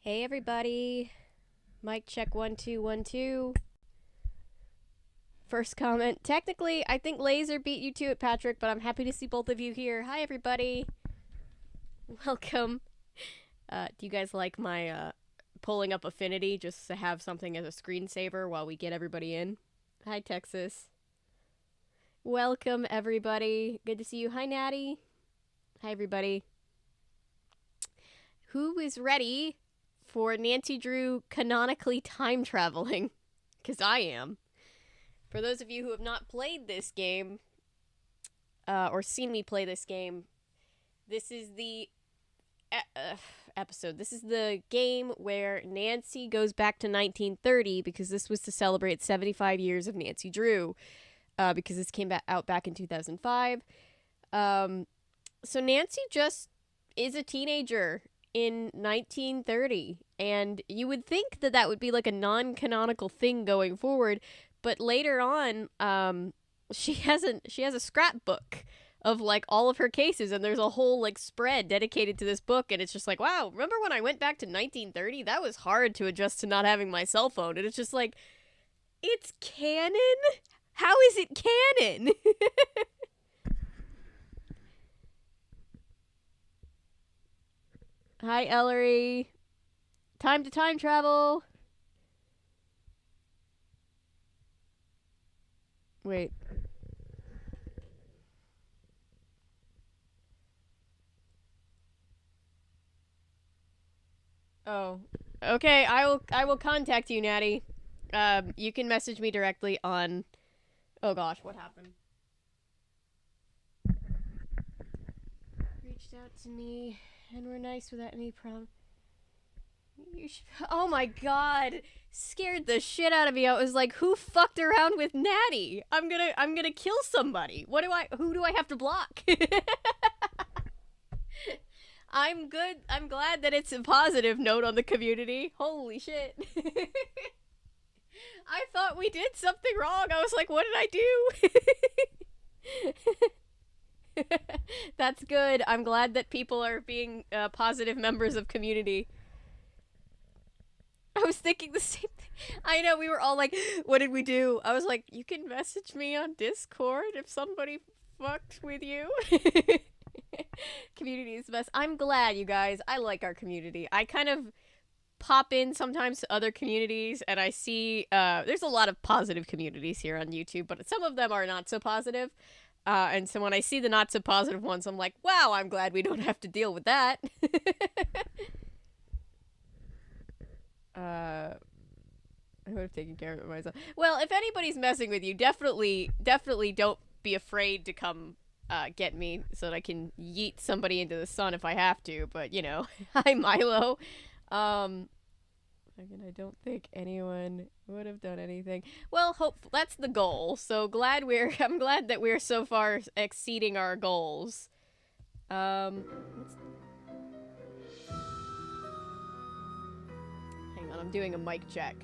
Hey everybody. Mic check 1 2 1 2. First comment. Technically, I think Laser beat you to it, Patrick, but I'm happy to see both of you here. Hi everybody. Welcome. Do you guys like my pulling up Affinity just to have something as a screensaver while we get everybody in? Hi Texas. Welcome everybody. Good to see you. Hi Natty. Hi everybody. Who is ready for Nancy Drew canonically time traveling? Because I am. For those of you who have not played this game, or seen me play this game, this is the episode. This is the game where Nancy goes back to 1930 because this was to celebrate 75 years of Nancy Drew, because this came out back in 2005. So Nancy just is a teenager in 1930, and you would think that that would be like a non-canonical thing going forward, but later on she has a scrapbook of like all of her cases, and there's a whole like spread dedicated to this book, and it's just like, wow, remember when I went back to 1930? That was hard to adjust to not having my cell phone. And it's just like, it's canon? How is it canon? Hi, Ellery. Time to time travel. Wait. Oh. Okay, I will contact you, Natty. You can message me directly on... Oh gosh, what happened? Reached out to me and were nice without any problem. Oh my god, scared the shit out of me. I was like, who fucked around with Natty? I'm gonna kill somebody. Who do I have to block? I'm good. I'm glad that it's a positive note on the community. Holy shit. I thought we did something wrong. I was like, what did I do? That's good. I'm glad that people are being positive members of community. I was thinking the same thing. I know, we were all like, what did we do? I was like, you can message me on Discord if somebody fucked with you. Community is the best. I'm glad, you guys. I like our community. I kind of pop in sometimes to other communities, and I see there's a lot of positive communities here on YouTube, but some of them are not so positive. And so when I see the not so positive ones, I'm like, wow, I'm glad we don't have to deal with that. I would have taken care of it myself. Well, if anybody's messing with you, definitely don't be afraid to come get me so that I can yeet somebody into the sun if I have to. But, you know, hi, Milo. Again, I don't think anyone would have done anything. Well, that's the goal. So I'm glad that we're so far exceeding our goals. Hang on, I'm doing a mic check.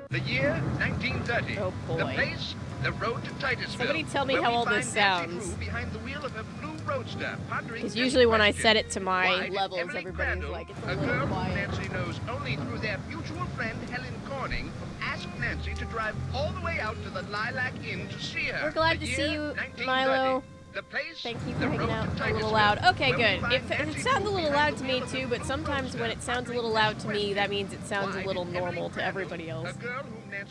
The year 1930. Oh boy. The place, the road to Titusville. Somebody tell me how all this sounds. Behind the wheel of a blue roadster, because usually when I set it to my levels, everybody's like, it's a little quiet. Nancy knows only through their mutual friend Helen Corning, asked Nancy to drive all the way out to the Lilac Inn to see her. We're glad to see you, Milo. The place, thank you for hanging out a little loud. Okay, good. It sounds a little loud to me too, but sometimes when it sounds a little loud to me, that means it sounds a little normal to everybody else.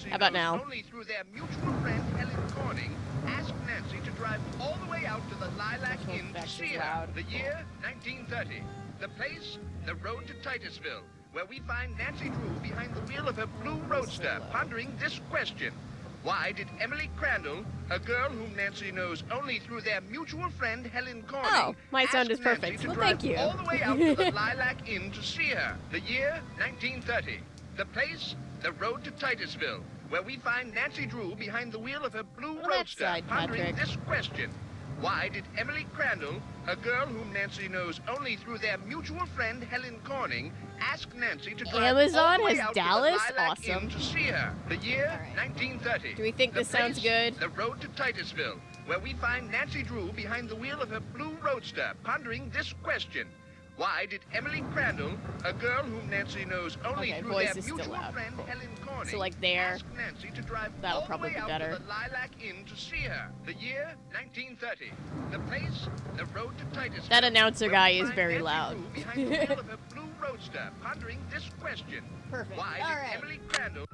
How about now? Only through their mutual friend Helen Corning, asked Nancy to drive all the way out to the Lilac Inn to see her. The year 1930. The place, the road to Titusville, where we find Nancy Drew behind the wheel of her blue roadster, pondering this question. Why did Emily Crandall, a girl whom Nancy knows only through their mutual friend Helen Corning, oh, my sound is perfect. Well, thank you. all the way out to the Lilac Inn to see her? The year 1930. The place, the road to Titusville, where we find Nancy Drew behind the wheel of her blue roadster, pondering this question. Why did Emily Crandall, a girl whom Nancy knows only through their mutual friend Helen Corning, ask Nancy to drive Amazon all the way has out Dallas? to the Lilac Awesome. Inn to see her? The year 1930. Do we think this sounds good? The road to Titusville, where we find Nancy Drew behind the wheel of her blue roadster, pondering this question. Why did Emily Crandall, a girl whom Nancy knows only through voice their is still mutual loud. friend Cool. Helen Corning, So, like, there. ask Nancy to drive That'll all probably the way be out better. to the Lilac Inn to see her? The year 1930. The place, the road to Titusville. That announcer where guy we is find very Nancy loud. Drew behind the wheel of her blue roadster, pondering this question: Perfect. Why All did right. Emily Crandall?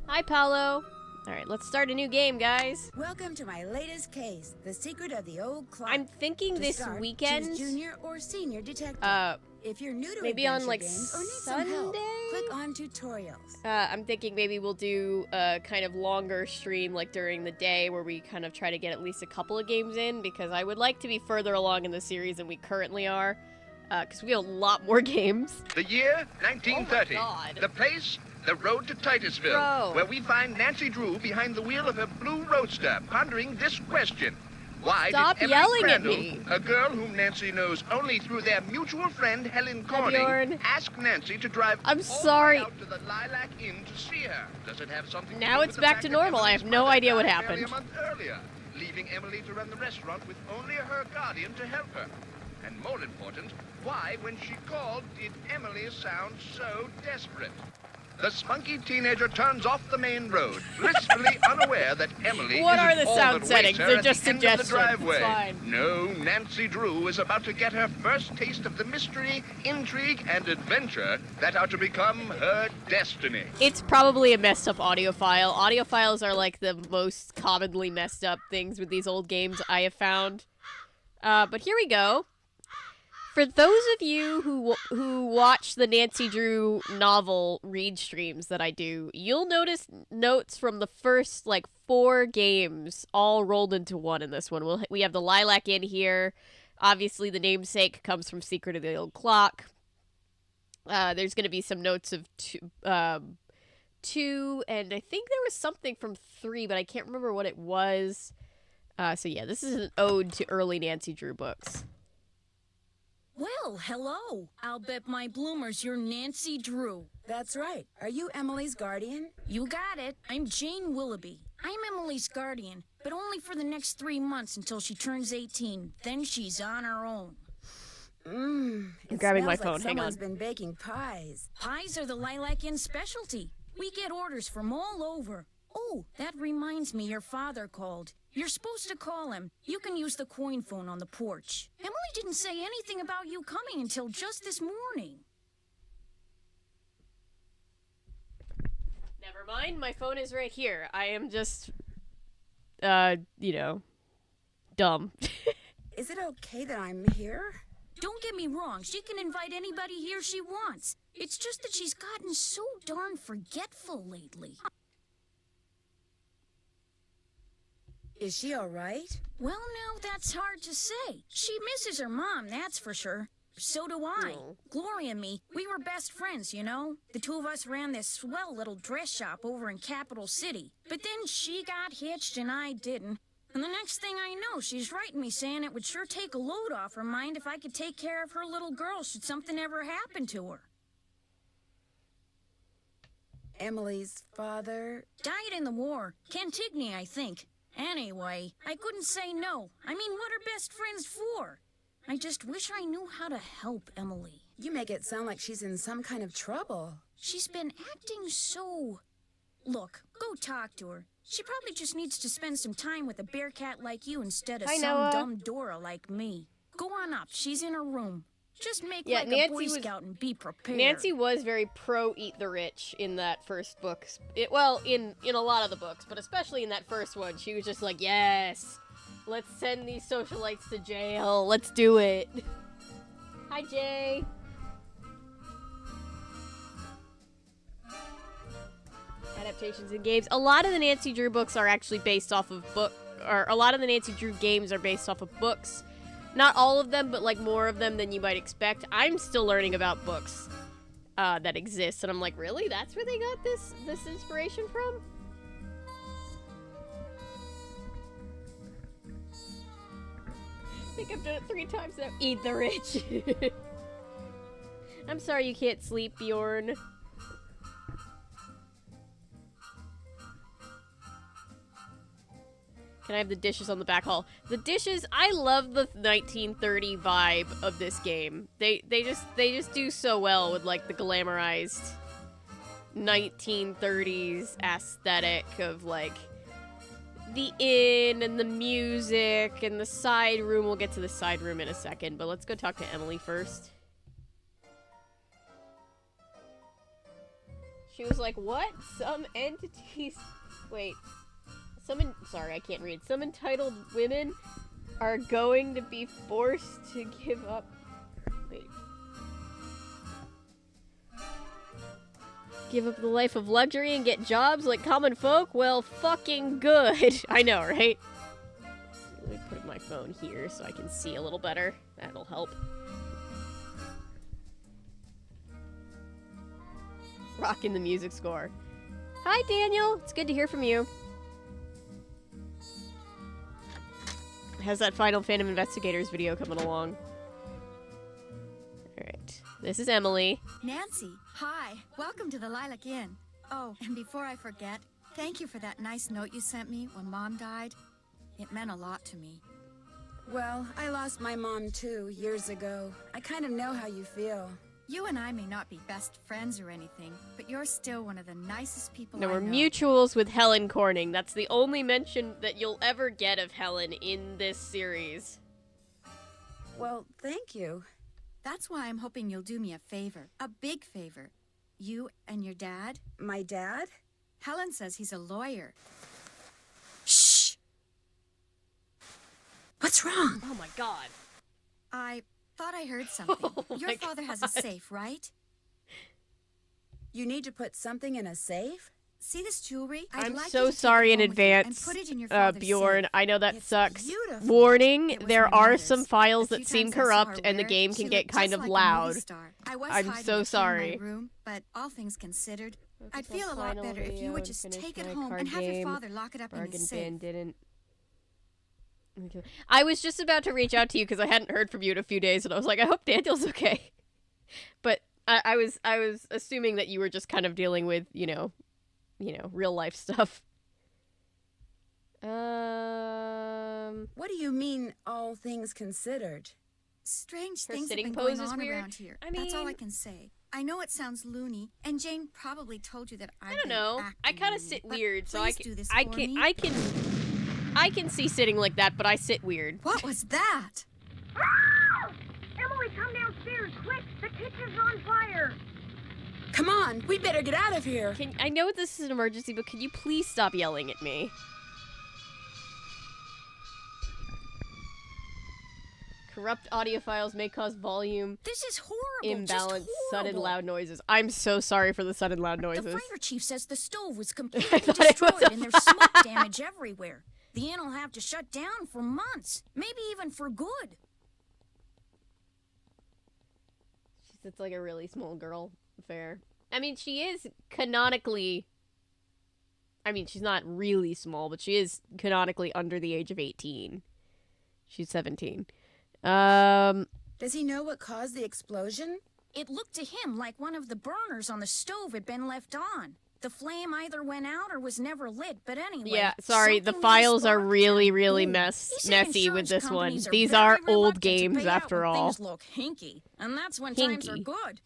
Hi, Paolo. All right, let's start a new game, guys. Welcome to my latest case, The Secret of the Old Clock. I'm thinking To this start, weekend, choose junior or senior detective. If you're new to maybe on, adventure like, games or need some help, Sunday? click on tutorials. I'm thinking maybe we'll do a kind of longer stream, like during the day, where we kind of try to get at least a couple of games in, because I would like to be further along in the series than we currently are, because we have a lot more games. The year 1930. Oh my God. The place, the road to Titusville, Bro. where we find Nancy Drew behind the wheel of her blue roadster, pondering this question: Why Stop did Emily yelling at Crandall, me. a girl whom Nancy knows only through their mutual friend Helen Hi, Corning, Bjorn. ask Nancy to drive I'm all sorry. the way out to the Lilac Inn to see her? Does it have something to Now do it's with the back fact to that normal. I Emily's have no mother idea what died happened. barely a month earlier, leaving Emily to run the restaurant with only her guardian to help her? And more important, why, when she called, did Emily sound so desperate? The spunky teenager turns off the main road, blissfully unaware that Emily What isn't are the all sound that settings? waits her They're at just the end of the suggestions. It's driveway. fine. No, Nancy Drew is about to get her first taste of the mystery, intrigue, and adventure that are to become her destiny. It's probably a messed up audio file. Audio files are like the most commonly messed up things with these old games I have found. But here we go. For those of you who watch the Nancy Drew novel read streams that I do, you'll notice notes from the first, like, 4 games all rolled into one in this one. We have the Lilac Inn here. Obviously, the namesake comes from Secret of the Old Clock. There's going to be some notes of 2, and I think there was something from 3, but I can't remember what it was. So yeah, this is an ode to early Nancy Drew books. Well, hello. I'll bet my bloomers you're Nancy Drew. That's right. Are you Emily's guardian? You got it. I'm Jane Willoughby. I'm Emily's guardian, but only for the next 3 months until she turns 18. Then she's on her own. I'm grabbing my phone. Like Hang on. someone's been baking pies. Pies are the Lilac Inn specialty. We get orders from all over. Oh, that reminds me your father called. You're supposed to call him. You can use the coin phone on the porch. Emily didn't say anything about you coming until just this morning. Never mind, my phone is right here. I am just, dumb. Is it okay that I'm here? Don't get me wrong, she can invite anybody here she wants. It's just that she's gotten so darn forgetful lately. Is she all right? Well, now that's hard to say. She misses her mom, that's for sure. So do I. Oh. Gloria and me, we were best friends, you know? The two of us ran this swell little dress shop over in Capital City. But then she got hitched and I didn't. And the next thing I know, she's writing me saying it would sure take a load off her mind if I could take care of her little girl should something ever happen to her. Emily's father? Died in the war. Cantigny, I think. Anyway, I couldn't say no. I mean, what are best friends for? I just wish I knew how to help Emily. You make it sound like she's in some kind of trouble. She's been acting so... Look, go talk to her. She probably just needs to spend some time with a bear cat like you instead of Hi, some Noah. dumb Dora like me. Go on up. She's in her room. Just make Yeah, like Nancy a Boy was- Scout and be prepared. Nancy was very pro Eat the Rich in that first book. In a lot of the books, but especially in that first one, she was just like, yes, let's send these socialites to jail. Let's do it. Hi, Jay. Adaptations and games. A lot of the Nancy Drew books are actually based off of a lot of the Nancy Drew games are based off of books. Not all of them, but like more of them than you might expect. I'm still learning about books that exist, and I'm like, really? That's where they got this inspiration from? I think I've done it 3 times now. Eat the Rich. I'm sorry you can't sleep, Bjorn. Can I have the dishes on the back hall? The dishes, I love the 1930 vibe of this game. They just do so well with like the glamorized 1930s aesthetic of like the inn and the music and the side room. We'll get to the side room in a second, but let's go talk to Emily first. She was like, what? Some entities... Wait. Sorry, I can't read. Some entitled women are going to be forced to give up... Wait. Give up the life of luxury and get jobs like common folk? Well, fucking good. I know, right? Let me put my phone here so I can see a little better. That'll help. Rocking the music score. Hi, Daniel. It's good to hear from you. How's that Final Phantom Investigators video coming along? Alright. This is Emily. Nancy, hi. Welcome to the Lilac Inn. Oh, and before I forget, thank you for that nice note you sent me when Mom died. It meant a lot to me. Well, I lost my mom too, years ago. I kind of know how you feel. You and I may not be best friends or anything, but you're still one of the nicest people No, I we're know. mutuals with Helen Corning. That's the only mention that you'll ever get of Helen in this series. Well, thank you. That's why I'm hoping you'll do me a favor. A big favor. You and your dad. My dad? Helen says he's a lawyer. Shh! What's wrong? Oh my god. I thought I heard something. Oh Your my father has a safe, right? You need to put something in a safe? See this jewelry? I'm like so you to take sorry it in home with you and advance, put it in your father's Bjorn. safe. I know that It's sucks. beautiful. Warning, It was there my are mother's. some files The that few seem times I saw corrupt her and the wear it, game she can get looked kind just of like a loud. movie star. I was I'm hiding so it here sorry. in my room, but all things considered, I'd Focus feel on a lot final better if video you would and just finish take it my home card and have your game. father lock it up in Bargain his bin safe. didn't. I was just about to reach out to you because I hadn't heard from you in a few days, and I was like, I hope Daniel's okay. But I was assuming that you were just kind of dealing with, you know, real life stuff. What do you mean, all things considered? Strange Her things have sitting been pose going is on weird. around here. I That's all I mean- can say. I know it sounds loony, and Jane probably told you that I don't know. I kind of sit weird, so I do this I for can me. I can see sitting like that, but I sit weird. What was that? Emily, come downstairs, quick! The kitchen's on fire! Come on, we better get out of here. I know this is an emergency, but can you please stop yelling at me? Corrupt audio files may cause volume This is horrible. imbalance, Just sudden horrible. loud noises. I'm so sorry for the sudden loud The noises. fire chief says the stove was I completely thought it was destroyed a and there's smoke damage everywhere. The inn will have to shut down for months, maybe even for good. It's like a really small girl affair. I mean, she is canonically... I mean, she's not really small, but she is canonically under the age of 18. She's 17. Does he know what caused the explosion? It looked to him like one of the burners on the stove had been left on. The flame either went out or was never lit, but anyway. Yeah, sorry, the something files are sparked really, and really boom. He said messy with insurance this one. companies These very are old reluctant to games pay out after when all. Things look hinky, and that's when times are Hinky. good.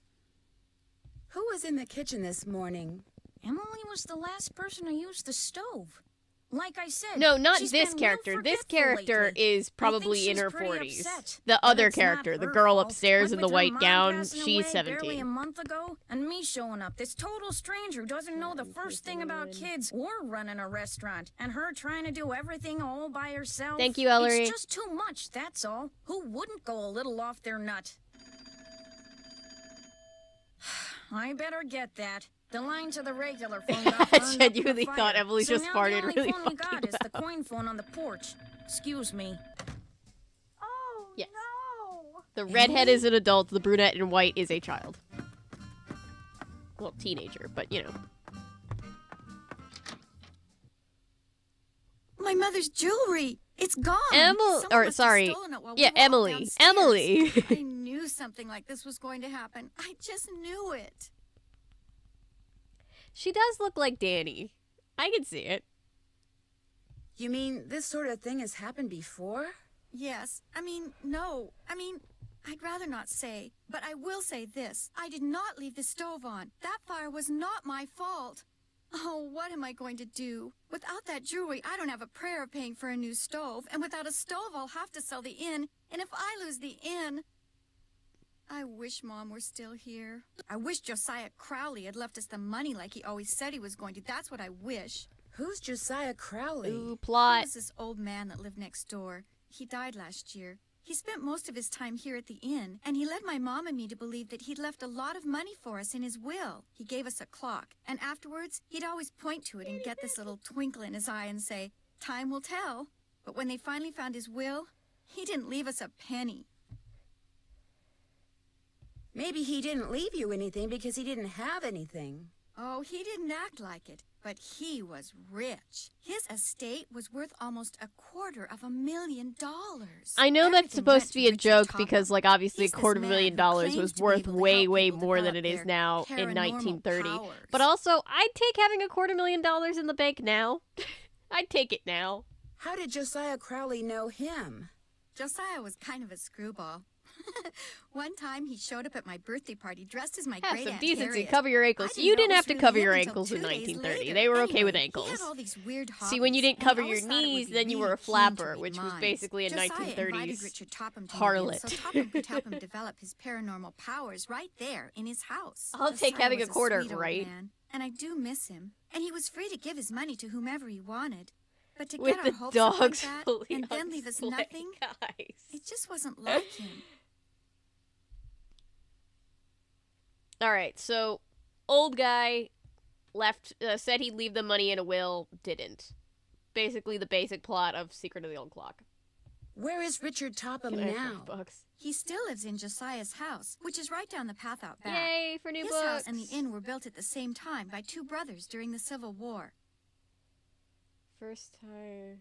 Who was in the kitchen this morning? Emily was the last person to use the stove. Like I said, No, not she's this been character. real This forgetful character lately. is I think probably in she's her pretty 40s. upset. The But other it's not character, the her girl fault. upstairs What in the with her white mom gown, passing she's away barely 17. a month ago, and me showing up, this total stranger who doesn't know the first thing about kids or running a restaurant, and her trying to do everything all by herself. Thank you, Ellery. It's just too much, that's all. Who wouldn't go a little off their nut? I better get that. The line to the regular phone got I burned up in genuinely the thought fire. Emily So just now farted the only really phone we fucking got is the coin phone on the porch. Excuse me. Oh, Yes. no! The redhead is an adult, the brunette in white is a child. Well, teenager, but you know. My mother's jewelry. It's gone. Emily, Someone or must have sorry, stolen it while we yeah, were all Emily, downstairs. Emily. I knew knew something like this was going to happen. I just knew it. She does look like Danny. I can see it. You mean this sort of thing has happened before? Yes. No. I'd rather not say, but I will say this. I did not leave the stove on. That fire was not my fault. Oh, what am I going to do? Without that jewelry, I don't have a prayer of paying for a new stove. And without a stove, I'll have to sell the inn. And if I lose the inn... I wish Mom were still here. I wish Josiah Crowley had left us the money like he always said he was going to. That's what I wish. Who's Josiah Crowley? Ooh, He plot. was this old man that lived next door. He died last year. He spent most of his time here at the inn, and he led my mom and me to believe that he'd left a lot of money for us in his will. He gave us a clock, and afterwards, he'd always point to it and get this little twinkle in his eye and say, "Time will tell." But when they finally found his will, he didn't leave us a penny. Maybe he didn't leave you anything because he didn't have anything. Oh, he didn't act like it, but he was rich. His estate was worth almost $250,000. I know that's Everything supposed went to be a Richard joke Topham. because, like, obviously He's a this $250,000 man who was claims to be worth able to way, help way people more than develop it is their now in paranormal 1930. powers. But also, I'd take having a $250,000 in the bank now. I'd take it now. How did Josiah Crowley know him? Josiah was kind of a screwball. One time he showed up at my birthday party dressed as my Have great some aunt decency. Harriet. Cover your I ankles. didn't You know didn't it have was to really cover him your until ankles in 2 days 1930. later. They were okay with Anyway, ankles. He had all these weird See, when you hobbies, didn't and I cover your always thought it would knees, be then you were really a keen to flapper, read which was minds. basically a Josiah 1930s invited Richard Topham to harlot. meet him, so Topham could help him develop his paranormal powers right there in his house. I'll take Josiah having was a quarter, sweet old right? man, and I do miss him. And he was free to give his money to whomever he wanted. But to With get the our hopes up dogs like that, fully and on then leave us display, nothing, guys. it just wasn't like him. All right, so old guy left, said he'd leave the money in a will, didn't. Basically, the basic plot of Secret of the Old Clock. Where is Richard Topham Can I have now? more books? He still lives in Josiah's house, which is right down the path out back. Yay for new His books! house and the inn were built at the same time by two brothers during the Civil War. First time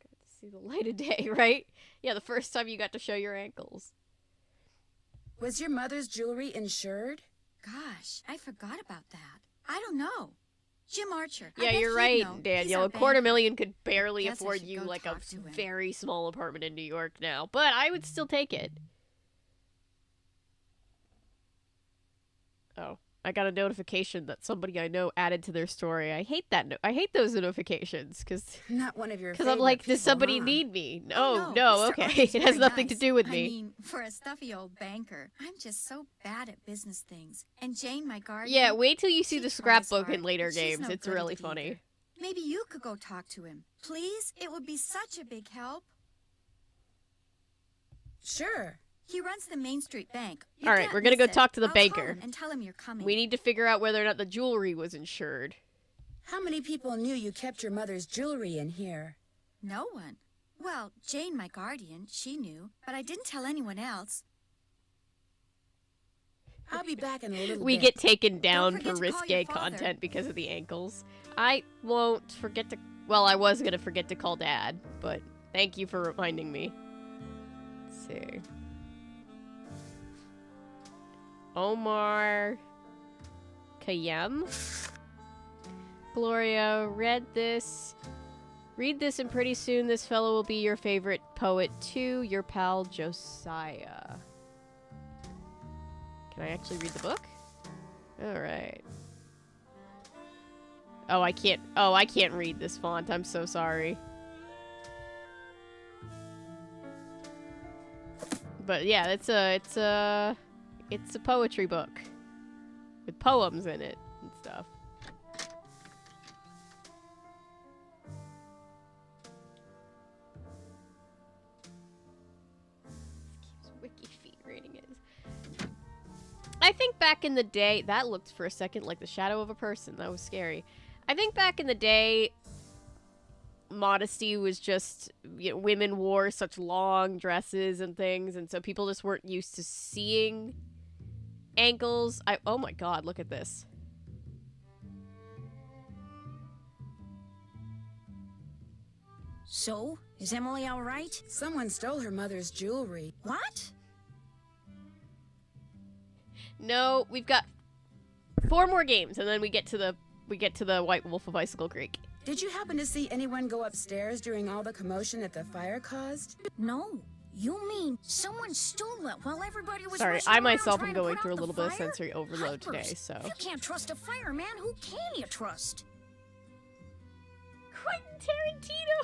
got to see the light of day, right? Yeah, the first time you got to show your ankles. Was your mother's jewelry insured? Gosh, I forgot about that. I don't know. Jim Archer. I Yeah, bet you're he'd right, know. He's Daniel. our A $250,000 banker. could barely Guess I afford should you go like a talk to him. very small apartment in New York now, but I would still take it. Oh, I got a notification that somebody I know added to their story. I hate that. I hate those notifications because Not one of your I'm favorite like, people, does somebody huh? need me? Oh, No, Mr. okay. Archer's It has very nothing to nice. do with I me. mean, for a stuffy old banker, I'm just so bad at business things. And Jane, my guardian. Yeah, wait till you see she the tries scrapbook hard, in later but she's games. no It's good at really it funny. either. Maybe you could go talk to him. Please? It would be such a big help. Sure. He runs the Main Street Bank. You All right, can't we're gonna go miss it. talk to the I'll banker. call him and tell him you're coming. We need to figure out whether or not the jewelry was insured. How many people knew you kept your mother's jewelry in here? No one. Well, Jane, my guardian, she knew, but I didn't tell anyone else. I'll be back in a little We bit. get taken down forget for to call risque your father. content because of the ankles. I won't forget to... Well, I was gonna forget to call Dad, but thank you for reminding me. Let's see. Omar Khayyam. Gloria, read this, and pretty soon this fellow will be your favorite poet too, your pal Josiah. Can I actually read the book? Alright. Oh, I can't read this font. I'm so sorry. But yeah, it's a poetry book with poems in it and stuff. Wikifeet rating is. I think back in the day, that looked for a second like the shadow of a person. That was scary. I think back in the day, modesty was just, women wore such long dresses and things, and so people just weren't used to seeing ankles. Oh my god, look at this. So, is Emily all right? Someone stole her mother's jewelry. What? No, we've got 4 more games, and then we get to the White Wolf of Icicle Creek. Did you happen to see anyone go upstairs during all the commotion that the fire caused? No. You mean someone stole it while everybody was Sorry, rushing I around myself trying am to going put through a out little the bit of fire? sensory overload today, Hypers. so. If you can't trust a fireman, who can you trust? Quentin Tarantino!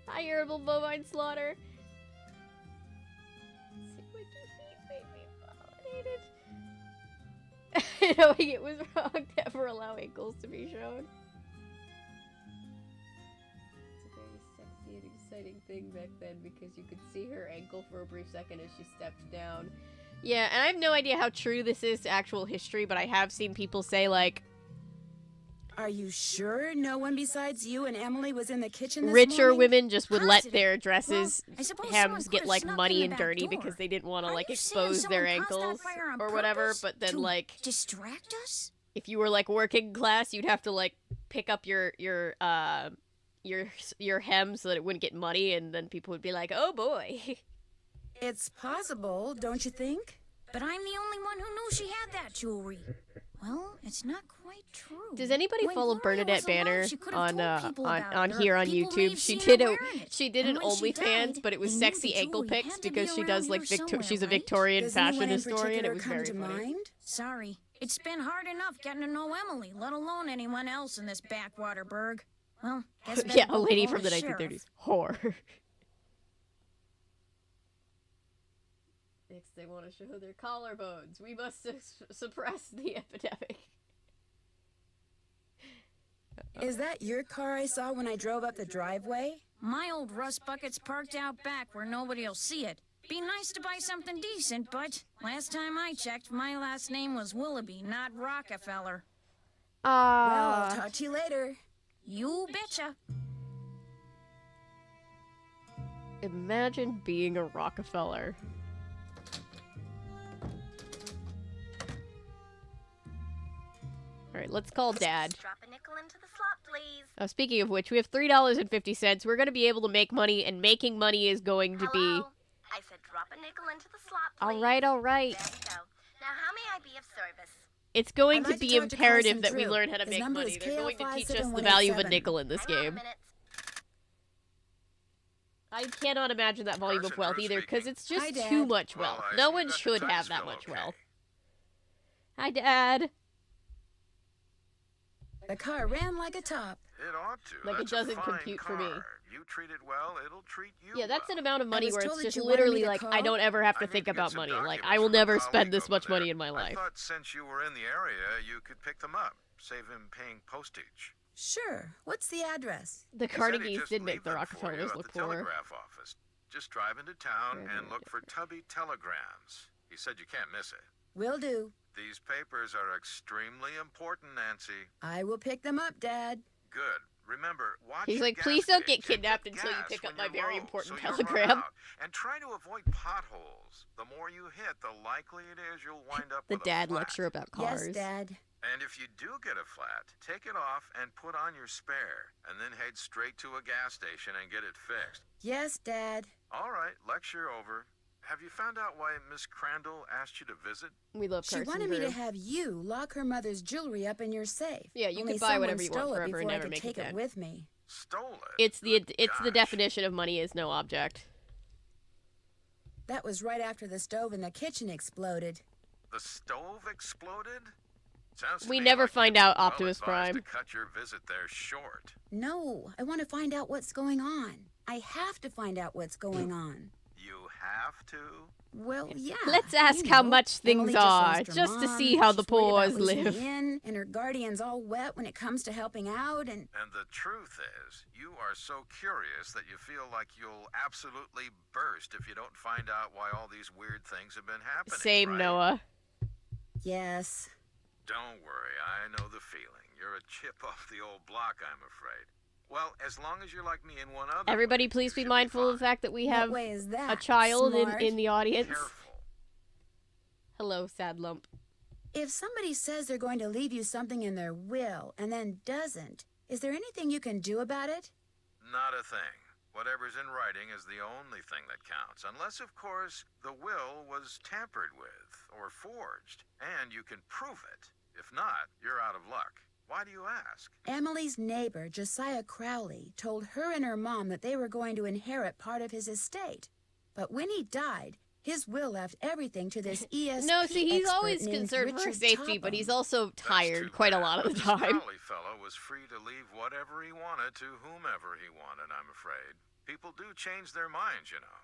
High herbal bovine slaughter. See what you see, baby, pollinated. Knowing it was wrong to ever allow ankles to be shown. It's a very sexy and exciting thing back then because you could see her ankle for a brief second as she stepped down. Yeah, and I have no idea how true this is to actual history, but I have seen people say, like, Are you sure no one besides you and Emily was in the kitchen this richer morning? women just would let Positive. their dresses Well, I suppose someone hems could get have like snuck muddy in the and back dirty door. because they didn't want to Are like you saying expose their someone caused that ankles fire on or whatever, purpose but then to like distract us? if you were like working class, you'd have to like pick up your hem so that it wouldn't get muddy, and then people would be like, "Oh boy." It's possible, don't you think? But I'm the only one who knew she had that jewelry. Well, it's not quite true. Does anybody When follow Gloria Bernadette was alive, Banner she could have on told people about on her. here on People may YouTube? have She seen did her a wearing it. she did And an when she OnlyFans, died, but it was they knew sexy the ankle jewelry pics had to be because she around does like here somewhere, she's a right? Victorian Does fashion anyone in historian. It particular was come very to funny. mind? Sorry. It's been hard enough getting to know Emily, let alone anyone else in this backwater burg. Well, guess Yeah, better a lady call from the sheriff. 1930s. Whore. Next, they want to show their collarbones. We must suppress the epidemic. Is that your car I saw when I drove up the driveway? My old rust bucket's parked out back where nobody'll see it. Be nice to buy something decent, but last time I checked, my last name was Willoughby, not Rockefeller. Well, I'll Ah. talk to you later. You betcha. Imagine being a Rockefeller. Alright, let's call Dad. Drop a nickel into the slot, please. Speaking of which, we have $3.50. We're going to be able to make money, and making money is going to be... Hello? I said drop a nickel into the slot, please. Alright, alright. There you go. Now, how may I be of service? It's going I'd to like to be talk to imperative Carson that we Drew. learn how to His make number money. is They're going to teach us the KL5787. value of a nickel in this Hang on a game. minute. I cannot imagine that volume of Carson wealth Drew either, because speaking. it's just Hi, Dad. too much Well, wealth. I No see one that the should have that Titusville much okay. wealth. Hi, Dad. The car ran like a top. It ought to. Like, it That's a doesn't fine compute for me. car. You treat it well, it'll treat you Yeah, that's an well. amount of money was where told it's that just you wanted me literally to like, I call. don't ever have I to need think to get about some money. Like, documents I will from a never spend colleague this over much money there. in my I life. thought since you were in the area, you could pick them up. Save him paying postage. Sure. What's the address? The He said he'd Carnegies just did make leave the them for you Rockefellers at look the poor. telegraph office. Just drive into town and look for Tubby Telegrams. He said you can't miss it. Will do. These papers are extremely important, Nancy. I will pick them up, Dad. Good. Remember, watch He's your like, gas please don't get gauge and kidnapped until you gas pick up when my you're very low, important so you run telegram. out. And try to avoid potholes. The more you hit, the likely it is you'll wind up The with a dad flat. lecture about cars. Yes, Dad. And if you do get a flat, take it off and put on your spare, and then head straight to a gas station and get it fixed. Yes, Dad. All right, lecture over. Have you found out why Miss Crandall asked you to visit? We love She Carson wanted me Drew. to have you lock her mother's jewelry up in your safe. Yeah, you Only could buy someone whatever you want stole it forever and before I never could make it take dead. it with me. Stole it. It's the Good the gosh. definition of money is no object. That was right after the stove in the kitchen exploded. The stove exploded? Sounds to We me never like find you'd be out well Optimus advised Prime. to cut your visit there short. No, I want to find out what's going on. I have to find out what's going on. You have to? Well, yeah. Let's ask you how know, much things Emily just are, lost her just to mom, see how the she's worried about poors losing live. the inn, and her guardian's all wet when it comes to helping out, and And the truth is, you are so curious that you feel like you'll absolutely burst if you don't find out why all these weird things have been happening. Same, right? Noah. yes. Don't worry, I know the feeling. You're a chip off the old block, I'm afraid. Well, as long as you're like me in one other Everybody, way, please you be should mindful of the fine. fact that we What have way is that? a child Smart? in the audience. Careful. Hello, sad lump. If somebody says they're going to leave you something in their will and then doesn't, is there anything you can do about it? Not a thing. Whatever's in writing is the only thing that counts, unless, of course, the will was tampered with or forged, and you can prove it. If not, you're out of luck. Why do you ask? Emily's neighbor, Josiah Crowley, told her and her mom that they were going to inherit part of his estate. But when he died, his will left everything to this ESP No, see, he's expert always named concerned for Richard safety, but Topham. he's also That's tired too quite a bad. lot of the This time. Crowley fellow was free to leave whatever he wanted to whomever he wanted, I'm afraid. People do change their minds, you know.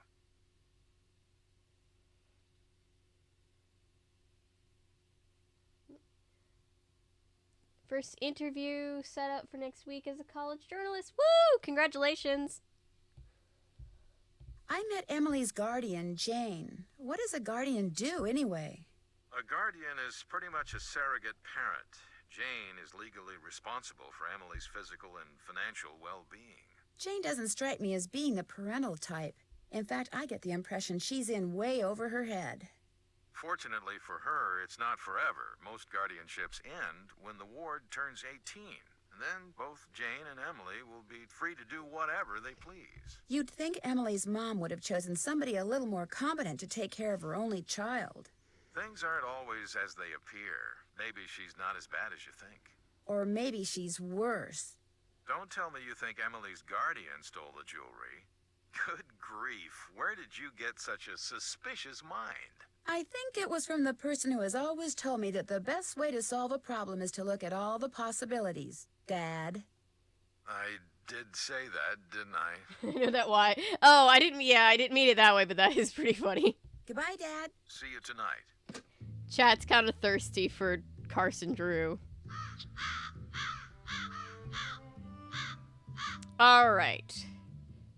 First interview set up for next week as a college journalist. Woo! Congratulations. I met Emily's guardian, Jane. What does a guardian do, anyway? A guardian is pretty much a surrogate parent. Jane is legally responsible for Emily's physical and financial well-being. Jane doesn't strike me as being the parental type. In fact, I get the impression she's in way over her head. Fortunately for her, it's not forever. Most guardianships end when the ward turns 18. And then both Jane and Emily will be free to do whatever they please. You'd think Emily's mom would have chosen somebody a little more competent to take care of her only child. Things aren't always as they appear. Maybe she's not as bad as you think. Or maybe she's worse. Don't tell me you think Emily's guardian stole the jewelry. Good grief, where did you get such a suspicious mind? I think it was from the person who has always told me that the best way to solve a problem is to look at all the possibilities. Dad. I did say that, didn't I? I know that why. Oh, I didn't mean it that way, but that is pretty funny. Goodbye, Dad. See you tonight. Chat's kind of thirsty for Carson Drew. All right.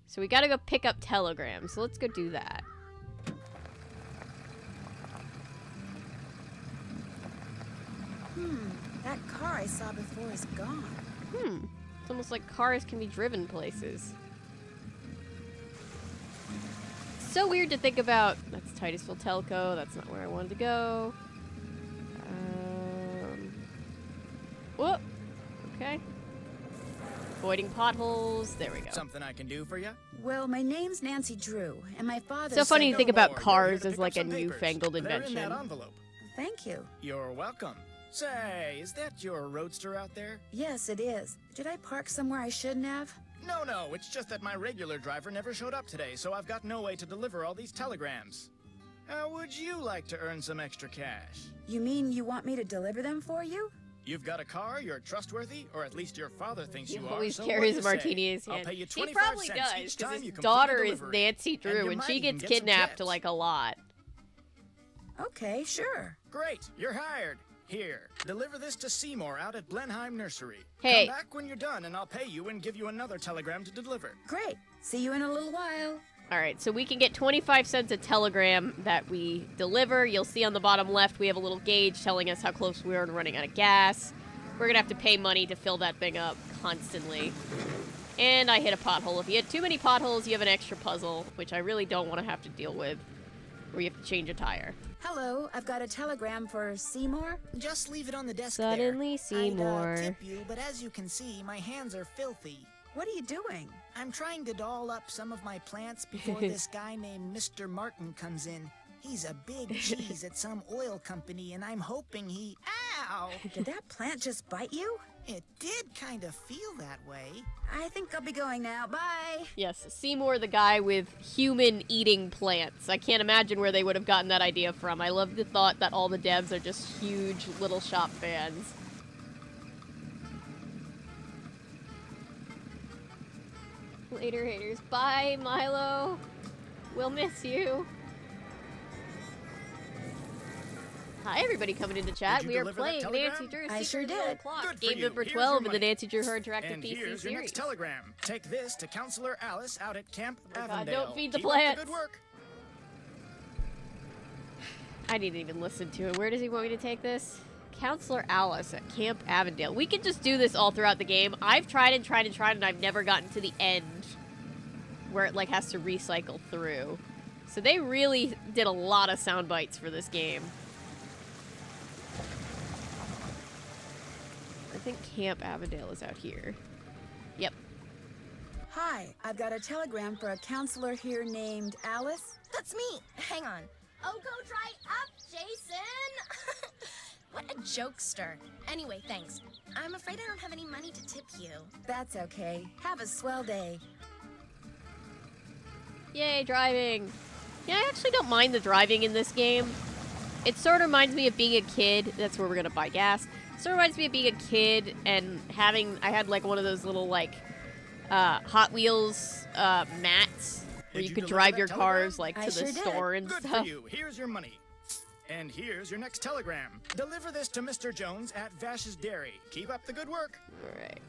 So we gotta go pick up telegrams. So let's go do that. That car I saw before is gone. It's almost like cars can be driven places. So weird to think about. That's Titusville Telco. That's not where I wanted to go. Whoop. Okay. Avoiding potholes. There we go. Something I can do for you? Well, my name's Nancy Drew, and my father So funny said- to think No about more. You're cars here to as pick like up a some papers. newfangled They're in invention. that envelope. Thank you. You're welcome. Say, is that your roadster out there? Yes, it is. Did I park somewhere I shouldn't have? No, it's just that my regular driver never showed up today, so I've got no way to deliver all these telegrams. How would you like to earn some extra cash? You mean you want me to deliver them for you? You've got a car, you're trustworthy, or at least your father thinks He you are. always So carries what a do you martini in his say? I'll hand. pay you He 25 probably cents does, each because time you his complete a daughter is delivery. Nancy And Drew, you and might she even gets get some kidnapped tips. like a lot. Okay, sure. Great, you're hired. Here, deliver this to Seymour out at Blenheim Nursery. Hey. Come back when you're done and I'll pay you and give you another telegram to deliver. Great. See you in a little while. All right, so we can get 25 cents a telegram that we deliver. You'll see on the bottom left we have a little gauge telling us how close we are to running out of gas. We're going to have to pay money to fill that thing up constantly. And I hit a pothole. If you hit too many potholes, you have an extra puzzle, which I really don't want to have to deal with, where you have to change a tire. Hello, I've got a telegram for Seymour. Just leave it on the desk Suddenly there. Seymour. I'd tip you, but as you can see, my hands are filthy. What are you doing? I'm trying to doll up some of my plants before this guy named Mr. Martin comes in. He's a big cheese at some oil company, and I'm hoping he... Ow! Did that plant just bite you? It did kind of feel that way. I think I'll be going now. Bye. Yes, Seymour, the guy with human-eating plants. I can't imagine where they would have gotten that idea from. I love the thought that all the devs are just huge Little Shop fans. Later, haters. Bye, Milo. We'll miss you. Hi, everybody coming into chat. Did you We are deliver that playing telegram? Nancy Drew I sure Secret of the did. Clock, Good for game you. number Here's 12 your of the money. Nancy Drew Her Interactive And PC here's your series. next telegram. Take this to Counselor Alice out at Camp Oh my God, Avondale. don't feed the Keep up plants. good work. I didn't even listen to it. Where does he want me to take this? Counselor Alice at Camp Avondale. We can just do this all throughout the game. I've tried and tried and tried, and I've never gotten to the end where it like has to recycle through. So they really did a lot of sound bites for this game. I think Camp Avondale is out here. Yep. Hi, I've got a telegram for a counselor here named Alice. That's me. Hang on. Oh, go dry up, Jason! What a jokester. Anyway, thanks. I'm afraid I don't have any money to tip you. That's okay. Have a swell day. Yay, driving. Yeah, I actually don't mind the driving in this game. It sort of reminds me of being a kid. That's where we're gonna buy gas. Sort of reminds me of being a kid and I had like one of those little like Hot Wheels mats where you could drive your cars like to the store and Good stuff. for you. Here's your money. And here's your next telegram. Deliver this to Mr. Jones at Vash's Dairy. Keep up the good work. Alright.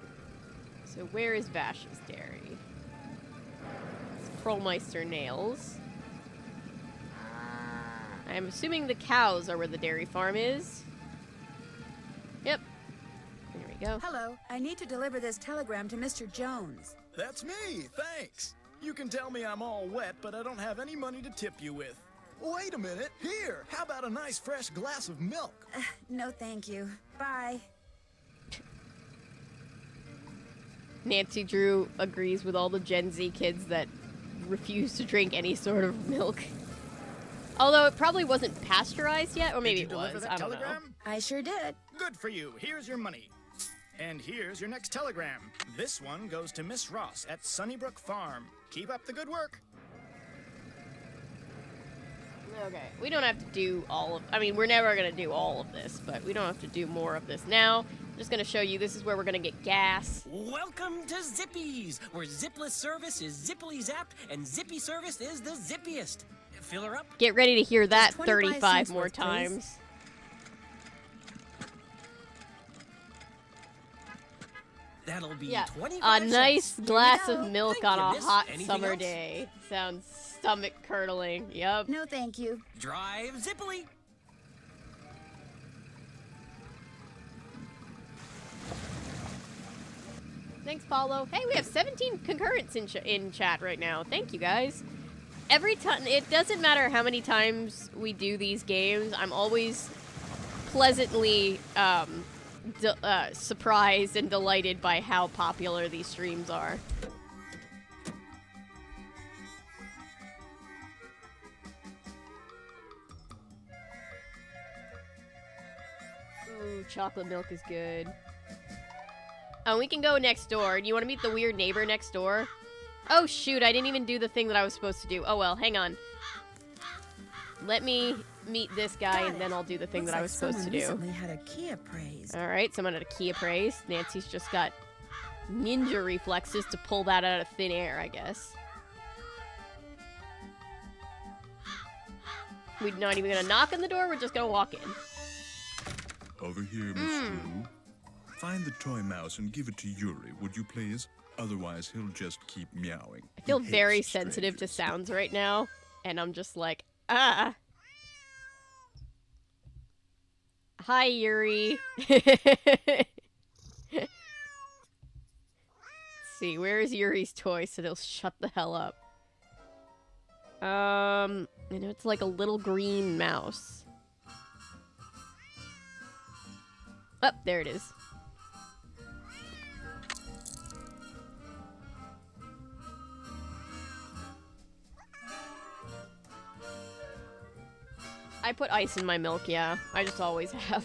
So where is Vash's Dairy? It's Krollmeister Nails. I'm assuming the cows are where the dairy farm is. Yep. There we go. Hello, I need to deliver this telegram to Mr. Jones. That's me. Thanks. You can tell me I'm all wet, but I don't have any money to tip you with. Wait a minute. Here, how about a nice fresh glass of milk? No, thank you. Bye. Nancy Drew agrees with all the Gen Z kids that refuse to drink any sort of milk. Although it probably wasn't pasteurized yet, or maybe it was. I don't know. I sure did. Good for you. Here's your money. And here's your next telegram. This one goes to Miss Ross at Sunnybrook Farm. Keep up the good work. Okay, we don't have to do all of... I mean, we're never going to do all of this, but we don't have to do more of this now. I'm just going to show you this is where we're going to get gas. Welcome to Zippy's, where zipless service is zippily zapped and zippy service is the zippiest. Fill her up. Get ready to hear that 25 35 cents more worth, please. times. That'll be Yeah, 25 a nice cents. glass Here we of go. milk Thank on you, a miss. hot Anything summer else? day. Sounds stomach-curdling. Yep. No, thank you. Drive zippily. Thanks, Paulo. Hey, we have 17 concurrents in chat right now. Thank you, guys. Every time, it doesn't matter how many times we do these games, I'm always pleasantly surprised and delighted by how popular these streams are. Ooh, chocolate milk is good. Oh, we can go next door. Do you want to meet the weird neighbor next door? Oh, shoot, I didn't even do the thing that I was supposed to do. Oh, well, hang on. Let me meet this guy, and then I'll do the thing that I was supposed to do. Recently had a key appraised. All right, someone had a key appraised. Nancy's just got ninja reflexes to pull that out of thin air, I guess. We're not even gonna knock on the door, we're just gonna walk in. Over here, Miss Drew. Find the toy mouse and give it to Yuri, would you please? Otherwise, he'll just keep meowing. I feel He hates very sensitive to sounds right now, and I'm just like, ah. Hi, Yuri. Let's see, where is Yuri's toy so they'll shut the hell up? I know it's like a little green mouse. Oh, there it is. I put ice in my milk, yeah. I just always have.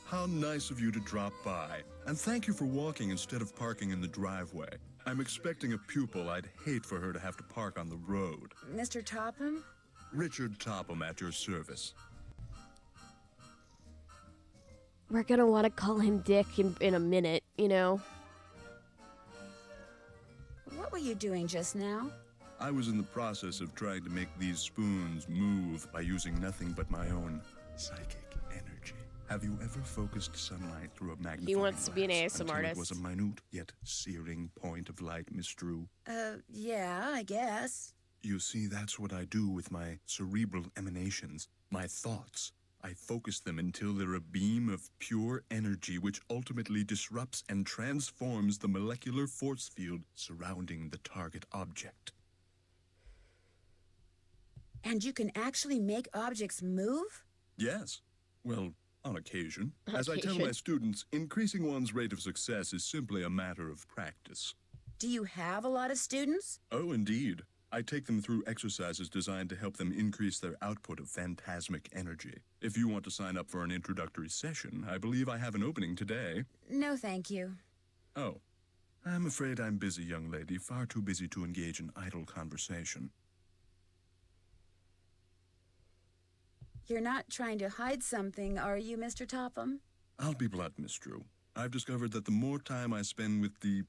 How nice of you to drop by. And thank you for walking instead of parking in the driveway. I'm expecting a pupil. I'd hate for her to have to park on the road. Mr. Topham? Richard Topham at your service. We're gonna want to call him Dick in a minute, you know? What were you doing just now? I was in the process of trying to make these spoons move by using nothing but my own psychic energy. Have you ever focused sunlight through a magnifying He wants to be an glass ASM until artist. It was a minute yet searing point of light, Miss Drew? Yeah, I guess. You see, that's what I do with my cerebral emanations, my thoughts. I focus them until they're a beam of pure energy which ultimately disrupts and transforms the molecular force field surrounding the target object. And you can actually make objects move? Yes. Well, on occasion. As I tell my students, increasing one's rate of success is simply a matter of practice. Do you have a lot of students? Oh, indeed. I take them through exercises designed to help them increase their output of phantasmic energy. If you want to sign up for an introductory session, I believe I have an opening today. No, thank you. Oh. I'm afraid I'm busy, young lady. Far too busy to engage in idle conversation. You're not trying to hide something, are you, Mr. Topham? I'll be blunt, Miss Drew. I've discovered that the more time I spend with the,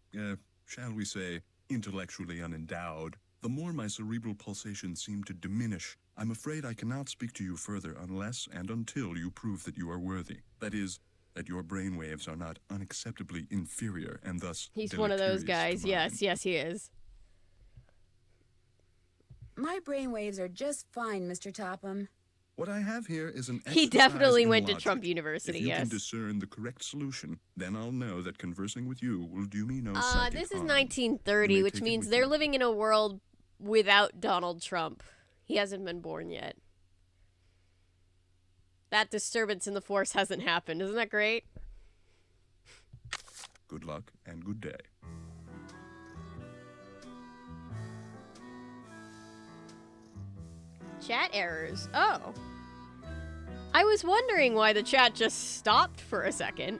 shall we say, intellectually unendowed, the more my cerebral pulsations seem to diminish. I'm afraid I cannot speak to you further unless and until you prove that you are worthy. That is, that your brainwaves are not unacceptably inferior and thus He's one of those guys. Yes, yes, he is. My brainwaves are just fine, Mr. Topham. What I have here is an He exercise definitely in went to logic. Trump University, If you yes. can discern the correct solution, then I'll know that conversing with you will do me no psychic This is harm. 1930, You may which take it means with they're you. living in a world without Donald Trump. He hasn't been born yet. That disturbance in the force hasn't happened. Isn't that great? Good luck and good day. Chat errors. Oh. I was wondering why the chat just stopped for a second.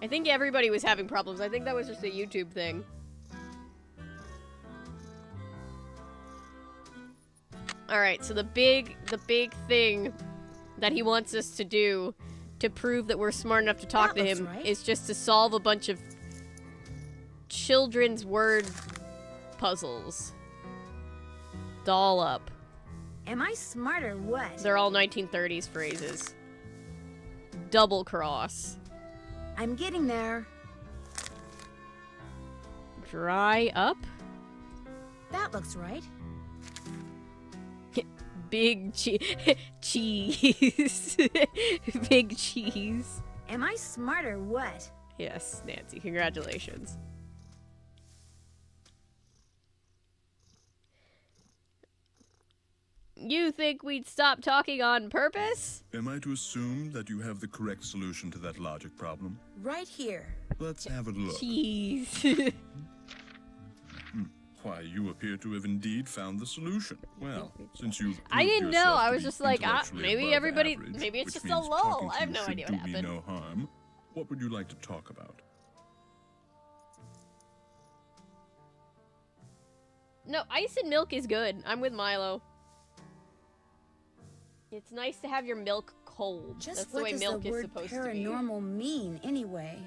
I think everybody was having problems. I think that was just a YouTube thing. Alright, so the big thing that he wants us to do to prove that we're smart enough to talk to looks him right. is just to solve a bunch of children's word puzzles. Doll up. Am I smart or what? They're all 1930s phrases. Double cross. I'm getting there. Dry up. That looks right. Big cheese. Big cheese. Am I smart or what? Yes, Nancy, congratulations. You think we'd stop talking on purpose? Am I to assume that you have the correct solution to that logic problem? Right here. Let's have a look. Cheese. Why, you appear to have indeed found the solution. Well, since you've I proved didn't know. yourself I to was be just like, intellectually maybe above everybody, average, maybe it's which just a means lull. talking I to have you no should idea what do me happened. no harm. What would you like to talk about? No, ice and milk is good. I'm with Milo. It's nice to have your milk cold. Just That's the what way does milk the is word supposed to be. paranormal mean, anyway?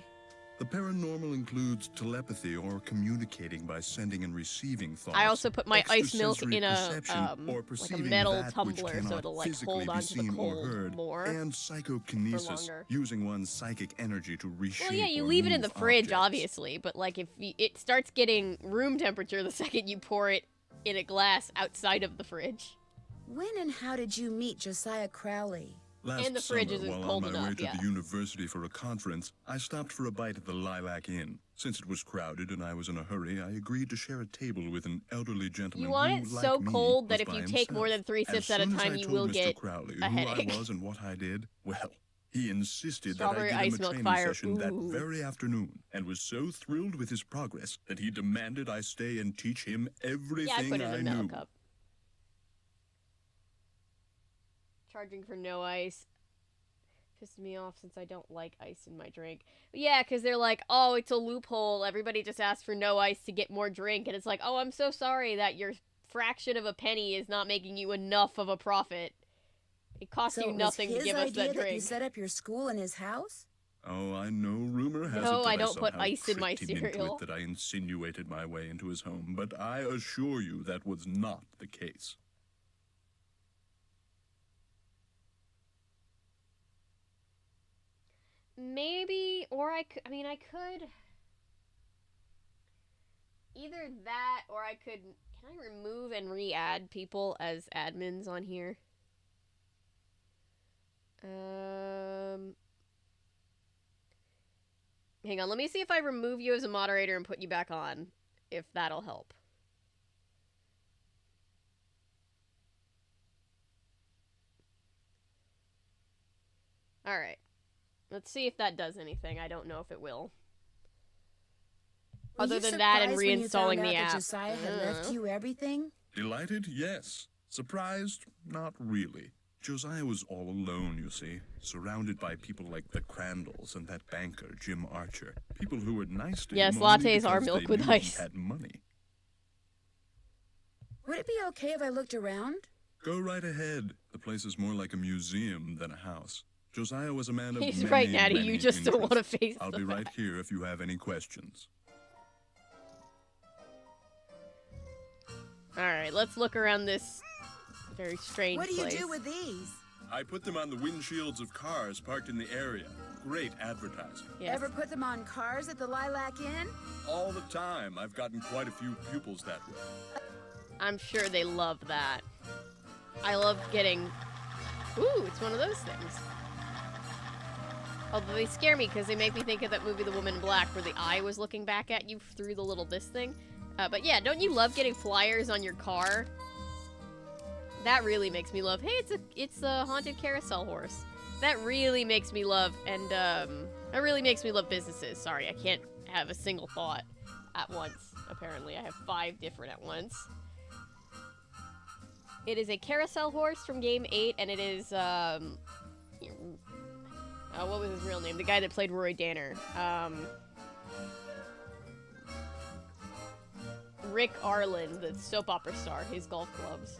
The paranormal includes telepathy or communicating by sending and receiving thoughts. I also put my ice milk extrasensory in a perception, or like a perceiving metal that which tumbler, so cannot it'll like physically hold be on to the seen or cold heard, more. and psychokinesis, longer. using one's psychic energy to reshape Well, yeah, you or leave it in the move fridge, objects. obviously, but like if it starts getting room temperature the second you pour it in a glass outside of the fridge. When and how did you meet Josiah Crowley? Last And the fridge summer, isn't while cold on my way enough, to yeah. the university for a conference, I stopped for a bite at the Lilac Inn. Since it was crowded and I was in a hurry, I agreed to share a table with an elderly gentleman You want who, it like so me, cold that was if by you take more himself. than 3 sips As at a soon as time, I you told will Mr. get Crowley a who headache. I was and what I did, well, he insisted Strawberry that I ice give him a milk training fire. session that Ooh. very afternoon, and was so thrilled with his progress that he demanded I stay and teach him everything Yeah, I put it in a knew. metal cup. Charging for no ice. Pisses me off since I don't like ice in my drink. But yeah, because they're like, oh, it's a loophole. Everybody just asked for no ice to get more drink. And it's like, oh, I'm so sorry that your fraction of a penny is not making you enough of a profit. It costs So you it was nothing to his give us idea that that you drink. set up your school in his house? Oh, I know. Rumor has No, it that I don't put somehow ice in my tricked him into cereal. it, that I insinuated my way into his home, but I assure you that was not the case. Maybe, or I could either that, or I could, can I remove and re-add people as admins on here? Hang on, let me see if I remove you as a moderator and put you back on, if that'll help. Alright. Let's see if that does anything. I don't know if it will. Other than that and reinstalling the app. Josiah had left you everything? Delighted? Yes. Surprised? Not really. Josiah was all alone, you see, surrounded by people like the Crandalls and that banker, Jim Archer. People who were nice to him. Yes, only lattes are because milk they with knew ice. He had money. Would it be okay if I looked around? Go right ahead. The place is more like a museum than a house. Josiah was a man of He's many, right, Natty. many You just don't want to interests. face I'll the be right fact. here if you have any questions. Alright, let's look around this very strange What do you place. do with these? I put them on the windshields of cars parked in the area. Great advertising. Yes. Ever put them on cars at the Lilac Inn? All the time. I've gotten quite a few pupils that way. I'm sure they love that. I love getting... Ooh, it's one of those things. Although they scare me because they make me think of that movie The Woman in Black where the eye was looking back at you through the little this thing. But yeah, don't you love getting flyers on your car? That really makes me love. Hey, it's a haunted carousel horse. That really makes me love, and that really makes me love businesses. Sorry, I can't have a single thought at once. Apparently, I have 5 different at once. It is a carousel horse from Game 8, and it is what was his real name? The guy that played Roy Danner. Rick Arlen, the soap opera star, his golf clubs.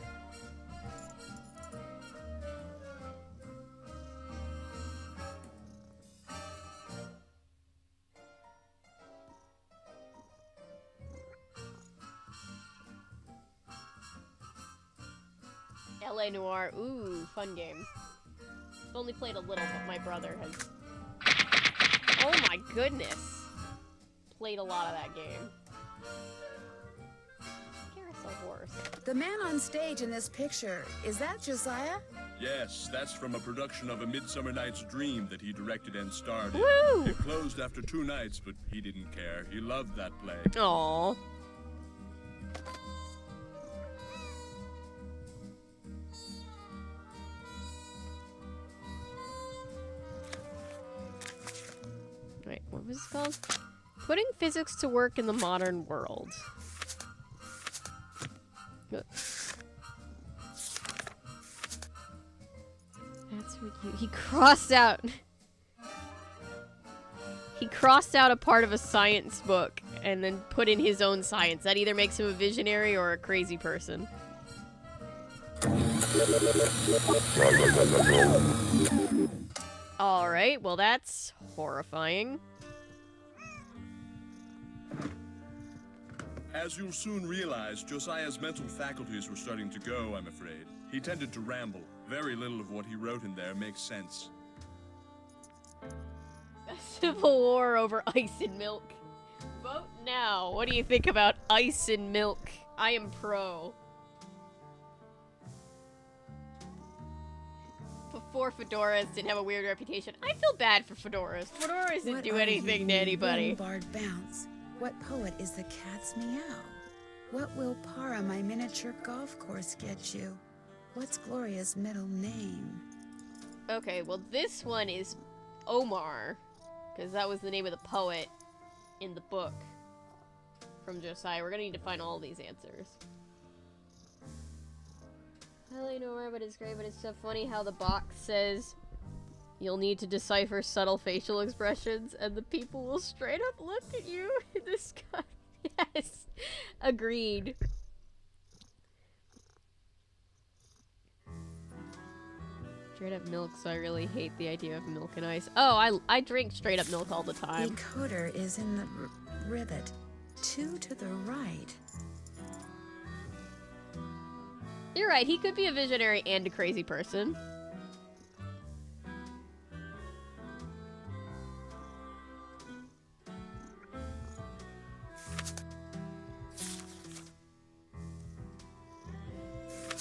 LA Noire, ooh, fun game. I've only played a little, but my brother has... Oh my goodness! Played a lot of that game. Carousel horse. The man on stage in this picture, is that Josiah? Yes, that's from a production of A Midsummer Night's Dream that he directed and starred in. Woo! It closed after 2 nights, but he didn't care. He loved that play. Aww. Wait, what was it called? Putting physics to work in the modern world. That's what you... He crossed out... He crossed out a part of a science book and then put in his own science. That either makes him a visionary or a crazy person. Alright, well that's horrifying. As you'll soon realize, Josiah's mental faculties were starting to go, I'm afraid. He tended to ramble. Very little of what he wrote in there makes sense. A civil war over ice and milk. Vote now. What do you think about ice and milk? I am pro. Before fedoras didn't have a weird reputation. I feel bad for fedoras. Fedoras didn't do anything to anybody. Lombard bounce. What poet is the cat's meow? What will Para, my miniature golf course, get you? What's Gloria's middle name? Okay, well this one is Omar, because that was the name of the poet in the book from Josiah. We're gonna need to find all these answers. I know where, but it's great, but it's so funny how the box says you'll need to decipher subtle facial expressions, and the people will straight up look at you in the sky. Yes, agreed. Straight up milk, so I really hate the idea of milk and ice. Oh, I drink straight up milk all the time. The coder is in the rivet. 2 to the right. You're right, he could be a visionary and a crazy person.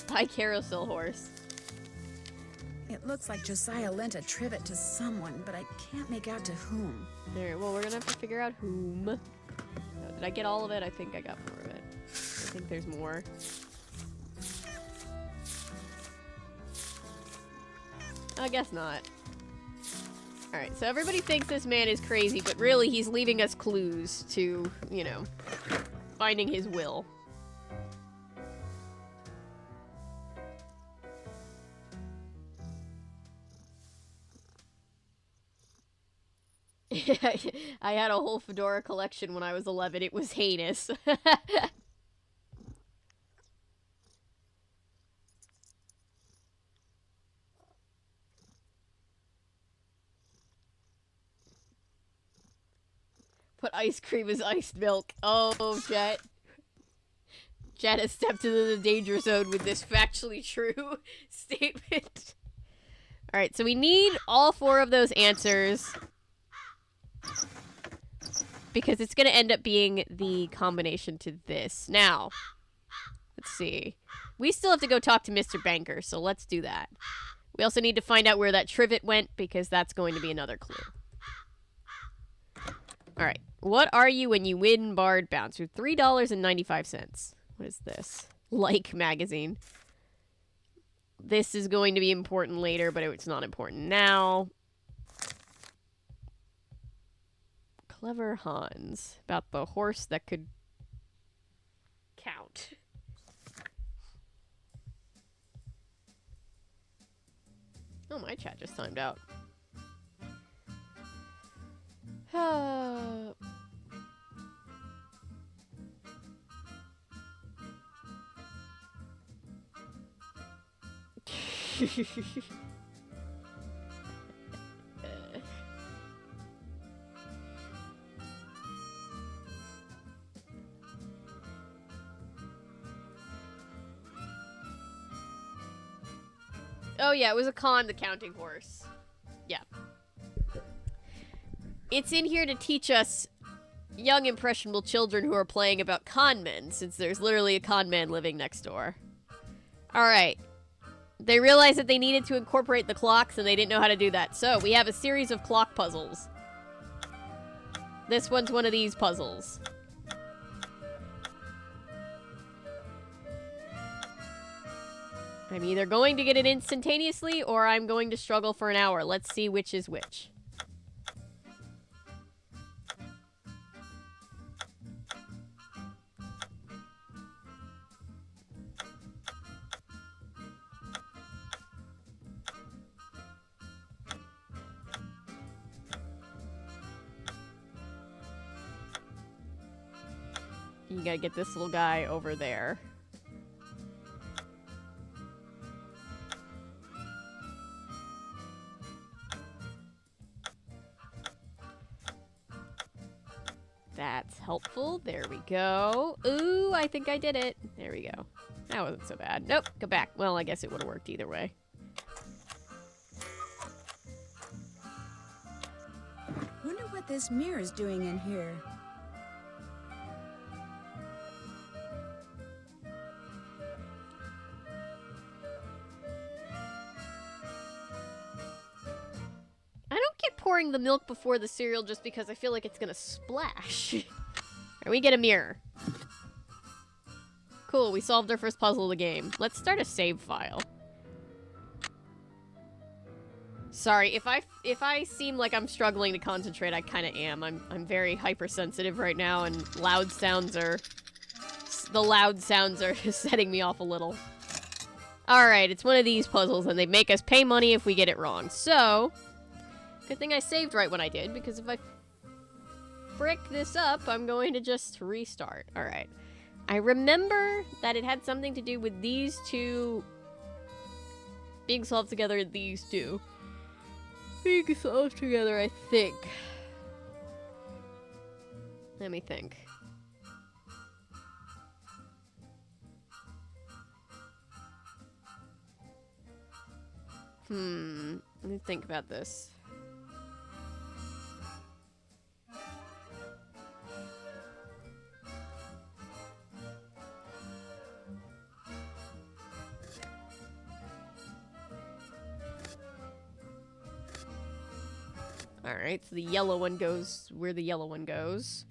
By Carousel Horse. It looks like Josiah lent a trivet to someone, but I can't make out to whom. Alright, well, we're gonna have to figure out whom. No, did I get all of it? I think I got more of it. I think there's more. I guess not. Alright, so everybody thinks this man is crazy, but really he's leaving us clues to, you know, finding his will. I had a whole fedora collection when I was 11. It was heinous. Put ice cream as iced milk. Oh, Jet. Jet has stepped into the danger zone with this factually true statement. Alright, so we need all 4 of those answers. Because it's going to end up being the combination to this. Now, let's see. We still have to go talk to Mr. Banker, so let's do that. We also need to find out where that trivet went, because that's going to be another clue. Alright. What are you when you win Bard Bounce? With $3.95. What is this? Like magazine. This is going to be important later, but it's not important now. Clever Hans. About the horse that could count. Oh, my chat just timed out. Oh yeah, it was a con, the counting horse. Yeah. It's in here to teach us young impressionable children who are playing about con men, since there's literally a con man living next door. Alright. They realized that they needed to incorporate the clocks, and they didn't know how to do that. So, we have a series of clock puzzles. This one's one of these puzzles. I'm either going to get it instantaneously, or I'm going to struggle for an hour. Let's see which is which. You gotta get this little guy over there. That's helpful. There we go. Ooh, I think I did it. There we go. That wasn't so bad. Nope, go back. Well, I guess it would have worked either way. Wonder what this mirror's doing in here. I don't get pouring the milk before the cereal just because I feel like it's gonna splash. Alright, we get a mirror. Cool, we solved our first puzzle of the game. Let's start a save file. Sorry, if I seem like I'm struggling to concentrate, I kind of am. I'm very hypersensitive right now, and the loud sounds are setting me off a little. Alright, it's one of these puzzles, and they make us pay money if we get it wrong. So, good thing I saved right when I did, because if I frick this up, I'm going to just restart. Alright. I remember that it had something to do with these two being solved together and these two being solved together, I think. Let me think. Let me think about this. Alright, so the yellow one goes where the yellow one goes.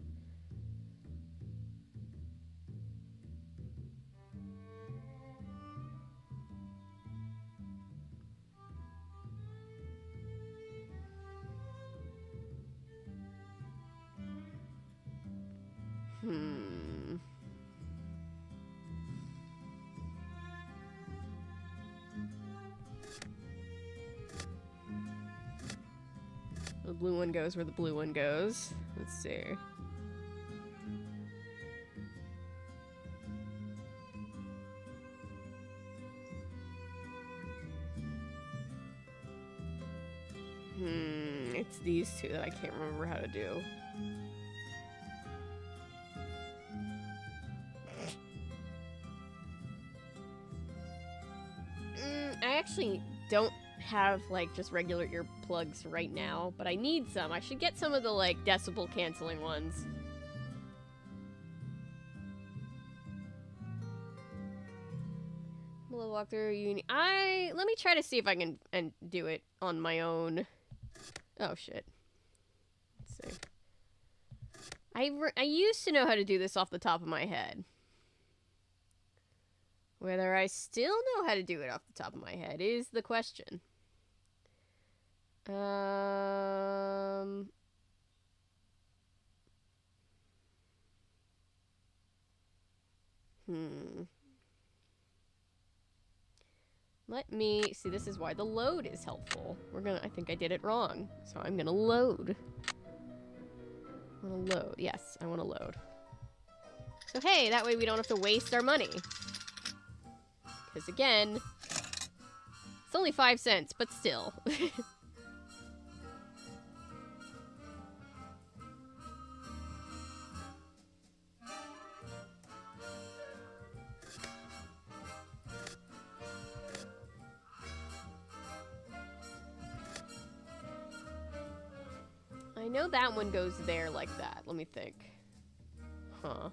The blue one goes where the blue one goes. Let's see. It's these two that I can't remember how to do. I actually don't have like just regular earplugs right now, but I need some. I should get some of the like decibel canceling ones. We'll walk through uni. Let me try to see if I can and do it on my own. Oh shit. Let's see. I used to know how to do this off the top of my head. Whether I still know how to do it off the top of my head is the question. Let me see. This is why the load is helpful. I think I did it wrong, so I'm gonna load. I want to load. Yes, I want to load. So hey, that way we don't have to waste our money. Because again, it's only 5 cents, but still. I know that one goes there like that. Let me think. Huh.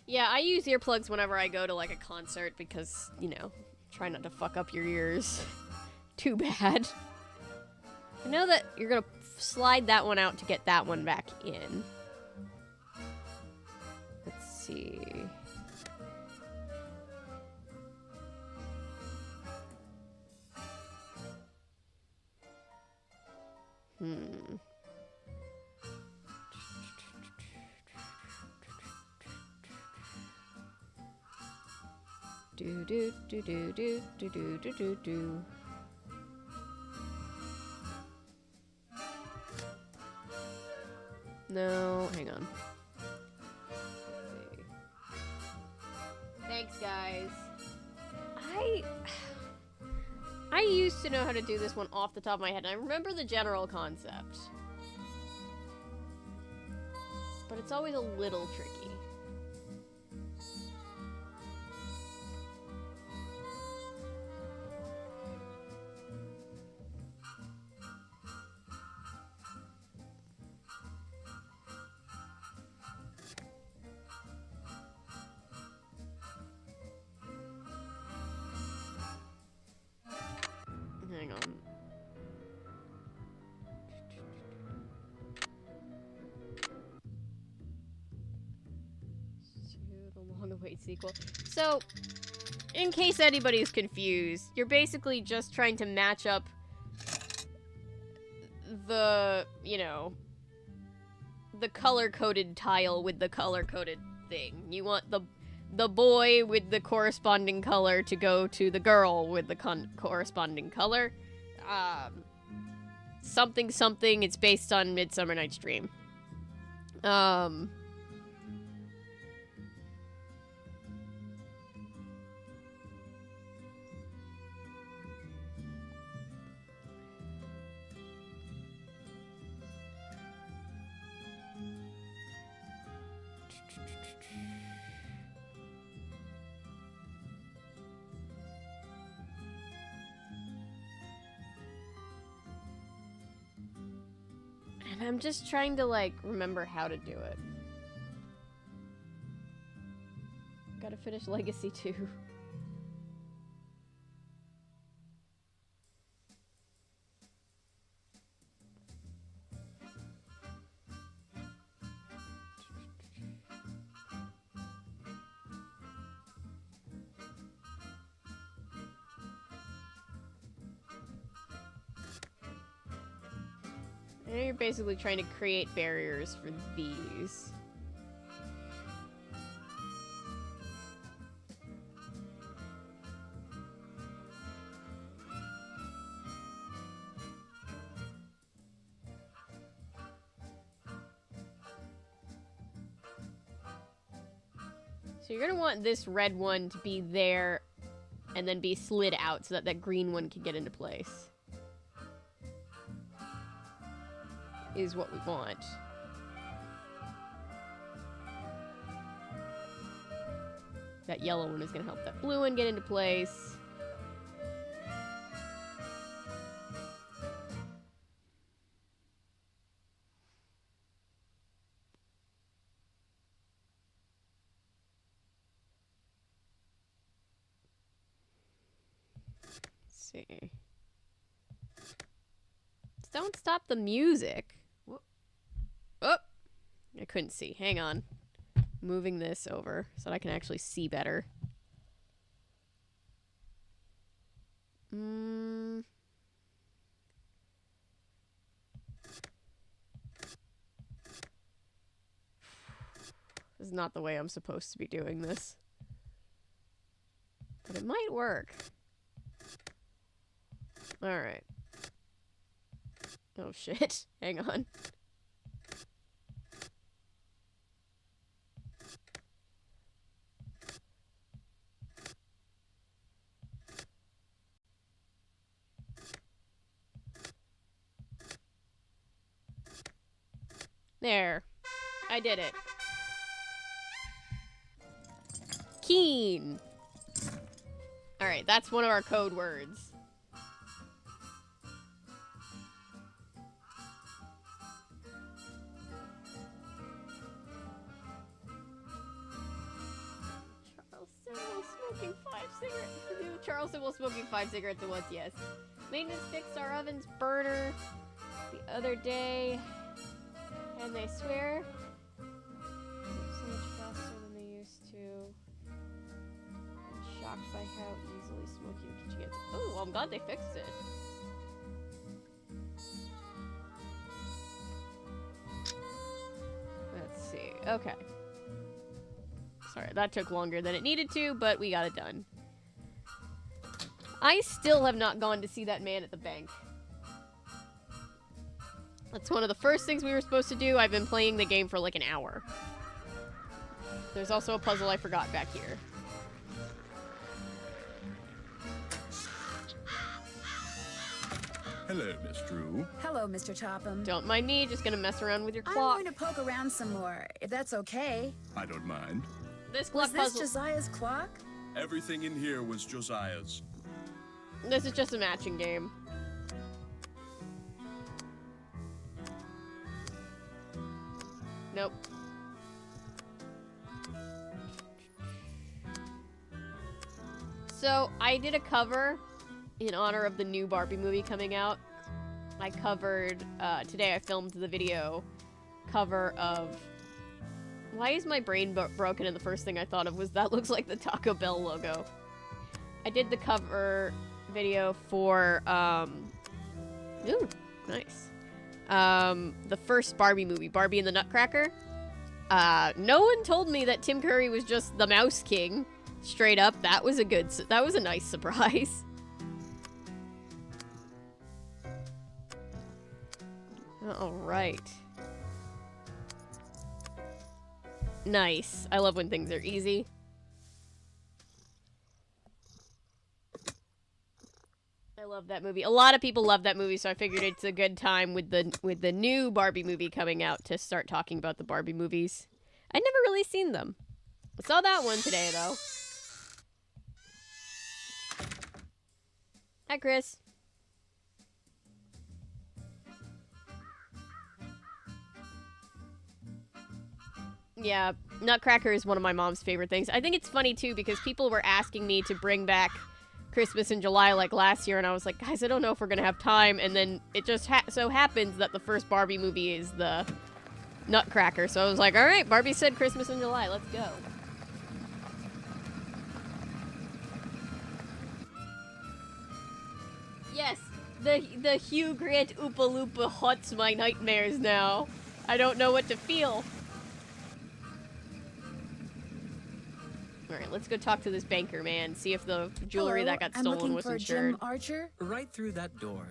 Yeah, I use earplugs whenever I go to like a concert because, you know, try not to fuck up your ears. Too bad. I know that you're gonna slide that one out to get that one back in. Let's see. Do do do do do do do do do do. No, hang on. Let's see. Thanks, guys. I used to know how to do this one off the top of my head, and I remember the general concept. But it's always a little tricky. Hang on. The long-awaited sequel. So, in case anybody's confused, you're basically just trying to match up the, you know, the color-coded tile with the color-coded thing. You want the boy with the corresponding color to go to the girl with the corresponding color. Something something, it's based on Midsummer Night's Dream. And I'm just trying to, like, remember how to do it. Gotta finish Legacy 2. I know you're basically trying to create barriers for these. So you're gonna want this red one to be there and then be slid out so that that green one can get into place. Is what we want. That yellow one is going to help that blue one get into place. Let's see. Don't stop the music. Oh! I couldn't see. Hang on. Moving this over so that I can actually see better. This is not the way I'm supposed to be doing this. But it might work. Alright. Oh shit. Hang on. There. I did it. Keen. Alright, that's one of our code words. Charleston while smoking 5 cigarettes at once, yes. Maintenance fixed our oven's burner the other day. And they swear so much faster than they used to. I'm shocked by how easily smoky the kitchen gets. Oh, well, I'm glad they fixed it. Let's see. Okay. Sorry, that took longer than it needed to, but we got it done. I still have not gone to see that man at the bank. That's one of the first things we were supposed to do. I've been playing the game for like an hour. There's also a puzzle I forgot back here. Hello, Miss Drew. Hello, Mr. Topham. Don't mind me, just gonna mess around with your clock. I'm going to poke around some more, if that's okay. I don't mind. This clock Was this puzzle. Josiah's clock? Everything in here was Josiah's. This is just a matching game. Nope. So, I did a cover in honor of the new Barbie movie coming out. I covered, today I filmed the video cover of... Why is my brain broken and the first thing I thought of was that looks like the Taco Bell logo. I did the cover video for, ooh, nice. The first Barbie movie, Barbie and the Nutcracker. No one told me that Tim Curry was just the Mouse King. Straight up, that was a nice surprise. All right. Nice. I love when things are easy. I love that movie. A lot of people love that movie, so I figured it's a good time with the new Barbie movie coming out to start talking about the Barbie movies. I'd never really seen them. I saw that one today, though. Hi, Chris. Yeah, Nutcracker is one of my mom's favorite things. I think it's funny, too, because people were asking me to bring back Christmas in July like last year, and I was like, guys, I don't know if we're going to have time, and then it just so happens that the first Barbie movie is the Nutcracker, so I was like, all right, Barbie said Christmas in July, let's go. Yes, the Hugh Grant Oompa Loompa haunts my nightmares now. I don't know what to feel. Alright, let's go talk to this banker man, see if the jewelry that got stolen was insured. I'm looking for Jim Archer. Right through that door.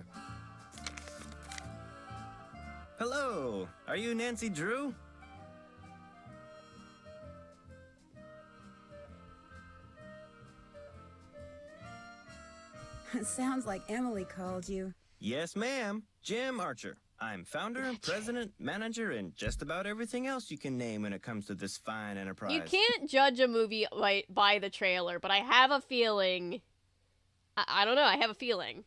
Hello, are you Nancy Drew? It sounds like Emily called you. Yes, ma'am. Jim Archer. I'm founder, president, manager, and just about everything else you can name when it comes to this fine enterprise. You can't judge a movie by the trailer, but I have a feeling... I don't know, I have a feeling.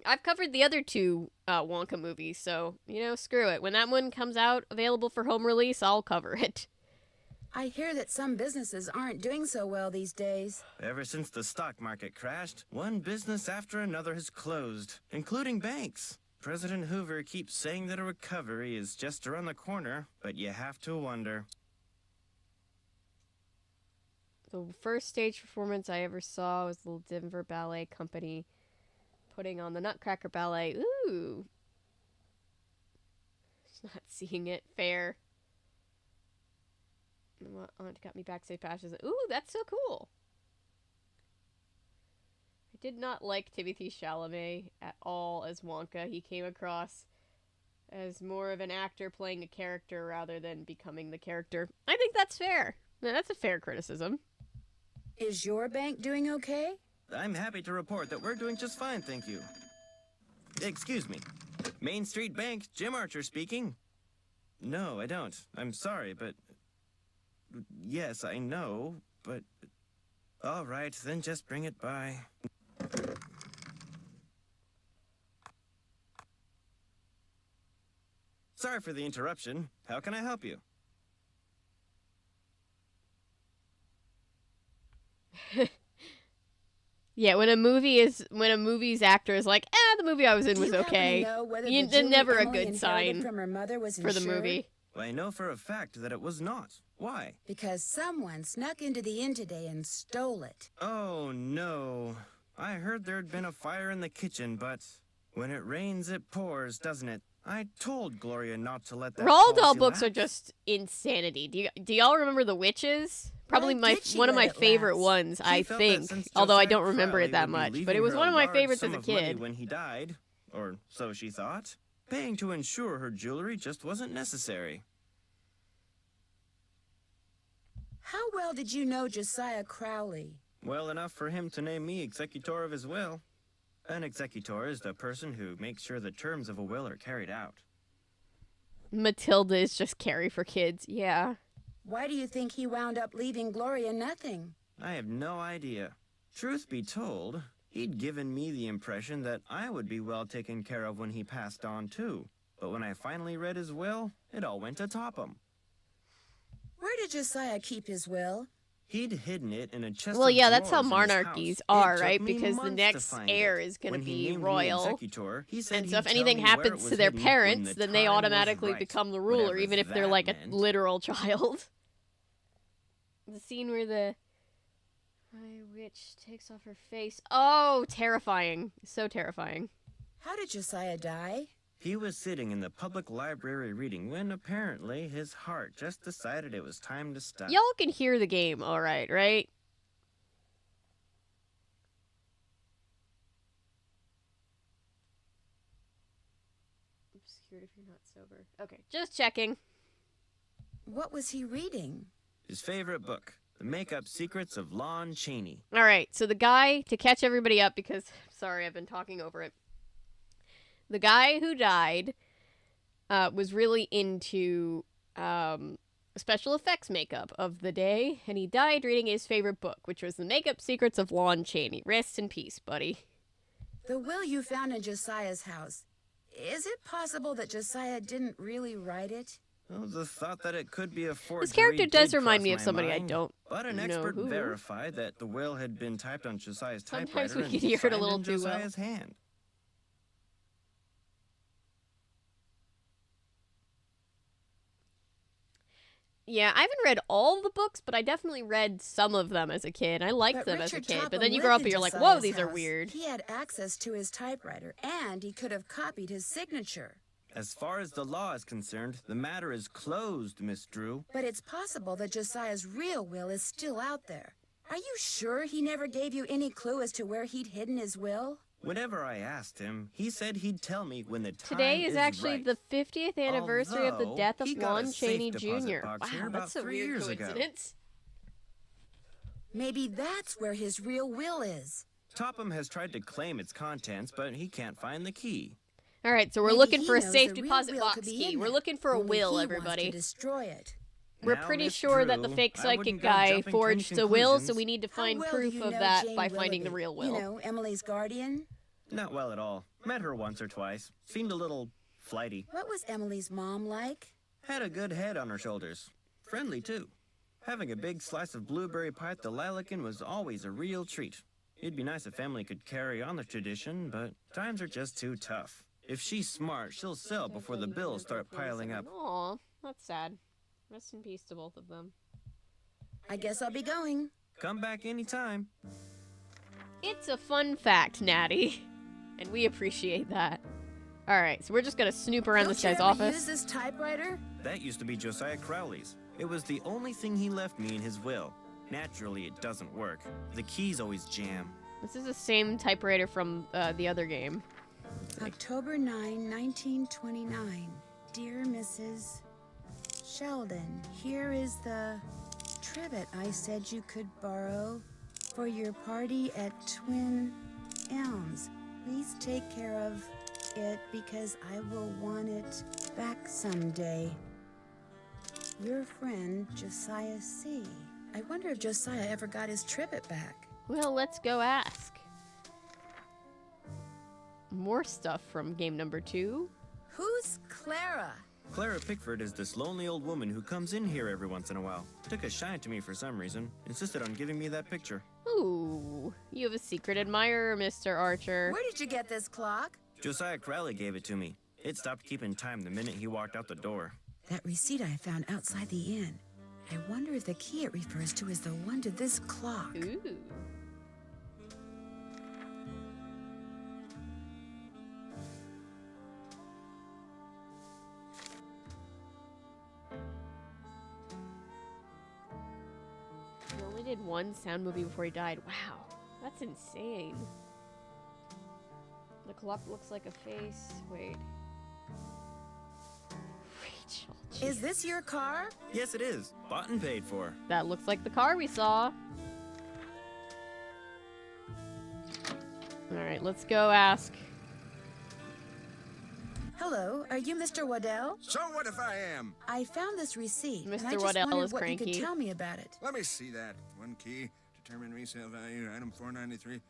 I've covered the other two Wonka movies, so, you know, screw it. When that one comes out available for home release, I'll cover it. I hear that some businesses aren't doing so well these days. Ever since the stock market crashed, one business after another has closed, including banks. President Hoover keeps saying that a recovery is just around the corner, but you have to wonder. The first stage performance I ever saw was the Denver Ballet Company putting on the Nutcracker Ballet. Ooh. Just not seeing it. Fair. My aunt got me backstage passes. Ooh, that's so cool. I did not like Timothée Chalamet at all as Wonka. He came across as more of an actor playing a character rather than becoming the character. I think that's fair. That's a fair criticism. Is your bank doing okay? I'm happy to report that we're doing just fine, thank you. Excuse me. Main Street Bank, Jim Archer speaking. No, I don't. I'm sorry, but... Yes, I know, but... All right, then just bring it by. Sorry for the interruption. How can I help you? Yeah, when a movie's actor is like, the movie I was in was okay. It's never a good sign from her mother was for the movie. Well, I know for a fact that it was not. Why? Because someone snuck into the inn today and stole it. Oh, no. I heard there'd been a fire in the kitchen, but when it rains, it pours, doesn't it? I told Gloria not to let that Roald Dahl books are just insanity. Do y'all remember The Witches? Probably one of my favorite ones, I think. Although I don't remember it that much, but it was one of my favorites as a kid. When he died, or so she thought, paying to insure her jewelry just wasn't necessary. How well did you know Josiah Crowley? Well enough for him to name me executor of his will. An executor is the person who makes sure the terms of a will are carried out. Matilda is just Carrie for kids, yeah. Why do you think he wound up leaving Gloria nothing? I have no idea. Truth be told, he'd given me the impression that I would be well taken care of when he passed on too. But when I finally read his will, it all went atop him. Where did Josiah keep his will? He'd hidden it in a chest Well, of yeah, that's how drawers in his monarchies house. are, It took right? me Because the months next to find heir it. is going to When he be named me royal. executor, he said And so if he'd anything tell me where happens it to was their hidden when parents, the then they time was automatically right. become the ruler, Whatever even if they're that like meant. a literal child. The scene where the witch takes off her face. Oh, terrifying. So terrifying. How did Josiah die? He was sitting in the public library reading when apparently his heart just decided it was time to stop. Y'all can hear the game all right, right? Obscured if you're not sober. Okay, just checking. What was he reading? His favorite book, The Makeup Secrets of Lon Chaney. All right, so the guy, to catch everybody up, because, sorry, I've been talking over it. The guy who died was really into special effects makeup of the day, and he died reading his favorite book, which was The Makeup Secrets of Lon Chaney. Rest in peace, buddy. The will you found in Josiah's house. Is it possible that Josiah didn't really write it? Well, the thought that it could be a forgery This character does did remind cross me of my somebody I mind, don't But an know expert who. verified that the will had been typed on Josiah's Sometimes typewriter we and can hear it a signed little in too well. Josiah's hand. Yeah, I haven't read all the books, but I definitely read some of them as a kid. I liked But them as a Richard kid, but Topham then you grow up lived and in you're like, Josiah's whoa, these are house. weird. He had access to his typewriter, and he could have copied his signature. As far as the law is concerned, the matter is closed, Miss Drew. But it's possible that Josiah's real will is still out there. Are you sure he never gave you any clue as to where he'd hidden his will? Whenever I asked him, he said he'd tell me when the time Today is actually right. the 50th anniversary of the Although, death of he got a Lon safe Chaney deposit Jr. box here Wow, about that's a 3 weird years ago. coincidence. Maybe that's where his real will is. Topham has tried to claim its contents, but he can't find the key. All right, so we're Maybe looking he for a knows safe the real deposit will box could be key. in We're there. looking for a Only will, he wants everybody. to destroy it. We're Now, pretty Miss sure that the Drew, fake I psychic wouldn't go guy jumping to forged any the will, so conclusions. we need to How find well do proof you of know that Jane by finding the Willoughby? real will. You know, Emily's guardian? Not well at all. Met her once or twice. Seemed a little flighty. What was Emily's mom like? Had a good head on her shoulders. Friendly, too. Having a big slice of blueberry pie at the Lalakin was always a real treat. It'd be nice if family could carry on the tradition, but times are just too tough. If she's smart, she'll sell before the bills start piling up. Aw, that's sad. Rest in peace to both of them. I guess I'll be going. Come back anytime. It's a fun fact, Natty. And we appreciate that. Alright, so we're just gonna snoop around this Don't guy's you ever office. use this typewriter? That used to be Josiah Crowley's. It was the only thing he left me in his will. Naturally, it doesn't work. The keys always jam. This is the same typewriter from the other game. October 9, 1929. Dear Mrs. Sheldon, here is the trivet I said you could borrow for your party at Twin Elms. Please take care of it because I will want it back someday. Your friend, Josiah C. I wonder if Josiah ever got his trivet back. Well, let's go ask. More stuff from game number 2. Who's Clara? Clara Pickford is this lonely old woman who comes in here every once in a while. Took a shine to me for some reason. Insisted on giving me that picture. Ooh, you have a secret admirer, Mr. Archer. Where did you get this clock? Josiah Crowley gave it to me. It stopped keeping time the minute he walked out the door. That receipt I found outside the inn. I wonder if the key it refers to is the one to this clock. Ooh. He only did one sound movie before he died. Wow, that's insane. The clock looks like a face. Wait. Rachel. Is this your car? Yes, it is. Bought and paid for. That looks like the car we saw. Alright, let's go ask. Hello, are you Mr. Waddell? So what if I am? I found this receipt. and I Mr. just Waddell wondered is what you cranky. could tell me about it. Let me see that. One key, determine resale value, item 493.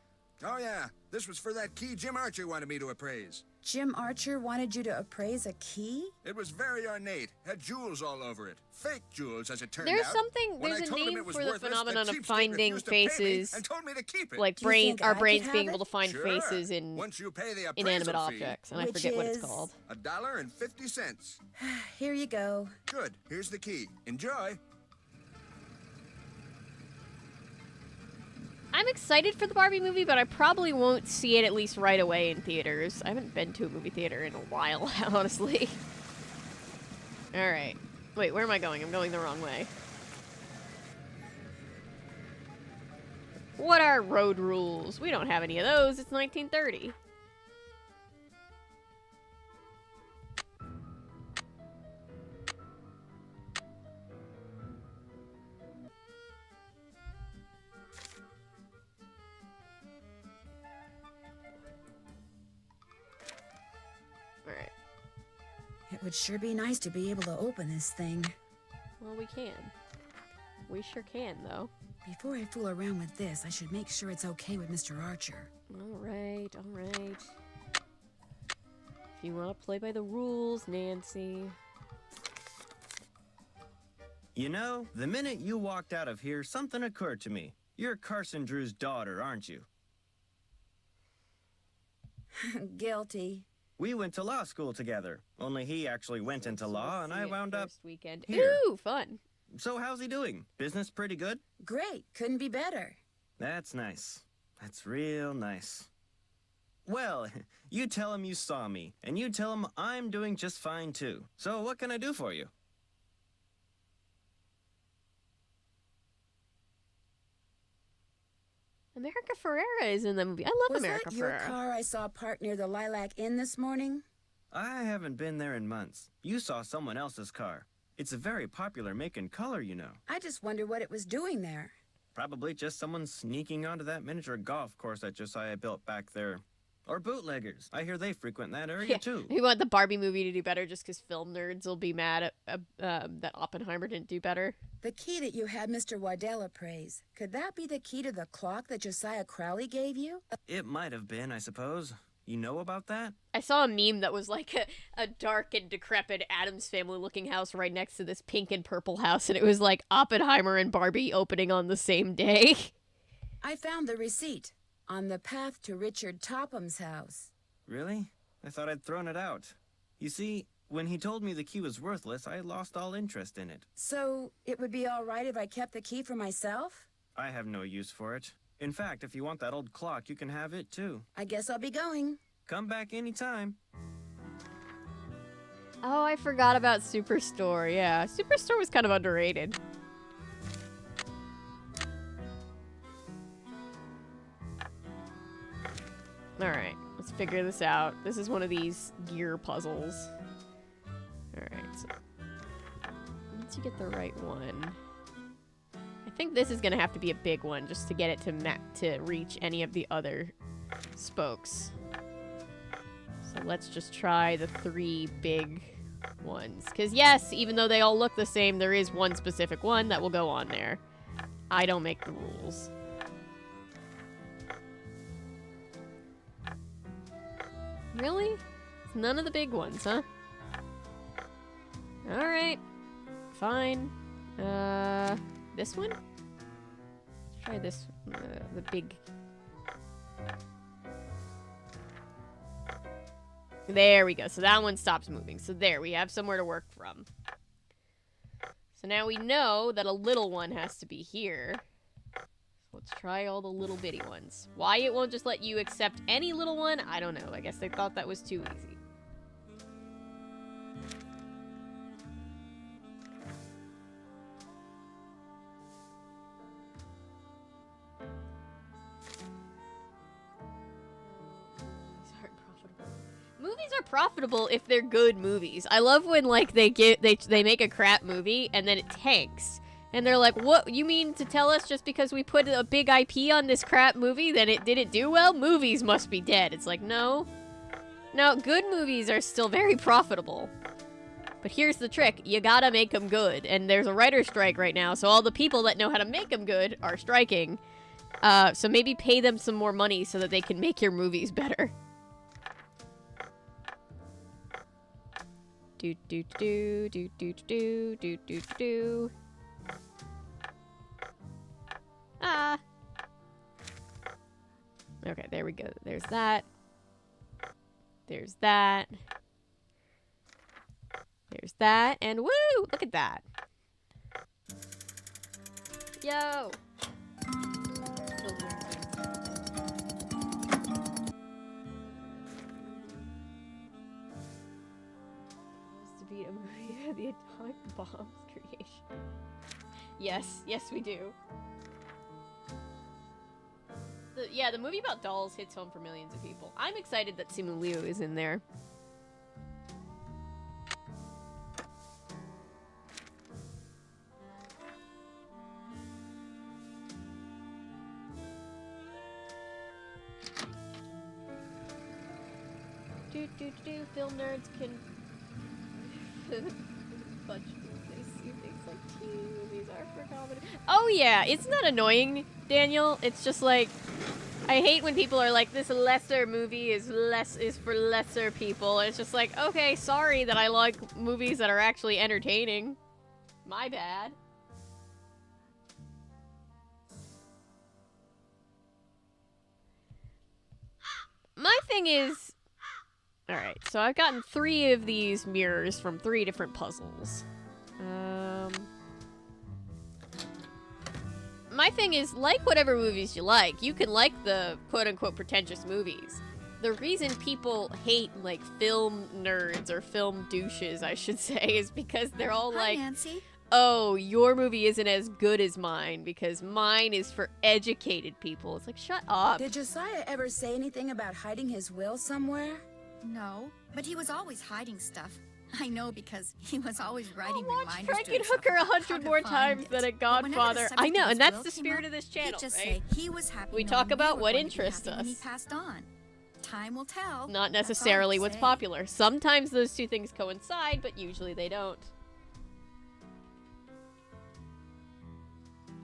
Oh yeah, this was for that key Jim Archer wanted me to appraise. Jim Archer wanted you to appraise a key? It was very ornate, had jewels all over it. Fake jewels, as it turned There's out. something, When there's I a told him name it was for the worthless, phenomenon of cheapskate finding refused to pay me faces, and told me to keep it. like Do you brain, think our I could brains have being it? able to find Sure. faces in Once you pay the appraisal inanimate fee. objects, and I Which forget what it's is- called. $1.50. Here you go. Good, here's the key. Enjoy. I'm excited for the Barbie movie, but I probably won't see it at least right away in theaters. I haven't been to a movie theater in a while, honestly. Alright. Wait, where am I going? I'm going the wrong way. What are road rules? We don't have any of those. It's 1930. Alright. It would sure be nice to be able to open this thing. Well, we can. We sure can, though. Before I fool around with this, I should make sure it's okay with Mr. Archer. Alright, alright. If you want to play by the rules, Nancy. You know, the minute you walked out of here, something occurred to me. You're Carson Drew's daughter, aren't you? Guilty. We went to law school together. Only he actually went into law, and I wound up weekend. here. Ooh, fun. So how's he doing? Business pretty good? Great. Couldn't be better. That's nice. That's real nice. Well, you tell him you saw me, and you tell him I'm doing just fine, too. So what can I do for you? America Ferrera is in the movie. I love America Was that your Ferrera. car I saw parked near the Lilac Inn this morning? I haven't been there in months. You saw someone else's car. It's a very popular make and color, you know. I just wonder what it was doing there. Probably just someone sneaking onto that miniature golf course that Josiah built back there. Or bootleggers. I hear they frequent that area, too. We want the Barbie movie to do better just because film nerds will be mad at that Oppenheimer didn't do better. The key that you had Mr. Waddell appraise, could that be the key to the clock that Josiah Crowley gave you? It might have been, I suppose. You know about that? I saw a meme that was like a dark and decrepit Addams Family looking house right next to this pink and purple house, and it was like Oppenheimer and Barbie opening on the same day. I found the receipt on the path to Richard Topham's house. Really? I thought I'd thrown it out. You see, when he told me the key was worthless, I lost all interest in it. So, it would be all right if I kept the key for myself? I have no use for it. In fact, if you want that old clock, you can have it too. I guess I'll be going. Come back anytime. Oh, I forgot about Superstore. Yeah, Superstore was kind of underrated. Alright, let's figure this out. This is one of these gear puzzles. Alright, so once you get the right one, I think this is gonna have to be a big one just to get it to reach any of the other spokes. So let's just try the 3 big ones. Because yes, even though they all look the same, there is one specific one that will go on there. I don't make the rules. Really? It's none of the big ones, huh? Alright. Fine. This one? Let's try this, the big... There we go. So that one stops moving. So there, we have somewhere to work from. So now we know that a little one has to be here. So let's try all the little bitty ones. Why it won't just let you accept any little one, I don't know. I guess they thought that was too easy. Movies are profitable if they're good movies. I love when like they make a crap movie and then it tanks. And they're like, "What you mean to tell us just because we put a big IP on this crap movie then it didn't do well? Movies must be dead." It's like, "No. No, good movies are still very profitable." But here's the trick. You gotta make them good. And there's a writer's strike right now, so all the people that know how to make them good are striking. So maybe pay them some more money so that they can make your movies better. Do do do do do do do do do. Ah. Okay, there we go. There's that. There's that. There's that. And woo! Look at that. Yo! Beat a movie of the atomic bomb's creation. Yes, yes we do. Yeah, the movie about dolls hits home for millions of people. I'm excited that Simu Liu is in there. Do film nerds can bunch they see things like teen movies are for comedy. Oh yeah, it's not annoying, Daniel. It's just like I hate when people are like, this lesser movie is for lesser people. It's just like, okay, sorry that I like movies that are actually entertaining. My bad. thing is... Alright, so I've gotten 3 of these mirrors from 3 different puzzles. My thing is, like whatever movies you like. You can like the quote-unquote pretentious movies. The reason people hate, like, film nerds or film douches, I should say, is because they're all like, Nancy. oh, your movie isn't as good as mine because mine is for educated people. It's like, shut up. Did Josiah ever say anything about hiding his will somewhere? No, but he was always hiding stuff. I know because he was always writing reminders. Frankenhooker 100 more times than a Godfather. I know, and that's the spirit of this channel, just right? Say he was happy. We talk about what interests us. When he passed on. Time will tell. Not necessarily what's popular. Sometimes those two things coincide, but usually they don't.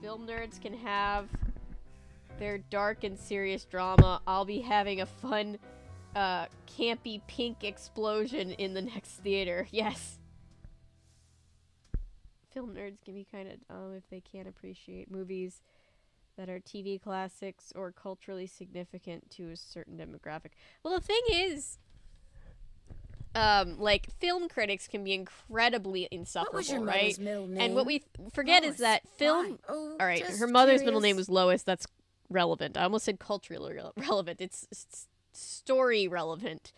Film nerds can have their dark and serious drama. I'll be having a fun, campy pink explosion in the next theater. Yes. Film nerds can be kind of dumb if they can't appreciate movies that are TV classics or culturally significant to a certain demographic. Well, the thing is, like, film critics can be incredibly insufferable, What was your right? mother's middle name? And what we forget is that film... Oh, all right, just her mother's middle curious. name was Lois. That's relevant. I almost said culturally relevant. It's story relevant.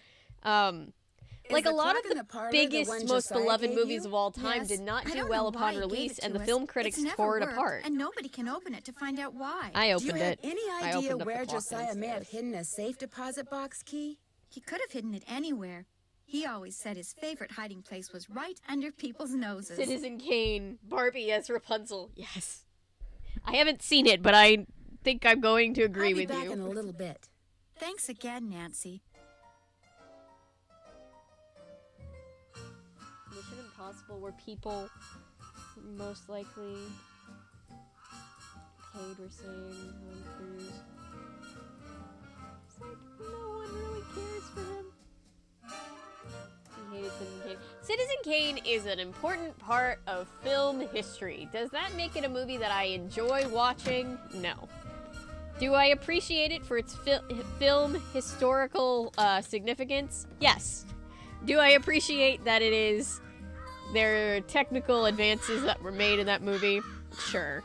Like, a lot of the biggest, most beloved movies of all time did not do well upon release, and the film critics tore it apart. And nobody can open it to find out why. I Do you opened have it. any I idea opened up where the clock Josiah may have downstairs. hidden a safe deposit box key? He could have hidden it anywhere. He always said his favorite hiding place was right under people's noses. Citizen Kane, Barbie as Rapunzel. Yes. I haven't seen it, but I think I'm going to agree I'll be with back you. in a little bit. Thanks again, Nancy. Mission Impossible, where people most likely paid were saying Tom Cruise. It's like no one really cares for him. He hated Citizen Kane. Citizen Kane is an important part of film history. Does that make it a movie that I enjoy watching? No. Do I appreciate it for its film historical significance? Yes. Do I appreciate that it is there are technical advances that were made in that movie? Sure.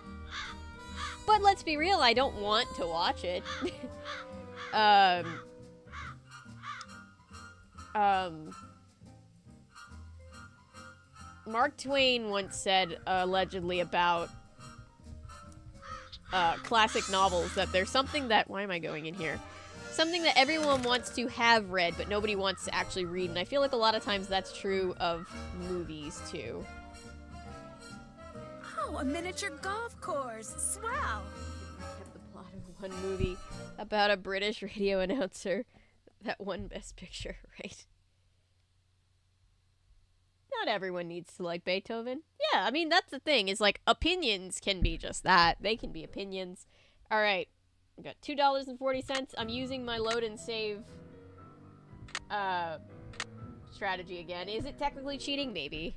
But let's be real, I don't want to watch it. Mark Twain once said, allegedly, about classic novels, that there's something that... Why am I going in here? Something that everyone wants to have read, but nobody wants to actually read. And I feel like a lot of times that's true of movies, too. Oh, a miniature golf course. Swell. I have the plot of one movie about a British radio announcer that won Best Picture, right? Not everyone needs to like Beethoven. Yeah, I mean, that's the thing, is like, opinions can be just that. They can be opinions. Alright, I got $2.40. I'm using my load and save strategy again. Is it technically cheating? Maybe.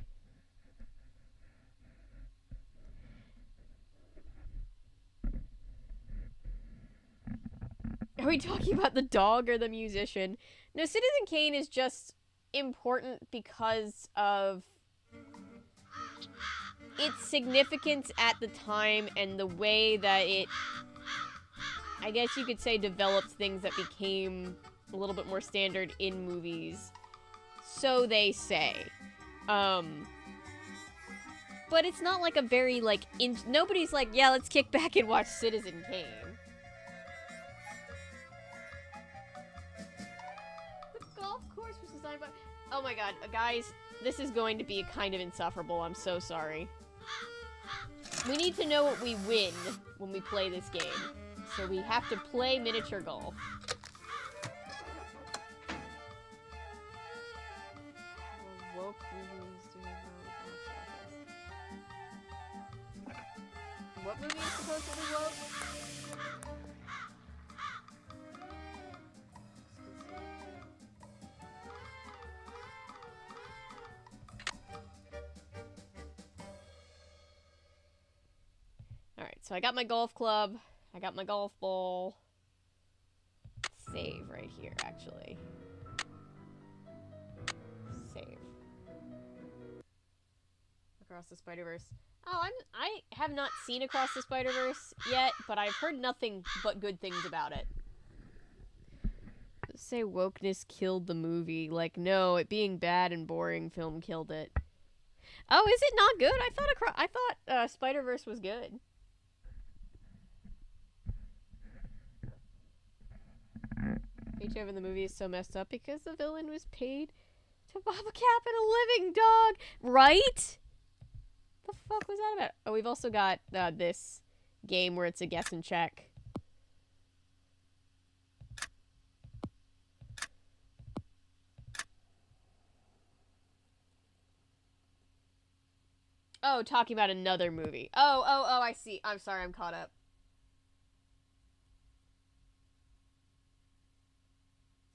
Are we talking about the dog or the musician? No, Citizen Kane is just important because of its significance at the time and the way that it, I guess you could say, developed things that became a little bit more standard in movies. So they say. But it's not like a very, like, nobody's like, yeah, let's kick back and watch Citizen Kane. The golf course was designed by... Oh my god, guys, this is going to be kind of insufferable. I'm so sorry. We need to know what we win when we play this game. So we have to play miniature golf. Woke movies doing well at box office. What movie is supposed to be woke? Alright, so I got my golf club. I got my golf ball. Let's save right here, actually. Save. Across the Spider-Verse. Oh, I have not seen Across the Spider-Verse yet, but I've heard nothing but good things about it. Say wokeness killed the movie. Like, no, it being bad and boring film killed it. Oh, is it not good? I thought Spider-Verse was good. Page over the movie is so messed up because the villain was paid to bob a cap and a living dog. Right? The fuck was that about? Oh, we've also got this game where it's a guess and check. Oh, talking about another movie. Oh, I see. I'm sorry, I'm caught up.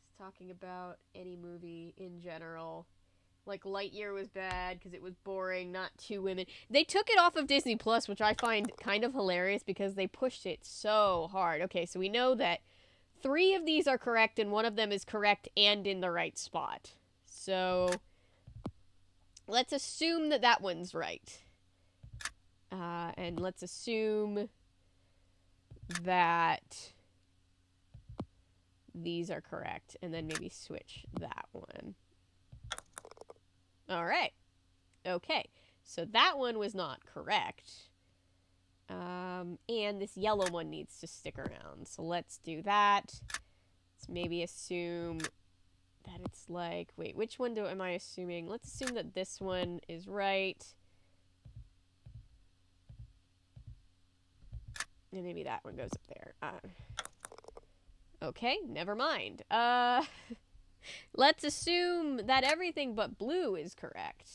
It's talking about any movie in general. Like, Lightyear was bad because it was boring, not two women. They took it off of Disney Plus, which I find kind of hilarious because they pushed it so hard. Okay, so we know that 3 of these are correct and 1 of them is correct and in the right spot. So, let's assume that that one's right. And let's assume that these are correct. And then maybe switch that one. Alright. Okay. So that one was not correct. And this yellow one needs to stick around. So let's do that. Let's maybe assume that it's like... Wait, which one am I assuming? Let's assume that this one is right. And maybe that one goes up there. Okay, never mind. Let's assume that everything but blue is correct.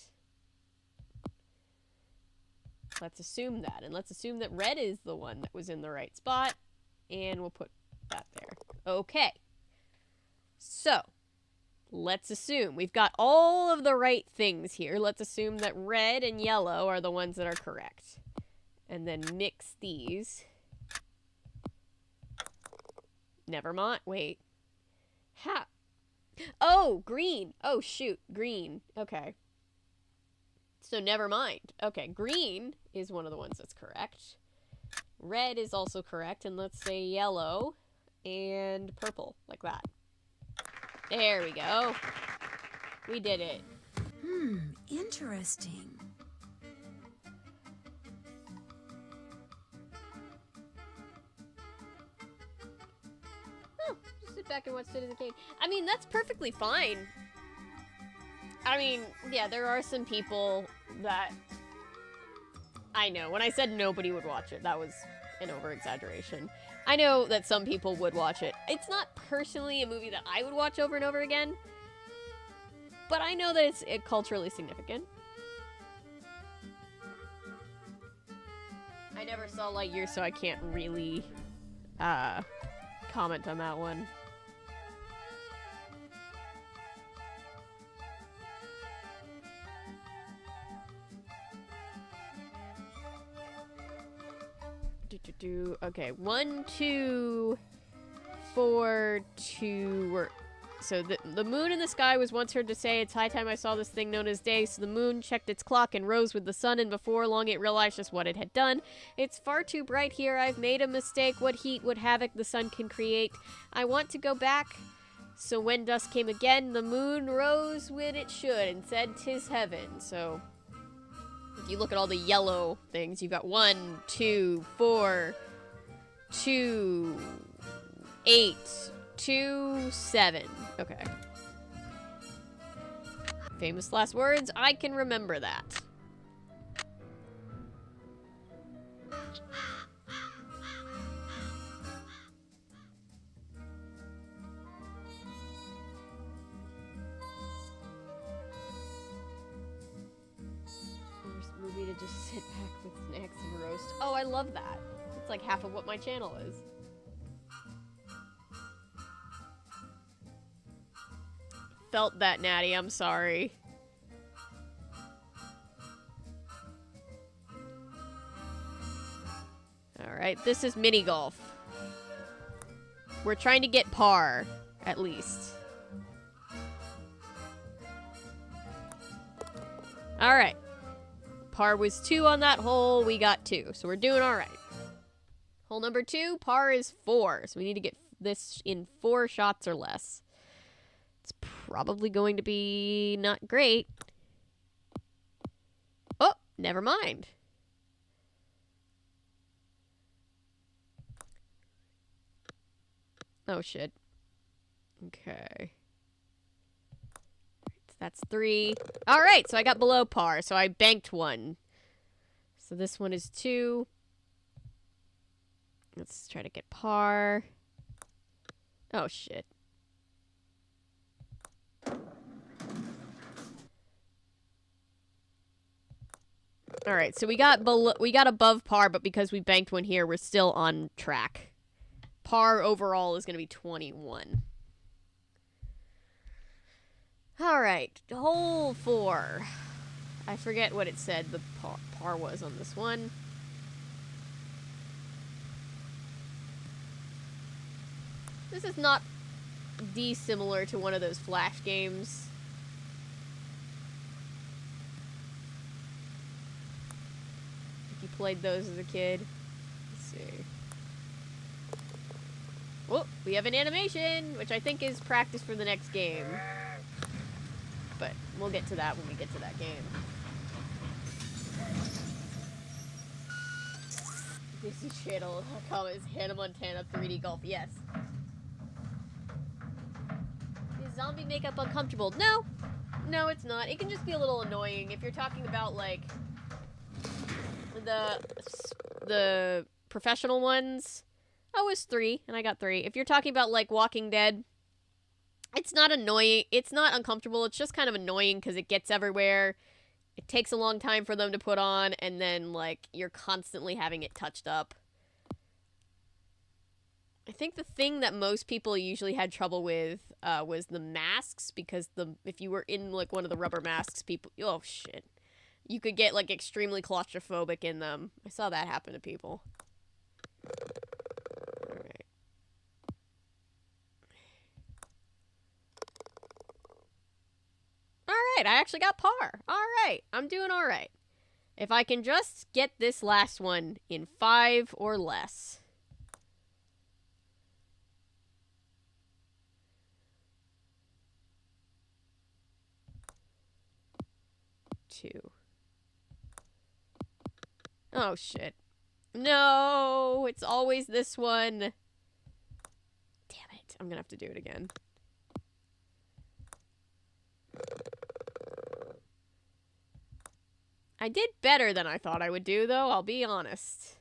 Let's assume that. And let's assume that red is the one that was in the right spot. And we'll put that there. Okay. So, let's assume we've got all of the right things here. Let's assume that red and yellow are the ones that are correct. And then mix these. Never mind. Wait. Ha. Oh, green. Oh, shoot. Green. Okay. So, never mind. Okay, green is one of the ones that's correct. Red is also correct. And let's say yellow and purple. Like that. There we go. We did it. Interesting. Sit back and watch Citizen Kane. I mean, that's perfectly fine. I mean, yeah, there are some people that... I know, when I said nobody would watch it, that was an over-exaggeration. I know that some people would watch it. It's not personally a movie that I would watch over and over again, but I know that it's culturally significant. I never saw Lightyear, so I can't really comment on that one. Okay, 1, 2, 4, 2. So the moon in the sky was once heard to say, "It's high time I saw this thing known as day." So the moon checked its clock and rose with the sun, and before long it realized just what it had done. "It's far too bright here. I've made a mistake. What heat, what havoc the sun can create. I want to go back." So when dusk came again, the moon rose when it should and said, "'Tis heaven." So if you look at all the yellow things, you've got 1, 2, 4, 2, 8, 2, 7. Okay. Famous last words. I can remember that. First movie to just sit back with snacks and roast. Oh, I love that. It's like half of what my channel is. Felt that, Natty. I'm sorry. Alright, this is mini golf. We're trying to get par, at least. Alright. Par was 2 on that hole. We got 2. So we're doing alright. Hole number 2, par is 4. So we need to get this in 4 shots or less. It's probably going to be not great. Oh, never mind. Oh, shit. Okay. That's 3. Alright, so I got below par, so I banked 1. So this one is 2. Let's try to get par. Oh, shit. Alright, so we got above par, but because we banked 1 here, we're still on track. Par overall is going to be 21. Alright, hole 4. I forget what it said the par was on this one. This is not dissimilar to one of those Flash games. If you played those as a kid. Let's see. Oh, we have an animation, which I think is practice for the next game. But we'll get to that when we get to that game. Disney Channel comments Hannah Montana 3D golf. Yes. Is zombie makeup uncomfortable? No. No, it's not. It can just be a little annoying if you're talking about like the professional ones. I was 3 and I got 3. If you're talking about like Walking Dead, it's not annoying. It's not uncomfortable. It's just kind of annoying because it gets everywhere. It takes a long time for them to put on, and then, like, you're constantly having it touched up. I think the thing that most people usually had trouble with was the masks, because if you were in, like, one of the rubber masks, oh, shit. You could get, like, extremely claustrophobic in them. I saw that happen to people. Alright. Alright, I actually got par. Alright, I'm doing alright. If I can just get this last one in 5 or less. Two. Oh, shit. No, it's always this one. Damn it. I'm gonna have to do it again. I did better than I thought I would do, though, I'll be honest.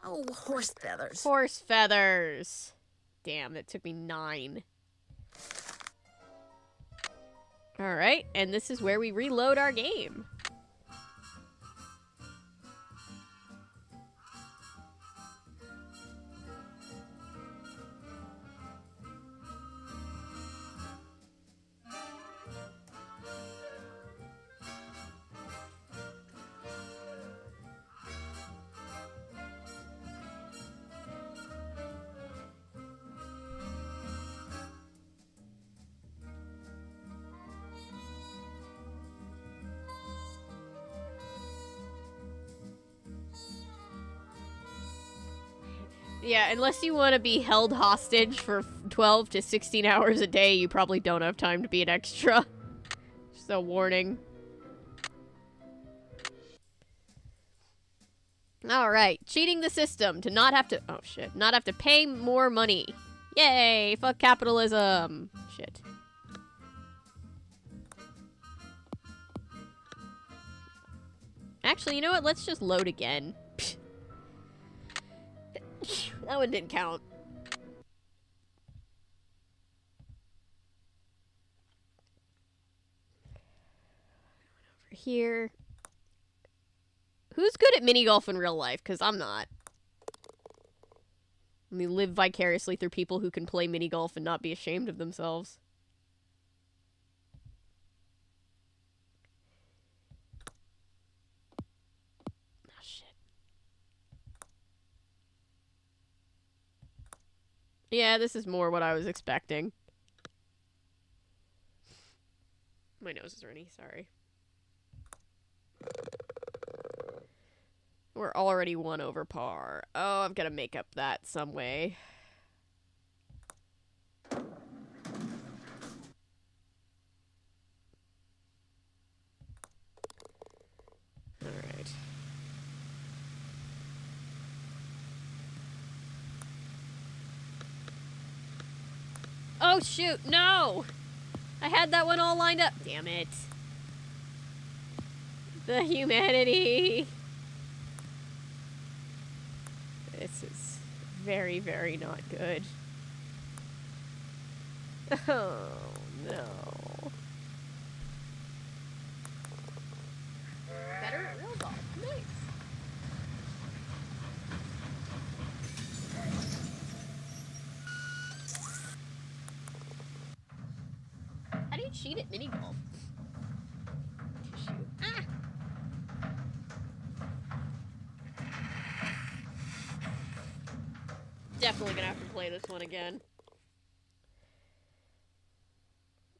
Oh, horse feathers. Horse feathers. Damn, that took me 9. Alright, and this is where we reload our game. Yeah, unless you want to be held hostage for 12 to 16 hours a day, you probably don't have time to be an extra. Just a warning. Alright, cheating the system to not have to... Oh, shit. Not have to pay more money. Yay! Fuck capitalism! Shit. Actually, you know what? Let's just load again. That one didn't count. Over here. Who's good at mini golf in real life? Because I'm not. Let me live vicariously through people who can play mini golf and not be ashamed of themselves. Oh, shit. Yeah, this is more what I was expecting. My nose is runny, sorry. We're already 1 over par. Oh, I've got to make up that some way. Alright. Oh, shoot, no! I had that one all lined up. Damn it. The humanity. This is very, very not good. Oh, no. Better at real golf. Nice. How do you cheat at mini golf? Shoot. Ah! Definitely gonna have to play this one again.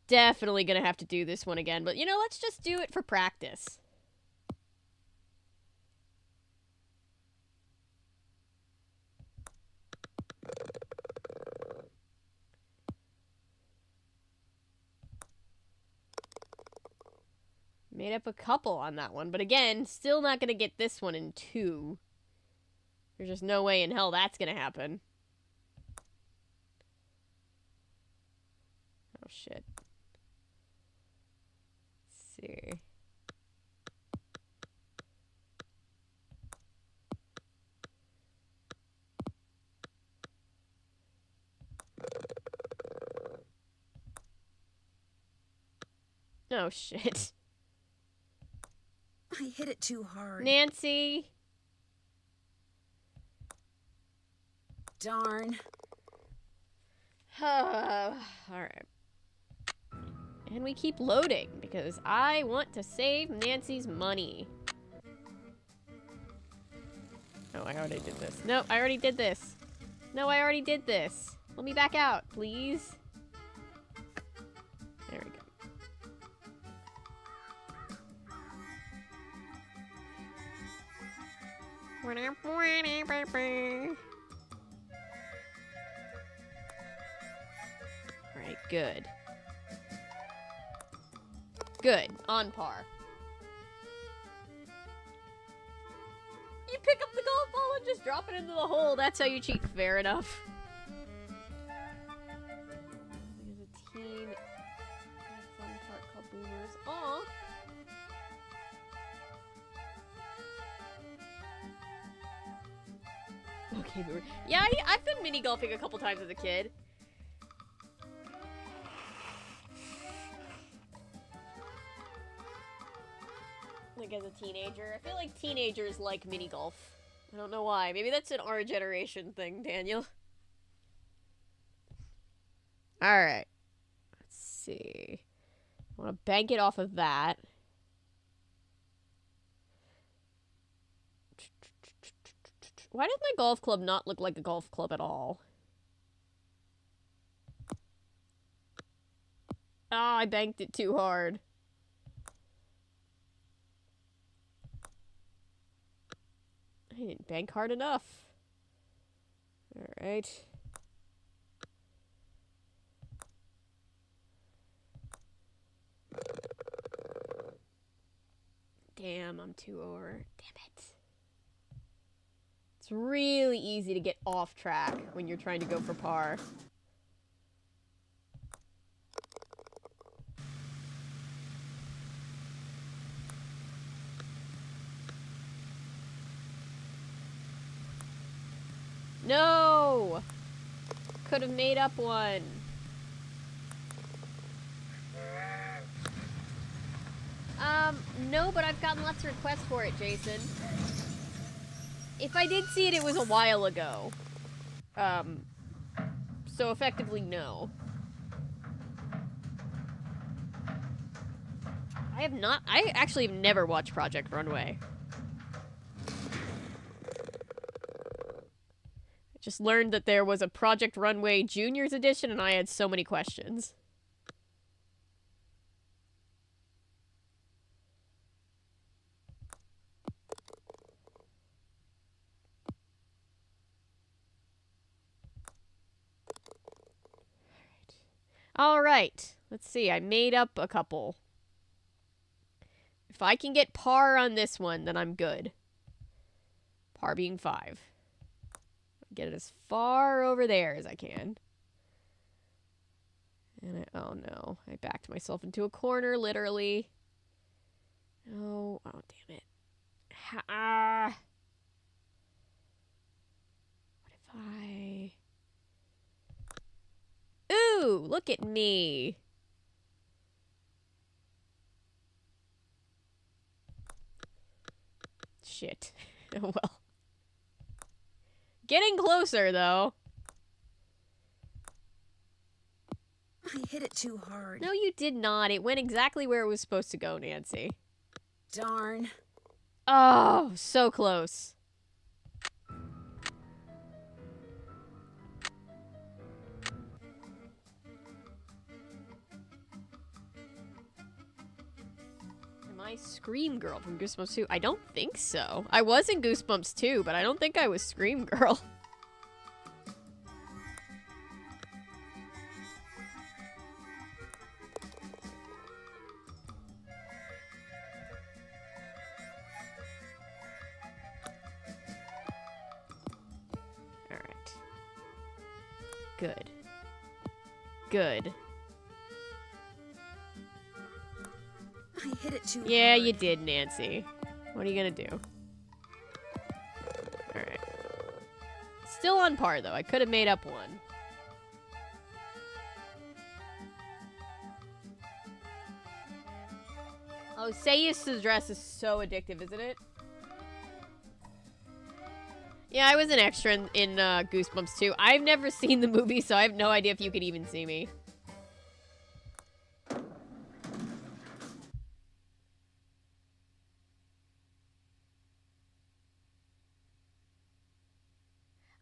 Definitely gonna have to do this one again, but you know, let's just do it for practice. Made up a couple on that one, but again, still not gonna get this one in 2. There's just no way in hell that's gonna happen. Oh shit. Let's see. Oh shit. I hit it too hard. Nancy. Darn. Alright. And we keep loading because I want to save Nancy's money. Oh, I already did this. No, I already did this. No, I already did this. Let me back out, please. There we go. Alright, good. Good. On par. You pick up the golf ball and just drop it into the hole. That's how you cheat. Fair enough. There's a teen fun part called Boomers. Aw. Okay, Boomer. Yeah, I've been mini golfing a couple times as a kid. Like as a teenager. I feel like teenagers like mini golf. I don't know why. Maybe that's an our generation thing, Daniel. Alright. Let's see. I want to bank it off of that. Why does my golf club not look like a golf club at all? Ah, I banked it too hard. I didn't bank hard enough. Alright. Damn, I'm 2 over. Damn it. It's really easy to get off track when you're trying to go for par. No! Could have made up one. No, but I've gotten lots of requests for it, Jason. If I did see it, it was a while ago. So effectively, no. I actually have never watched Project Runway. Just learned that there was a Project Runway Juniors edition, and I had so many questions. All right. Let's see. I made up a couple. If I can get par on this one, then I'm good. Par being 5. Get it as far over there as I can. And oh no. I backed myself into a corner, literally. Oh, damn it. What if I... Ooh, look at me. Shit. Oh well. Getting closer, though. I hit it too hard. No, you did not. It went exactly where it was supposed to go, Nancy. Darn. Oh, so close. Am I Scream Girl from Goosebumps 2? I don't think so. I was in Goosebumps 2, but I don't think I was Scream Girl. Alright. Good. Good. I hit it too Yeah, hard. you did, Nancy. What are you gonna do? Alright. Still on par, though. I could have made up one. Oh, Sayus' dress is so addictive, isn't it? Yeah, I was an extra in Goosebumps 2. I've never seen the movie, so I have no idea if you could even see me.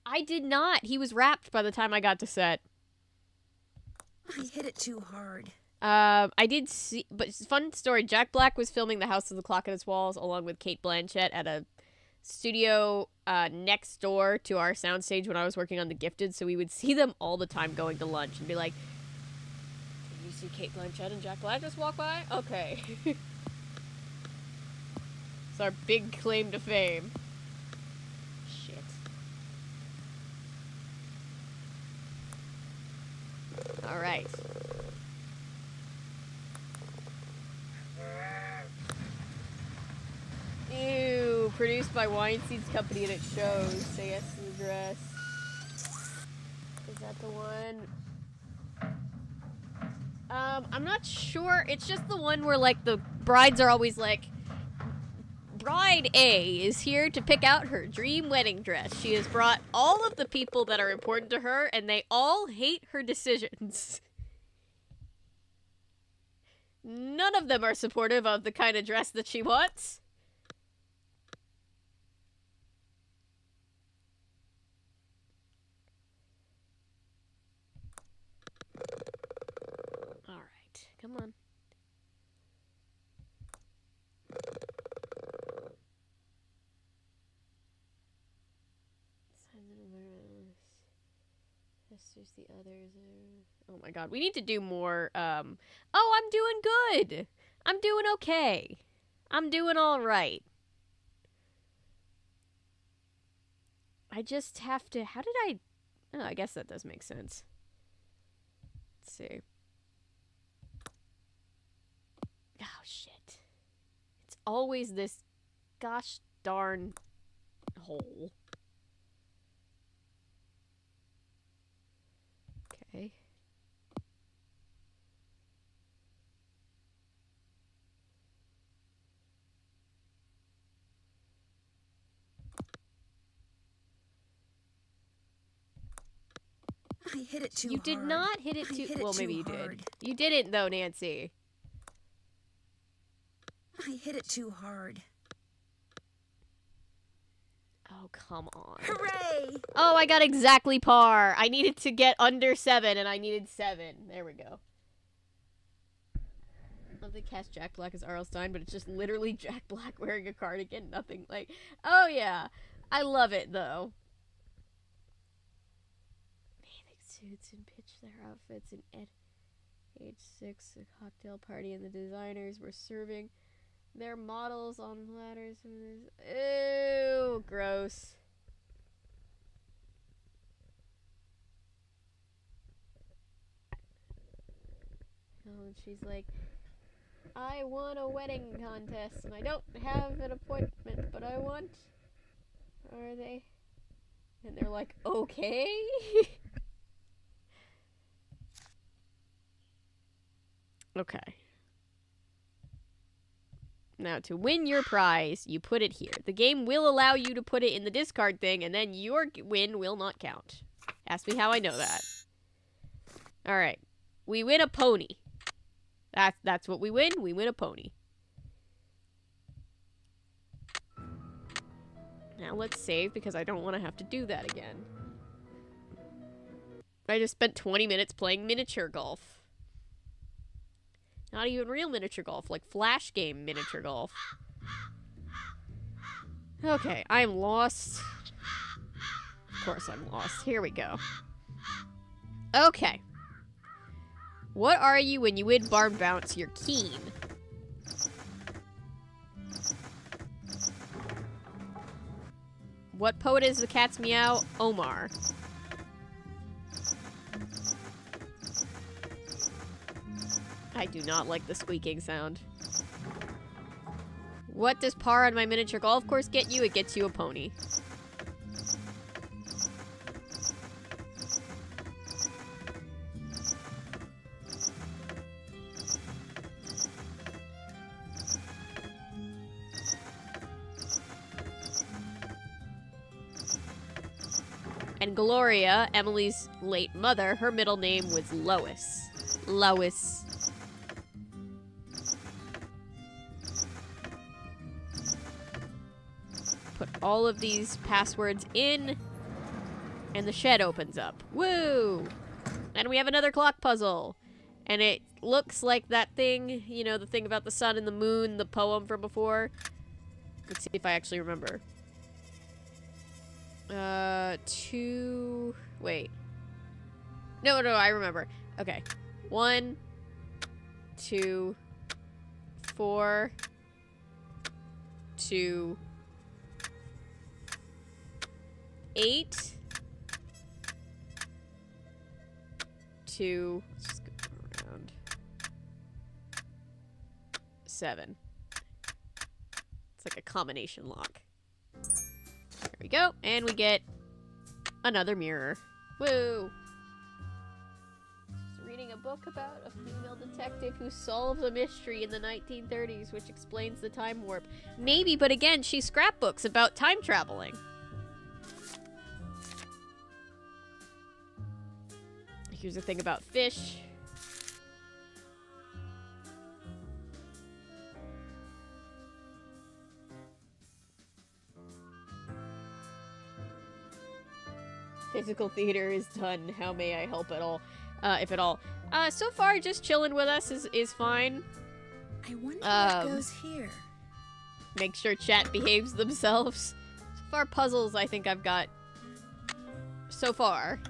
I did not. He was wrapped by the time I got to set. I hit it too hard. I did see, but fun story. Jack Black was filming The House of the Clock on Its Walls along with Kate Blanchett at a studio next door to our soundstage when I was working on The Gifted, so we would see them all the time going to lunch and be like, "Did you see Kate Blanchett and Jack Black just walk by? Okay." It's our big claim to fame. Shit. All right. Ew, produced by Weinstein's company and it shows. Say yes to the dress. Is that the one? I'm not sure. It's just the one where, like, the brides are always like, Bride A is here to pick out her dream wedding dress. She has brought all of the people that are important to her, and they all hate her decisions. None of them are supportive of the kind of dress that she wants. Alright, come on. There's the others. Oh my god, we need to do more, oh, I'm doing good! I'm doing okay. I'm doing alright. I just have to, how did I, oh, I guess that does make sense. Let's see. Oh, shit. It's always this gosh darn hole. Okay. I hit it too You hard. did not hit it I too... hit it well, maybe too you did. hard. You didn't, though, Nancy. I hit it too hard. Oh, Oh, come on. Hooray! Oh, I got exactly par. I needed to get under 7, and I needed 7. There we go. I love they cast Jack Black as R.L. Stine, but it's just literally Jack Black wearing a cardigan. Nothing like... Oh, yeah. I love it, though. Bathing suits and pitch their outfits in age 6, a cocktail party, and the designers were serving their models on platters. Ew, gross. Oh, and she's like, I won a wedding contest, and I don't have an appointment, but I want... Are they? And they're like, okay? Okay. Now, to win your prize, you put it here. The game will allow you to put it in the discard thing, and then your win will not count. Ask me how I know that. Alright. We win a pony. That's what we win. We win a pony. Now let's save, because I don't want to have to do that again. I just spent 20 minutes playing miniature golf. Not even real miniature golf, like flash game miniature golf. Okay, I'm lost. Of course I'm lost. Here we go. Okay. What are you when you win Barn Bounce? You're keen. What poet is the cat's meow? Omar. I do not like the squeaking sound. What does par on my miniature golf course get you? It gets you a pony. And Gloria, Emily's late mother, her middle name was Lois. Lois. Put all of these passwords in, and the shed opens up. Woo! And we have another clock puzzle. And it looks like that thing, you know, the thing about the sun and the moon, the poem from before. Let's see if I actually remember. Wait. No, I remember. Okay. 1, 2, 4, 2, 8, 2, let's just go around, 7. It's like a combination lock. There we go, and we get another mirror. Woo! Just reading a book about a female detective who solves a mystery in the 1930s, which explains the time warp. Maybe, but again, she scrapbooks about time traveling. Here's the thing about fish. Physical theater is done. How may I help at all? If at all. So far, just chilling with us is fine. I wonder what goes here. Make sure chat behaves themselves. So far, puzzles I think I've got so far.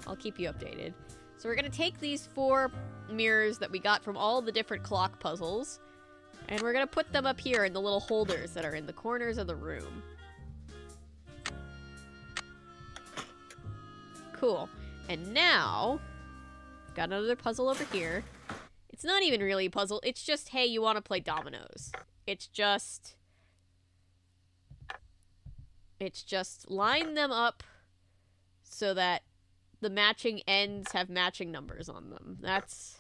I'll keep you updated. So we're going to take these 4 mirrors that we got from all the different clock puzzles, and we're going to put them up here in the little holders that are in the corners of the room. Cool. And now, got another puzzle over here. It's not even really a puzzle. It's just, hey, you want to play dominoes. It's just line them up so that the matching ends have matching numbers on them. That's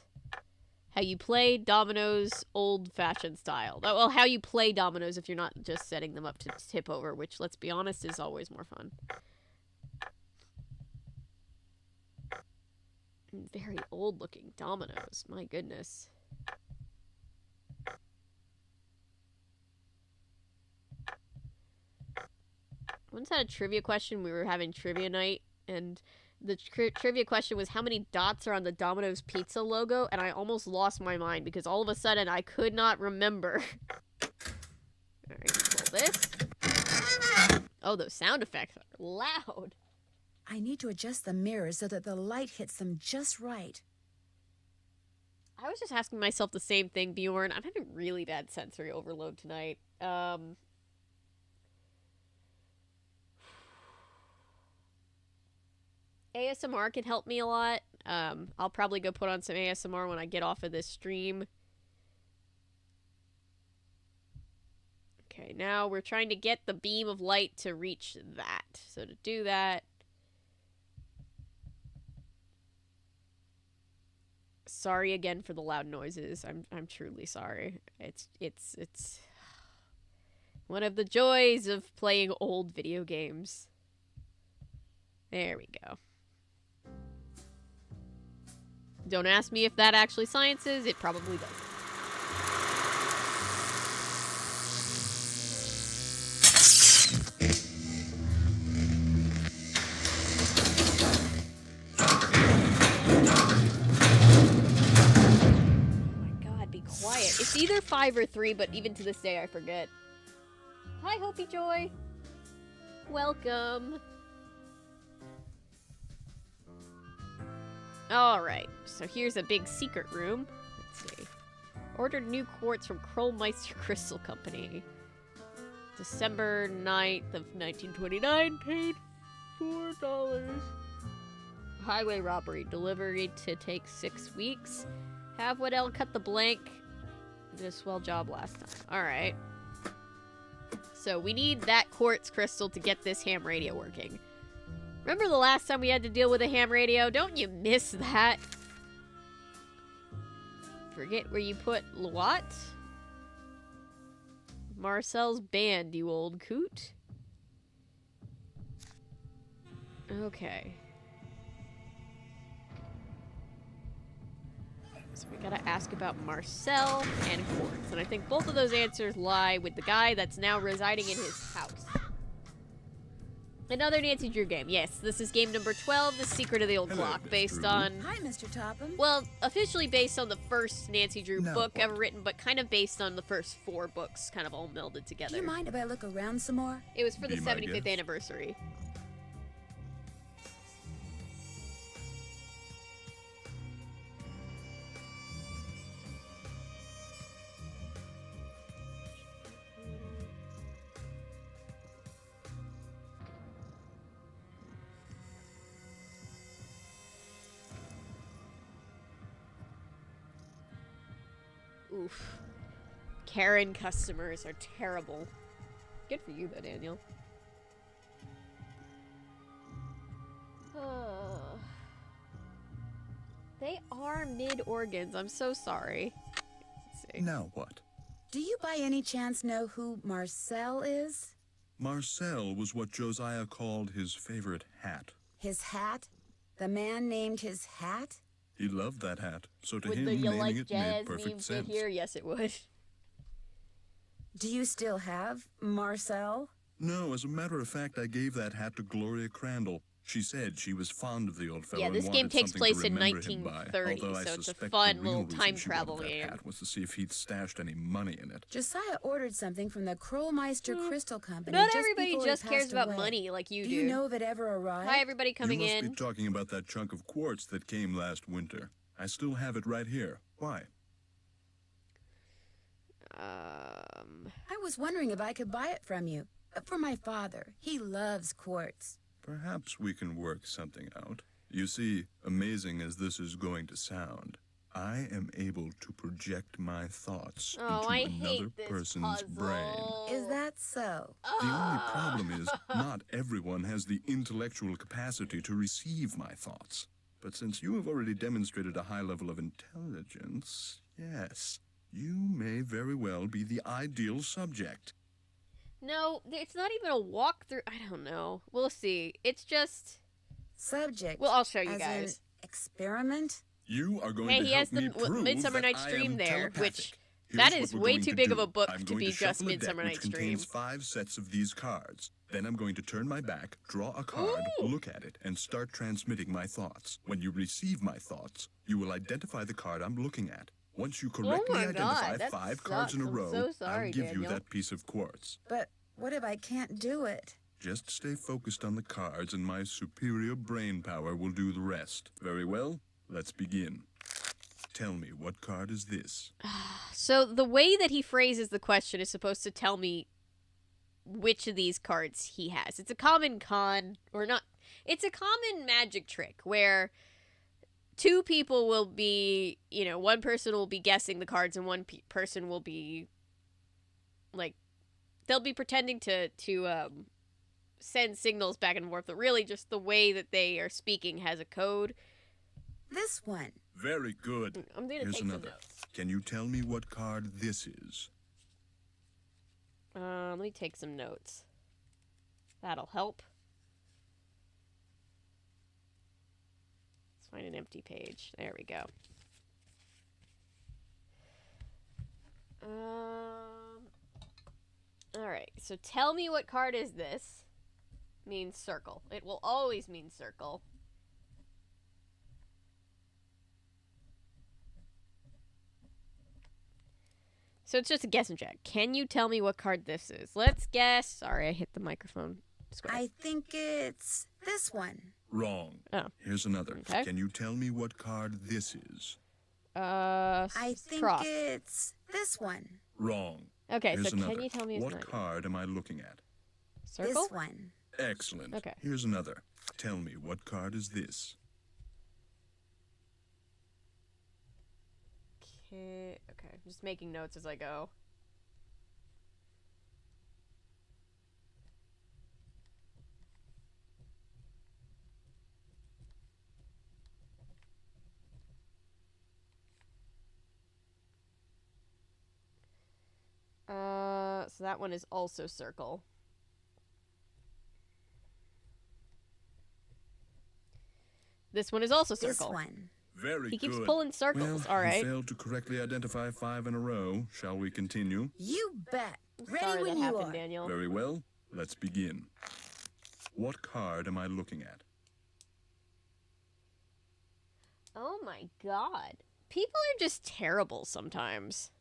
how you play dominoes old-fashioned style. Well, how you play dominoes if you're not just setting them up to tip over, which, let's be honest, is always more fun. Very old-looking dominoes. My goodness. once had a trivia question. We were having trivia night, and the trivia question was how many dots are on the Domino's Pizza logo, and I almost lost my mind because all of a sudden I could not remember. Alright, pull this. Oh, those sound effects are loud. I need to adjust the mirrors so that the light hits them just right. I was just asking myself the same thing, Bjorn. I'm having really bad sensory overload tonight. ASMR can help me a lot. I'll probably go put on some ASMR when I get off of this stream. Okay, now we're trying to get the beam of light to reach that. So to do that... Sorry again for the loud noises. I'm truly sorry. It's one of the joys of playing old video games. There we go. Don't ask me if that actually science is. It probably does. It's either 5 or 3, but even to this day I forget. Hi, Hopi Joy. Welcome. Alright, so here's a big secret room. Let's see. Ordered new quartz from Krollmeister Crystal Company. December 9th of 1929. Paid $4. Highway robbery. Delivery to take 6 weeks. Have Waddell cut the blank. Did a swell job last time. Alright. So we need that quartz crystal to get this ham radio working. Remember the last time we had to deal with a ham radio? Don't you miss that? Forget where you put what? Marcel's band, you old coot. Okay. So we gotta ask about Marcel and quartz. And I think both of those answers lie with the guy that's now residing in his house. Another Nancy Drew game. Yes, this is game number 12, The Secret of the Old Clock, based on... Hi, Mr. Topham. Well, officially based on the first Nancy Drew book ever written, but kind of based on the first 4 books, kind of all melded together. Do you mind if I look around some more? It was for the 75th anniversary. Oof. Karen customers are terrible. Good for you, though, Daniel. They are mid-organs. I'm so sorry. Let's see. Now what? Do you by any chance know who Marcel is? Marcel was what Josiah called his favorite hat. His hat? The man named his hat? He loved that hat, so to Would him, the you naming like it jazz made perfect meme fit sense. here? Yes, it would. Do you still have Marcel? No, as a matter of fact, I gave that hat to Gloria Crandall. She said she was fond of the old fellow. Yeah, this and game wanted takes something to place in remember him by, 1930, although I so it's a suspect fun the real little reason time she wanted travel that game. hat was to see if he'd stashed any money in it. Josiah ordered something from the Krollmeister Crystal Company. Not just everybody before he just cares passed about away. money like you do. Do you know if it ever arrived? Hi, everybody coming you must in. be talking about that chunk of quartz that came last winter. I still have it right here. Why? I was wondering if I could buy it from you. For my father. He loves quartz. Perhaps we can work something out. You see, amazing as this is going to sound, I am able to project my thoughts into another person's brain. Is that so? The only problem is, not everyone has the intellectual capacity to receive my thoughts. But since you have already demonstrated a high level of intelligence, yes, you may very well be the ideal subject. No, it's not even a walkthrough. I don't know. We'll see. It's just... Subject. Well, I'll show you as guys. An experiment? You are going Hey, to he help has me the prove Midsummer that Night's I Dream am there, telepathic. which That Here's is what we're way going too to big do. of a book I'm to going be just shuffle a deck Midsummer which Night's Dream. contains 5 sets of these cards. Then I'm going to turn my back, draw a card, look at it, and start transmitting my thoughts. When you receive my thoughts, you will identify the card I'm looking at. Once you correctly my identify God, that 5 cards in a sucks. I'm row, so sorry, I'll give you Daniel. that piece of quartz. But what if I can't do it? Just stay focused on the cards and my superior brain power will do the rest. Very well, let's begin. Tell me, what card is this? So the way that he phrases the question is supposed to tell me which of these cards he has. It's a common it's a common magic trick where two people will be, one person will be guessing the cards and one person will be, like, they'll be pretending to send signals back and forth, but really just the way that they are speaking has a code. This one. Very good. I'm going to Here's take some another. notes. Can you tell me what card this is? Let me take some notes. That'll help. Let's find an empty page. There we go. Alright, so tell me what card is this? Means circle. It will always mean circle. So it's just a guess and check. Can you tell me what card this is? Let's guess. Sorry, I hit the microphone square. I think it's this one. Wrong. Oh. Here's another. Okay. Can you tell me what card this is? I think cross. it's this one. Wrong. Okay, Here's so another. can you tell me his what name? card am I looking at? Circle? This one. Excellent. Okay. Here's another. Tell me, what card is this? Okay, I'm just making notes as I go. So that one is also circle. This one is also circle. This one. Very He keeps good. pulling circles. Well, All right. you failed to correctly identify 5 in a row. Shall we continue? You bet. Ready Sorry when that you happened, are. Daniel. Very well. Let's begin. What card am I looking at? Oh my god. People are just terrible sometimes.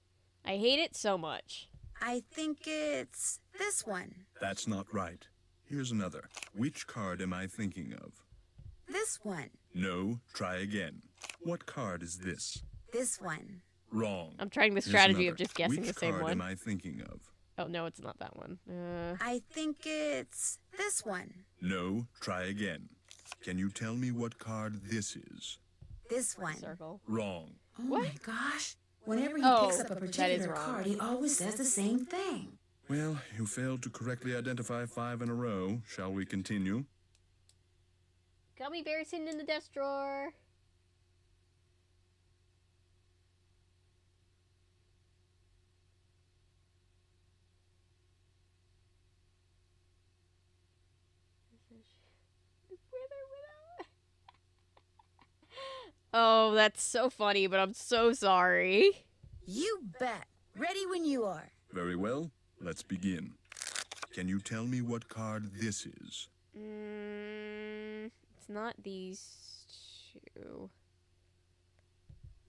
I hate it so much. I think it's this one. That's not right. Here's another. Which card am I thinking of? This one. No, try again. What card is this? This one. Wrong. I'm trying the Here's strategy of another. just guessing Which the same card one. am I thinking of? Oh, no, it's not that one. I think it's this one. No, try again. Can you tell me what card this is? This one. Circle. Wrong. Oh my gosh. Whenever he Oh, picks up a that is particular wrong. card, he always says the same thing. Well, you failed to correctly identify 5 in a row. Shall we continue? Gummy bear sitting in the desk drawer. Oh, that's so funny, but I'm so sorry. You bet. Ready when you are. Very well. Let's begin. Can you tell me what card this is? It's not these two.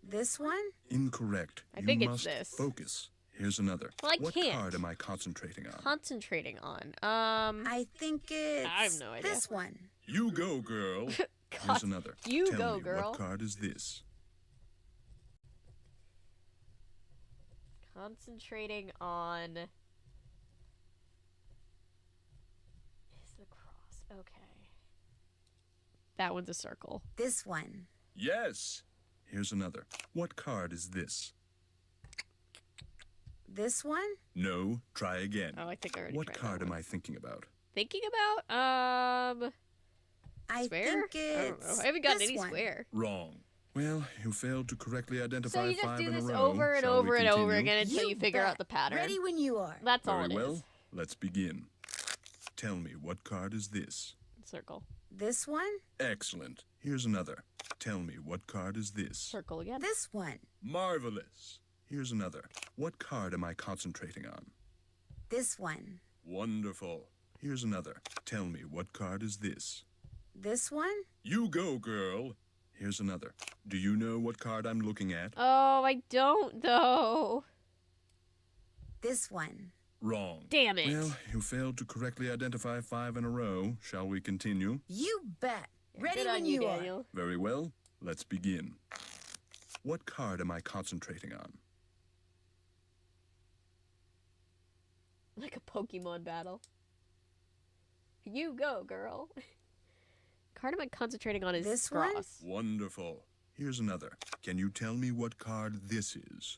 This one? Incorrect. I think you it's must this. focus. Here's another. Well, I what can't. card am I concentrating on? Concentrating on. I think it's I have no idea. this one. You go, girl. Here's another. You Tell go, me, girl. What card is this? Concentrating on. Is the cross. Okay. That one's a circle. This one. Yes. Here's another. What card is this? This one? No, try again. Oh, I think I already What tried that card am one. I thinking about? Thinking about? I Square? think I don't it's know. I haven't gotten this any one. square. Wrong. Well, you failed to correctly identify So you just 5 do in this a row. over and Shall we over and over continue? again until you figure bet. out the pattern. Ready when you are. That's all Very it well. is. Let's begin. Tell me, what card is this? Circle. This one? Excellent. Here's another. Tell me, what card is this? Circle again. This one. Marvelous. Here's another. What card am I concentrating on? This one. Wonderful. Here's another. Tell me, what card is this? This one? You go, girl. Here's another. Do you know what card I'm looking at? Oh, I don't, though. This one. Wrong. Damn it. Well, you failed to correctly identify 5 in a row. Shall we continue? You bet. Ready Good when on you, you are. Daniel. Very well. Let's begin. What card am I concentrating on? Like a Pokemon battle. You go, girl. Card am I concentrating on is This one? Scross. Wonderful. Here's another. Can you tell me what card this is?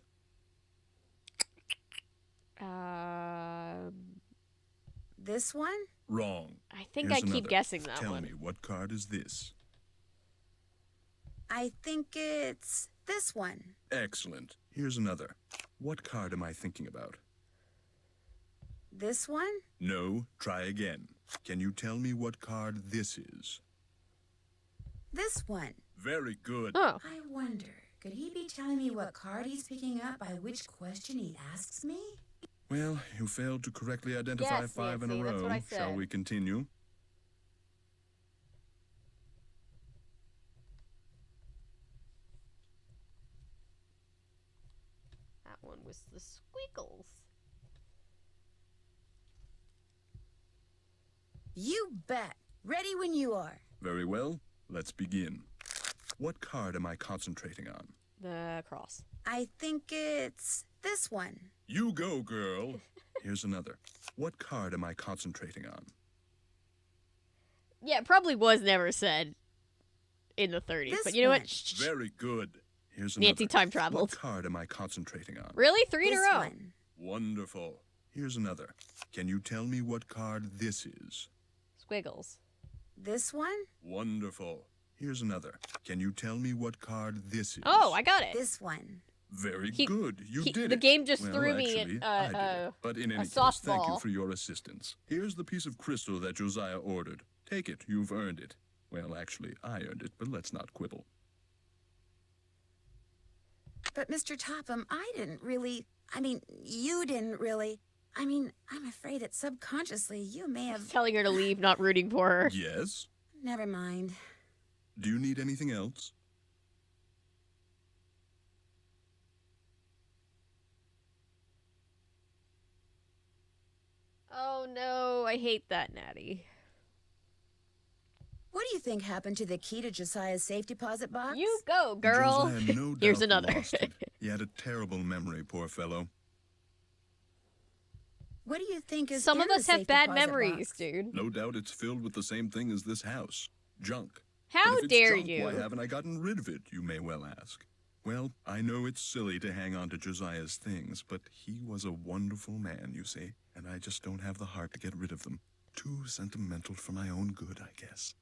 This one? Wrong. I think Here's I keep another. guessing that Tell one. me, what card is this? I think it's this one. Excellent. Here's another. What card am I thinking about? This one? No, try again. Can you tell me what card this is? This one. Very good. Oh. I wonder, could he be telling me what card he's picking up by which question he asks me? Well, you failed to correctly identify Yes, 5 in Nancy, a that's row. what I Shall said. we continue? That one was the Squiggles. You bet. Ready when you are. Very well. Let's begin. What card am I concentrating on? The Cross. I think it's this one. You go, girl. Here's another. What card am I concentrating on? Yeah, it probably was never said in the 30s, but you know what? Shh, shh. Very good. Here's another. Nancy time traveled. What card am I concentrating on? Really? 3 in a This row? one. Wonderful. Here's another. Can you tell me what card this is? Squiggles. This one? Wonderful. Here's another. Can you tell me what card this is? Oh, I got it. This one. Very He- good. You he- did the it. game just Well, threw me actually, I did it. But in any case, thank you softball. for your assistance. Here's the piece of crystal that Josiah ordered. Take it. You've earned it. Well, actually, I earned it, but let's not quibble. But Mr. Topham, I didn't really. You didn't really. I'm afraid that subconsciously you may have. Telling her to leave, not rooting for her. Yes? Never mind. Do you need anything else? Oh no, I hate that, Natty. What do you think happened to the key to Josiah's safe deposit box? You go, girl. Josiah no Here's doubt another. lost it. He had a terrible memory, poor fellow. What do you think is Some in of the us have safe bad deposit memories, box? dude. No doubt it's filled with the same thing as this house. Junk. How But if it's dare junk, you? Why haven't I gotten rid of it, you may well ask. Well, I know it's silly to hang on to Josiah's things, but he was a wonderful man, you see, and I just don't have the heart to get rid of them. Too sentimental for my own good, I guess.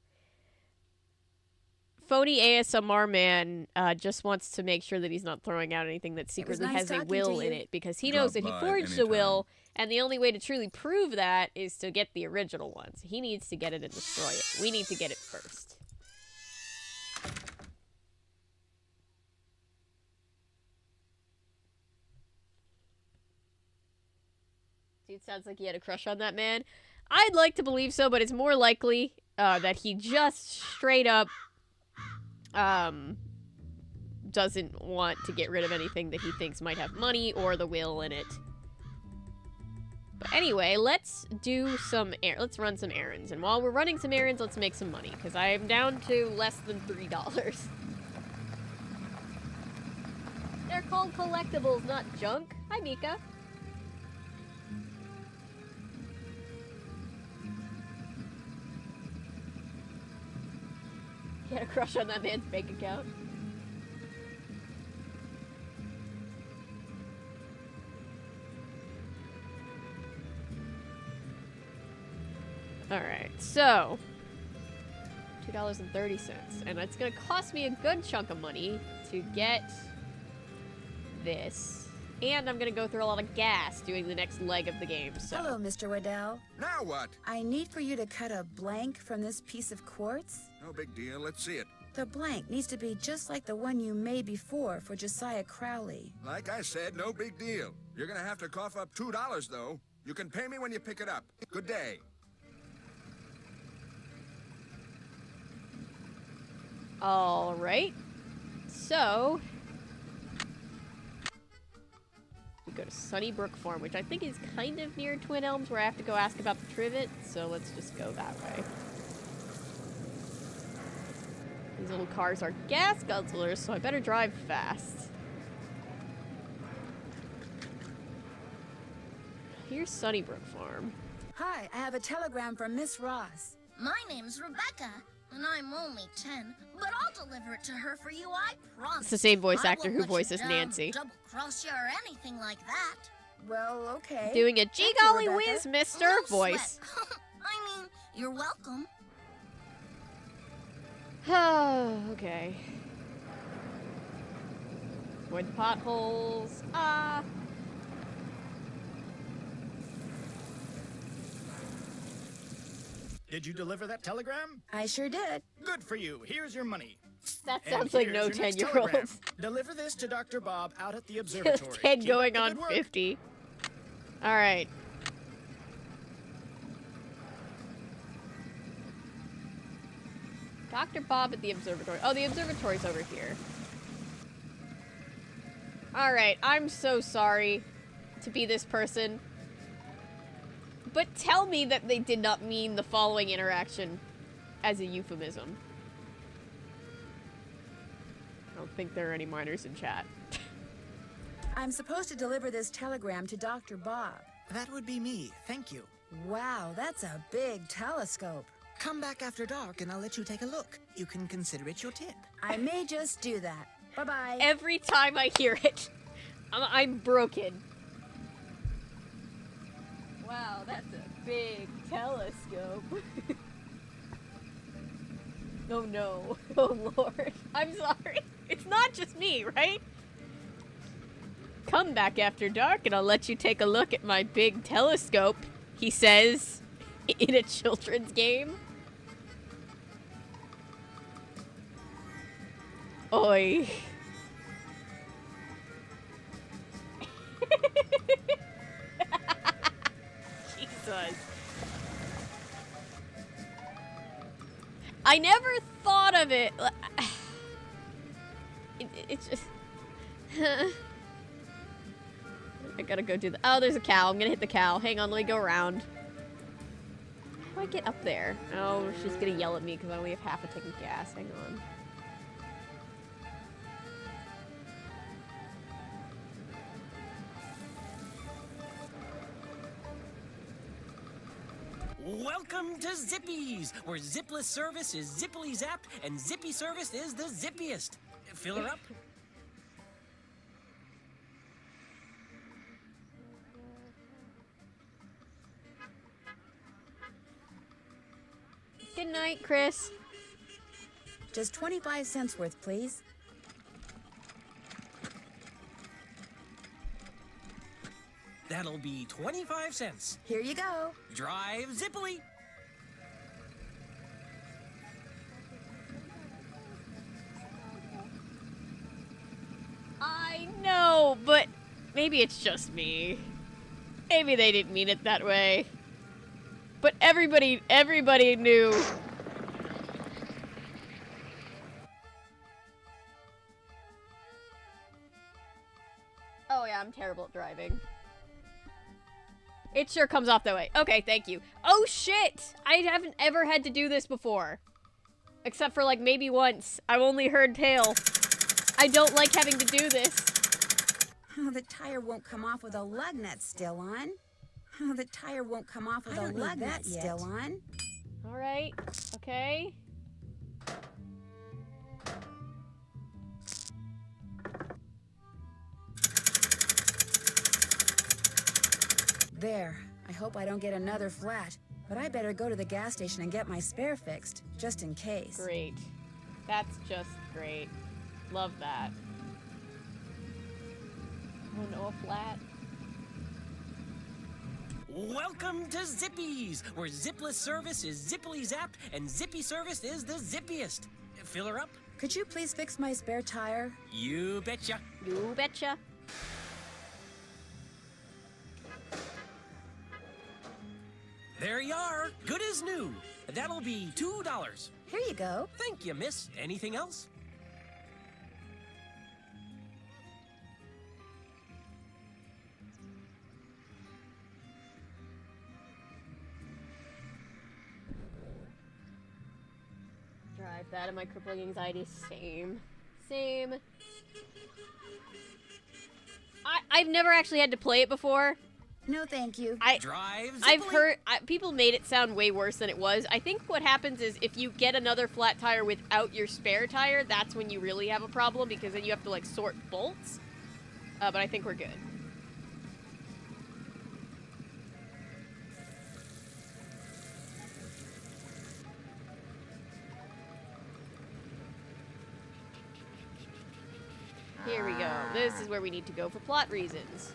Phony ASMR man just wants to make sure that he's not throwing out anything that secretly nice has a talking will to in you. it, because he Drop knows that he by forged the anytime. will, and the only way to truly prove that is to get the original ones. He needs to get it and destroy it. We need to get it first. Dude, sounds like he had a crush on that man. I'd like to believe so, but it's more likely that he just straight up doesn't want to get rid of anything that he thinks might have money or the will in it. But anyway, let's do some let's run some errands, and while we're running some errands, let's make some money because I am down to less than $3. They're called collectibles, not junk. Hi, Mika. You had a crush on that man's bank account. Alright, so $2.30, and it's gonna cost me a good chunk of money to get this. And I'm gonna go through a lot of gas doing the next leg of the game, so. Hello, Mr. Waddell. Now what? I need for you to cut a blank from this piece of quartz. No big deal. Let's see it. The blank needs to be just like the one you made before for Josiah Crowley. Like I said, no big deal. You're gonna have to cough up $2, though. You can pay me when you pick it up. Good day. All right. So we go to Sunnybrook Farm, which I think is kind of near Twin Elms, where I have to go ask about the trivet. So let's just go that way. These little cars are gas guzzlers, so I better drive fast. Here's Sunnybrook Farm. Hi, I have a telegram from Miss Ross. My name's Rebecca, and I'm only 10, but I'll deliver it to her for you, I promise. It's the same voice I actor won't who let you voices down, Nancy. Double-cross you or anything like that. Well, okay. Doing a gee Thank you, golly Rebecca. whiz, mister No voice. sweat. I mean, you're welcome. Okay. Avoid the potholes. Did you deliver that telegram? I sure did. Good for you. Here's your money. That And sounds like here's no your next 10-year-old. telegram. Deliver this to Dr. Bob out at the observatory. 10 Keep going up the on good work. 50. Alright. Dr. Bob at the observatory. Oh, the observatory's over here. Alright, I'm so sorry to be this person. But tell me that they did not mean the following interaction as a euphemism. I don't think there are any minors in chat. I'm supposed to deliver this telegram to Dr. Bob. That would be me. Thank you. Wow, that's a big telescope. Come back after dark and I'll let you take a look. You can consider it your tip. I may just do that. Bye-bye. Every time I hear it, I'm broken. Wow, that's a big telescope. Oh no. Oh Lord. I'm sorry. It's not just me, right? Come back after dark and I'll let you take a look at my big telescope, he says in a children's game. Oi. Jesus. I never thought of it. It's just... I gotta go do the... Oh, there's a cow. I'm gonna hit the cow. Hang on, let me go around. How do I get up there? Oh, she's gonna yell at me because I only have half a tank of gas. Hang on. Welcome to Zippy's, where zipless service is zippily zapped and zippy service is the zippiest. Fill her up. Good night, Chris. Just 25 cents worth, please. That'll be 25 cents. Here you go. Drive zippily. I know, but maybe it's just me. Maybe they didn't mean it that way. But everybody knew. Oh yeah, I'm terrible at driving. It sure comes off that way. Okay, thank you. Oh shit! I haven't ever had to do this before. Except for like maybe once. I've only heard tale. I don't like having to do this. Oh, the tire won't come off with a lug nut still on. Oh, the tire won't come off with a lug nut still on. Alright, okay. There. I hope I don't get another flat. But I better go to the gas station and get my spare fixed, just in case. Great. That's just great. Love that. Oh no, a flat. Welcome to Zippy's, where zipless service is zippily zapped and zippy service is the zippiest. Fill her up? Could you please fix my spare tire? You betcha. You betcha. There you are. Good as new. That'll be $2. Here you go. Thank you, miss. Anything else? Drive that and my crippling anxiety. Same. I've never actually had to play it before. No, thank you. I've heard people made it sound way worse than it was. I think what happens is if you get another flat tire without your spare tire, that's when you really have a problem because then you have to like sort bolts. But I think we're good. Here we go. This is where we need to go for plot reasons.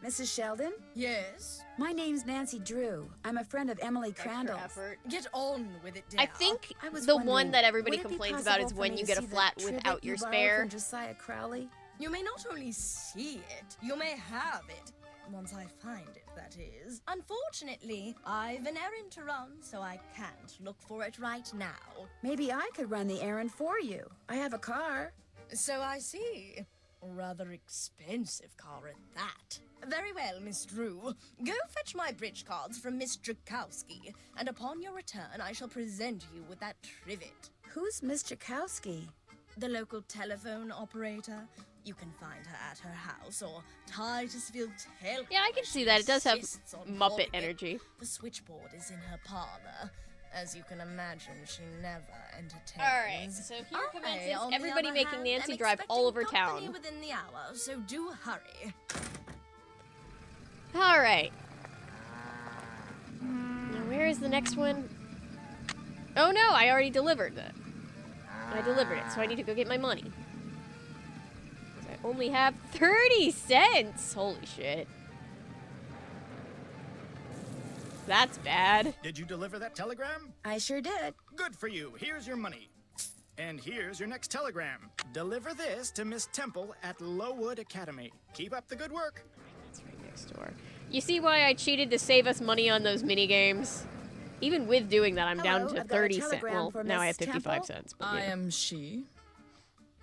Mrs. Sheldon? Yes? My name's Nancy Drew. I'm a friend of Emily Crandall's. Get on with it, dear. I think I was the wondering, one that everybody would it be complains about is possible for when me you to get a see the flat trivet without you your borrowed spare. from Josiah Crowley? You may not only see it, you may have it. Once I find it, that is. Unfortunately, I've an errand to run, so I can't look for it right now. Maybe I could run the errand for you. I have a car. So I see. Rather expensive car at that. Very well, Miss Drew. Go fetch my bridge cards from Miss Drakowski, and upon your return, I shall present you with that trivet. Who's Miss Drakowski? The local telephone operator. You can find her at her house or Titusville Telephone. Yeah, I can see that. It does have Insists on Muppet calling it. energy. The switchboard is in her parlor. As you can imagine, she never entertains. Alright, so here I, commences on the everybody other making hand, Nancy am drive all over expecting company town. within the hour, so do hurry. Alright. Now, where is the next one? Oh no, I already delivered it. I delivered it, so I need to go get my money. 'Cause I only have 30 cents! Holy shit. That's bad. Did you deliver that telegram? I sure did. Good for you. Here's your money. And here's your next telegram. Deliver this to Miss Temple at Lowood Academy. Keep up the good work. That's right next door. You see why I cheated to save us money on those mini games? Even with doing that, I'm down Hello, to I've got a 30 cents. telegram Well, for now I have Miss 55 Temple. cents. But I yeah. am she.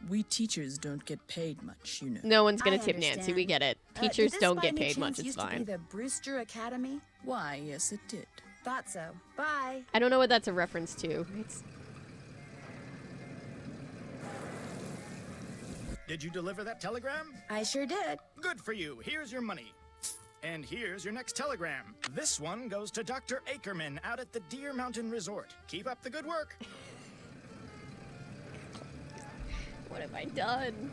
We teachers don't get paid much, you know. No one's gonna I tip Nancy. understand. We get it. Did Teachers this don't by get any paid much. chance It's used to be fine. the Brewster Academy? Why, yes, it did. Thought so. Bye. I don't know what that's a reference to. It's Did you deliver that telegram? I sure did. Good for you. Here's your money. And here's your next telegram. This one goes to Dr. Ackerman out at the Deer Mountain Resort. Keep up the good work. what have I done?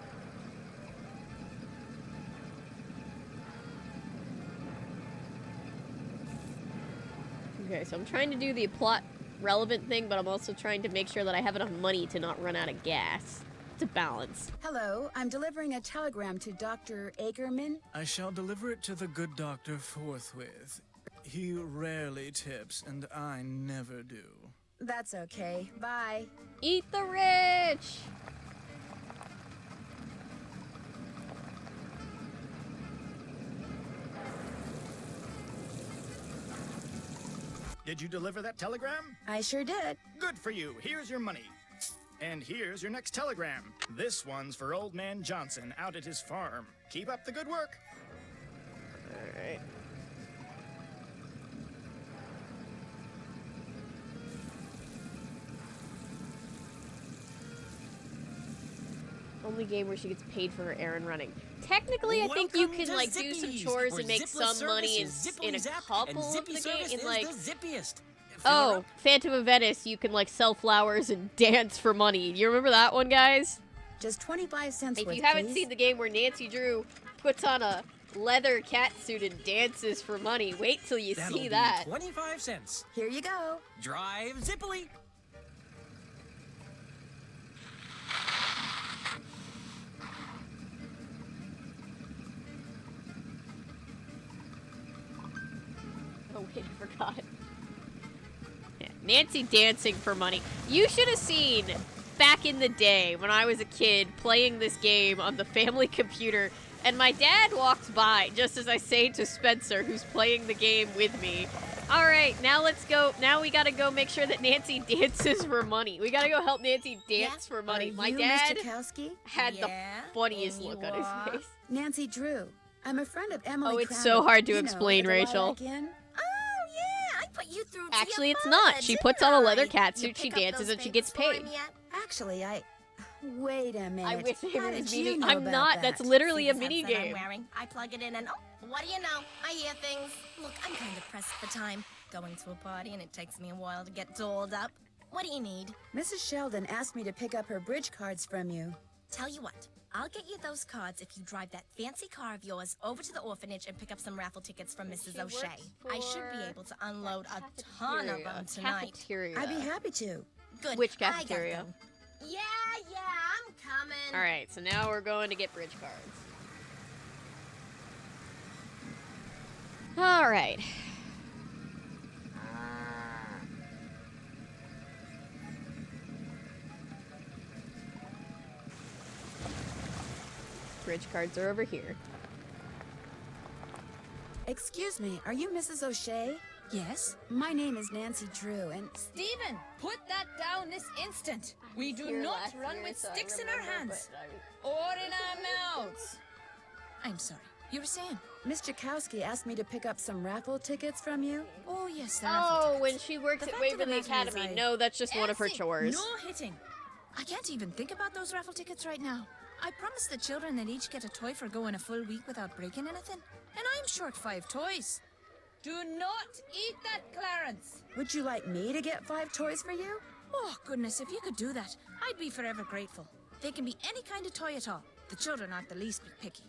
Okay, so I'm trying to do the plot relevant thing, but I'm also trying to make sure that I have enough money to not run out of gas. It's a balance. Hello, I'm delivering a telegram to Dr. Ackerman. I shall deliver it to the good doctor forthwith. He rarely tips, and I never do. That's okay. Bye. Eat the rich! Did you deliver that telegram? I sure did. Good for you. Here's your money. And here's your next telegram. This one's for Old Man Johnson out at his farm. Keep up the good work. Alright. Only game where she gets paid for her errand running. Technically, I think you can like do some chores and make some money in a couple of the game. In like, oh, Phantom of Venice, you can like sell flowers and dance for money. Do you remember that one, guys? Just 25 cents If worth, you haven't please. seen the game where Nancy Drew puts on a leather catsuit and dances for money, wait till you That'll see be that. 25 cents. Here you go. Drive zippily. Oh wait, I forgot. Yeah, Nancy dancing for money. You should have seen back in the day when I was a kid playing this game on the family computer, and my dad walked by just as I say to Spencer, who's playing the game with me, all right, now let's go. Now we gotta go make sure that Nancy dances for money. We gotta go help Nancy dance for money. Are My you dad Mr. Kowski? had the funniest look on his face. Nancy Drew. I'm a friend of Emily. Oh, it's Crandall. so hard to You know, explain, the Rachel. Lilac Inn. Oh, yeah, I put you through to Actually, your it's father, not. She puts didn't on a leather I? catsuit, You she pick up dances, those and she gets favors for paid. him yet? Actually, Wait a minute. I wish they How were did his you meeting. know I'm about not. that? That's literally a See this mini headset I'm game. wearing? I plug it in and what do you know? I hear things. Look, I'm kind of pressed for time. Going to a party and it takes me a while to get dolled up. What do you need? Mrs. Sheldon asked me to pick up her bridge cards from you. Tell you what, I'll get you those cards if you drive that fancy car of yours over to the orphanage and pick up some raffle tickets from Mrs. O'Shea. I should be able to unload a ton of them tonight. Cafeteria. I'd be happy to. Good. Which I got cafeteria? them. Yeah, I'm coming. All right, so now we're going to get bridge cards. All right. Bridge cards are over here. Excuse me, are you Mrs. O'Shea? Yes? My name is Nancy Drew, and... Stephen, put that down this instant. We do not run with sticks in our hands. Or in our mouths. I'm sorry. You were saying? Miss Jakowski asked me to pick up some raffle tickets from you. Oh, yes, the Oh, when she works at Waverly Academy. No, that's just one of her Elsie, chores. No hitting. I can't even think about those raffle tickets right now. I promised the children they'd each get a toy for going a full week without breaking anything. And I'm short 5 toys. Do not eat that, Clarence. Would you like me to get 5 toys for you? Oh, goodness, if you could do that, I'd be forever grateful. They can be any kind of toy at all. The children aren't the least bit picky.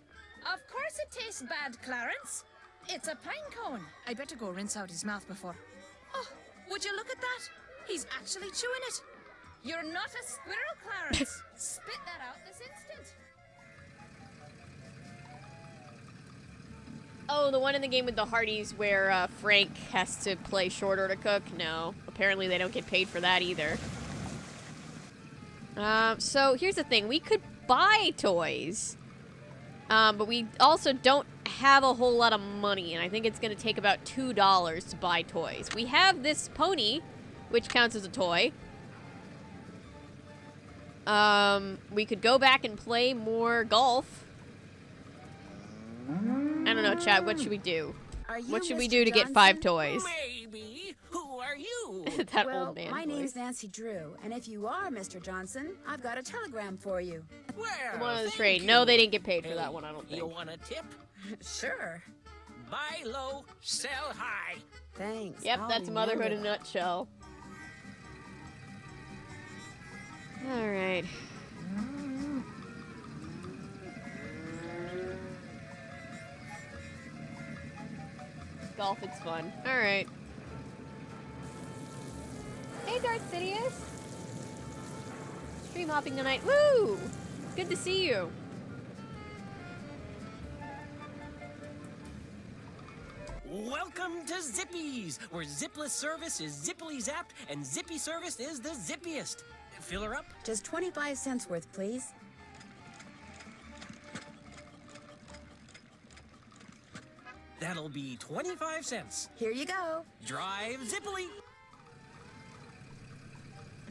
Of course it tastes bad, Clarence. It's a pine cone. I better go rinse out his mouth before... Oh, would you look at that? He's actually chewing it. You're not a squirrel, Clarence. Spit that out this instant. Oh, the one in the game with the Hardys where Frank has to play short order cook? No. Apparently they don't get paid for that either. So here's the thing. We could buy toys. But we also don't have a whole lot of money. And I think it's going to take about $2 to buy toys. We have this pony, which counts as a toy. We could go back and play more golf. I don't know, Chad, what should we do? What should we do to get 5 toys? Maybe. Who are you? That well, old man my voice. name's Nancy Drew, and if you are Mr. Johnson, I've got a telegram for you. Where? One on the Thank train. you. No, they didn't get paid for Hey, that one, I don't think. You want a tip? Sure. Buy low, sell high. Thanks. Yep, I'll that's motherhood in a remember nutshell. Alright. Golf, it's fun. Alright. Hey, Darth Sidious! Stream hopping tonight. Woo! Good to see you. Welcome to Zippy's, where zipless service is zippily zapped and zippy service is the zippiest. Fill her up? Just 25 cents worth, please. That'll be 25 cents. Here you go. Drive zippily.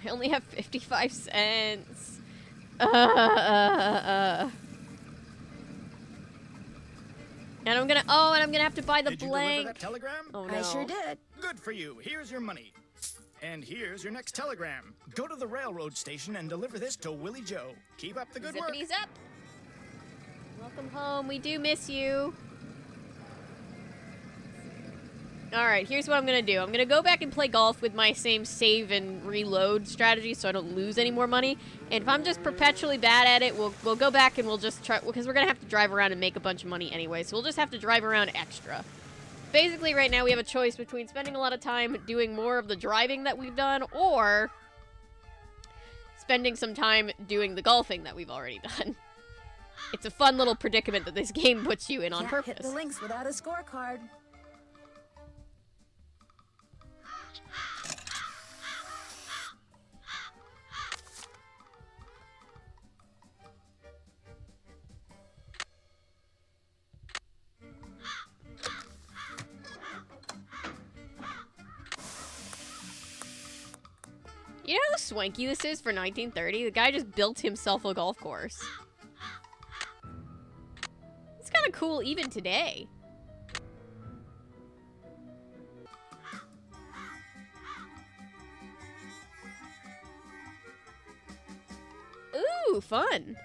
I only have 55 cents. And I'm gonna have to buy the Did you blank. deliver that telegram? Oh no. I sure did. Good for you. Here's your money. And here's your next telegram. Go to the railroad station and deliver this to Willie Joe. Keep up the good work. Zippity zap. Welcome home. We do miss you. Alright, here's what I'm gonna do. I'm gonna go back and play golf with my same save and reload strategy so I don't lose any more money. And if I'm just perpetually bad at it, we'll go back and we'll just try, because we're gonna have to drive around and make a bunch of money anyway, so we'll just have to drive around extra. Basically, right now we have a choice between spending a lot of time doing more of the driving that we've done, or spending some time doing the golfing that we've already done. It's a fun little predicament that this game puts you in on Can't purpose. hit the links without a scorecard. You know how swanky this is for 1930? The guy just built himself a golf course. It's kind of cool even today. Ooh, fun.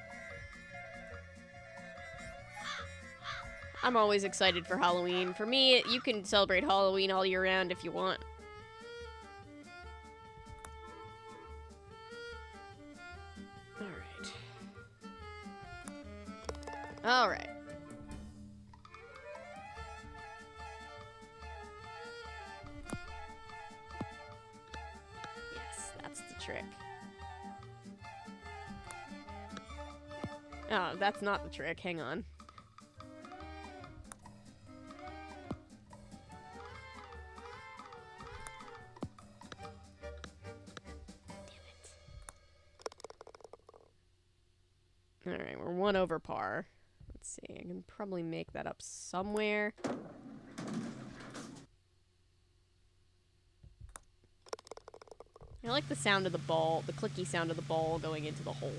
I'm always excited for Halloween. For me, you can celebrate Halloween all year round if you want. Alright. Alright. Yes, that's the trick. Oh, that's not the trick. Hang on. Alright, we're 1 over par. Let's see, I can probably make that up somewhere. I like the sound of the ball, the clicky sound of the ball going into the hole.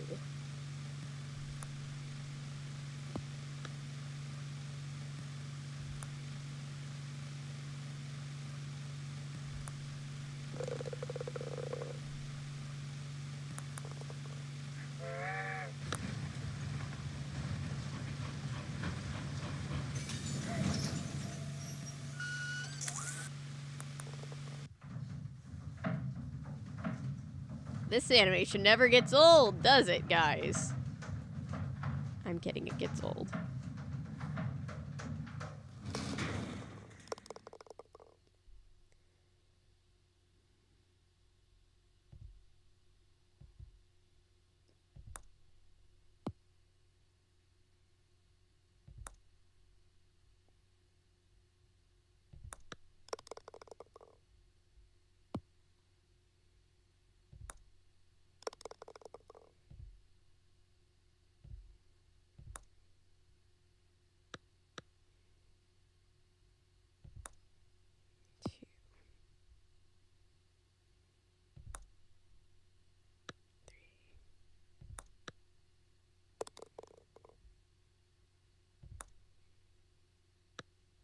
This animation never gets old, does it, guys? I'm kidding, it gets old.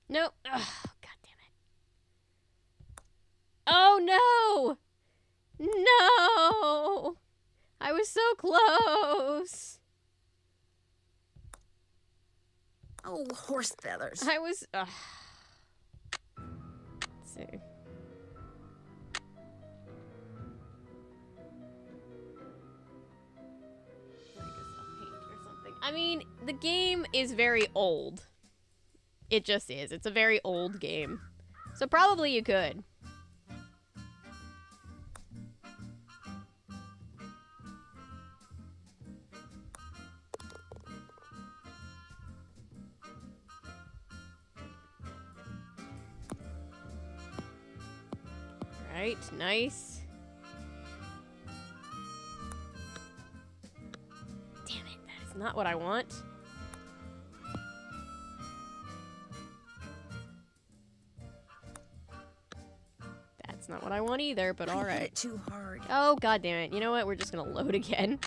Nope. Ugh, God damn it. Oh no! No! I was so close. Oh, horse feathers. I was. Let's see. I mean, the game is very old. It just is. It's a very old game. So probably you could. Right, nice. Damn it, that is not what I want. That's not what I want either, but all right. Too hard. Oh, god damn it. You know what? We're just gonna load again.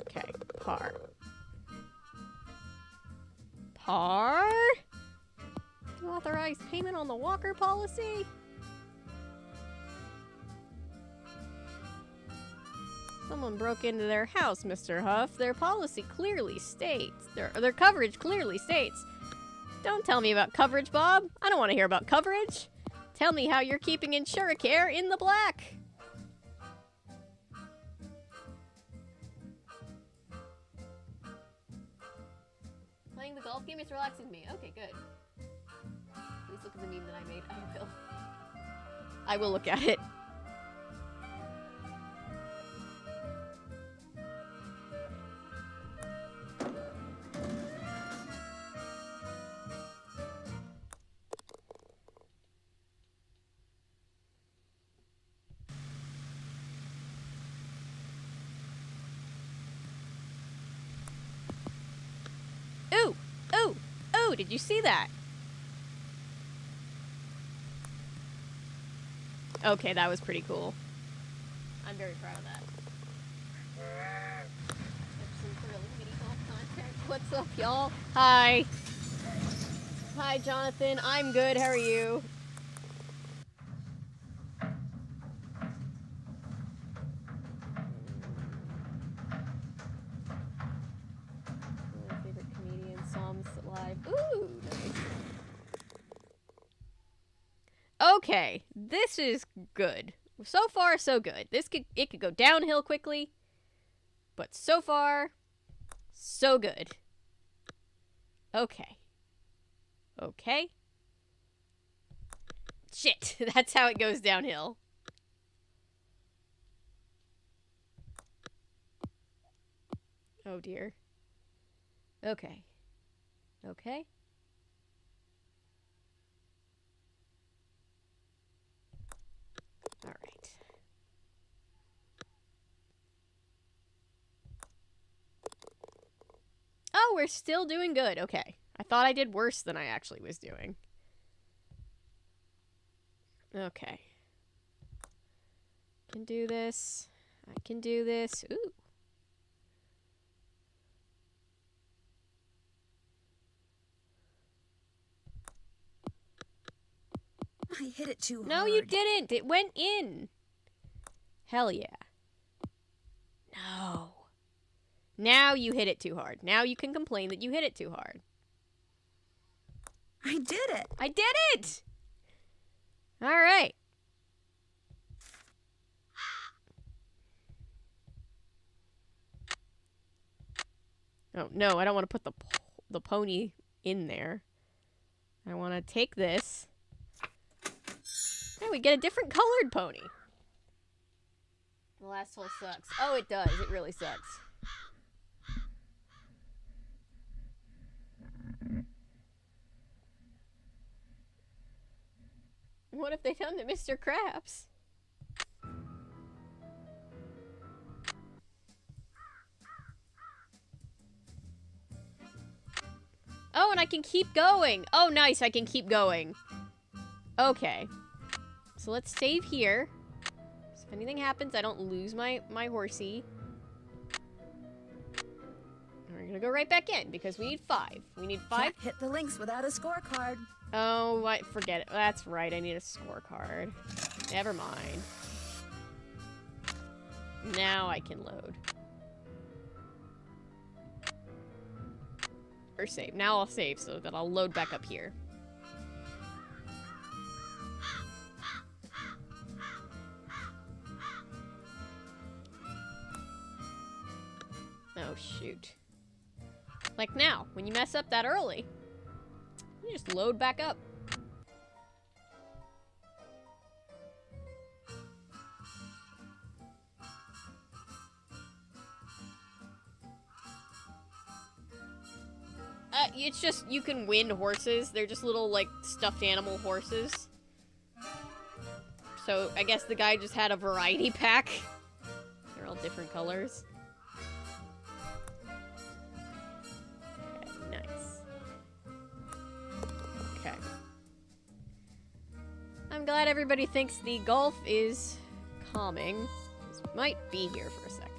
Okay, par. Par? You authorize payment on the Walker policy? Someone broke into their house, Mr. Huff. Their policy clearly states, their coverage clearly states. Don't tell me about coverage, Bob. I don't want to hear about coverage. Tell me how you're keeping Insuricare in the black. Playing the golf game is relaxing me. Okay, good. Please look at the meme that I made. I will. I will look at it. Ooh, did you see that? Okay, that was pretty cool. I'm very proud of that. What's up, y'all? Hi. Hi, Jonathan. I'm good. How are you? My favorite comedian, Psalms Live. Ooh, nice. Okay, this is good. So far, so good. It could go downhill quickly, but so far, so good. Okay. Okay. Shit, that's how it goes downhill. Oh dear. Okay. Okay. All right. Oh, we're still doing good. Okay. I thought I did worse than I actually was doing. Okay. Can do this. I can do this. Ooh. I hit it too hard. No, you didn't. It went in. Hell yeah. No. Now you hit it too hard. Now you can complain that you hit it too hard. I did it. I did it! All right. Oh, no, I don't want to put the pony in there. I want to take this. And we get a different colored pony. The last hole sucks. Oh, it does. It really sucks. What have they done to Mr. Krabs? Oh, and I can keep going. Oh, nice. I can keep going. Okay. So let's save here. So if anything happens, I don't lose my horsey. And we're gonna go right back in because we need 5. We need 5. Can't hit the links without a scorecard. Oh, forget it. That's right. I need a scorecard. Never mind. Now I can load. Or save. Now I'll save so that I'll load back up here. Oh, shoot. Like now, when you mess up that early, you just load back up. It's just, you can win horses. They're just little, like, stuffed animal horses. So, I guess the guy just had a variety pack. They're all different colors. Okay, nice. Okay. I'm glad everybody thinks the golf is calming. This might be here for a second.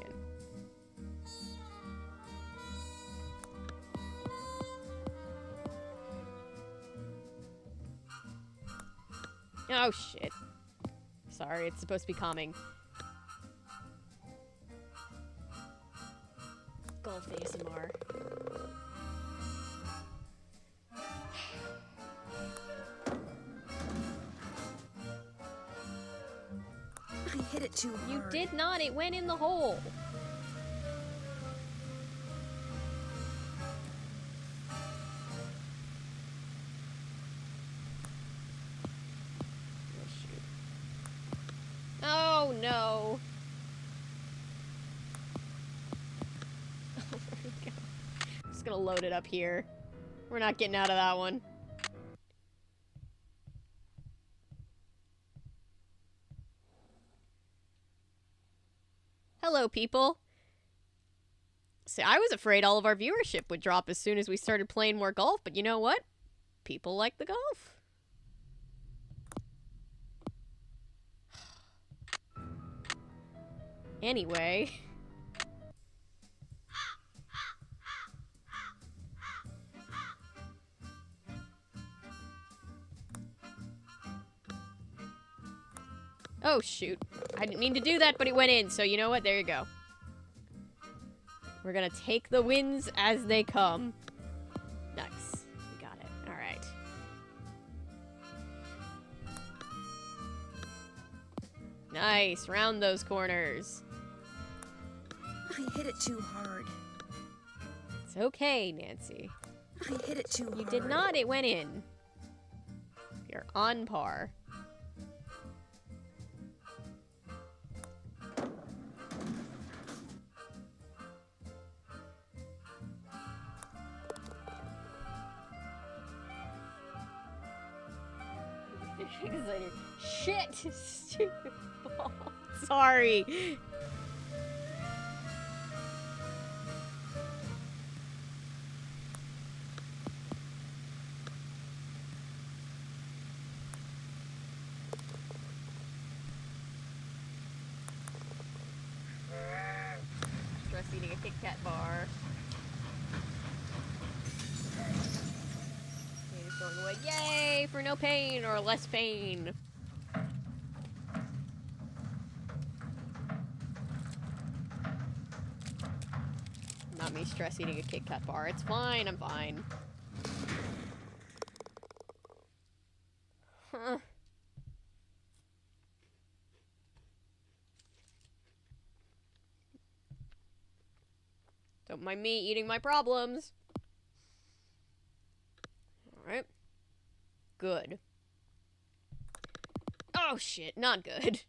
Oh, shit. Sorry, it's supposed to be calming. Golf ASMR. I hit it too hard. You did not. It went in the hole. Oh, no. I'm just gonna load it up here. We're not getting out of that one. Hello, people. See, I was afraid all of our viewership would drop as soon as we started playing more golf, but you know what? People like the golf. Anyway. Oh, shoot. I didn't mean to do that, but it went in, so you know what? There you go. We're gonna take the wins as they come. Nice. We got it. Alright. Nice. Round those corners. I hit it too hard. It's okay, Nancy. I hit it too hard. You did not. It went in. You're on par. Shit! Stupid ball. Sorry. Stress eating a Kit Kat bar. Pain is going away. Yay! For no pain or less pain. Not me stress eating a Kit Kat bar. It's fine, I'm fine. Huh. Don't mind me eating my problems. Alright. Good. Oh shit, not good.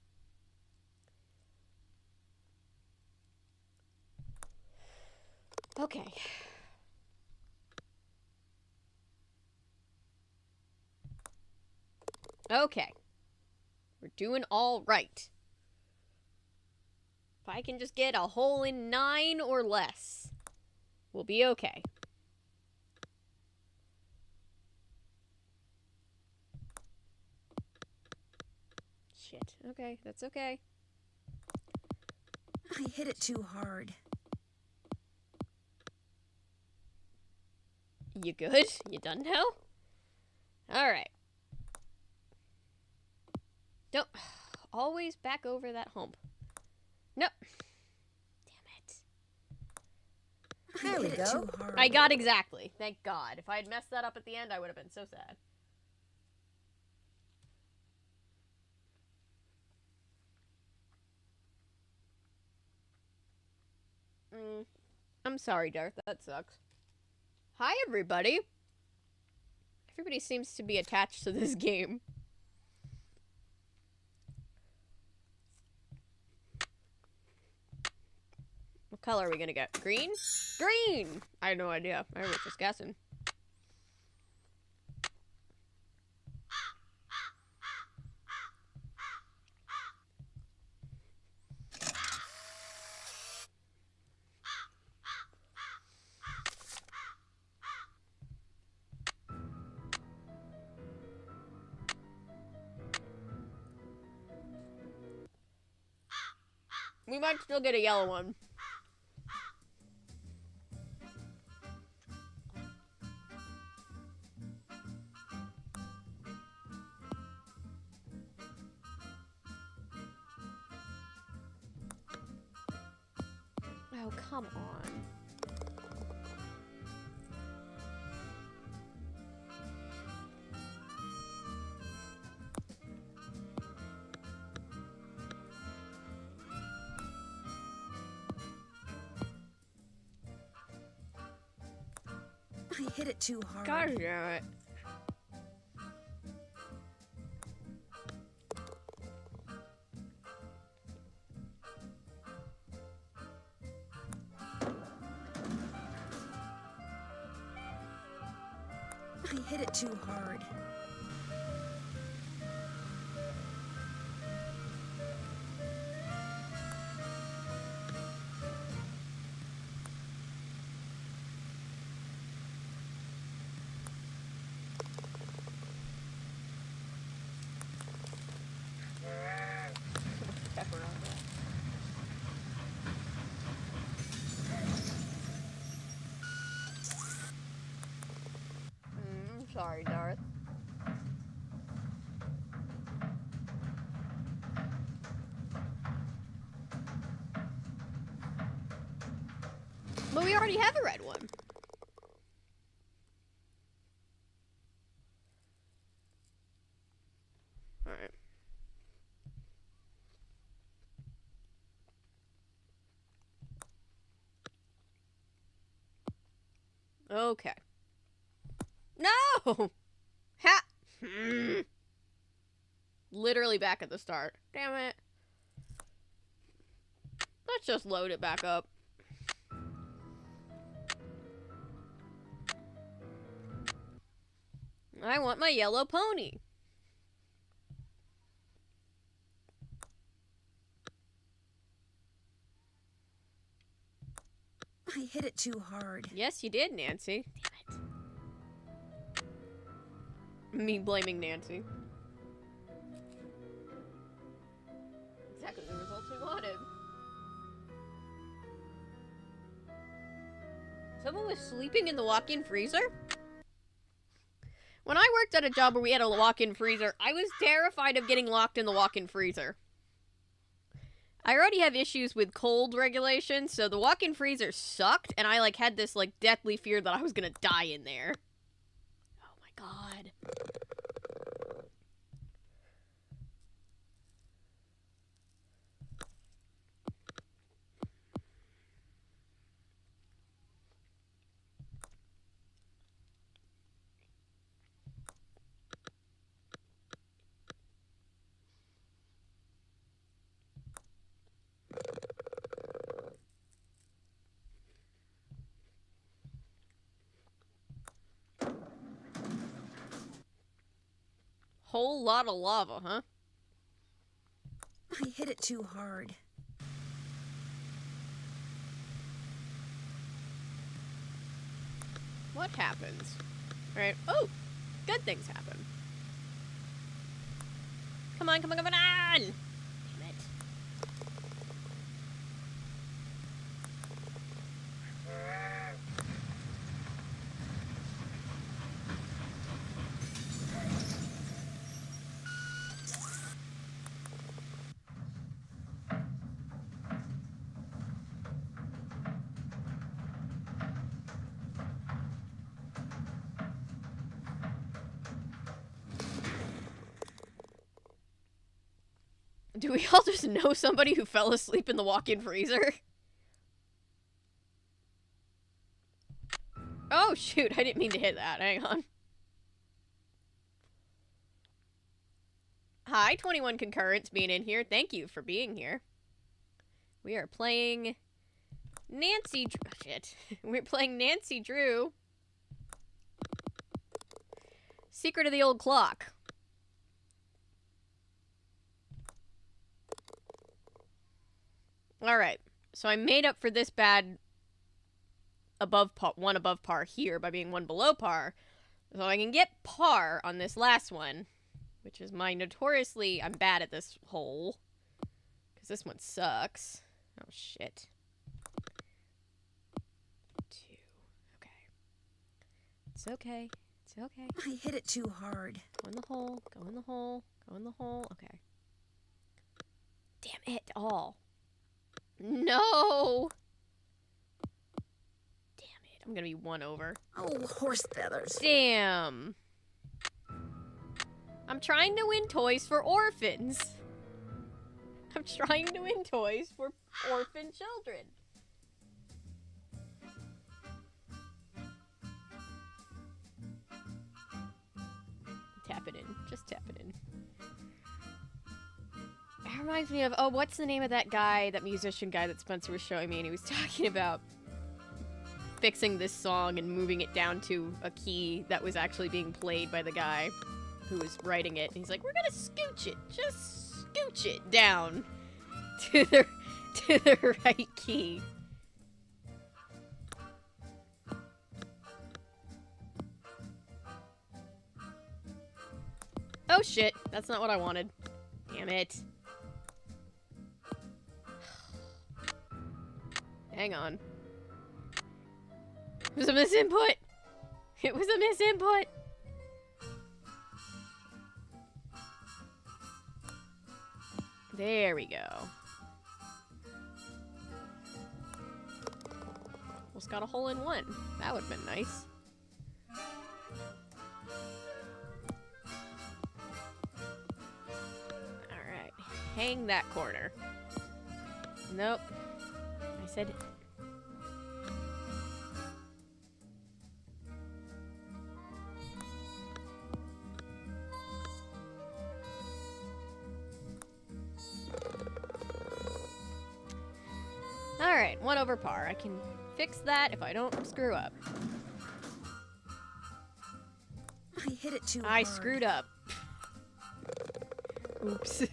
Okay. Okay. We're doing all right. If I can just get a hole in 9 or less, we'll be okay. Shit. Okay, that's okay. I hit it too hard. You good? You done now? Alright. Don't always back over that hump. Nope. Damn it. There we go. I got exactly. Thank God. If I had messed that up at the end, I would have been so sad. I'm sorry, Darth. That sucks. Hi, everybody. Everybody seems to be attached to this game. What color are we gonna get? Green? Green! I had no idea. I was just guessing. We might still get a yellow one. Oh, come on. I hit it too hard. God damn it. I hit it too hard. sorry, Darth. But we already have a red one. Alright. Okay. No! Ha! Literally back at the start. Damn it. Let's just load it back up. I want my yellow pony. I hit it too hard. Yes, you did, Nancy. Damn it. Me blaming Nancy. Exactly the results we wanted. Someone was sleeping in the walk-in freezer? When I worked at a job where we had a walk-in freezer, I was terrified of getting locked in the walk-in freezer. I already have issues with cold regulations, so the walk-in freezer sucked, and I, like, had this, like, deathly fear that I was gonna die in there. Oh my god. Whole lot of lava, huh? I hit it too hard. What happens? Alright. Oh! Good things happen. Come on, come on, come on! Damn it. Do we all just know somebody who fell asleep in the walk-in freezer? Oh, shoot. I didn't mean to hit that. Hang on. Hi, 21 Concurrents being in here. Thank you for being here. We are playing Nancy... Shit. We're playing Nancy Drew. Secret of the Old Clock. Alright, so I made up for this bad one above par here by being one below par. So I can get par on this last one, which is my notoriously... I'm bad at this hole. Because this one sucks. Oh, shit. 2. Okay. It's okay. It's okay. I hit it too hard. Go in the hole. Go in the hole. Go in the hole. Okay. Damn it all. No! Damn it. I'm gonna be one over. Oh, horse feathers. Damn. I'm trying to win toys for orphans. I'm trying to win toys for orphan children. Tap it in. Just tap it in. It reminds me of, oh, what's the name of that guy, that musician guy that Spencer was showing me, and he was talking about fixing this song and moving it down to a key that was actually being played by the guy who was writing it. And he's like, we're gonna scooch it, just scooch it down to the right key. Oh shit, that's not what I wanted. Damn it. Hang on. It was a misinput. It was a misinput. There we go. Almost got a hole in one. That would have been nice. Alright. Hang that corner. Nope. I said... Alright, 1 over par. I can fix that if I don't screw up. I hit it too I hard. screwed up. Oops.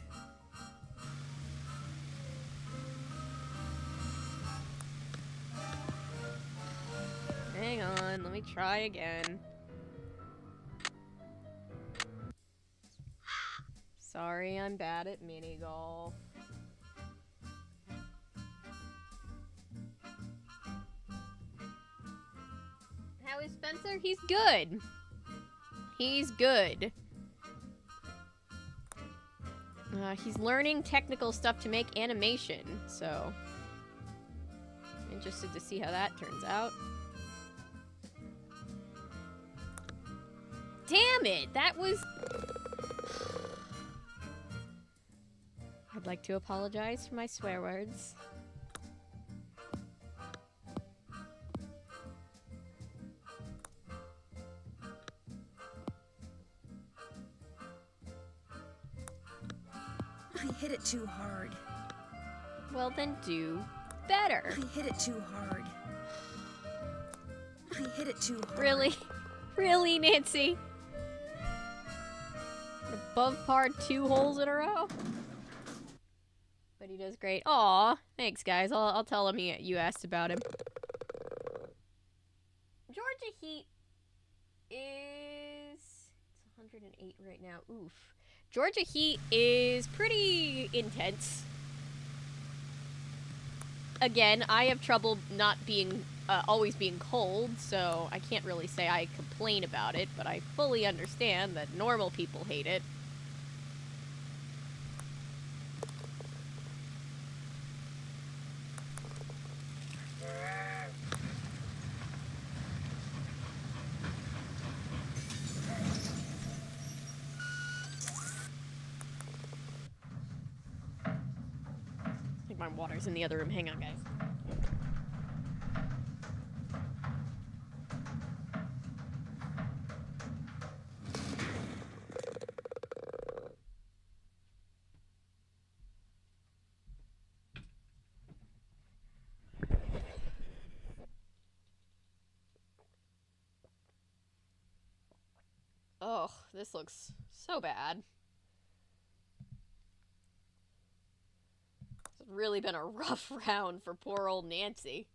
Hang on, let me try again. Sorry, I'm bad at mini golf. How is Spencer? He's good. He's good. He's learning technical stuff to make animation, so interested to see how that turns out. Damn it! That was... I'd like to apologize for my swear words. I hit it too hard. Well, then do better. I hit it too hard. I hit it too hard. Really? Really, Nancy? Above par 2 holes in a row? But he does great. Aw, thanks, guys. I'll tell him you asked about him. Georgia Heat is... It's 108 right now. Oof. Georgia Heat is pretty intense. Again, I have trouble not being... always being cold, so I can't really say I complain about it, but I fully understand that normal people hate it. I think my water's in the other room. Hang on, guys. Oh, this looks so bad. It's really been a rough round for poor old Nancy.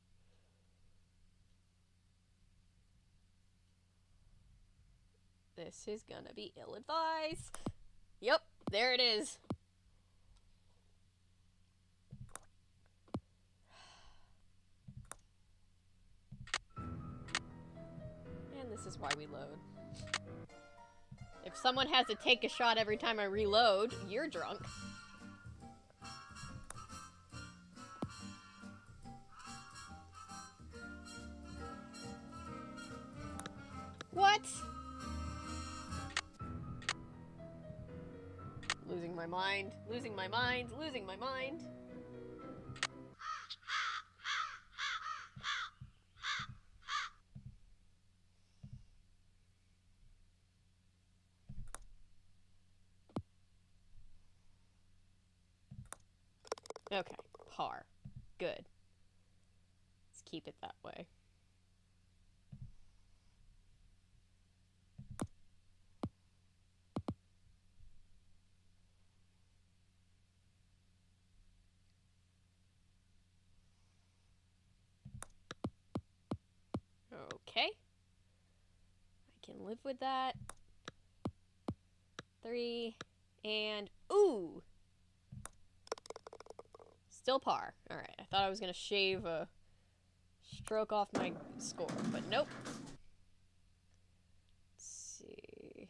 This is gonna be ill-advised. Yep, there it is. And this is why we load. If someone has to take a shot every time I reload, you're drunk. What? Losing my mind, losing my mind, losing my mind. Okay, par. Good. Let's keep it that way. Okay. I can live with that. 3, and ooh! Still par. Alright, I thought I was gonna shave a stroke off my score, but nope. Let's see.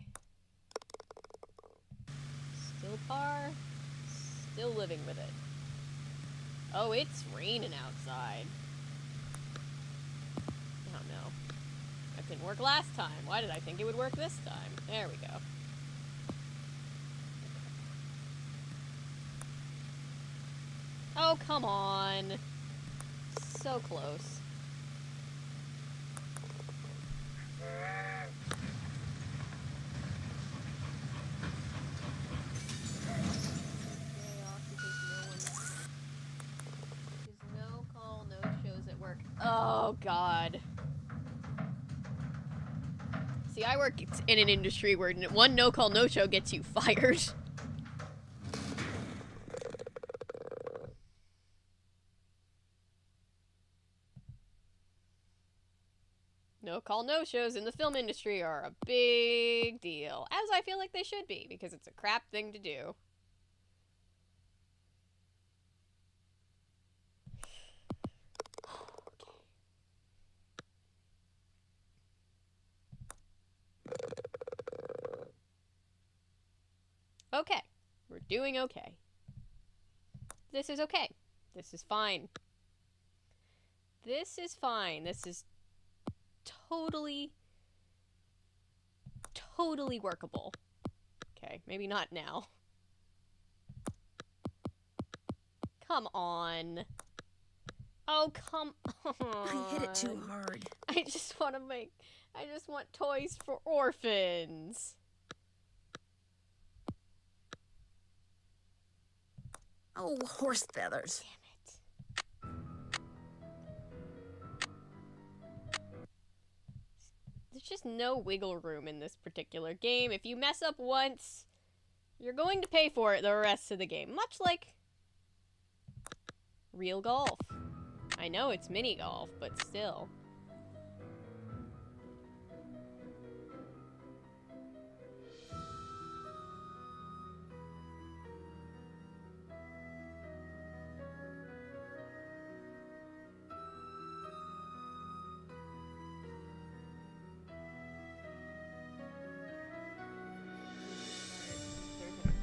Still par. Still living with it. Oh, it's raining outside. Oh no. That didn't work last time. Why did I think it would work this time? There we go. Oh, come on. So close. Oh, God. See, I work in an industry where one no-call, no-show gets you fired. No-call, no-shows in the film industry are a big deal. As I feel like they should be, because it's a crap thing to do. Okay, we're doing okay. This is okay. This is fine. This is fine. This is totally workable. Okay, maybe not now. Come on. Oh, come on. I hit it too hard. I just want toys for orphans. Oh, horse feathers. Damn it. There's just no wiggle room in this particular game. If you mess up once, you're going to pay for it the rest of the game. Much like real golf. I know it's mini golf, but still.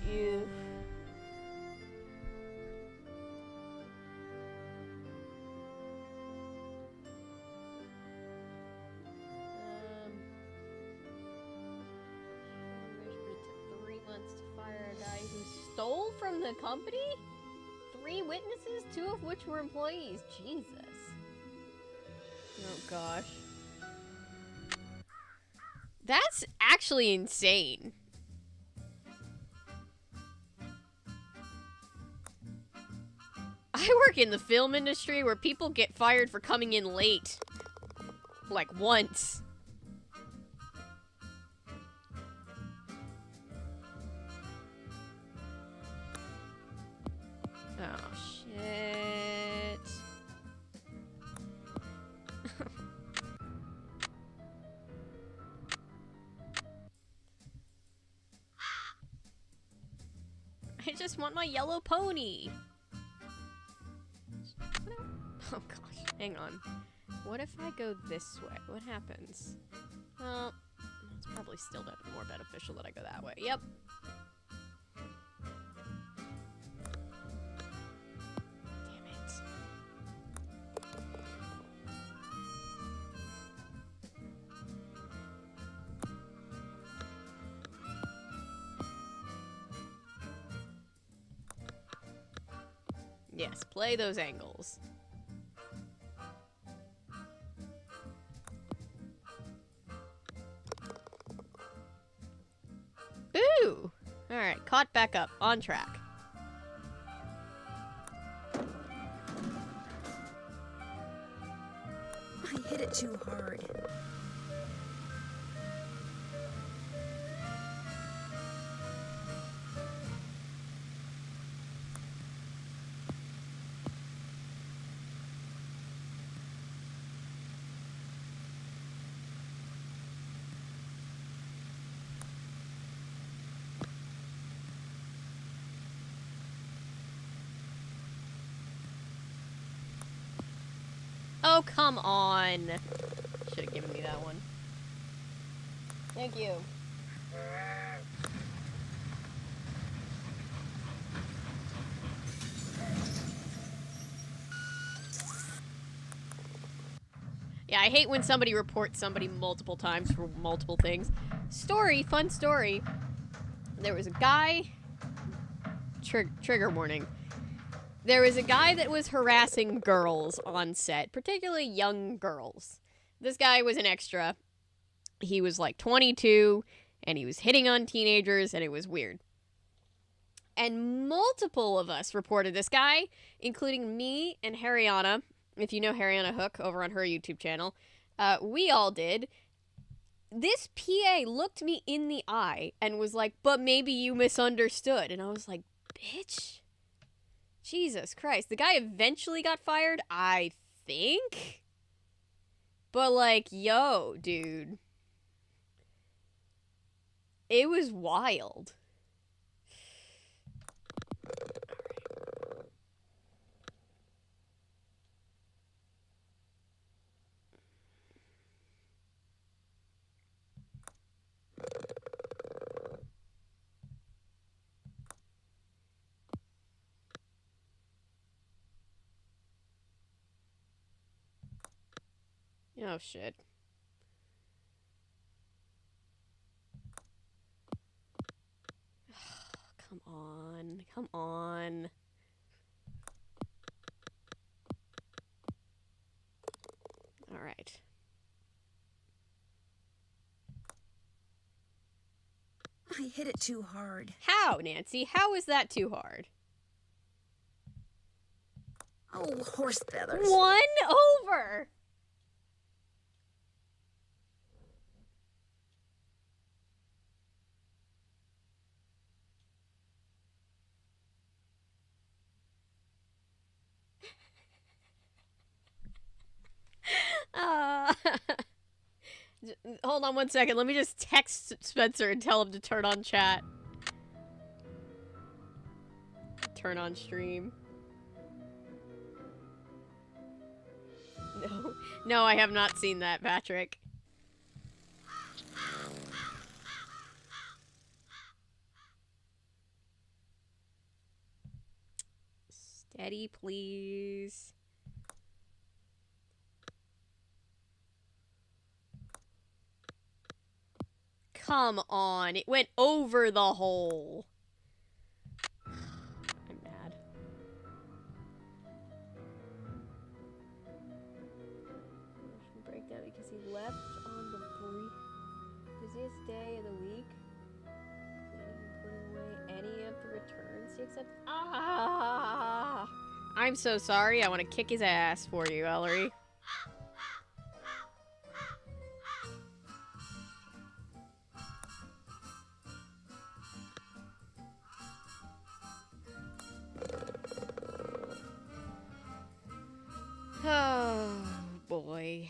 Ew. But it took 3 months to fire a guy who stole from the company? 3 witnesses, 2 of which were employees. Jesus. Oh gosh. That's actually insane. I work in the film industry where people get fired for coming in late. Like, once. Oh, shit. I just want my yellow pony. Oh gosh, hang on. What if I go this way? What happens? Well, it's probably still more beneficial that I go that way. Yep. Damn it. Yes, play those angles. Ooh! Alright, caught back up. On track. I hit it too hard. Oh, come on. Should have given me that one. Thank you. Yeah, I hate when somebody reports somebody multiple times for multiple things. Fun story. There was a guy... Trigger warning. There was a guy that was harassing girls on set, particularly young girls. This guy was an extra. He was like 22, and he was hitting on teenagers, and it was weird. And multiple of us reported this guy, including me and Harriana. If you know Harriana Hook over on her YouTube channel, we all did. This PA looked me in the eye and was like, but maybe you misunderstood. And I was like, bitch. Jesus Christ. The guy eventually got fired, I think. But like, yo, dude. It was wild. Oh, shit. Come on. Come on. All right. I hit it too hard. How, Nancy? How is that too hard? Oh, horse feathers. 1 over. Hold on 1 second. Let me just text Spencer and tell him to turn on chat. Turn on stream. No. No, I have not seen that, Patrick. Steady, please. Come on, it went over the hole. I'm mad. Breakdown because he left on the busiest day of the week. Putting away any of the returns he accepted. Ah! I'm so sorry. I want to kick his ass for you, Ellery. Oh, boy.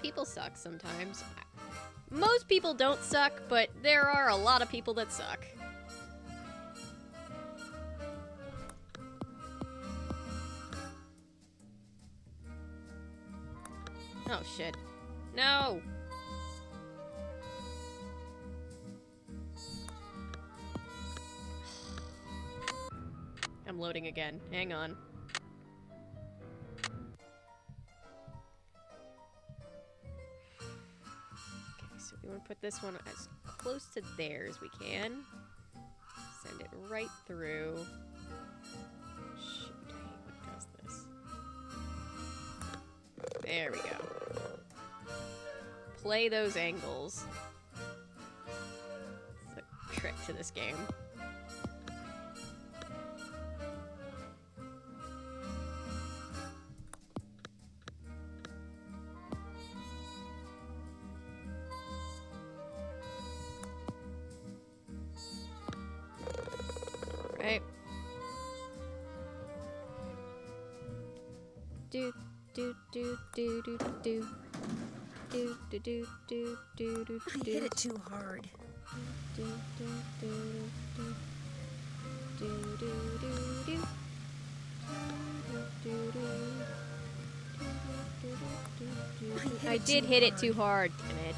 People suck sometimes. Most people don't suck, but there are a lot of people that suck. Oh, shit. No! I'm loading again. Hang on. We want to put this one as close to there as we can. Send it right through. Shoot, I hate when it does this. There we go. Play those angles. It's a trick to this game. Right. Do do do do do do do do do do do do. I hit it too hard. Do do do do do do do do. I did hit it too hard, damn it.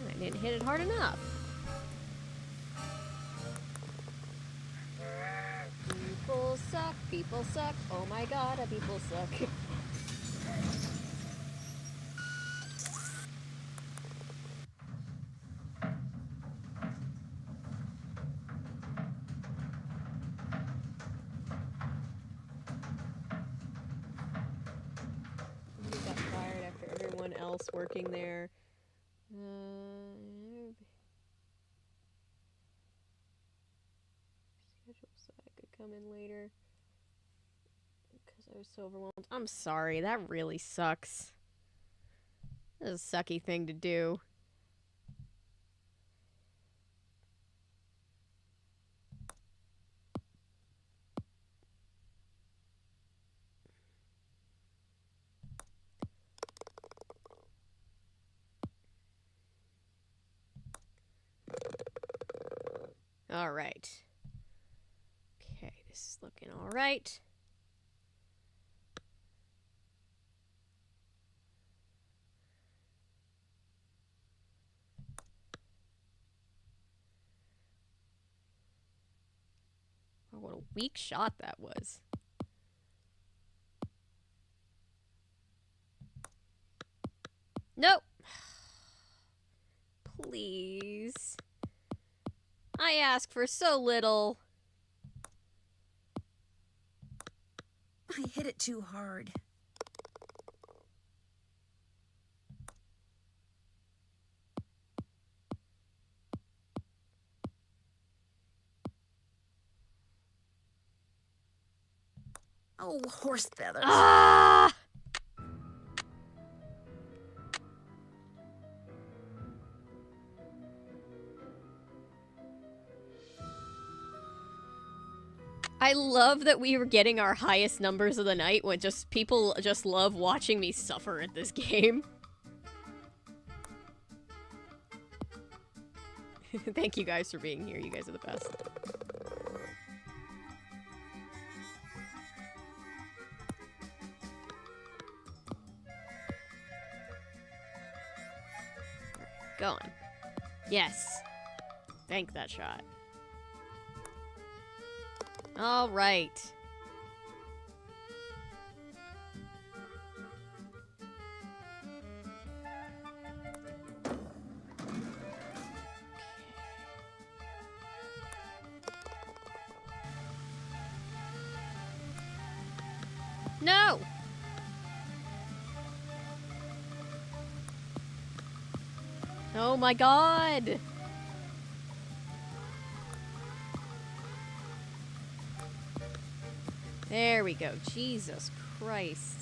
I didn't hit it hard enough. People People suck. People suck. Oh my god, people suck. He got fired after everyone else working there. Schedule so I could come in later because I was so overwhelmed. I'm sorry, that really sucks. That's a sucky thing to do. All right. Okay, this is looking all right. Oh, what a weak shot that was. Nope. Please. I ask for so little. I hit it too hard. Oh, horse feathers. Ah! I love that we were getting our highest numbers of the night when just people just love watching me suffer at this game. Thank you guys for being here. You guys are the best. Going. Yes. Bank that shot. All right. No! Oh my god! There we go. Jesus Christ.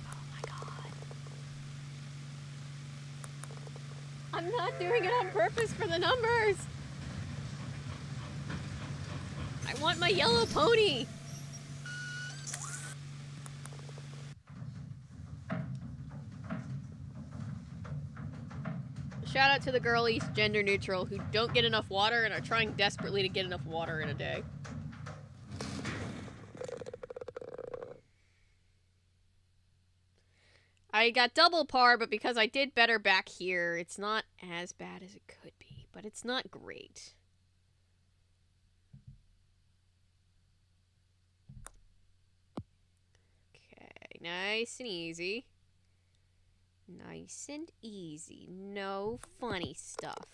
Oh my god. I'm not doing it on purpose for the numbers! I want my yellow pony! Shout out to the girlies, gender neutral, who don't get enough water and are trying desperately to get enough water in a day. I got double par, but because I did better back here, it's not as bad as it could be, but it's not great. Okay, nice and easy. Nice and easy. No funny stuff.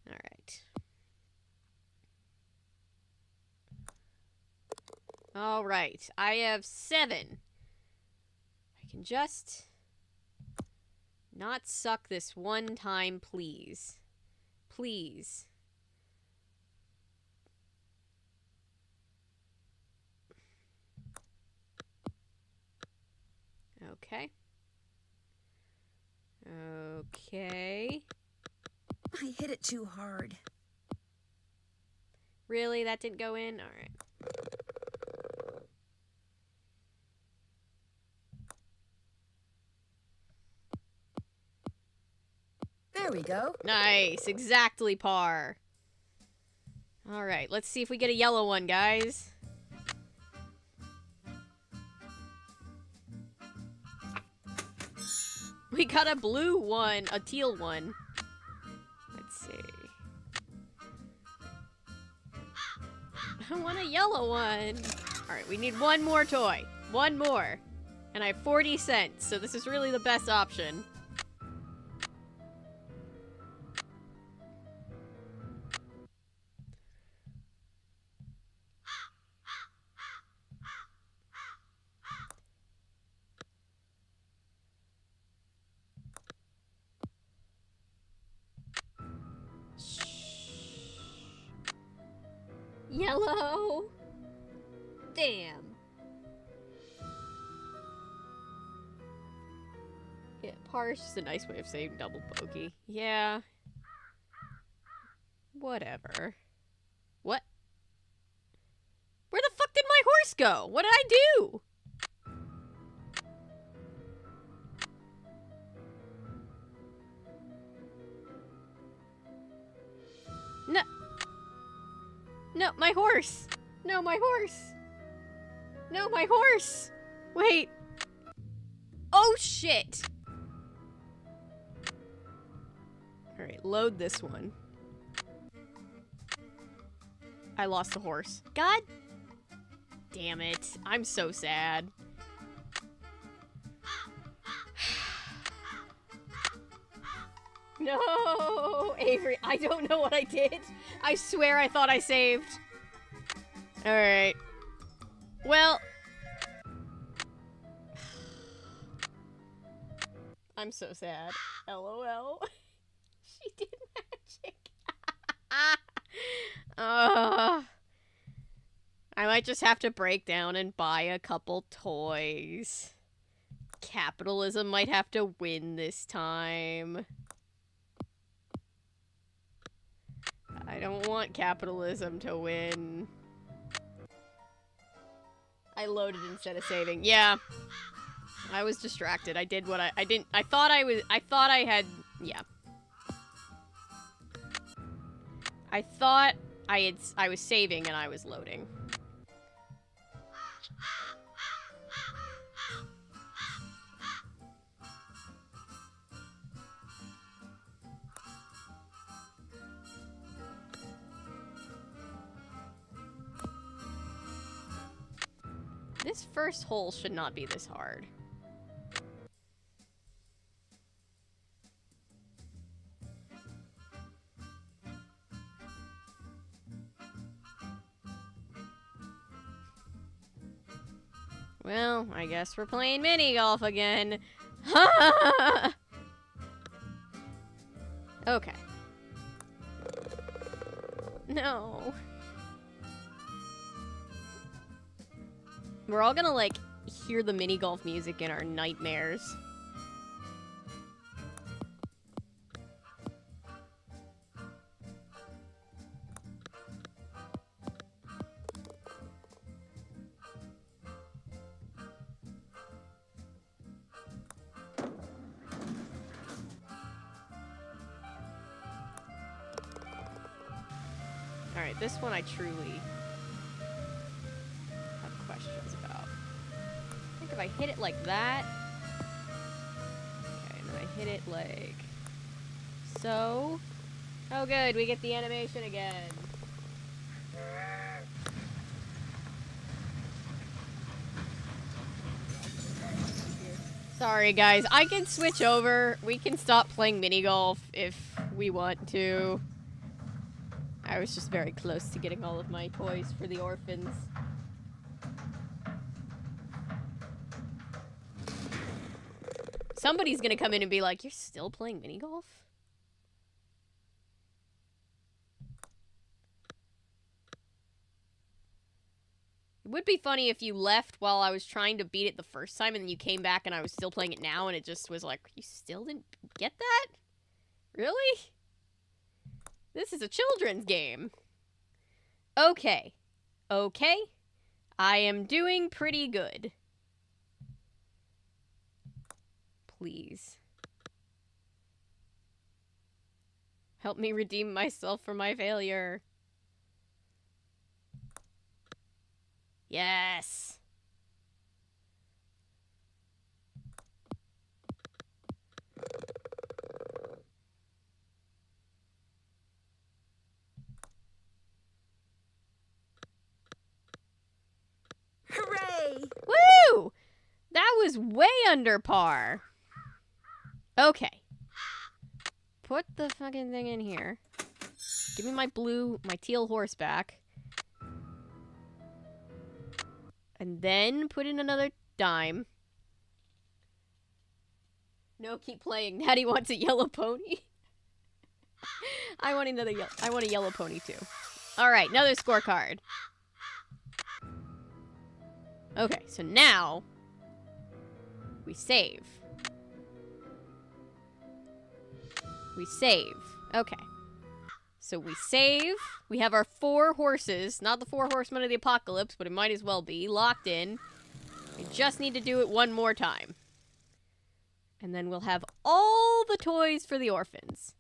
Alright. Alright. I have 7. I can just not suck this one time, please. Please. Okay. Okay. I hit it too hard. Really? That didn't go in? Alright. There we go. Nice. Exactly par. Alright, let's see if we get a yellow one, guys. We got a blue one, a teal one. Let's see. I want a yellow one. Alright, we need one more toy. One more. And I have 40 cents, so this is really the best option. Yellow. Damn. Yeah, par's just a nice way of saying double bogey. Yeah. Whatever. What? Where the fuck did my horse go? What did I do? No. No, my horse. No, my horse. No, my horse. Wait. Oh, shit. Alright, load this one. I lost the horse. God damn it. I'm so sad. No, Avery, I don't know what I did. I swear I thought I saved. Alright. Well. I'm so sad. LOL. She did magic. I might just have to break down and buy a couple toys. Capitalism might have to win this time. I don't want capitalism to win. I loaded instead of saving. Yeah. I was distracted. I did what I didn't. I thought I had. Yeah. I thought I was saving and I was loading. This first hole should not be this hard. Well, I guess we're playing mini golf again. Okay. No. We're all gonna, like, hear the mini golf music in our nightmares. Alright, this one I truly have questions about. I think if I hit it like that... Okay, and then I hit it like... so... Oh good, we get the animation again. Sorry guys, I can switch over. We can stop playing mini golf if we want to. I was just very close to getting all of my toys for the orphans. Somebody's gonna come in and be like, "You're still playing mini golf?" It would be funny if you left while I was trying to beat it the first time and then you came back and I was still playing it now and it just was like, "You still didn't get that? Really? This is a children's game." Okay. Okay. I am doing pretty good. Please. Help me redeem myself from my failure. Yes. is way under par. Okay. Put the fucking thing in here. Give me my teal horse back. And then put in another dime. No, keep playing. Natty wants a yellow pony. I want a yellow pony too. All right, another scorecard. Okay, so now we save. We save. Okay. So we save. We have our 4 horses. Not the 4 horsemen of the apocalypse, but it might as well be. Locked in. We just need to do it one more time. And then we'll have all the toys for the orphans.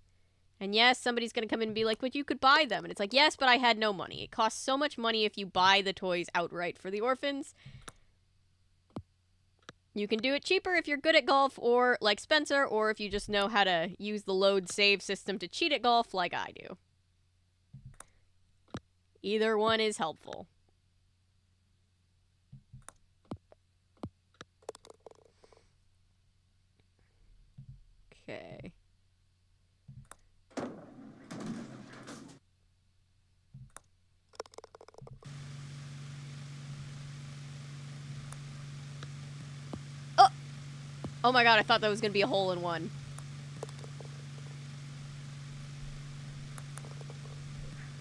And yes, somebody's going to come in and be like, but you could buy them. And it's like, yes, but I had no money. It costs so much money if you buy the toys outright for the orphans. You can do it cheaper if you're good at golf, or like Spencer, or if you just know how to use the load save system to cheat at golf like I do. Either one is helpful. Okay. Oh my god, I thought that was going to be a hole-in-one.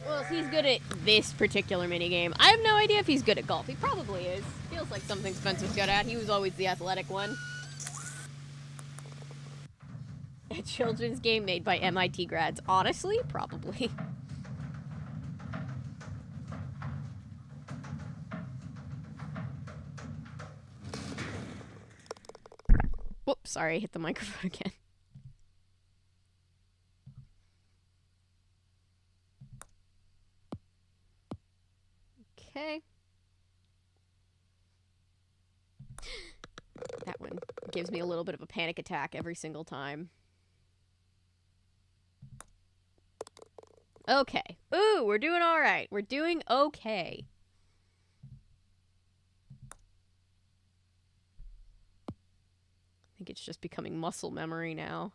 Well, if he's good at this particular minigame, I have no idea if he's good at golf. He probably is. Feels like something Spencer's good at. He was always the athletic one. A children's game made by MIT grads. Honestly, probably. Whoops, sorry, I hit the microphone again. Okay. That one gives me a little bit of a panic attack every single time. Okay. Ooh, we're doing all right. We're doing okay. I think it's just becoming muscle memory now.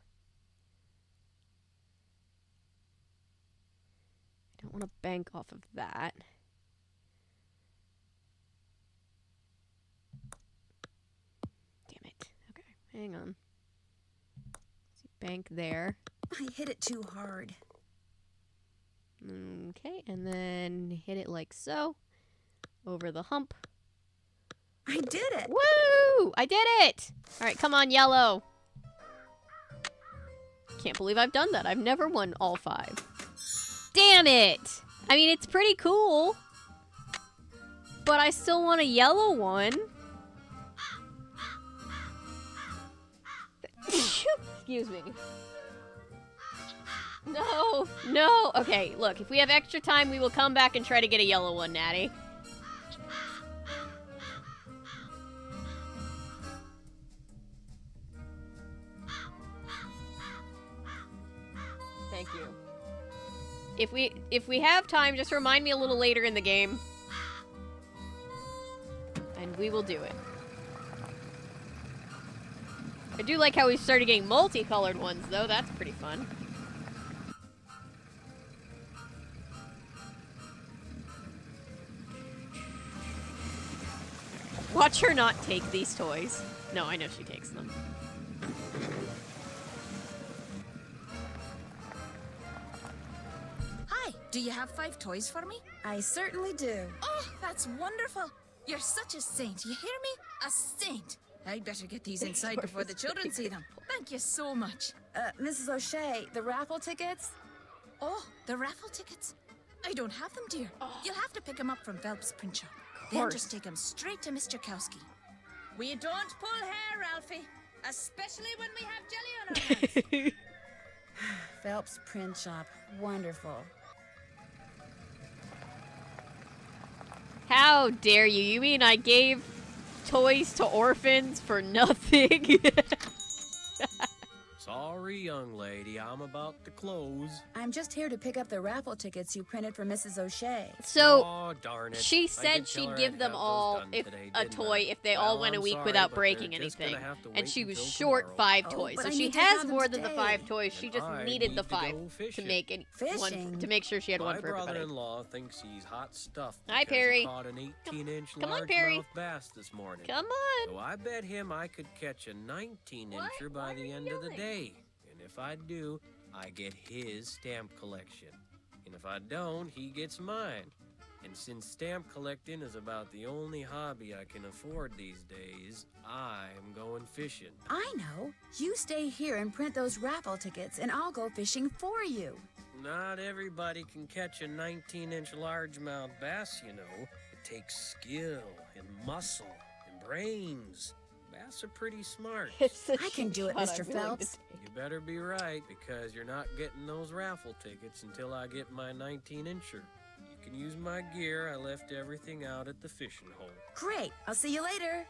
I don't want to bank off of that. Damn it. Okay, hang on. Bank there. I hit it too hard. Okay, and then hit it like so. Over the hump. I did it! Woo! I did it! Alright, come on, yellow. Can't believe I've done that. I've never won all 5. Damn it! I mean, it's pretty cool. But I still want a yellow one. Excuse me. No, no. Okay, look, if we have extra time, we will come back and try to get a yellow one, Natty. Thank you. If we have time, just remind me a little later in the game. And we will do it. I do like how we started getting multicolored ones, though. That's pretty fun. Watch her not take these toys. No, I know she takes them. Hi, do you have 5 toys for me? I certainly do. Oh, that's wonderful. You're such a saint, you hear me? A saint. I'd better get these inside before the children see them. Thank you so much. Mrs. O'Shea, the raffle tickets? Oh, the raffle tickets? I don't have them, dear. You'll have to pick them up from Phelps Print Shop. Then just take them straight to Mr. Kowski. We don't pull hair, Ralphie. Especially when we have jelly on our hands. Phelps Print Shop. Wonderful. How dare you? You mean I gave toys to orphans for nothing? Sorry, young lady, I'm about to close. I'm just here to pick up the raffle tickets you printed for Mrs. O'Shea. So, Oh, darn it. she I said did tell she'd her give I'd them have those all done if today, a didn't toy I? if they all Well, went a I'm week sorry, without but breaking they're just anything. gonna have to And wait she was until short tomorrow. 5 Oh, toys. but So I she need to has have them more than the today. 5 toys. She And just I needed the need to 5 go to fishing. make one Fishing? to make sure she had one My for everybody. brother-in-law thinks he's hot stuff. Hi, because Perry. He caught an 18-inch Come on, Perry. largemouth bass this morning. Come on. So I bet him I could catch a 19-incher by the end of the day. And if I do, I get his stamp collection. And if I don't, he gets mine. And since stamp collecting is about the only hobby I can afford these days, I'm going fishing. I know. You stay here and print those raffle tickets, and I'll go fishing for you. Not everybody can catch a 19-inch largemouth bass, you know. It takes skill and muscle and brains. Bass are pretty smart. I can do it, Mr. Phelps. You better be right, because you're not getting those raffle tickets until I get my 19-incher. You can use my gear. I left everything out at the fishing hole. Great. I'll see you later.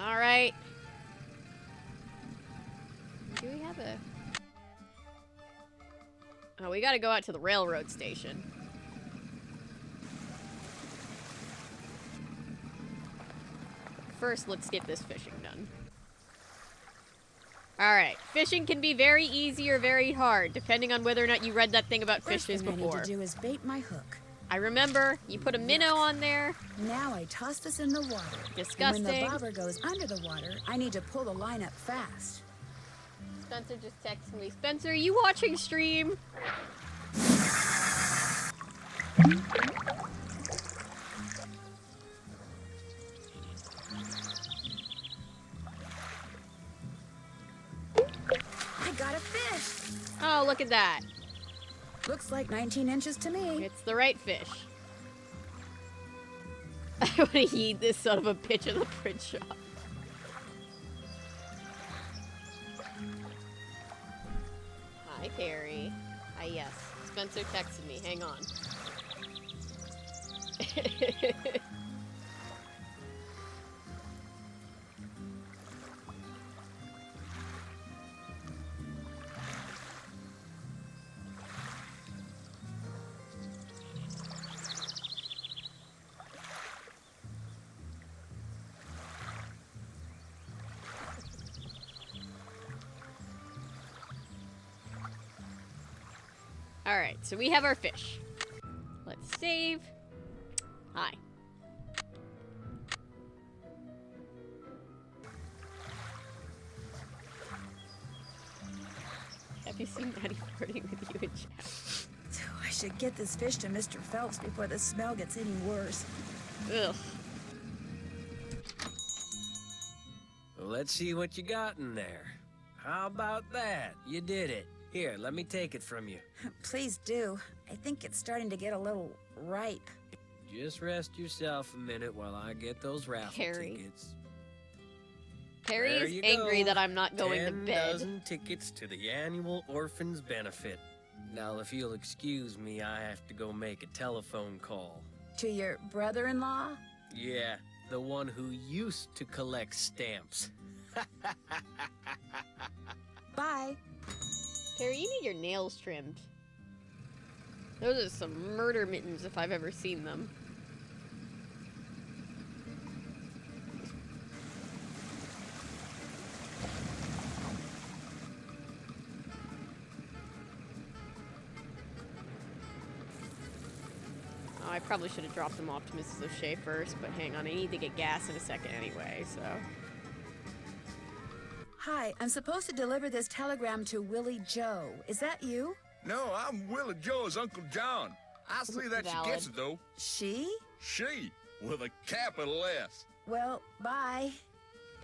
All right. Do we have a... Oh, we gotta go out to the railroad station. First, let's get this fishing done. Alright, fishing can be very easy or very hard, depending on whether or not you read that thing about First fishes thing I before. need to do is bait my hook. I remember, you put a minnow on there. Now I toss this in the water. Disgusting. And when the bobber goes under the water, I need to pull the line up fast. Spencer just texted me. Spencer, are you watching stream? I got a fish. Oh, look at that. Looks like 19 inches to me. It's the right fish. I want to eat this son of a bitch in the print shop. Hi, Perry. Hi, yes. Spencer texted me. Hang on. Alright, so we have our fish. Let's save. Hi. Have you seen Maddie flirting with you in chat? I should get this fish to Mr. Phelps before the smell gets any worse. Ugh. Well, let's see what you got in there. How about that? You did it. Here, let me take it from you. Please do. I think it's starting to get a little ripe. Just rest yourself a minute while I get those raffle Perry. tickets. Perry There is you angry go. that I'm not going to 10 bed. dozen tickets to the annual Orphans Benefit. Now, if you'll excuse me, I have to go make a telephone call. To your brother-in-law? Yeah, the one who used to collect stamps. Bye. Perry, you need your nails trimmed. Those are some murder mittens if I've ever seen them. Oh, I probably should have dropped them off to Mrs. O'Shea first, but hang on, I need to get gas in a second anyway, so... Hi, I'm supposed to deliver this telegram to Willie Joe. Is that you? No, I'm Willie Joe's Uncle John. I see that she gets it, though. She? She, with a capital S. Well, bye.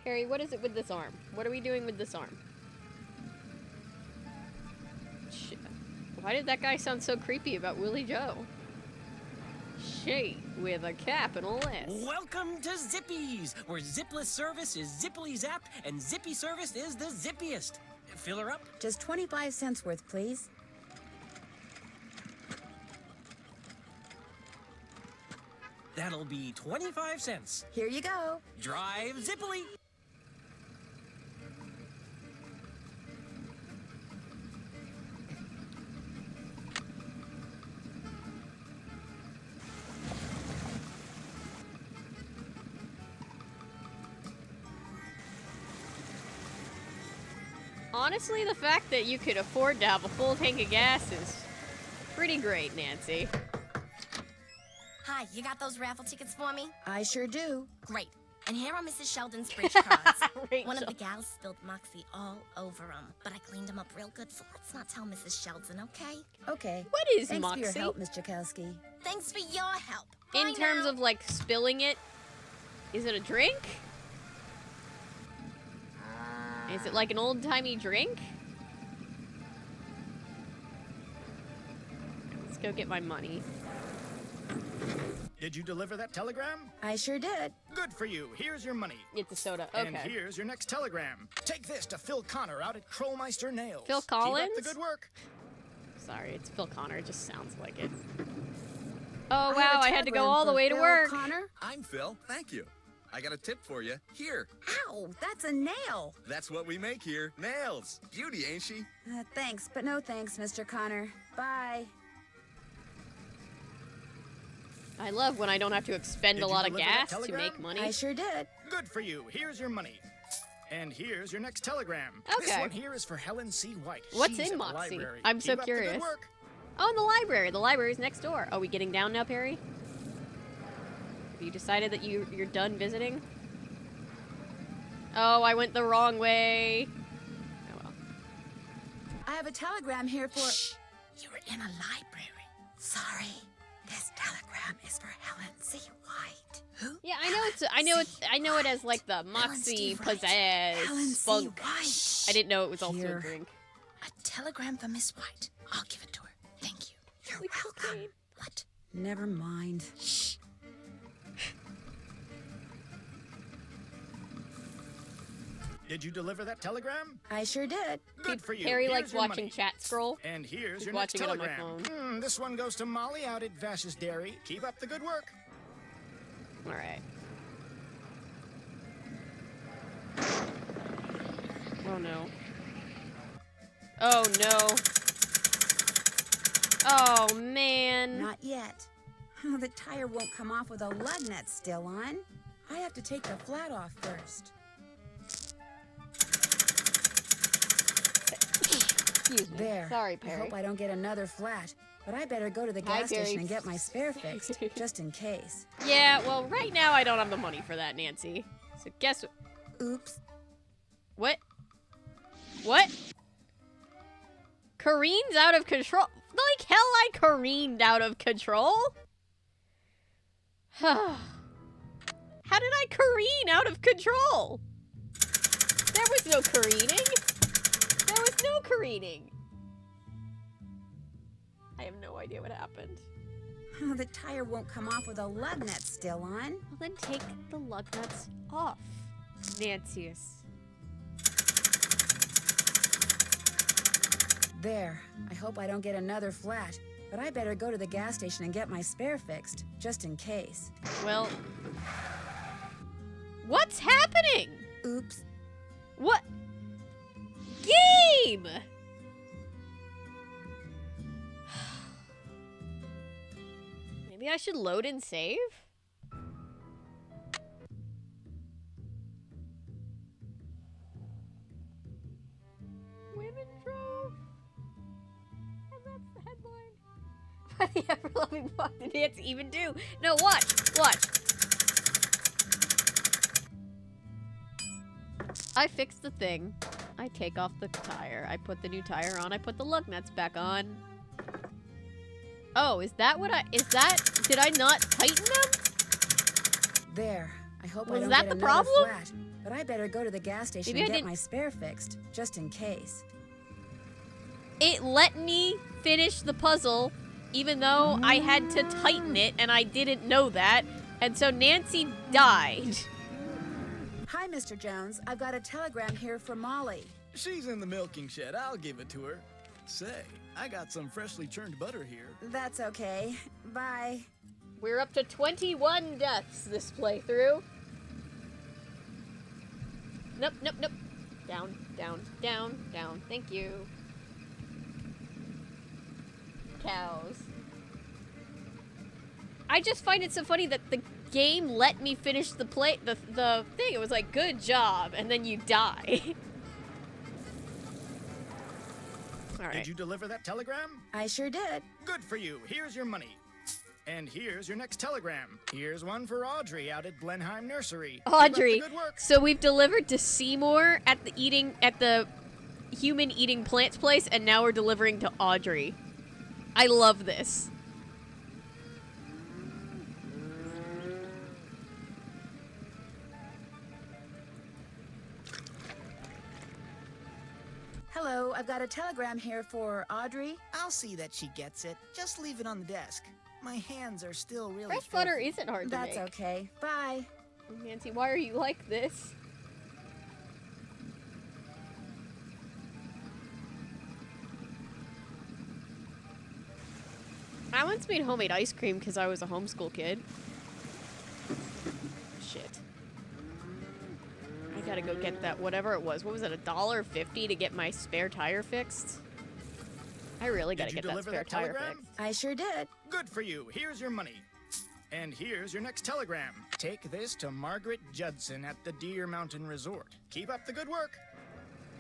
Perry, what is it with this arm? What are we doing with this arm? Shit. Why did that guy sound so creepy about Willie Joe? She with a capital S. Welcome to Zippy's, where zipless service is zippily zapped and zippy service is the zippiest. Fill her up? Just 25 cents worth, please. That'll be 25 cents. Here you go. Drive zippily. Honestly, the fact that you could afford to have a full tank of gas is pretty great, Nancy. Hi, you got those raffle tickets for me? I sure do. Great. And here are Mrs. Sheldon's bridge cards. One of the gals spilled Moxie all over them, but I cleaned them up real good, so let's not tell Mrs. Sheldon, okay? Okay. What is Thanks Moxie? for your help, Miss Jakowski. Thanks for your help. In terms of, like, spilling it, is it a drink? Is it like an old-timey drink? Let's go get my money. Did you deliver that telegram? I sure did. Good for you. Here's your money. It's a soda. Okay. And here's your next telegram. Take this to Phil Connor out at Krollmeister Nails. Phil Collins? Keep up the good work. Sorry, it's Phil Connor. It just sounds like it. Oh, wow, I had to go all the way to work. Connor? I'm Phil. Thank you. I got a tip for you. Here. Ow, that's a nail. That's what we make here. Nails. Beauty, ain't she? Thanks, but no thanks, Mr. Connor. Bye. I love when I don't have to expend Did a you lot of deliver that gas to telegram? make money. I sure did. Good for you. Here's your money. And here's your next telegram. This Okay. one here is for Helen C. White. What's She's in at the Moxie? library. I'm so Keep up the good curious. work. Oh, in the library. The library's next door. Are we getting down now, Perry? Have you decided that you're done visiting? Oh, I went the wrong way. Oh, well. I have a telegram here for... Shh. You're in a library. Sorry. This telegram is for Helen C. White. Who? Yeah, I know it as like the Moxie possessed Helen C. spunk. White. I didn't know it was also Here. a drink. A telegram for Miss White. I'll give it to her. Thank you. You're welcome. What? Never mind. Shh. Did you deliver that telegram? I sure did. Good for you. Perry Here's likes your watching money. chat scroll. And here's He's your next watching it on my telegram. phone. This one goes to Molly out at Vash's Dairy. Keep up the good work. All right. Oh no. Oh no. Oh man. Not yet. Oh, the tire won't come off with a lug nut still on. I have to take the flat off first. Excuse me. There. Sorry, I Perry. hope I don't get another flat. But I better go to the Hi, gas Perry. station and get my spare fixed, just in case. Yeah, well, right now I don't have the money for that, Nancy. So guess what? Oops. What? What? Careen's out of control. Like hell I careened out of control? How did I careen out of control? There was no careening. There was no careening. I have no idea what happened. Oh, the tire won't come off with a lug nut still on. Well, then take the lug nuts off, Nancius. There. I hope I don't get another flat. But I better go to the gas station and get my spare fixed, just in case. Well, what's happening? Oops. What? Game! Maybe I should load and save? Women drove. And that's the headline. What the ever-loving fuck did Nancy even do? No, watch! Watch! I fix the thing. I take off the tire. I put the new tire on. I put the lug nuts back on. Oh, is that what did I not tighten them? There. I hope I Was don't that get the another problem? flat. But I better go to the gas station Maybe I and get didn't- my spare fixed, just in case. It let me finish the puzzle, even though I had to tighten it, and I didn't know that. And so Nancy died. Hi, Mr. Jones. I've got a telegram here from Molly. She's in the milking shed. I'll give it to her. Say, I got some freshly churned butter here. That's okay. Bye. We're up to 21 deaths this playthrough. Nope, nope, nope. Down, down, down, down. Thank you. Cows. I just find it so funny that the game let me finish the thing. It was like, good job, and then you die. All right. Did you deliver that telegram? I sure did. Good for you. Here's your money. And here's your next telegram. Here's one for Audrey out at Blenheim Nursery. Keep up Audrey. the good work. So we've delivered to Seymour at the human eating plants place, and now we're delivering to Audrey. I love this. Hello, I've got a telegram here for Audrey. I'll see that she gets it. Just leave it on the desk. My hands are still really Fresh butter filthy. isn't hard to That's make. okay. Bye. Nancy, why are you like this? I once made homemade ice cream because I was a homeschool kid. Shit. I gotta go get that, whatever it was. What was it, $1.50 to get my spare tire fixed? I really gotta get that spare tire fixed. I sure did. Good for you. Here's your money. And here's your next telegram. Take this to Margaret Judson at the Deer Mountain Resort. Keep up the good work.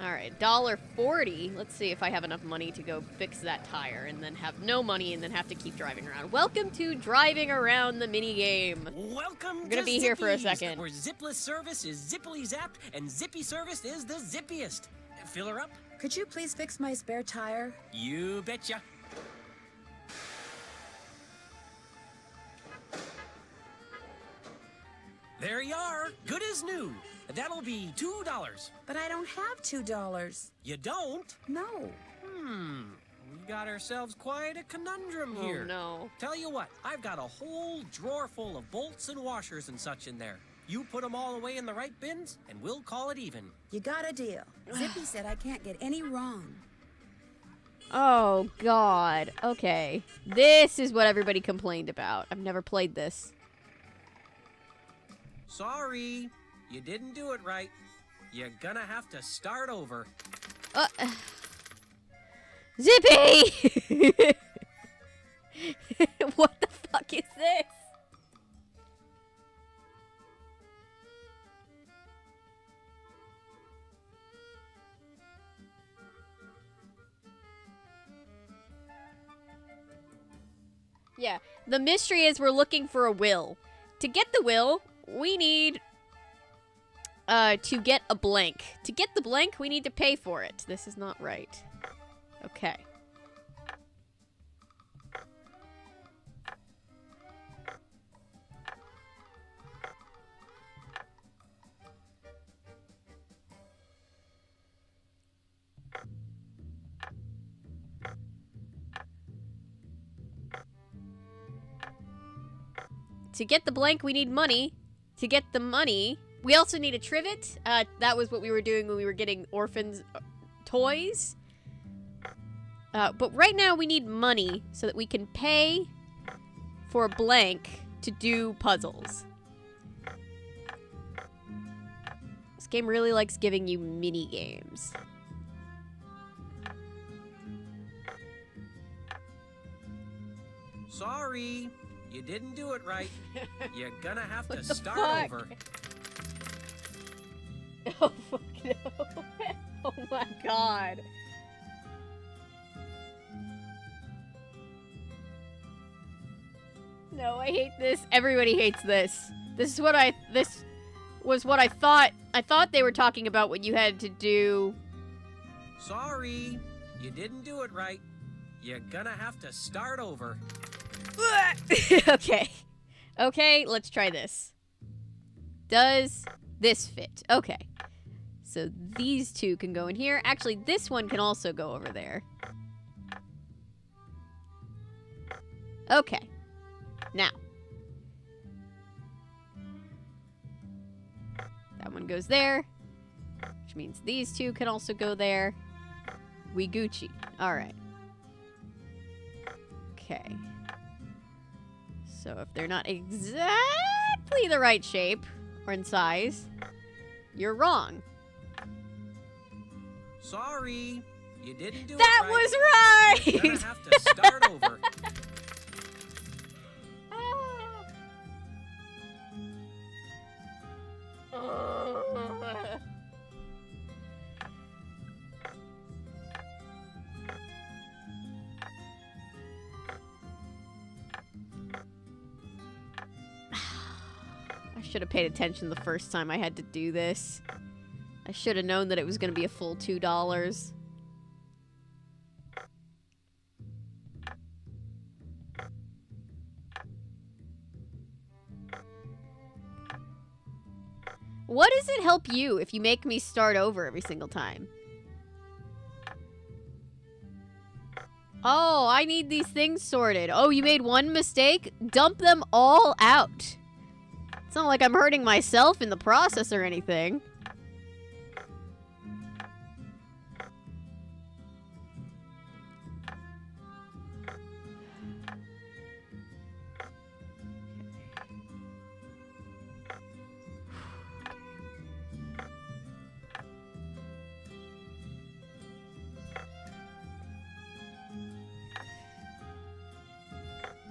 All right, $1.40. Let's see if I have enough money to go fix that tire and then have no money and then have to keep driving around. Welcome to Driving Around the Minigame. Welcome I'm gonna to be here for a Zippies, second. Where zipless service is zippily zapped and zippy service is the zippiest. Fill her up? Could you please fix my spare tire? You betcha. There you are. Good as new. That'll be $2. But I don't have $2. You don't? No. We got ourselves quite a conundrum Oh, here. no. Tell you what, I've got a whole drawer full of bolts and washers and such in there. You put them all away in the right bins, and we'll call it even. You got a deal. Zippy said I can't get any wrong. Oh, God. Okay. This is what everybody complained about. I've never played this. Sorry, you didn't do it right. You're gonna have to start over. Zippy! What the fuck is this? Yeah, the mystery is we're looking for a will. To get the will, we need to get a blank. To get the blank, we need to pay for it. This is not right. Okay. To get the blank, we need money. To get the money, we also need a trivet. That was what we were doing when we were getting orphans toys. But right now we need money so that we can pay for a blank to do puzzles. This game really likes giving you mini games. Sorry, you didn't do it right. You're gonna have to What the start fuck? over. Oh, fuck no. Oh my god. No, I hate this. Everybody hates this. This was what I thought. I thought they were talking about what you had to do. Sorry, you didn't do it right. You're gonna have to start over. Okay. Okay, let's try this. Does this fit? Okay. So these two can go in here. Actually, this one can also go over there. Okay. Now. That one goes there. Which means these two can also go there. We Gucci. Alright. Okay. So if they're not exactly the right shape or in size, you're wrong. Sorry, you didn't do That it right. was right! You're gonna have to start over. Should have paid attention the first time I had to do this. I should have known that it was going to be a full $2. What does it help you if you make me start over every single time? Oh, I need these things sorted. Oh, you made one mistake? Dump them all out. It's not like I'm hurting myself in the process or anything.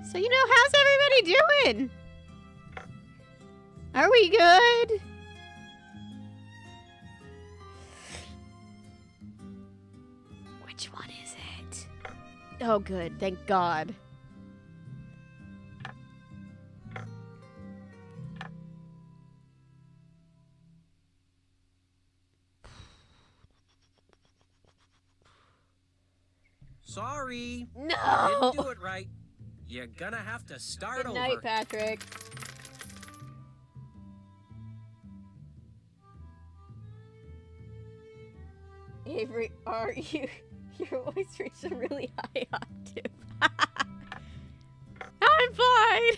So, you know, how's everybody doing? Are we good? Which one is it? Oh, good. Thank God. Sorry. No. I didn't do it right. You're gonna have to start Good over. night, Patrick. Avery, are you... Your voice reached a really high octave. I'm fine!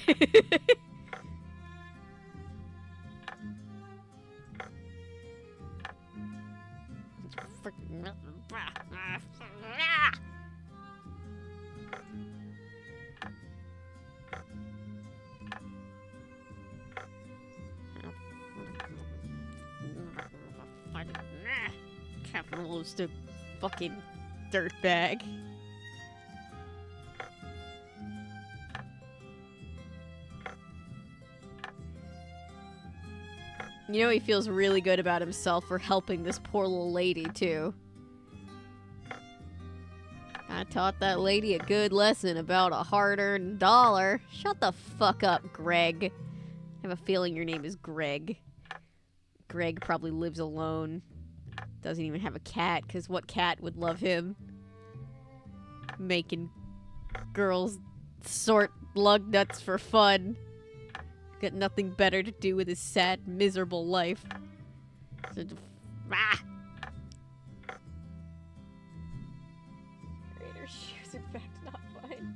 Capitalist fucking dirtbag. You know he feels really good about himself for helping this poor little lady, too. I taught that lady a good lesson about a hard-earned dollar. Shut the fuck up, Greg. I have a feeling your name is Greg. Greg probably lives alone. Doesn't even have a cat, because what cat would love him? Making girls sort lug nuts for fun. Got nothing better to do with his sad, miserable life. Raider's shoes, in fact, not fine.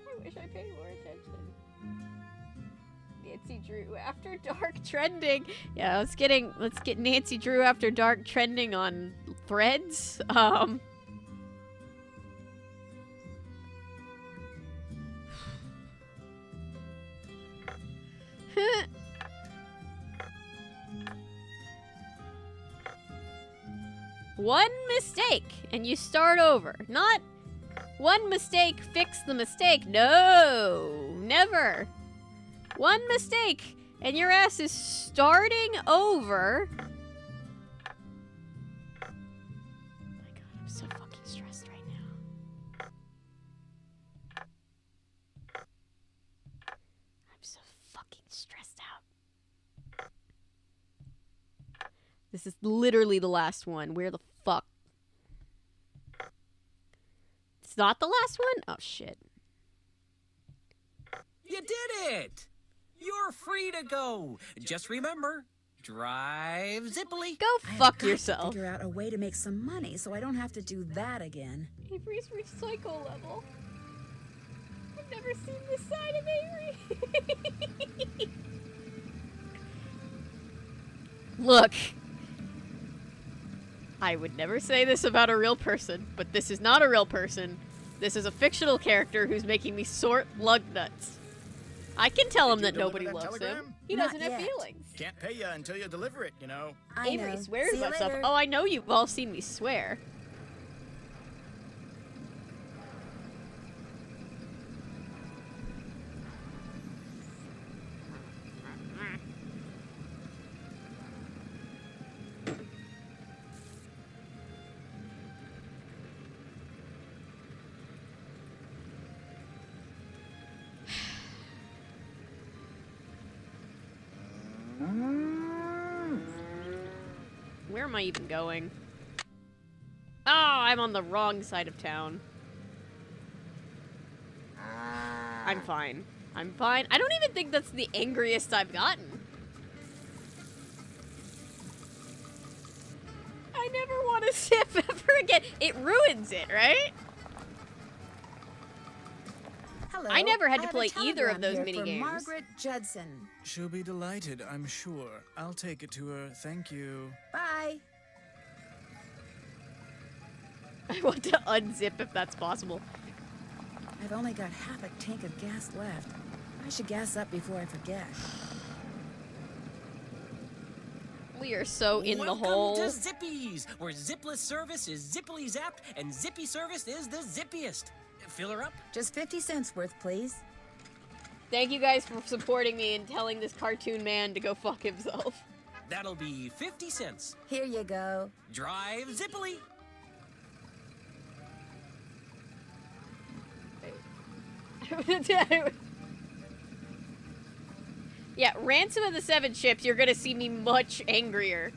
I wish I paid more attention. Nancy Drew After Dark trending. Yeah, let's get Nancy Drew After Dark trending on Threads. One mistake and you start over. Not one mistake, fix the mistake. No, never. One mistake and your ass is starting over. Oh my God, I'm so fucking stressed right now. I'm so fucking stressed out. This is literally the last one. Where the fuck? It's not the last one? Oh, shit. You did it! You're free to go. Just remember, drive zippily. Go I've fuck got yourself. to figure out a way to make some money so I don't have to do that again. Avery's reached psycho level. I've never seen this side of Avery. Look. I would never say this about a real person, but this is not a real person. This is a fictional character who's making me sort lug nuts. I can tell him that nobody loves him. He doesn't have feelings. Can't pay you until you deliver it, you know. Avery swears See you about stuff. later. Oh, I know you've all seen me swear. Where am I even going? Oh, I'm on the wrong side of town. I'm fine. I'm fine. I don't even think that's the angriest I've gotten. I never want to zip ever again. It ruins it, right? Hello. I never had to have play a either of those telegram here mini for games. Margaret Judson. She'll be delighted, I'm sure. I'll take it to her. Thank you. Bye. I want to unzip if that's possible. I've only got half a tank of gas left. I should gas up before I forget. We are so in Welcome the hole. to Zippies, where zipless service is zippily zapped and zippy service is the zippiest. Fill her up. Just 50 cents worth, please. Thank you guys for supporting me and telling this cartoon man to go fuck himself. That'll be 50 cents. Here you go. Drive zippily. Yeah, Ransom of the Seven Ships, you're gonna see me much angrier.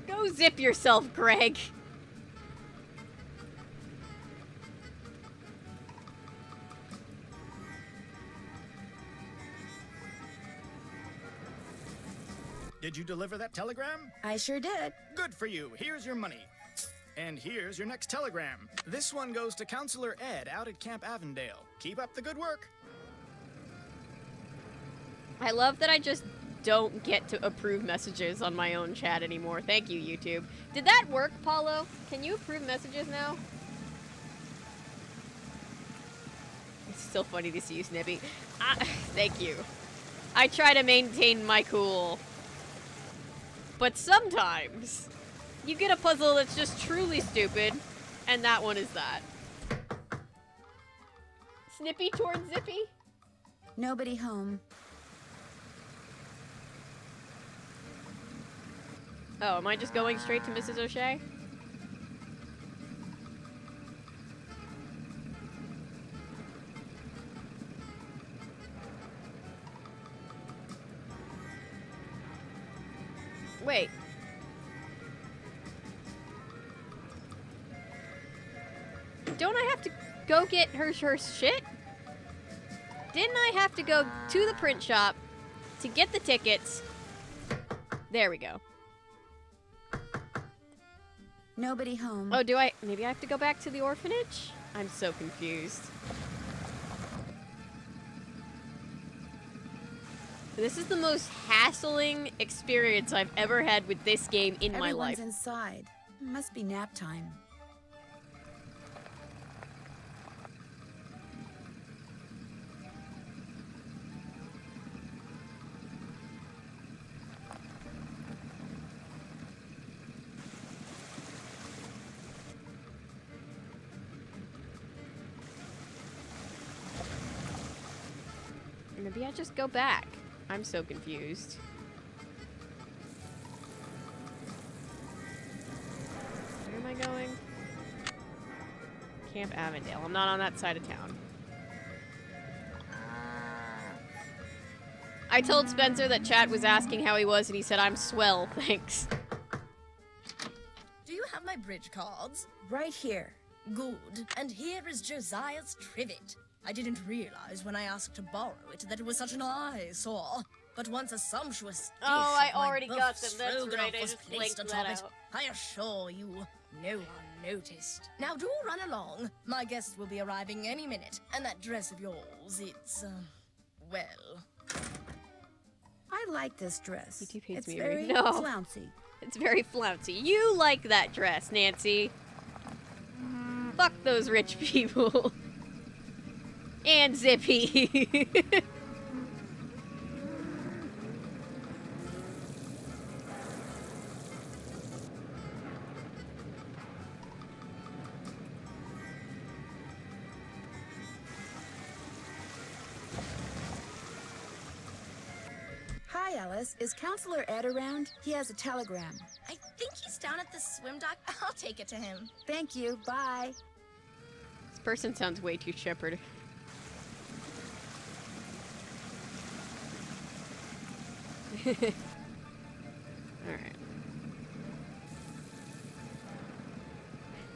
Go zip yourself, Greg. Did you deliver that telegram? I sure did. Good for you. Here's your money. And here's your next telegram. This one goes to Counselor Ed out at Camp Avondale. Keep up the good work. I love that I just don't get to approve messages on my own chat anymore. Thank you, YouTube. Did that work, Paulo? Can you approve messages now? It's still funny to see you, Snippy. Thank you. I try to maintain my cool. But sometimes, you get a puzzle that's just truly stupid, and that one is that. Snippy towards Zippy? Nobody home. Oh, am I just going straight to Mrs. O'Shea? Wait. Don't I have to go get her shit? Didn't I have to go to the print shop to get the tickets? There we go. Nobody home. Oh, maybe I have to go back to the orphanage? I'm so confused. This is the most hassling experience I've ever had with this game in my life. Everyone's inside. Must be nap time. Maybe I just go back. I'm so confused. Where am I going? Camp Avondale. I'm not on that side of town. I told Spencer that chat was asking how he was, and he said, I'm swell, thanks. Do you have my bridge cards? Right here. Good. And here is Josiah's trivet. I didn't realize when I asked to borrow it that it was such an eyesore. But once a sumptuous dish I of my already buff got them. That's stroganoff right. I was just placed linked atop that it, out. I assure you, no one noticed. Now do run along. My guests will be arriving any minute. And that dress of yours, it's, well... I like this dress. YouTube hates It's me. very No. flouncy. It's very flouncy. You like that dress, Nancy. Fuck those rich people. And Zippy. Hi, Alice. Is Counselor Ed around? He has a telegram. I think he's down at the swim dock. I'll take it to him. Thank you. Bye. This person sounds way too shepherd. Alright.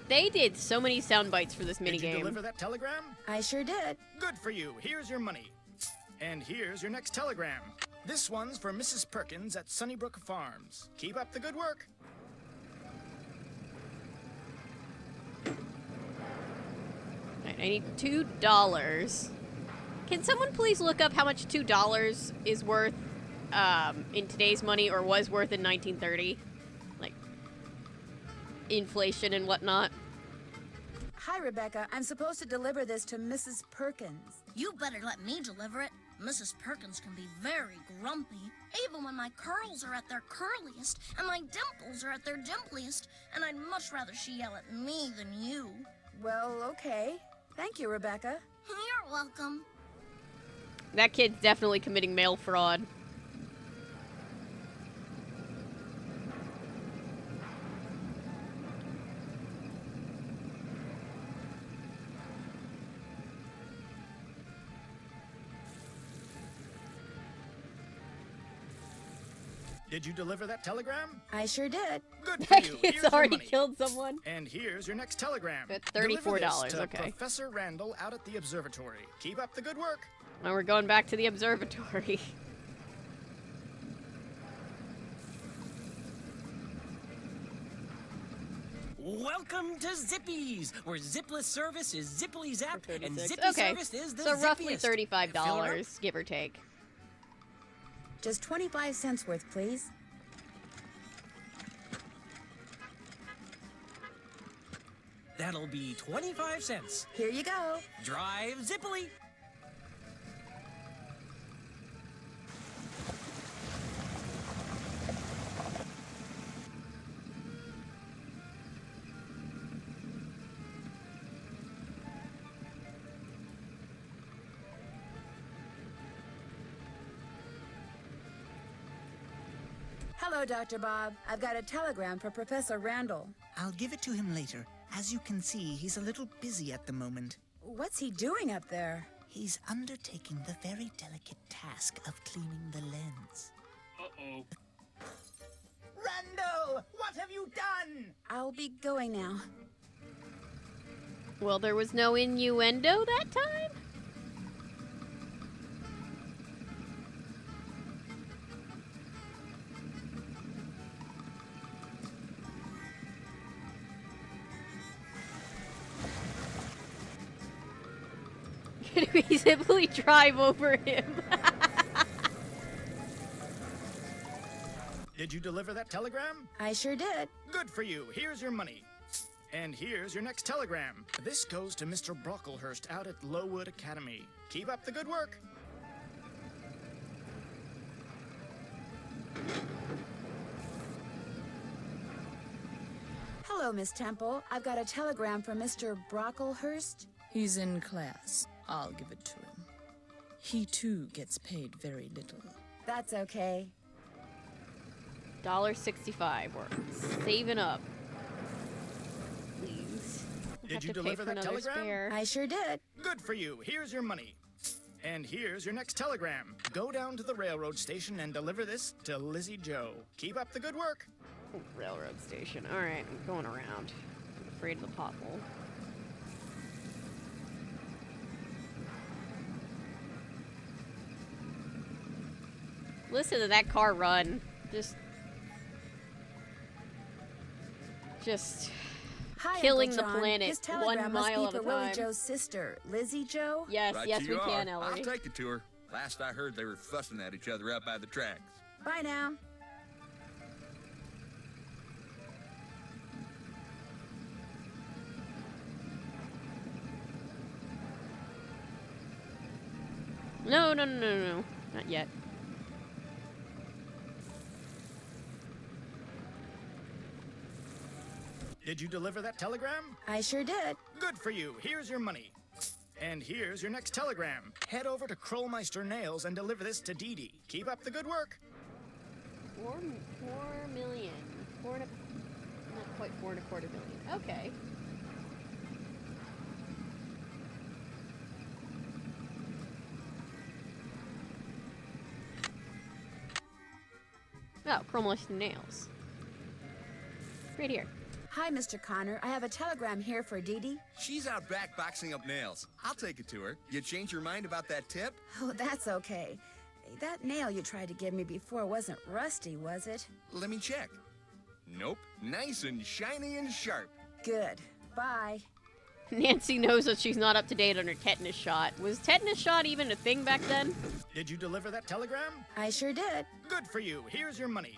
They did so many sound bites for this minigame. Did you deliver that telegram? I sure did. Good for you. Here's your money. And here's your next telegram. This one's for Mrs. Perkins at Sunnybrook Farms. Keep up the good work. Right, I need $2. Can someone please look up how much $2 is worth in today's money or was worth in 1930? Like, inflation and whatnot. Hi, Rebecca. I'm supposed to deliver this to Mrs. Perkins. You better let me deliver it. Mrs. Perkins can be very grumpy, even when my curls are at their curliest and my dimples are at their dimpliest, and I'd much rather she yell at me than you. Well, okay. Thank you, Rebecca. You're welcome. That kid's definitely committing mail fraud. Did you deliver that telegram? I sure did. Good for you. It's Here's your already money. killed someone. And here's your next telegram. At Deliver this $34, to okay. Professor Randall out at the observatory. Keep up the good work. Now we're going back to the observatory. Welcome to Zippies, where zipless service is Zippily Zap, and 36. Zippy Okay, service is the so roughly zippiest. $35, give or take. Just 25 cents worth, please. That'll be 25 cents. Here you go. Drive Zippily. Hello, Dr. Bob. I've got a telegram for Professor Randall. I'll give it to him later. As you can see, he's a little busy at the moment. What's he doing up there? He's undertaking the very delicate task of cleaning the lens. Uh-oh. Randall! What have you done? I'll be going now. Well, there was no innuendo that time? Could we simply drive over him? Did you deliver that telegram? I sure did. Good for you. Here's your money. And here's your next telegram. This goes to Mr. Brocklehurst out at Lowood Academy. Keep up the good work. Hello, Miss Temple. I've got a telegram from Mr. Brocklehurst. He's in class. I'll give it to him. He too gets paid very little. That's okay. $1.65. We're saving up. Please. Did you deliver that telegram? Spare. I sure did. Good for you. Here's your money. And here's your next telegram. Go down to the railroad station and deliver this to Lizzie Joe. Keep up the good work. Railroad station. Alright, I'm going around. I'm afraid of the pothole. Listen to that car run. Just Hi, killing Uncle the John. planet His telegram 1 must mile be at a for Willie time. Joe's sister, Lizzie Joe. Yes, Right yes, we you can, are. Ellery. I'll take you to her. Last I heard, they were fussing at each other out by the tracks. Bye now. No, no, no, no, no. Not yet. Did you deliver that telegram? I sure did. Good for you. Here's your money. And here's your next telegram. Head over to Krollmeister Nails and deliver this to Dee Dee. Keep up the good work. 4 million. Not quite 4.25 million. Okay. Oh, chromless nails. Right here. Hi, Mr. Connor. I have a telegram here for Dee Dee. She's out back boxing up nails. I'll take it to her. You change your mind about that tip? Oh, that's okay. That nail you tried to give me before wasn't rusty, was it? Let me check. Nope. Nice and shiny and sharp. Good. Bye. Nancy knows that she's not up to date on her tetanus shot. Was tetanus shot even a thing back then? Did you deliver that telegram? I sure did. Good for you. Here's your money.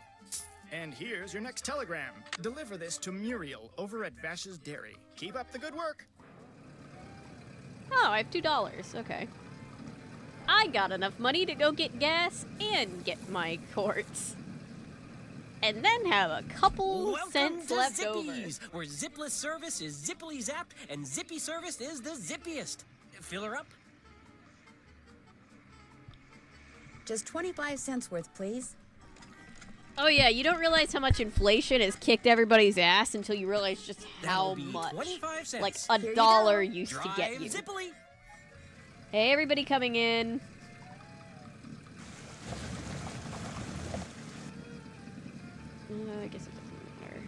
And here's your next telegram. Deliver this to Muriel over at Vash's Dairy. Keep up the good work. Oh, I have $2. Okay. I got enough money to go get gas and get my quartz. And then have a couple cents left Zippies, over. where zipless service is zippily zapped and zippy service is the zippiest. Fill her up? Just 25 cents worth, please. Oh yeah, you don't realize how much inflation has kicked everybody's ass until you realize just how That'll be much. 25 cents. Like Here you $1 go. used to get you. Zippily. Hey, everybody coming in. I guess it doesn't matter.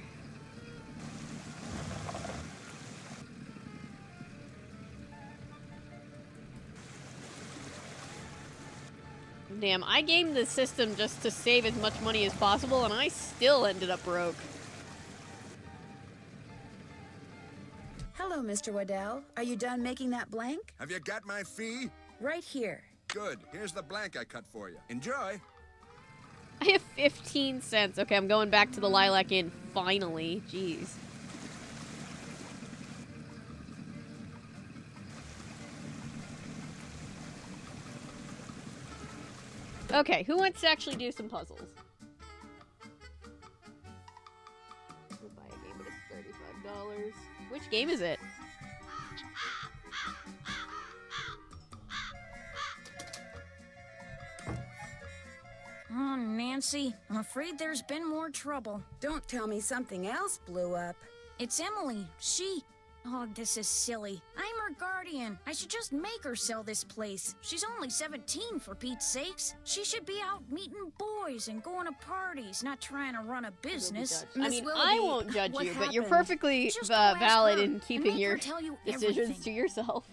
Damn, I gamed the system just to save as much money as possible, and I still ended up broke. Hello, Mr. Waddell. Are you done making that blank? Have you got my fee? Right here. Good. Here's the blank I cut for you. Enjoy. I have 15 cents. Okay, I'm going back to the Lilac Inn, finally. Jeez. Okay, who wants to actually do some puzzles? We'll buy a game, but it's $35. Which game is it? Oh, Nancy, I'm afraid there's been more trouble. Don't tell me something else blew up. It's Emily. Oh, this is silly. I'm her guardian. I should just make her sell this place. She's only 17, for Pete's sakes. She should be out meeting boys and going to parties, not trying to run a business. I mean, I won't judge you, but you're perfectly Just go ask valid her in and keeping make your her tell you decisions everything. to yourself.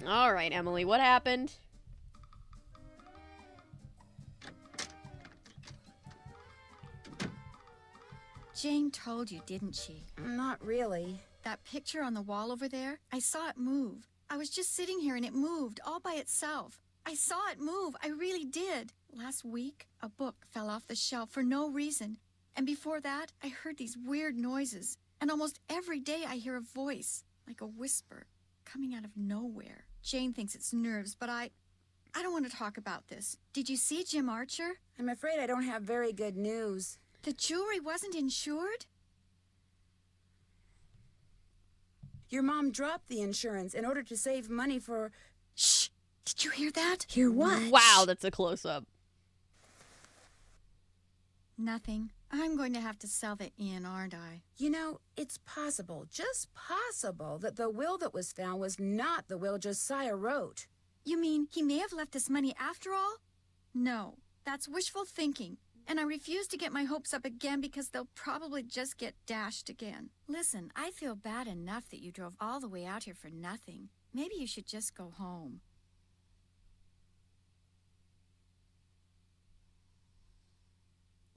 All right, Emily, what happened? Jane told you, didn't she? Not really. That picture on the wall over there, I saw it move. I was just sitting here and it moved all by itself. I saw it move. I really did. Last week, a book fell off the shelf for no reason. And before that, I heard these weird noises. And almost every day I hear a voice, like a whisper, coming out of nowhere. Jane thinks it's nerves, but I don't want to talk about this. Did you see Jim Archer? I'm afraid I don't have very good news. The jewelry wasn't insured? Your mom dropped the insurance in order to save money for... Shh! Did you hear that? Hear what? Wow, that's a close-up. Nothing. I'm going to have to sell the inn, aren't I? You know, it's possible, just possible, that the will that was found was not the will Josiah wrote. You mean he may have left us money after all? No, that's wishful thinking. And I refuse to get my hopes up again because they'll probably just get dashed again. Listen, I feel bad enough that you drove all the way out here for nothing. Maybe you should just go home.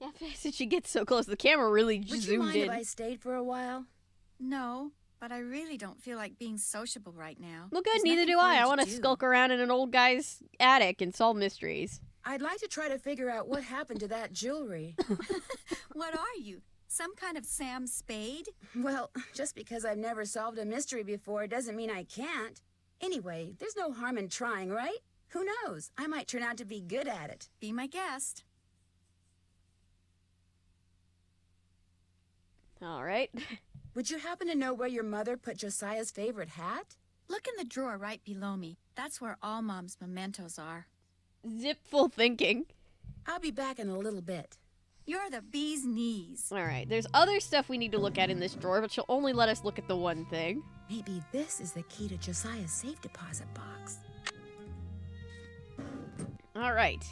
Yeah, fast she gets so close. The camera really Would you zoomed mind in. if I stayed for a while? No, but I really don't feel like being sociable right now. Well, good, There's neither nothing do for I. you I to want to do. skulk around in an old guy's attic and solve mysteries. I'd like to try to figure out what happened to that jewelry. What are you? Some kind of Sam Spade? Well, just because I've never solved a mystery before doesn't mean I can't. Anyway, there's no harm in trying, right? Who knows? I might turn out to be good at it. Be my guest. All right. Would you happen to know where your mother put Josiah's favorite hat? Look in the drawer right below me. That's where all Mom's mementos are. Zipful thinking. I'll be back in a little bit. You're the bee's knees. All right, there's other stuff we need to look at in this drawer, but she'll only let us look at the one thing. Maybe this is the key to Josiah's safe deposit box. All right.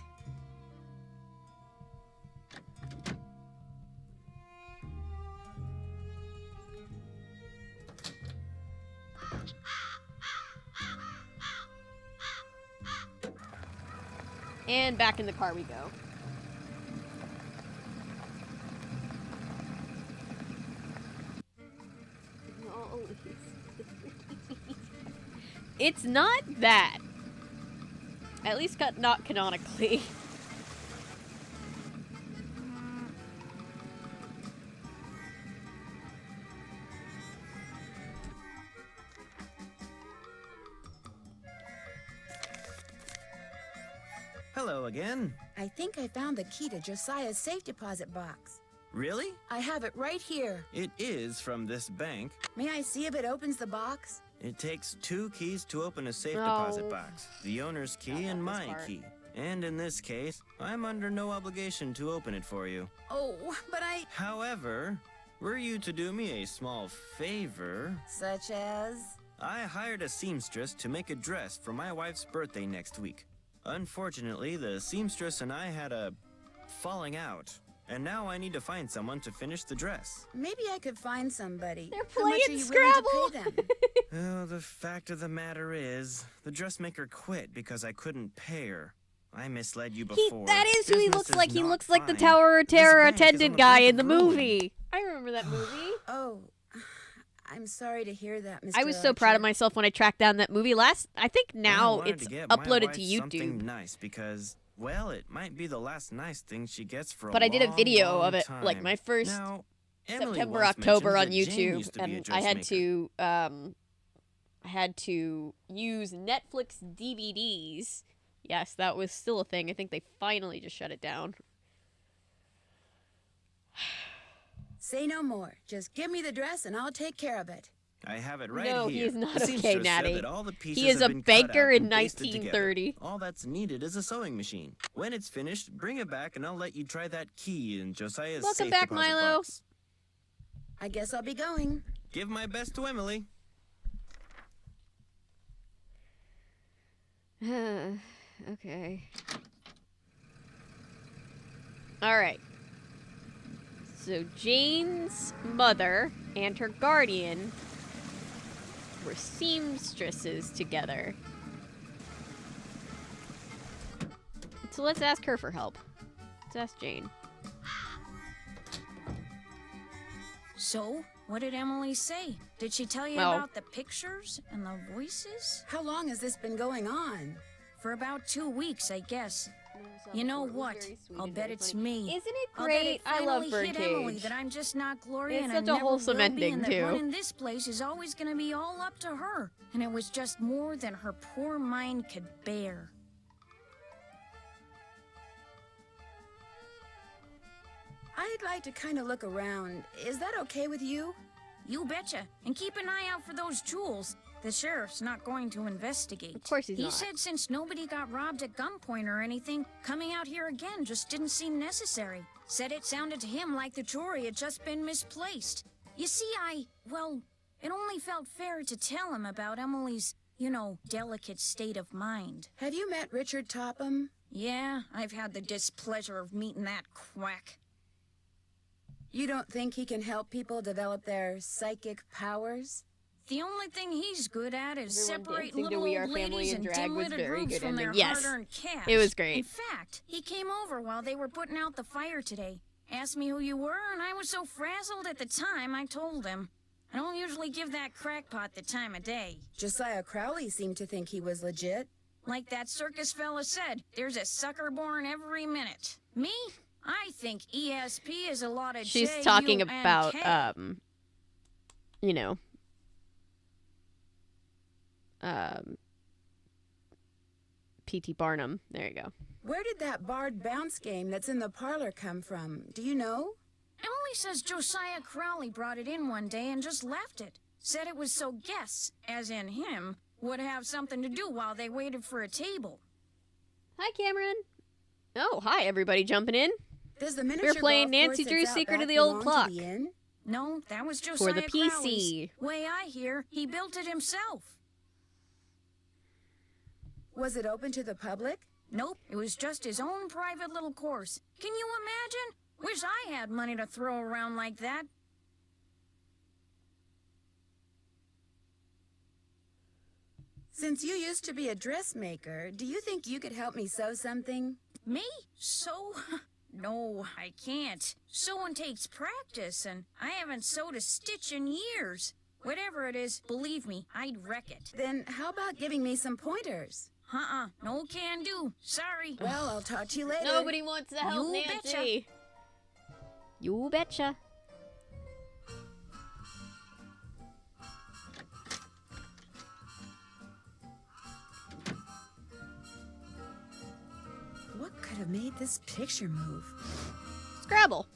And back in the car we go. It's not that. At least not canonically. Hello again. I think I found the key to Josiah's safe deposit box. Really? I have it right here. It is from this bank. May I see if it opens the box? It takes 2 keys to open a safe deposit box. The owner's key and my key. And in this case, I'm under no obligation to open it for you. Oh, but I... However, were you to do me a small favor... Such as? I hired a seamstress to make a dress for my wife's birthday next week. Unfortunately, the seamstress and I had a falling out. And now I need to find someone to finish the dress. Maybe I could find somebody. They're How much are playing you Scrabble. willing to pay them? Oh, the fact of the matter is, the dressmaker quit because I couldn't pay her. I misled you before. That is who he Business looks is like. He not looks like the fine. Tower of This Terror bank is attendant on the guy brink in the of ruin. movie. I remember that movie. Oh, I'm sorry to hear that, Mr. I was so proud of myself when I tracked down that movie last. I think I now wanted it's to get my uploaded wife to YouTube. Something nice because, well, it might be the last nice thing she gets for But a I did a long, video long of it, time. like my first Now, Emily September, once October on mentioned that Jane YouTube, used to be a and I dressmaker. had to use Netflix DVDs. Yes, that was still a thing. I think they finally just shut it down. Say no more. Just give me the dress and I'll take care of it. I have it right No, here. he is not The okay, seamstress said Natty. that all the pieces He is have a been cut banker out in and pasted together. 1930. All that's needed is a sewing machine. When it's finished, bring it back and I'll let you try that key in Josiah's Welcome safe back, deposit Milo. box. I guess I'll be going. Give my best to Emily. Okay. Alright. So Jane's mother and her guardian were seamstresses together. So let's ask her for help. Let's ask Jane. So, what did Emily say? Did she tell you Well- about the pictures and the voices? How long has this been going on? For about 2 weeks, I guess. You know what? I'll bet it's me. Isn't it I'll bet great? it I love finally hit Emily Birdcage. that I'm just not Gloria It's and such I a never wholesome will be, ending, and that too. running this place is always going to be all up to her. And it was just more than her poor mind could bear. I'd like to kind of look around. Is that okay with you? You betcha. And keep an eye out for those jewels. The sheriff's not going to investigate. Of course he's He not. said since nobody got robbed at gunpoint or anything, coming out here again just didn't seem necessary. Said it sounded to him like the jewelry had just been misplaced. You see, well, it only felt fair to tell him about Emily's, delicate state of mind. Have you met Richard Topham? Yeah, I've had the displeasure of meeting that quack. You don't think he can help people develop their psychic powers? The only thing he's good at is Everyone separate dancing to little We old Are Family ladies in and Drag was dim-witted very groups good from their ending. Yes. hard-earned cash. It was great. In fact, he came over while they were putting out the fire today. Asked me who you were, and I was so frazzled at the time, I told him. I don't usually give that crackpot the time of day. Josiah Crowley seemed to think he was legit. Like that circus fella said, there's a sucker born every minute. Me? I think ESP is a lot of She's J-U-N-K. talking about, P.T. Barnum. There you go. Where did that barred bounce game that's in the parlor come from? Do you know? Emily says Josiah Crowley brought it in one day and just left it. Said it was so guests, as in him, would have something to do while they waited for a table. Hi, Cameron. Oh, hi, everybody jumping in. Does the miniature We're playing golf Nancy course Drew's that's out Secret of back the Old belong Clock. to the inn? No, that was Josiah For the PC. Crowley's. Way I hear, he built it himself. Was it open to the public? Nope, it was just his own private little course. Can you imagine? Wish I had money to throw around like that. Since you used to be a dressmaker, do you think you could help me sew something? Me? Sew? No, I can't. Sewing takes practice, and I haven't sewed a stitch in years. Whatever it is, believe me, I'd wreck it. Then how about giving me some pointers? No can do. Sorry. Well, I'll talk to you later. Nobody wants to help You Nancy. betcha. You betcha. What could have made this picture move? Scrabble.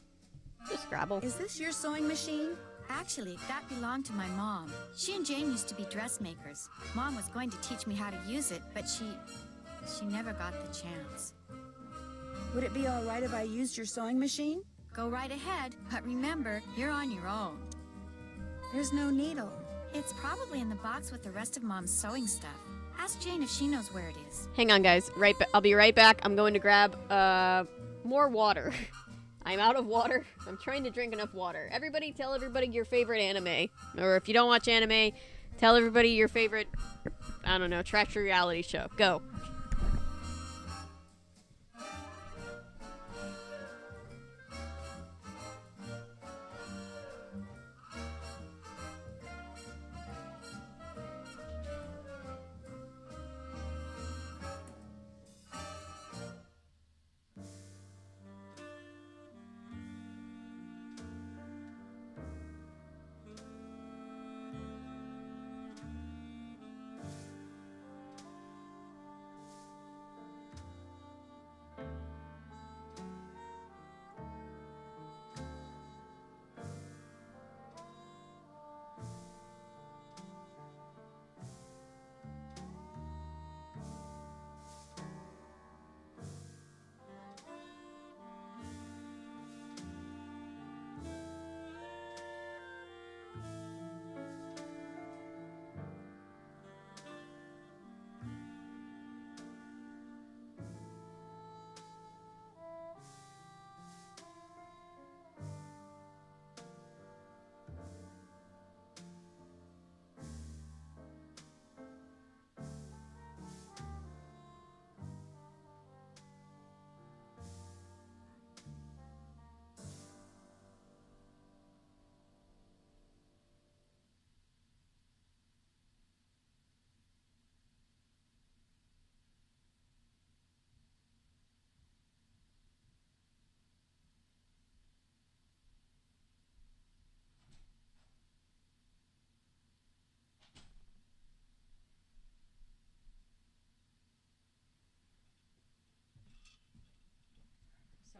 Just Scrabble. Is this your sewing machine? Actually, that belonged to my mom. She and Jane used to be dressmakers. Mom was going to teach me how to use it, but she never got the chance. Would it be all right if I used your sewing machine? Go right ahead, but remember, you're on your own. There's no needle. It's probably in the box with the rest of Mom's sewing stuff. Ask Jane if she knows where it is. Hang on, guys. I'll be right back. I'm going to grab more water. I'm out of water. I'm trying to drink enough water. Everybody, tell everybody your favorite anime. Or if you don't watch anime, tell everybody your favorite, I don't know, trash reality show. Go.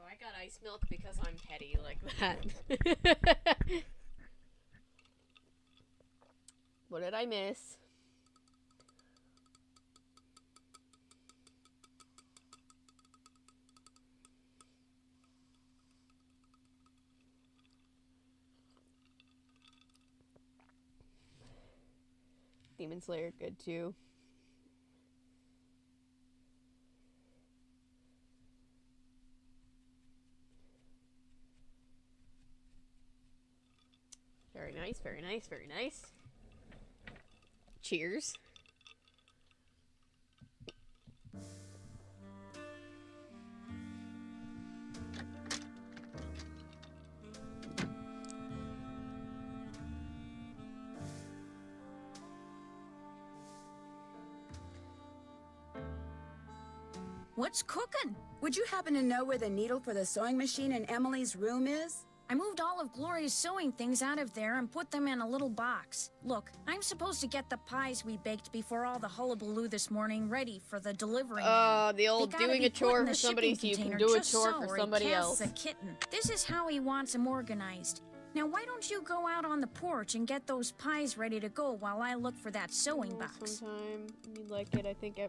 I got ice milk because I'm petty like that. What did I miss? Demon Slayer, good too. Very nice, very nice, very nice. Cheers. What's cooking? Would you happen to know where the needle for the sewing machine in Emily's room is? I moved all of Gloria's sewing things out of there and put them in a little box. Look, I'm supposed to get the pies we baked before all the hullabaloo this morning ready for the delivery man. The old They gotta doing be a chore put in for the somebody shipping so you can container do a just chore so, for or he somebody casts else. a kitten. This is how he wants them organized. Now why don't you go out on the porch and get those pies ready to go while I look for that sewing box? Sometime you'd like it, I think.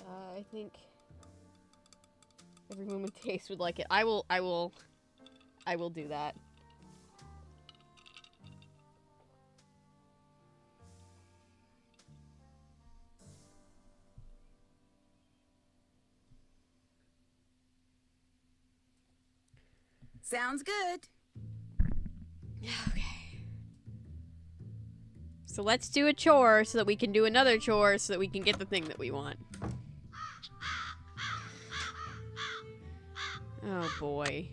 I think every moment taste would like it. I will do that. Sounds good. Okay. So let's do a chore so that we can do another chore so that we can get the thing that we want. Oh boy.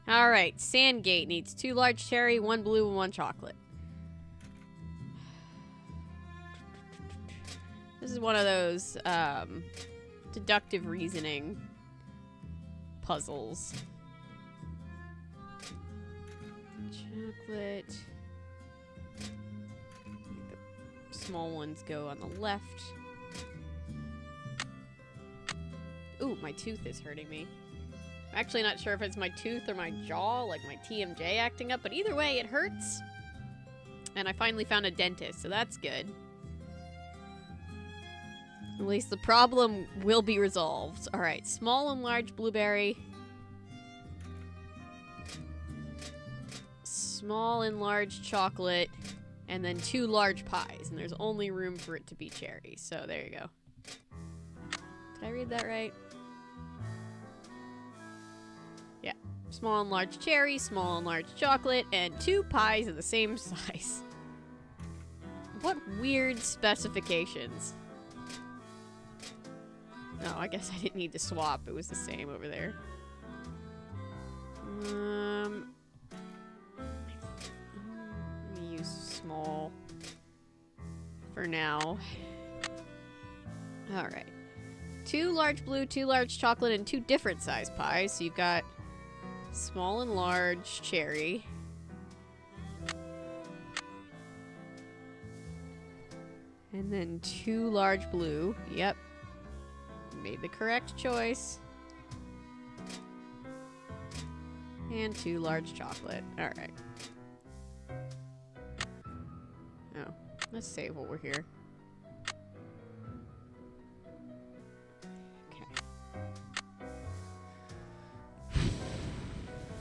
Alright, Sandgate needs 2 large cherry, 1 blue, and 1 chocolate. This is one of those deductive reasoning puzzles. Chocolate. The small ones go on the left. Ooh, my tooth is hurting me. I'm actually not sure if it's my tooth or my jaw, like my TMJ acting up, but either way, it hurts. And I finally found a dentist, so that's good. At least the problem will be resolved. Alright, small and large blueberry. Small and large chocolate. And then 2 large pies. And there's only room for it to be cherry. So there you go. Did I read that right? Yeah. Small and large cherry, small and large chocolate, and 2 pies of the same size. What weird specifications. No, I guess I didn't need to swap. It was the same over there. Let me use small for now. Alright. 2 large blue, 2 large chocolate, and 2 different size pies. So you've got small and large cherry. And then 2 large blue. Yep. Made the correct choice. And 2 large chocolate. Alright. Oh. Let's save while we're here.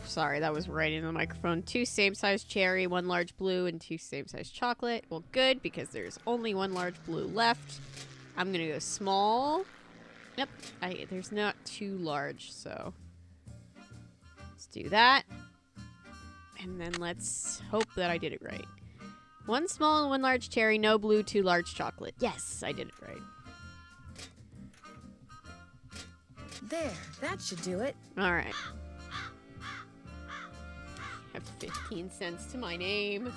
Sorry, that was right into the microphone. 2 same-size cherry, 1 large blue, and 2 same-size chocolate. Well, good, because there's only 1 large blue left. I'm gonna go small. Yep, there's not 2 large, so let's do that. And then let's hope that I did it right. 1 small and 1 large cherry, no blue, 2 large chocolate. Yes, I did it right. There, that should do it. All right. I have 15 cents to my name.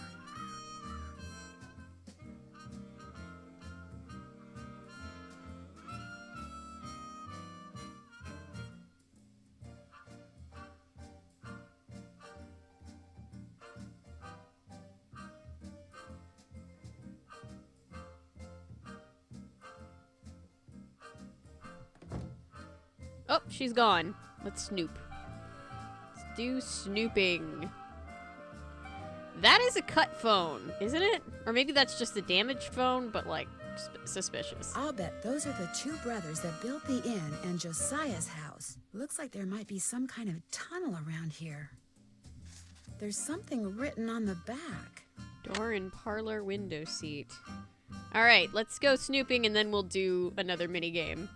Oh, she's gone. Let's snoop. Let's do snooping. That is a cut phone, isn't it? Or maybe that's just a damaged phone, but like suspicious. I'll bet those are the 2 brothers that built the inn and Josiah's house. Looks like there might be some kind of tunnel around here. There's something written on the back. Door and parlor window seat. All right, let's go snooping and then we'll do another mini game.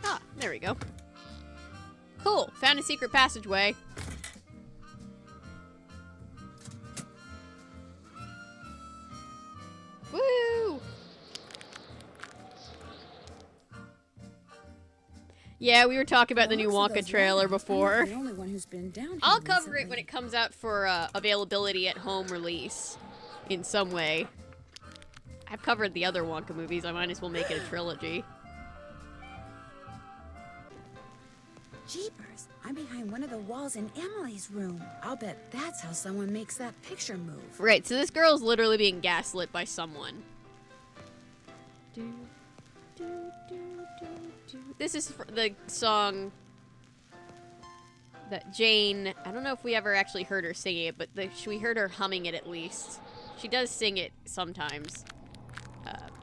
Ah, there we go. Cool, found a secret passageway. Woo! Yeah, we were talking about the new Wonka trailer before. The only one who's been down here I'll cover recently. it when it comes out for availability at home release in some way. I've covered the other Wonka movies. I might as well make it a trilogy. Jeepers, I'm behind one of the walls in Emily's room. I'll bet that's how someone makes that picture move. Right, so this girl's literally being gaslit by someone. This is the song that Jane, I don't know if we ever actually heard her singing it, but we heard her humming it at least. She does sing it sometimes.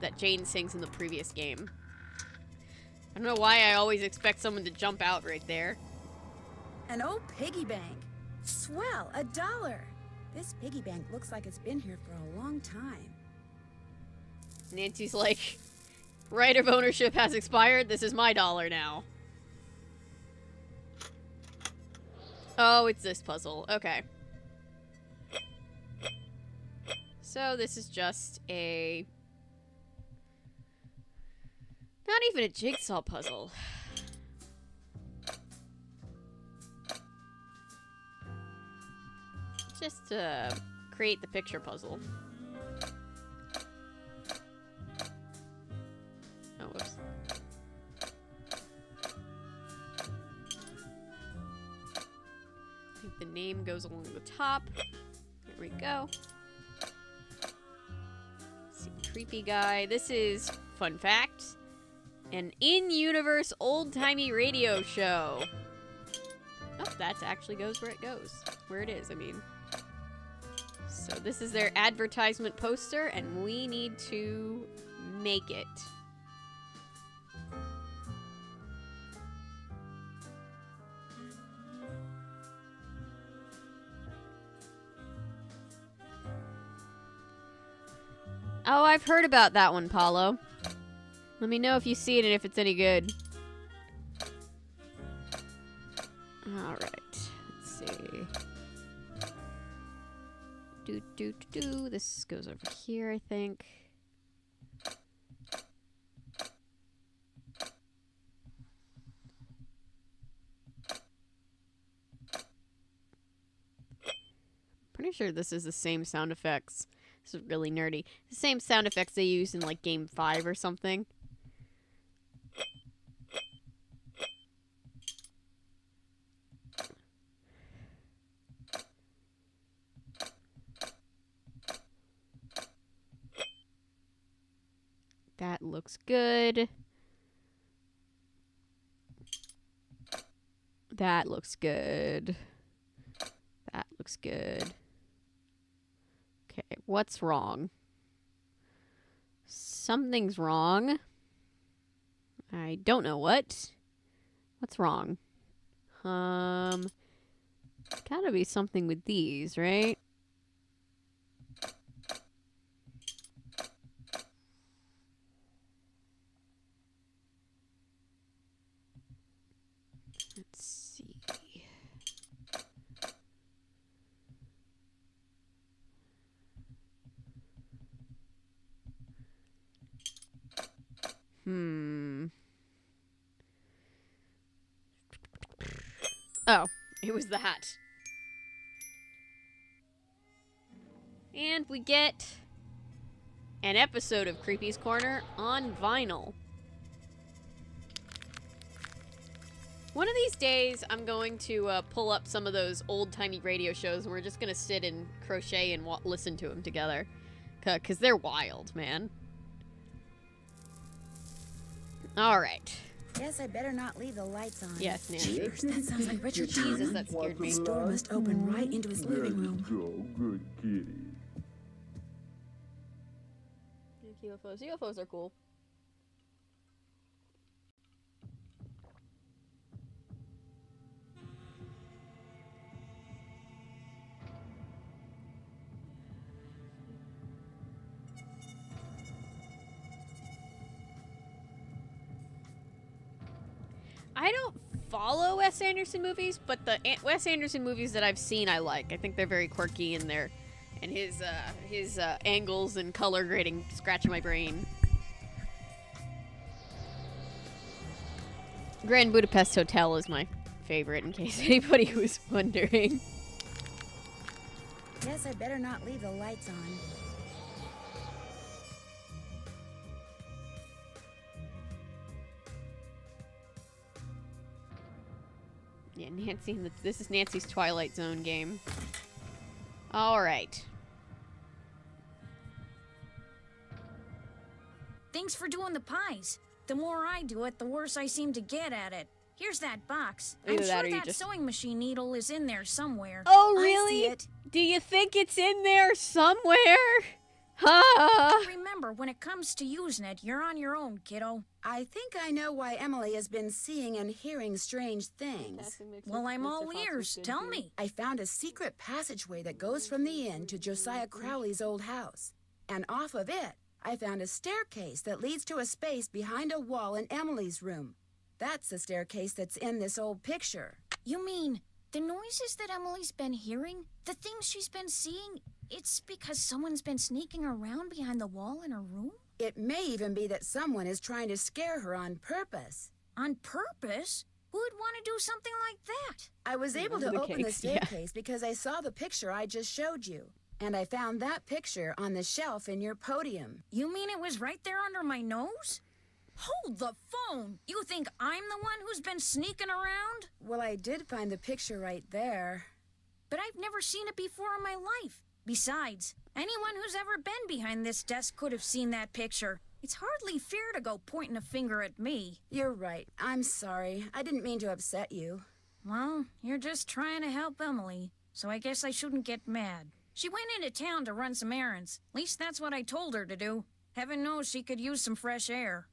That Jane sings in the previous game. I don't know why I always expect someone to jump out right there. An old piggy bank. Swell, $1. This piggy bank looks like it's been here for a long time. Nancy's like, right of ownership has expired. This is my dollar now. Oh, it's this puzzle. Okay. So this is just a... Not even a jigsaw puzzle. Just create the picture puzzle. Oh, whoops. I think the name goes along the top. Here we go. Let's see, creepy guy. This is, fun fact, an in-universe old-timey radio show. Oh, that actually goes where it goes. Where it is, I mean. So this is their advertisement poster, and we need to make it. Oh, I've heard about that one, Paulo. Let me know if you see it and if it's any good. Alright, let's see. This goes over here, I think. Pretty sure this is the same sound effects. This is really nerdy. The same sound effects they use in like Game 5 or something. That looks good. That looks good. That looks good. Okay, what's wrong? Something's wrong. I don't know what. What's wrong? Gotta be something with these, right? Let's see. Oh, it was that. And we get an episode of Creepy's Corner on vinyl. One of these days, I'm going to pull up some of those old-timey radio shows, and we're just going to sit and crochet and listen to them together. Because they're wild, man. All right. Guess I better not leave the lights on. Yes, Nancy. Cheers, that sounds like Richard. Jesus, that scared me. This door must open right into his living room. Good kitty. UFOs. UFOs are cool. I don't follow Wes Anderson movies, but the Wes Anderson movies that I've seen I like. I think they're very quirky and his angles and color grading scratch my brain. Grand Budapest Hotel is my favorite, in case anybody was wondering. Guess I better not leave the lights on. Yeah, Nancy, this is Nancy's Twilight Zone game. Alright. Thanks for doing the pies. The more I do it, the worse I seem to get at it. Here's that box. Either I'm that sure or you that just- sewing machine needle is in there somewhere. Oh, I really? see it. Do you think it's in there somewhere? Huh? Remember, when it comes to using it, you're on your own, kiddo. I think I know why Emily has been seeing and hearing strange things. Well, I'm all ears. Tell me. I found a secret passageway that goes from the inn to Josiah Crowley's old house. And off of it, I found a staircase that leads to a space behind a wall in Emily's room. That's the staircase that's in this old picture. You mean The noises that Emily's been hearing, the things she's been seeing, it's because someone's been sneaking around behind the wall in her room? It may even be that someone is trying to scare her on purpose. On purpose? Who would want to do something like that? I was able to open the staircase because I saw the picture I just showed you. And I found that picture on the shelf in your podium. You mean it was right there under my nose? Hold the phone! You think I'm the one who's been sneaking around? Well, I did find the picture right there. But I've never seen it before in my life. Besides, anyone who's ever been behind this desk could have seen that picture. It's hardly fair to go pointing a finger at me. You're right. I'm sorry. I didn't mean to upset you. Well, you're just trying to help Emily, so I guess I shouldn't get mad. She went into town to run some errands. At least that's what I told her to do. Heaven knows she could use some fresh air.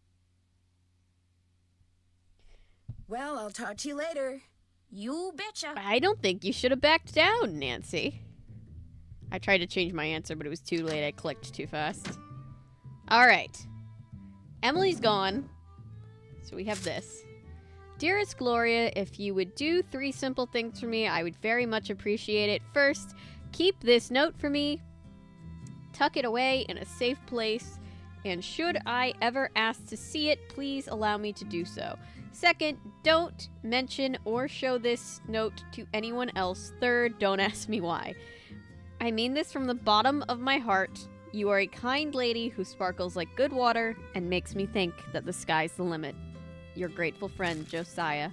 Well, I'll talk to you later. You betcha. I don't think you should have backed down, Nancy. I tried to change my answer, but it was too late. I clicked too fast. All right. Emily's gone. So we have this. Dearest Gloria, if you would do 3 simple things for me, I would very much appreciate it. First, keep this note for me. Tuck it away in a safe place. And should I ever ask to see it, please allow me to do so. Second, don't mention or show this note to anyone else. Third, don't ask me why. I mean this from the bottom of my heart. You are a kind lady who sparkles like good water and makes me think that the sky's the limit. Your grateful friend, Josiah.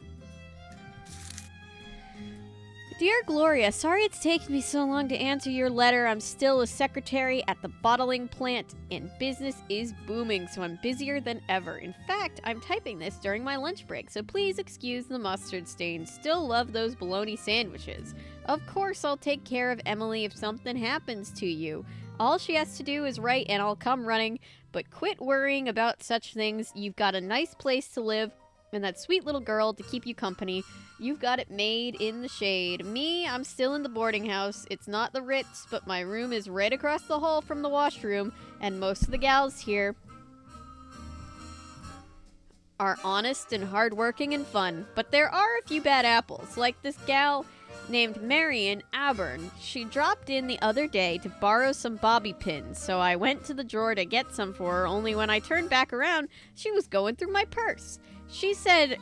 Dear Gloria, sorry it's taken me so long to answer your letter. I'm still a secretary at the bottling plant, and business is booming, so I'm busier than ever. In fact, I'm typing this during my lunch break, so please excuse the mustard stains. Still love those bologna sandwiches. Of course, I'll take care of Emily if something happens to you. All she has to do is write and I'll come running, but quit worrying about such things. You've got a nice place to live, and that sweet little girl to keep you company. You've got it made in the shade. Me, I'm still in the boarding house. It's not the Ritz, but my room is right across the hall from the washroom, and most of the gals here are honest and hardworking and fun. But there are a few bad apples, like this gal named Marion Aburn. She dropped in the other day to borrow some bobby pins, so I went to the drawer to get some for her, only when I turned back around, she was going through my purse. She said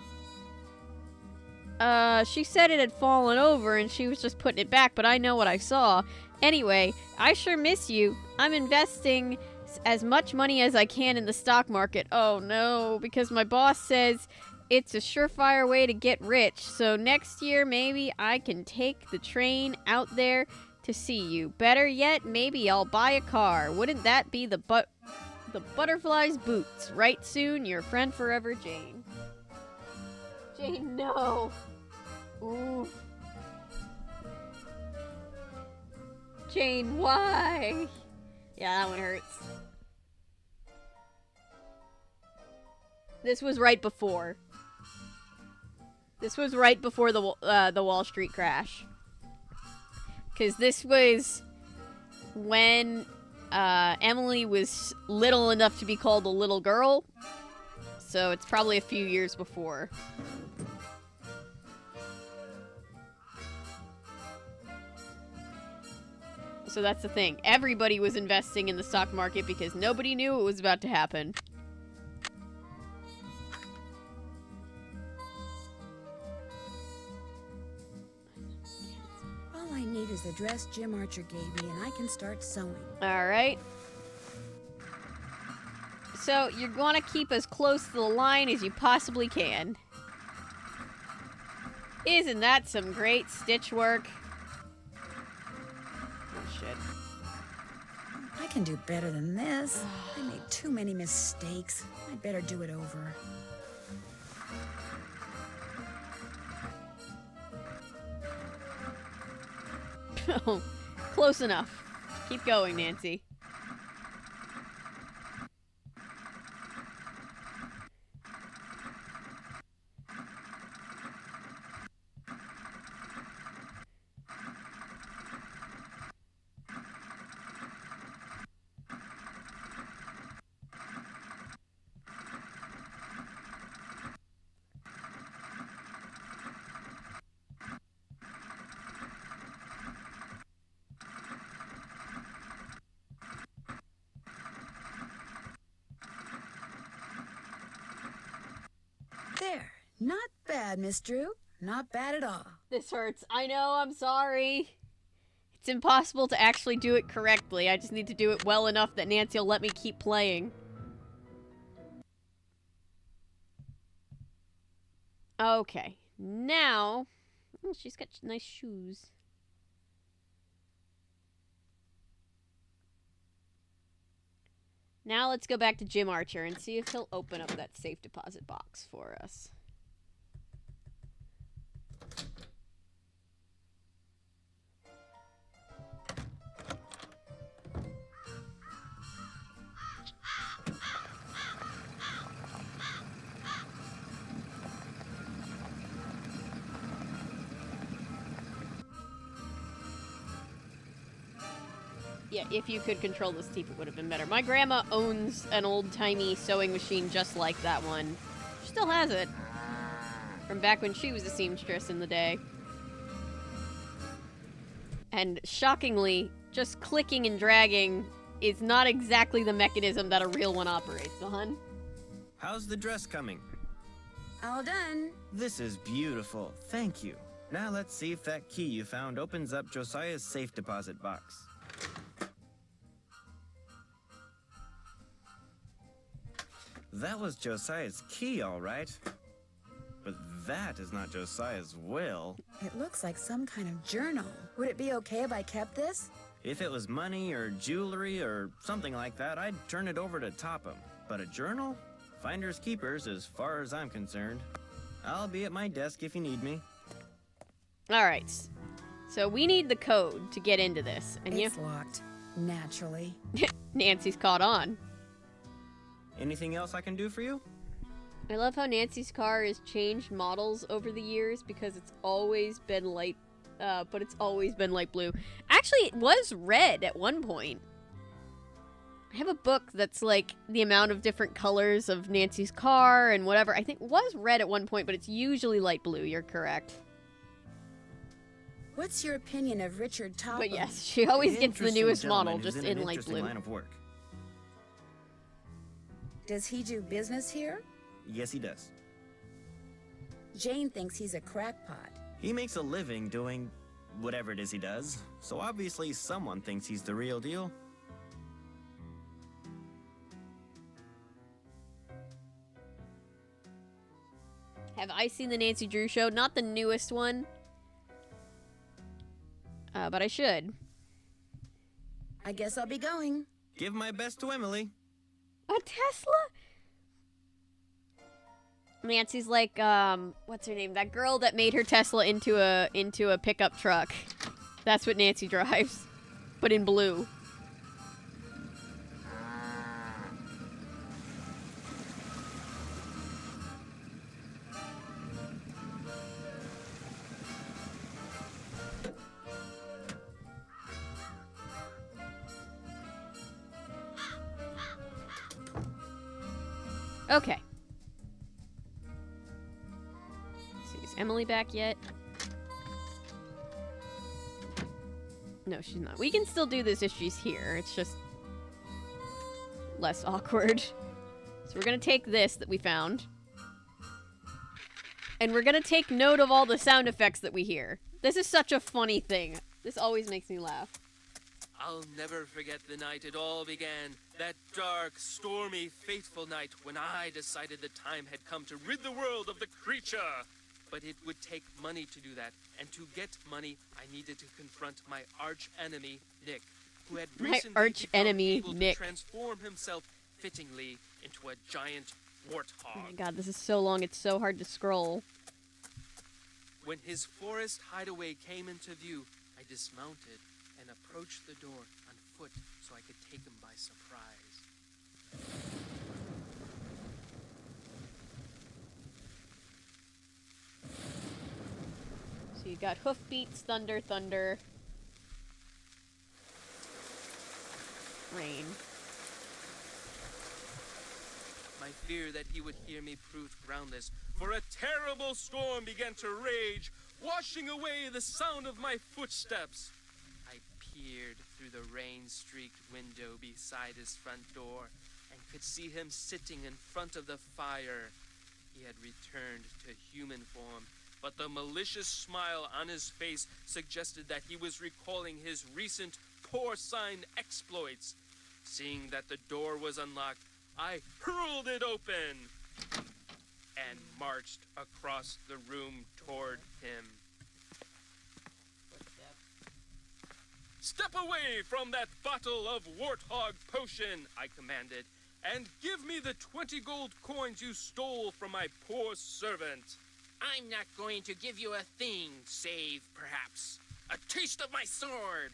it had fallen over and she was just putting it back, but I know what I saw. Anyway, I sure miss you. I'm investing as much money as I can in the stock market. Oh no, because my boss says it's a surefire way to get rich. So next year, maybe I can take the train out there to see you. Better yet, maybe I'll buy a car. Wouldn't that be the butterfly's boots? Right soon, your friend forever, Jane. Jane, no. Ooh. Jane, why? Yeah, that one hurts. This was right before. This was right before the Wall Street crash. Because this was when Emily was little enough to be called a little girl. So it's probably a few years before. So that's the thing. Everybody was investing in the stock market because nobody knew it was about to happen. All I need is the dress Jim Archer gave me, and I can start sewing. Alright. So, you want to keep as close to the line as you possibly can. Isn't that some great stitch work? Oh, shit. I can do better than this. I made too many mistakes. I'd better do it over. Oh, close enough. Keep going, Nancy. Not bad, Miss Drew. Not bad at all. This hurts. I know, I'm sorry. It's impossible to actually do it correctly. I just need to do it well enough that Nancy will let me keep playing. Okay. Now... Oh, she's got nice shoes. Now let's go back to Jim Archer and see if he'll open up that safe deposit box for us. Yeah, if you could control this teeth, it would have been better. My grandma owns an old-timey sewing machine just like that one. She still has it. From back when she was a seamstress in the day. And shockingly, just clicking and dragging is not exactly the mechanism that a real one operates, hun. How's the dress coming? All done. This is beautiful. Thank you. Now let's see if that key you found opens up Josiah's safe deposit box. That was Josiah's key, all right. But that is not Josiah's will. It looks like some kind of journal. Would it be okay if I kept this? If it was money or jewelry or something like that, I'd turn it over to Topham. But a journal? Finders keepers, as far as I'm concerned. I'll be at my desk if you need me. Alright. So we need the code to get into this. And it's locked. Naturally. Nancy's caught on. Anything else I can do for you? I love how Nancy's car has changed models over the years because it's always been light, but it's always been light blue. Actually, it was red at one point. I have a book that's like the amount of different colors of Nancy's car and whatever. I think it was red at one point, but it's usually light blue. You're correct. What's your opinion of Richard Topham? But yes, she always gets the newest model, just in light blue. Line of work. Does he do business here? Yes, he does. Jane thinks he's a crackpot. He makes a living doing whatever it is he does, so obviously someone thinks he's the real deal. Have I seen the Nancy Drew Show? Not the newest one. But I should. I guess I'll be going. Give my best to Emily. A Tesla? Nancy's like, what's her name? That girl that made her Tesla into a pickup truck. That's what Nancy drives. But in blue. Okay. Let's see, is Emily back yet? No, she's not. We can still do this if she's here. It's just less awkward. So we're gonna take this that we found. And we're gonna take note of all the sound effects that we hear. This is such a funny thing. This always makes me laugh. I'll never forget the night it all began. That dark, stormy, fateful night when I decided the time had come to rid the world of the creature. But it would take money to do that. And to get money, I needed to confront my arch enemy, Nick, who had recently become able to transform himself fittingly into a giant warthog. Oh my god, this is so long, it's so hard to scroll. When his forest hideaway came into view, I dismounted and approached the door on foot so I could take him by surprise. So you got hoofbeats, thunder, thunder, rain. My fear that he would hear me proved groundless, for a terrible storm began to rage, washing away the sound of my footsteps. I peered through the rain-streaked window beside his front door and could see him sitting in front of the fire, he had returned to human form, but the malicious smile on his face suggested that he was recalling his recent porcine exploits. Seeing that the door was unlocked, I hurled it open and marched across the room toward him. Step away from that bottle of warthog potion, I commanded, and give me the 20 gold coins you stole from my poor servant. I'm not going to give you a thing, save, perhaps, a taste of my sword.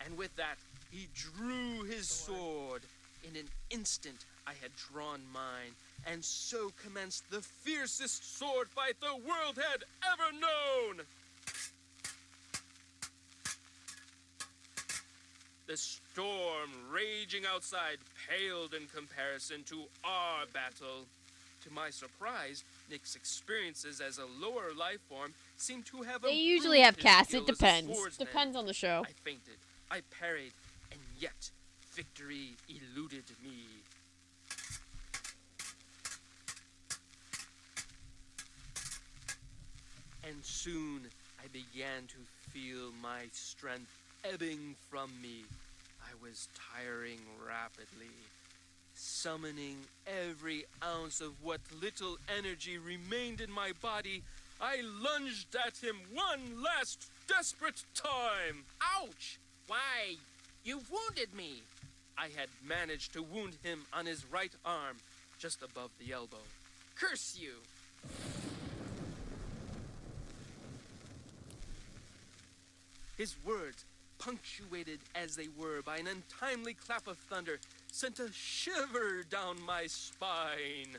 And with that, he drew his sword. In an instant, I had drawn mine, and so commenced the fiercest sword fight the world had ever known. The storm raging outside paled in comparison to our battle. To my surprise, Nick's experiences as a lower life form seemed to have They usually have casts. It depends. Depends on the show. I fainted, I parried, and yet victory eluded me. And soon I began to feel my strength ebbing from me. I was tiring rapidly. Summoning every ounce of what little energy remained in my body, I lunged at him one last desperate time. Ouch! Why, you wounded me. I had managed to wound him on his right arm, just above the elbow. Curse you! His words, punctuated as they were by an untimely clap of thunder, sent a shiver down my spine.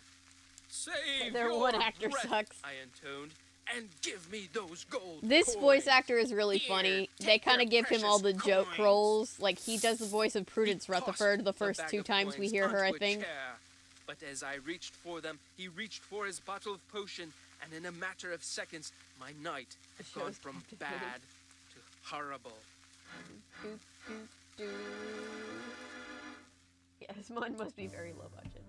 Save Their your one actor breath, sucks. I intoned, and give me those gold This coins. voice actor is really funny. They kind of your give him all the precious joke coins. roles. Like, he does the voice of Prudence Rutherford the first bag 2 of times we coins hear her, I onto a think. chair. But as I reached for them, he reached for his bottle of potion, and in a matter of seconds, my night had The gone show's from captivated. bad to horrible. Yeah, this one must be very low budget.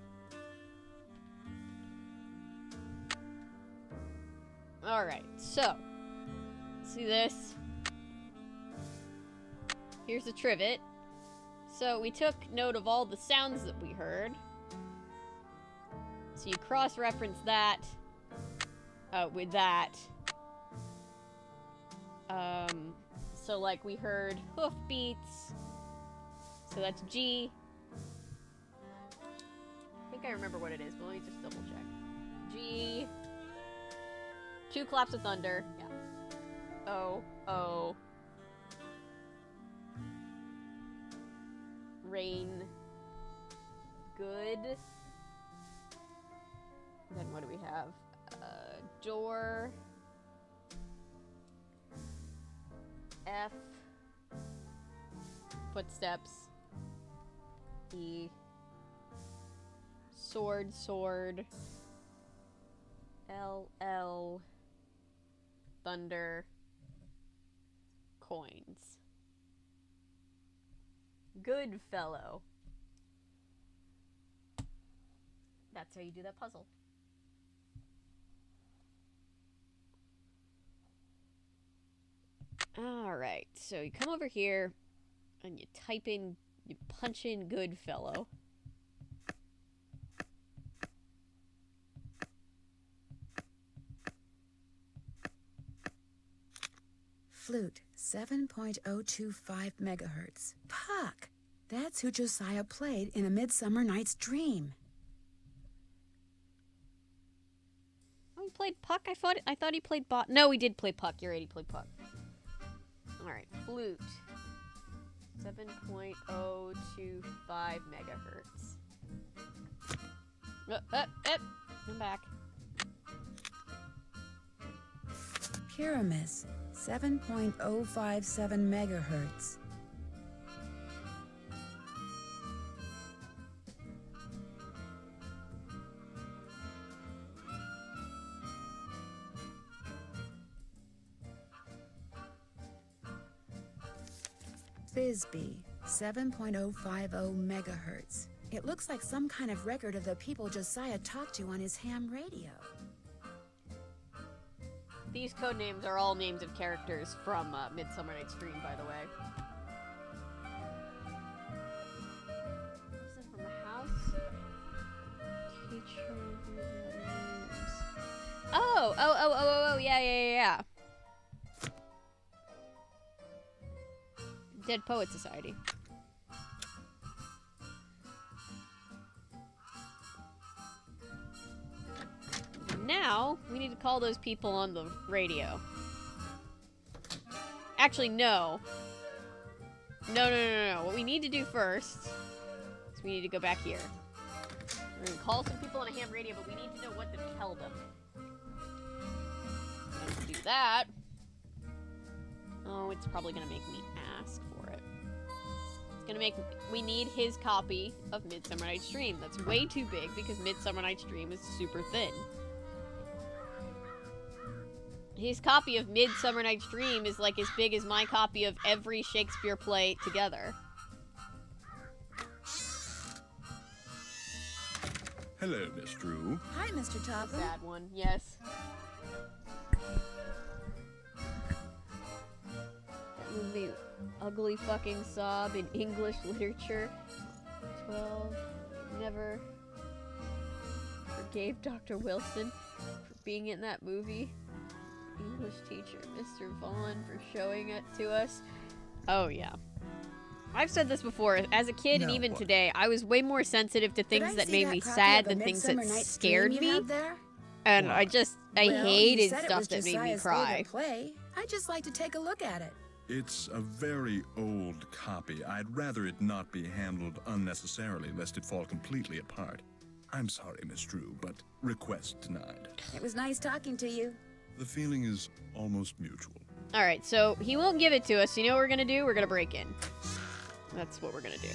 Alright, so. See this? Here's the trivet. So we took note of all the sounds that we heard. So you cross-reference that with that. So like we heard hoof beats. So that's G. I think I remember what it is, but let me just double check. G. 2 claps of thunder. Yeah. O. O. Rain. Good. Then what do we have? Door. F. Footsteps. E. Sword, sword. L, L. Thunder. Coins. Good fellow. That's how you do that puzzle. Alright, so you come over here and you type in, you punch in good fellow. Flute, 7.025 megahertz. Puck! That's who Josiah played in A Midsummer Night's Dream. Oh, he played Puck? I thought he played Bot. No, he did play Puck. You're right, he played Puck. Alright, flute. 7.025 megahertz. I'm back. Pyramus, 7.057 megahertz. Bisbee, 7.050 megahertz. It looks like some kind of record of the people Josiah talked to on his ham radio. These code names are all names of characters from Midsummer Night's Dream, by the way. Listen from the house. Teacher names. Oh, yeah. Dead Poet Society. Now, we need to call those people on the radio. Actually, no. No. What we need to do first is we need to go back here. We're going to call some people on a ham radio, but we need to know what to tell them. And to do that... Oh, it's probably going to make me ask for it. It's going to make... We need his copy of Midsummer Night's Dream. That's way too big because Midsummer Night's Dream is super thin. His copy of Midsummer Night's Dream is like as big as my copy of every Shakespeare play together. Hello, Miss Drew. Hi, Mr. Topham. Sad one, yes. That movie, Ugly Fucking Sob in English Literature. 12. Never forgave Dr. Wilson for being in that movie. English teacher, Mr. Vaughn, for showing it to us. Oh, yeah. I've said this before. As a kid and even today, I was way more sensitive to things that made me sad than things that scared me. And I hated stuff that made me cry. I'd just like to take a look at it. It's a very old copy. I'd rather it not be handled unnecessarily, lest it fall completely apart. I'm sorry, Miss Drew, but request denied. It was nice talking to you. The feeling is almost mutual. Alright, so he won't give it to us. You know what we're gonna do? We're gonna break in. That's what we're gonna do.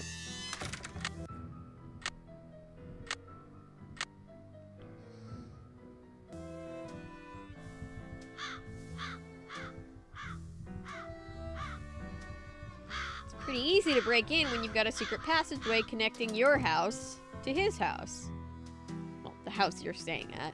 It's pretty easy to break in when you've got a secret passageway connecting your house to his house. Well, the house you're staying at.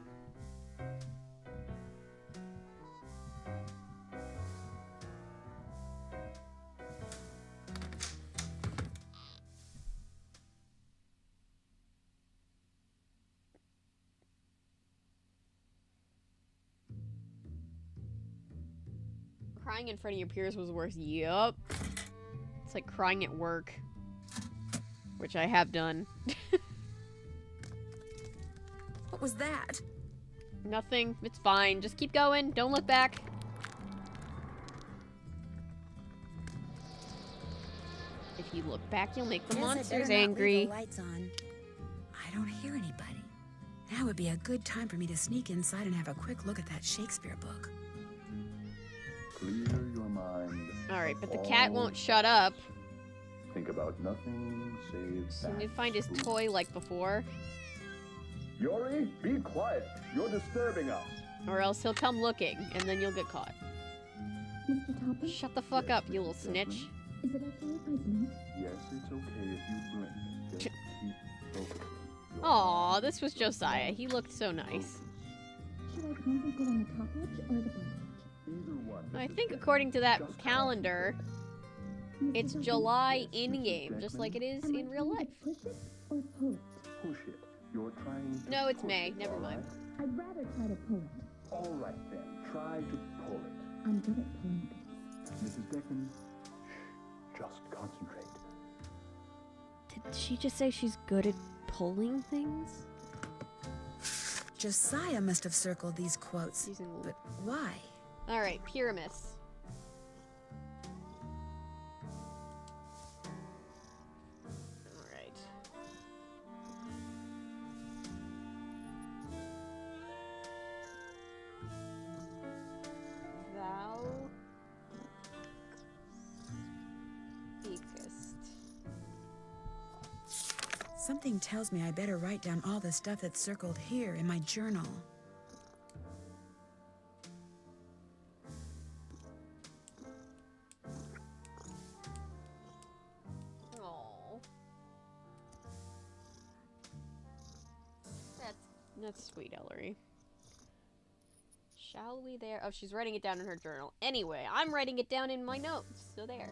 Crying in front of your peers was worse. Yup. It's like crying at work. Which I have done. What was that? Nothing. It's fine. Just keep going. Don't look back. If you look back, you'll make the monsters angry. The lights on. I don't hear anybody. Now would be a good time for me to sneak inside and have a quick look at that Shakespeare book. Clear your mind. Alright, but the cat won't shut up. Think about nothing save So we need to find his toy like before. Yori, be quiet. You're disturbing us. Or else he'll come looking, and then you'll get caught. Mr. Topham? Shut the fuck up, you little snitch. Is it okay if I blink? Yes, it's okay if you blink. Just keep focusing. Aw, this was Josiah. He looked so nice. Should I concentrate on the top edge or the bottom edge? Either one. I think according to that calendar, it's July in-game, just like it is in real life. Push it or pull it? Push it. You're trying to No, it's push May. it, Never all mind. right? I'd rather try to pull it. All right then. Try to pull it. I'm good at pulling things. Mrs. Beckman, shh. Just concentrate. Did she just say she's good at pulling things? Josiah must have circled these quotes. But why? Alright, Pyramus. Alright. Thou speakest. Something tells me I better write down all the stuff that's circled here in my journal. That's sweet, Ellery. Shall we there? Oh, she's writing it down in her journal. Anyway, I'm writing it down in my notes, so there.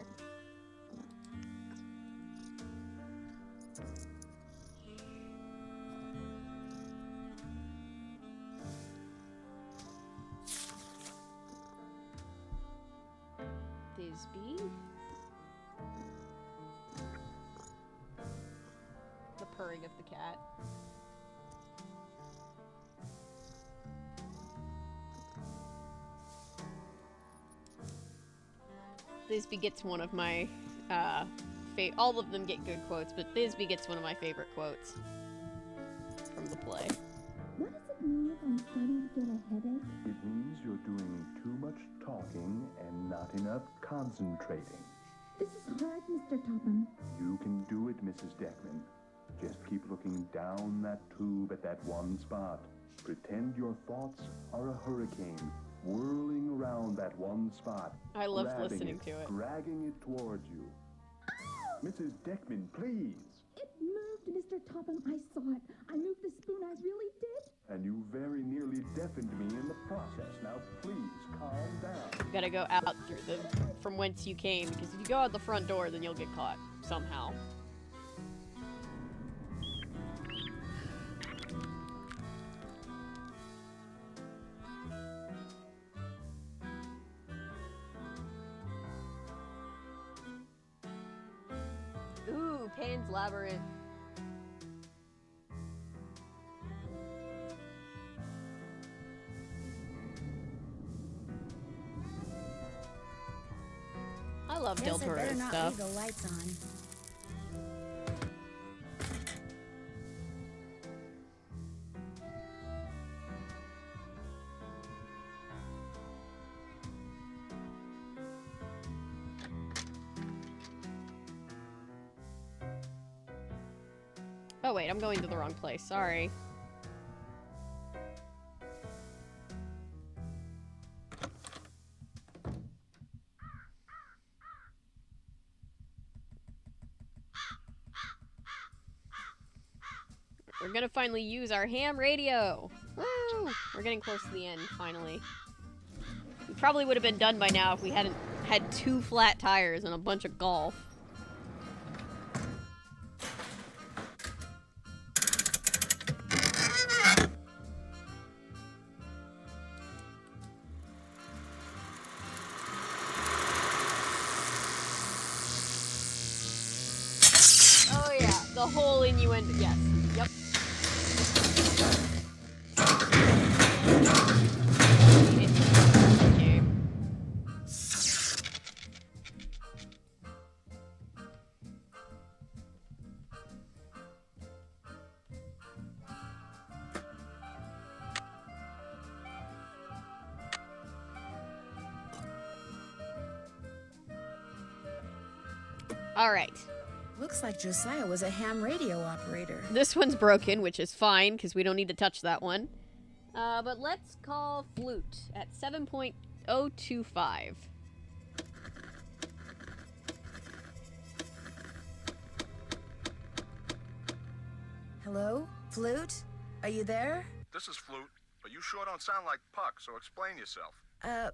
Thisbe. The purring of the cat. Thisbe gets one of my, all of them get good quotes, but Thisbe gets one of my favorite quotes from the play. What does it mean if I'm starting to get a headache? It means you're doing too much talking and not enough concentrating. This is hard, Mr. Topham. You can do it, Mrs. Deckman. Just keep looking down that tube at that one spot. Pretend your thoughts are a hurricane whirling around that one spot. I love grabbing listening to it. Dragging it towards you. Mrs. Deckman, please. It moved, Mr. Topham. I saw it. I moved the spoon. I really did. And you very nearly deafened me in the process. Now, please, calm down. You gotta go out through from whence you came, because if you go out the front door, then you'll get caught somehow. Ooh, Pan's Labyrinth. I love Del Guess I Toro's better not stuff. leave the lights on. Oh wait, I'm going to the wrong place. Sorry. We're gonna finally use our ham radio. Woo! We're getting close to the end, finally. We probably would have been done by now if we hadn't had 2 flat tires and a bunch of golf. Oh yeah, the whole innuendo. Yes. Yep. Okay. All right. Looks like Josiah was a ham radio operator. This one's broken, which is fine, because we don't need to touch that one. But let's call Flute at 7.025. Hello? Flute? Are you there? This is Flute, but you sure don't sound like Puck, so explain yourself.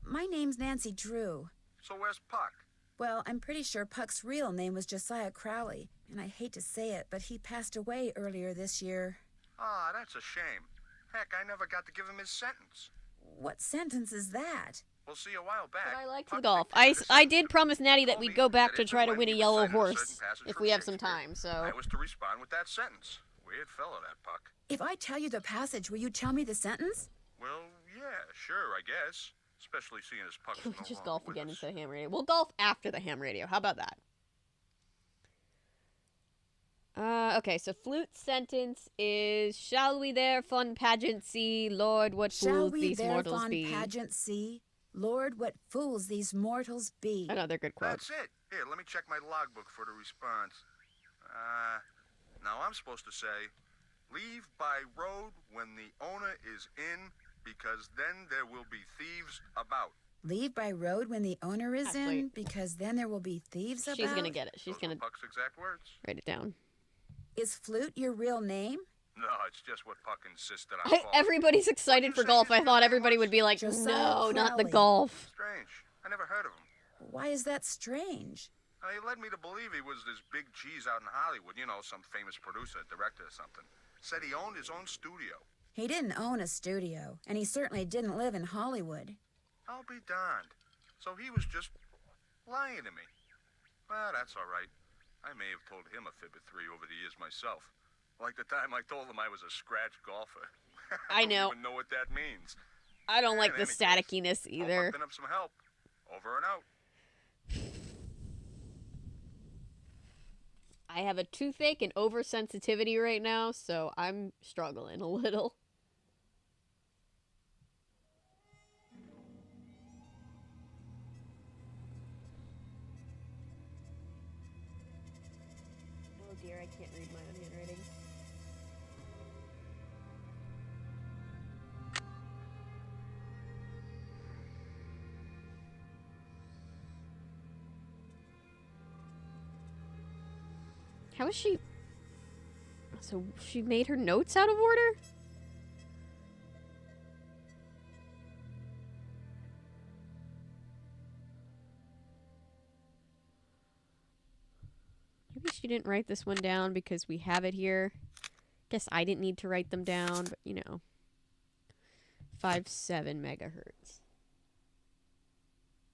My name's Nancy Drew. So where's Puck? Well, I'm pretty sure Puck's real name was Josiah Crowley, and I hate to say it, but he passed away earlier this year. Ah, that's a shame. Heck, I never got to give him his sentence. What sentence is that? Well, see, a while back... But I liked the golf. I did promise Natty that we'd go back to try to win a yellow horse if we have some time, so... I was to respond with that sentence. Weird fellow, that Puck. If I tell you the passage, will you tell me the sentence? Well, yeah, sure, I guess. Especially seeing as Puck's Can we no just longer golf with again us. instead of ham radio? We'll golf after the ham radio. How about that? Okay, so Flute's sentence is, shall we there fond pageant see, Lord, what Shall fools we these there mortals fond be? pageant see? Lord, what fools these mortals be. Another good quote. That's it. Here, let me check my logbook for the response. Now I'm supposed to say, leave by road when the owner is in, because then there will be thieves about. Leave by road when the owner is in, because then there will be thieves about. She's gonna get it. She's gonna Puck's exact words. write it down. Is Flute your real name? No, it's just what Puck insisted on calling. Everybody's excited for golf. I thought everybody would be like, Josiah no, not the Crowley. golf. Strange. I never heard of him. Why is that strange? He led me to believe he was this big cheese out in Hollywood. You know, some famous producer, director or something. Said he owned his own studio. He didn't own a studio, and he certainly didn't live in Hollywood. I'll be darned. So he was just lying to me. Well, that's all right. I may have told him a fib or three over the years myself. Like the time I told him I was a scratch golfer. I know. don't even know what that means. I don't like In the any case, staticiness hope either. I've been of some help. Over and out. I have a toothache and oversensitivity right now, so I'm struggling a little. Oh dear, I can't read my own handwriting. How is she? So she made her notes out of order? Maybe she didn't write this one down because we have it here. Guess I didn't need to write them down, but you know. 5.7 megahertz.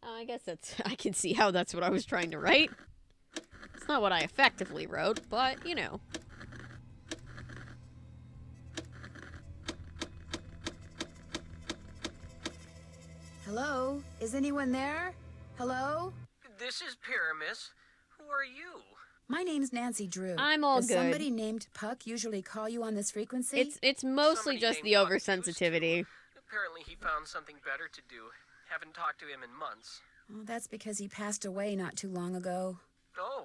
I guess that's, I can see how that's what I was trying to write. It's not what I effectively wrote, but, you know. Hello? Is anyone there? Hello? This is Pyramus. Who are you? My name's Nancy Drew. I'm all Does good. somebody named Puck usually call you on this frequency? It's mostly just the oversensitivity. Apparently he found something better to do. Haven't talked to him in months. Well, that's because he passed away not too long ago. Oh,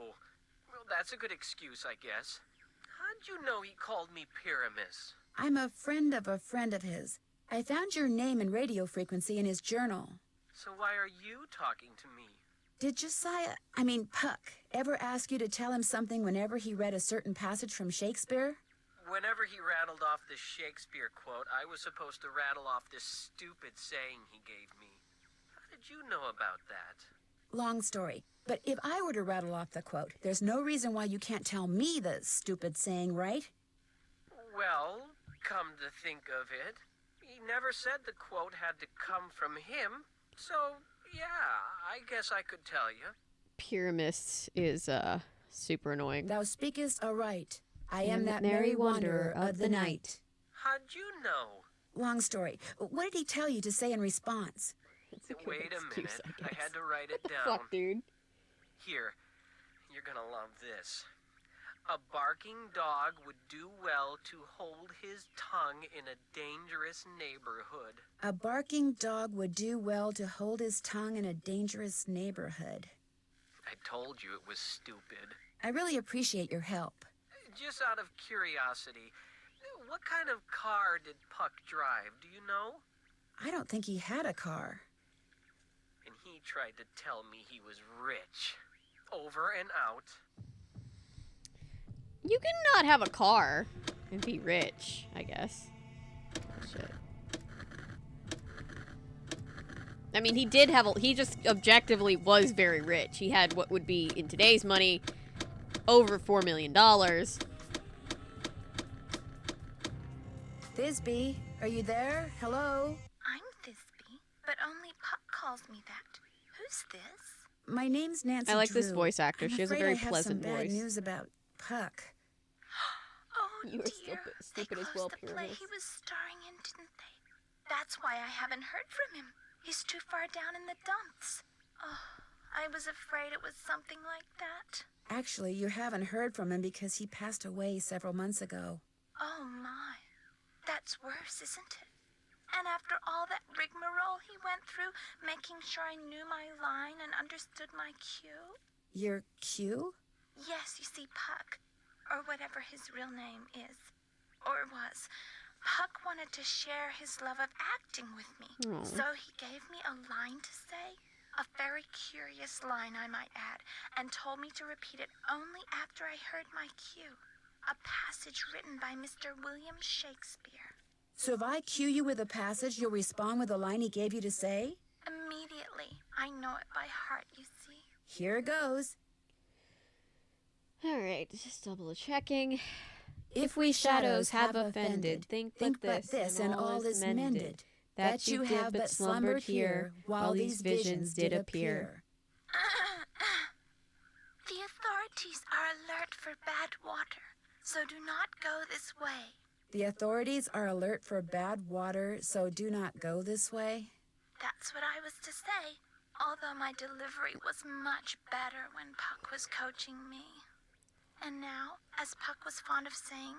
well, that's a good excuse, I guess. How'd you know he called me Pyramus? I'm a friend of his. I found your name and radio frequency in his journal. So why are you talking to me? Did Puck, ever ask you to tell him something whenever he read a certain passage from Shakespeare? Whenever he rattled off this Shakespeare quote, I was supposed to rattle off this stupid saying he gave me. How did you know about that? Long story. But if I were to rattle off the quote, there's no reason why you can't tell me the stupid saying, right? Well, come to think of it, he never said the quote had to come from him. So, yeah, I guess I could tell you. Pyramus is, super annoying. Thou speakest aright. I am that merry wanderer of the night. How'd you know? Long story. What did he tell you to say in response? Wait a minute. I had to write it down. Fuck, dude. Here, you're gonna love this. A barking dog would do well to hold his tongue in a dangerous neighborhood. A barking dog would do well to hold his tongue in a dangerous neighborhood. I told you it was stupid. I really appreciate your help. Just out of curiosity, what kind of car did Puck drive, do you know? I don't think he had a car. And he tried to tell me he was rich. Over and out. You can not have a car and be rich, I guess. Oh, shit. I mean, he did have he just objectively was very rich. He had what would be, in today's money, over $4 million. Thisbe, are you there? Hello? I'm Thisbe, but only Puck calls me that. Who's this? My name's Nancy I like this Drew. voice actor. I'm She has a afraid very I have pleasant some bad voice. news about Puck. Oh, You are dear. stupid They as well, closed the play Pyramus. he was starring in, didn't they? That's why I haven't heard from him. He's too far down in the dumps. Oh, I was afraid it was something like that. Actually, you haven't heard from him because he passed away several months ago. Oh, my. That's worse, isn't it? And after all that rigmarole he went through, making sure I knew my line and understood my cue? Your cue? Yes, you see, Puck, or whatever his real name is, or was, Puck wanted to share his love of acting with me. Aw. So he gave me a line to say, a very curious line, I might add, and told me to repeat it only after I heard my cue. a passage written by Mr. William Shakespeare. So if I cue you with a passage, you'll respond with the line he gave you to say? Immediately. I know it by heart, you see. Here goes. Alright, just double checking. If we shadows have offended, think but this, and all is mended, that you have but slumbered here, while these visions did appear. The authorities are alert for bad water, so do not go this way. The authorities are alert for bad water, so do not go this way. That's what I was to say, although my delivery was much better when Puck was coaching me. And now, as Puck was fond of saying,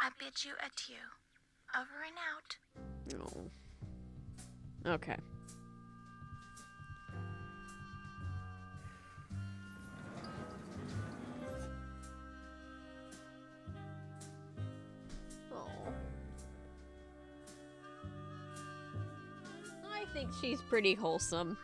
I bid you adieu. Over and out. Oh. Okay. Oh. I think she's pretty wholesome.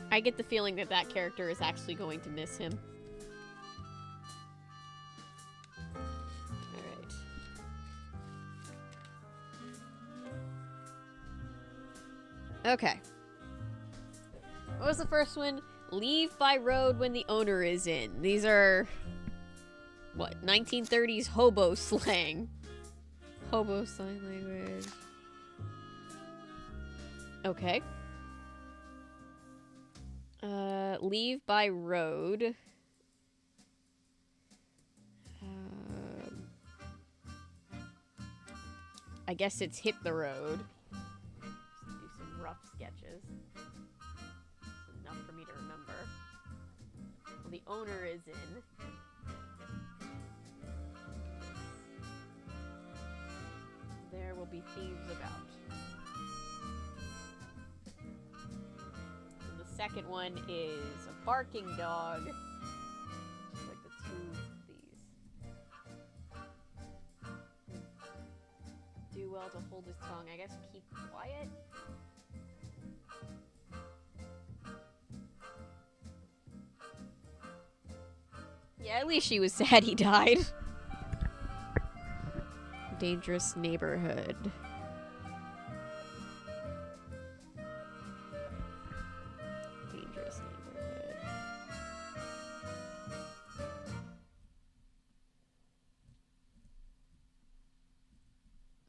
I get the feeling that that character is actually going to miss him. Alright. Okay. What was the first one? Leave by road when the owner is in. These are... what? 1930s hobo slang. Hobo sign language. Okay. Leave by road. I guess it's hit the road. Just do some rough sketches. It's enough for me to remember. Well, the owner is in. There will be thieves about. Second one is a barking dog. Just like the two of these. Do well to hold his tongue. I guess keep quiet. Yeah, at least she was sad he died. Dangerous neighborhood.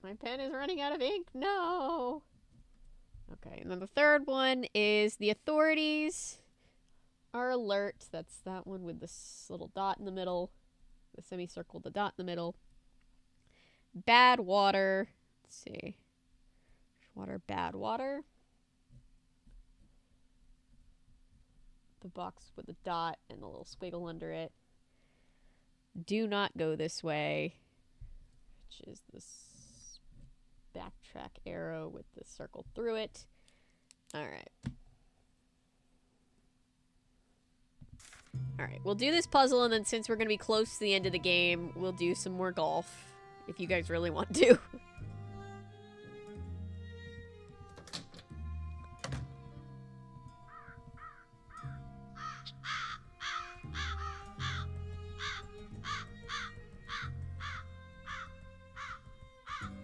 My pen is running out of ink. No. Okay, and then the third one is the authorities are alert. That's that one with this little dot in the middle. The semicircle, the dot in the middle. Bad water. Let's see. Water, bad water. The box with the dot and the little squiggle under it. Do not go this way. Which is this backtrack arrow with the circle through it. Alright. Alright, we'll do this puzzle, and then since we're going to be close to the end of the game, we'll do some more golf. If you guys really want to.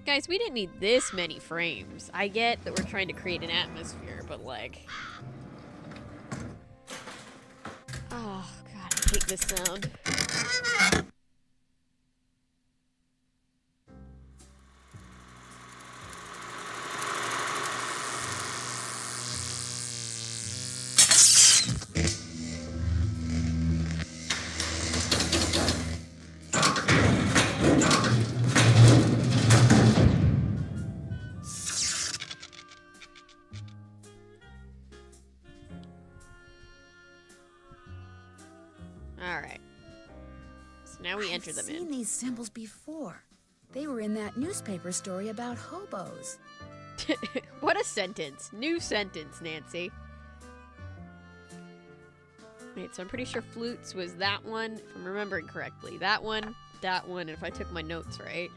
Guys, we didn't need this many frames. I get that we're trying to create an atmosphere, but like... oh, God, I hate this sound. Alright. So now we enter them in. I've seen these symbols before. They were in that newspaper story about hobos. What a sentence. New sentence, Nancy. Wait, so I'm pretty sure Flutes was that one, if I'm remembering correctly. That one, if I took my notes right.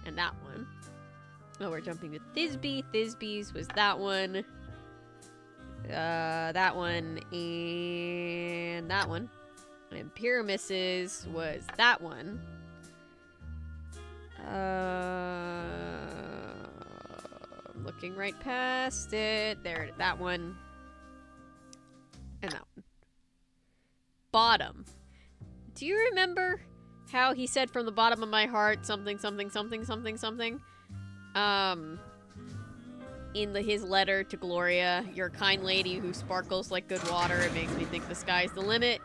And that one. Oh, we're jumping to Thisbe. Thisbe's was that one. That one, and that one. And Pyramis's was that one. I'm looking right past it. There, that one. And that one. Bottom. Do you remember how he said from the bottom of my heart something, something, something, something, something? In his letter to Gloria, you're a kind lady who sparkles like good water. It makes me think the sky's the limit.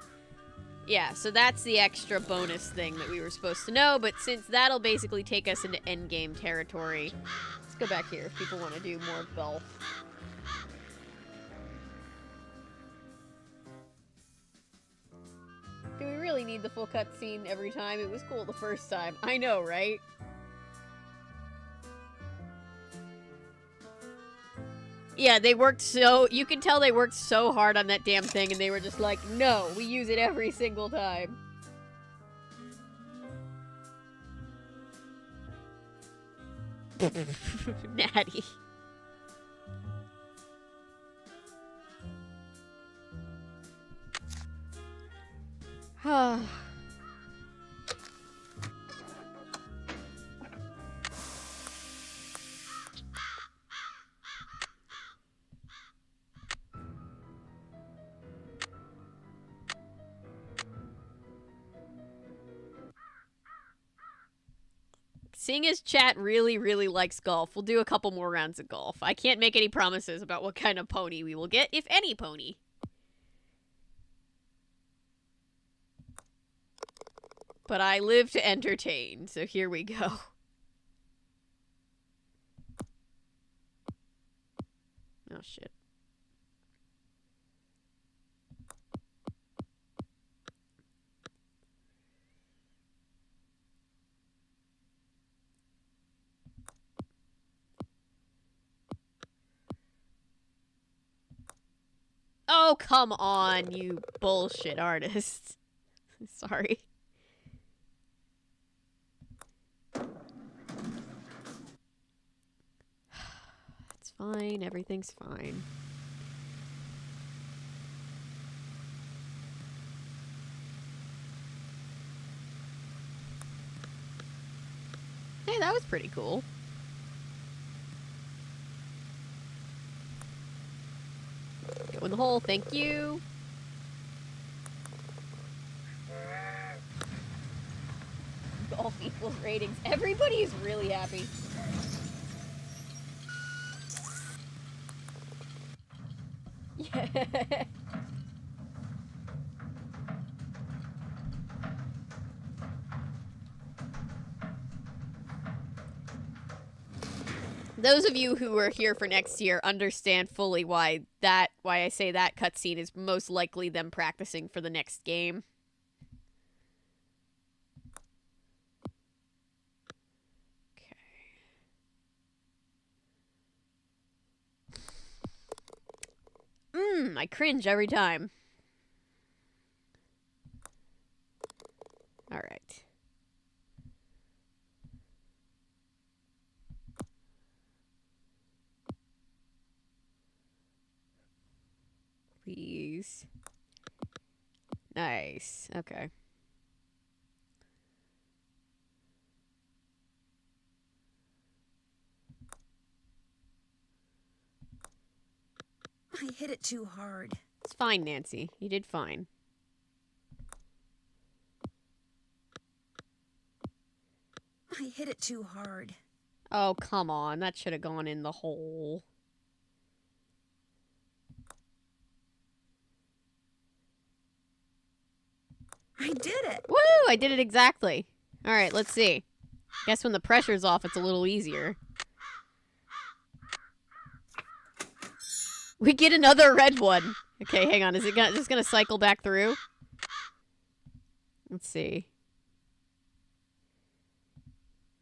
Yeah, so that's the extra bonus thing that we were supposed to know, but since that'll basically take us into endgame territory, let's go back here if people want to do more golf. Do we really need the full cutscene every time? It was cool the first time. I know, right? Yeah, they worked so... You can tell they worked so hard on that damn thing, and they were just like, no, we use it every single time. Natty. Seeing as chat really, really likes golf, we'll do a couple more rounds of golf. I can't make any promises about what kind of pony we will get, if any pony. But I live to entertain, so here we go. Oh, shit. Oh, come on, you bullshit artist. Sorry. It's fine. Everything's fine. Hey, that was pretty cool. Go in the hole, thank you. Golf equals ratings. Everybody is really happy. Yeah. Those of you who are here for next year understand fully why I say that cutscene is most likely them practicing for the next game. Okay. I cringe every time. All right. Please. Nice. Okay. I hit it too hard. It's fine, Nancy. You did fine. I hit it too hard. Oh, come on. That should have gone in the hole. I did it! Woo! I did it exactly. Alright, let's see. Guess when the pressure's off, it's a little easier. We get another red one. Okay, hang on. Is it just gonna cycle back through? Let's see.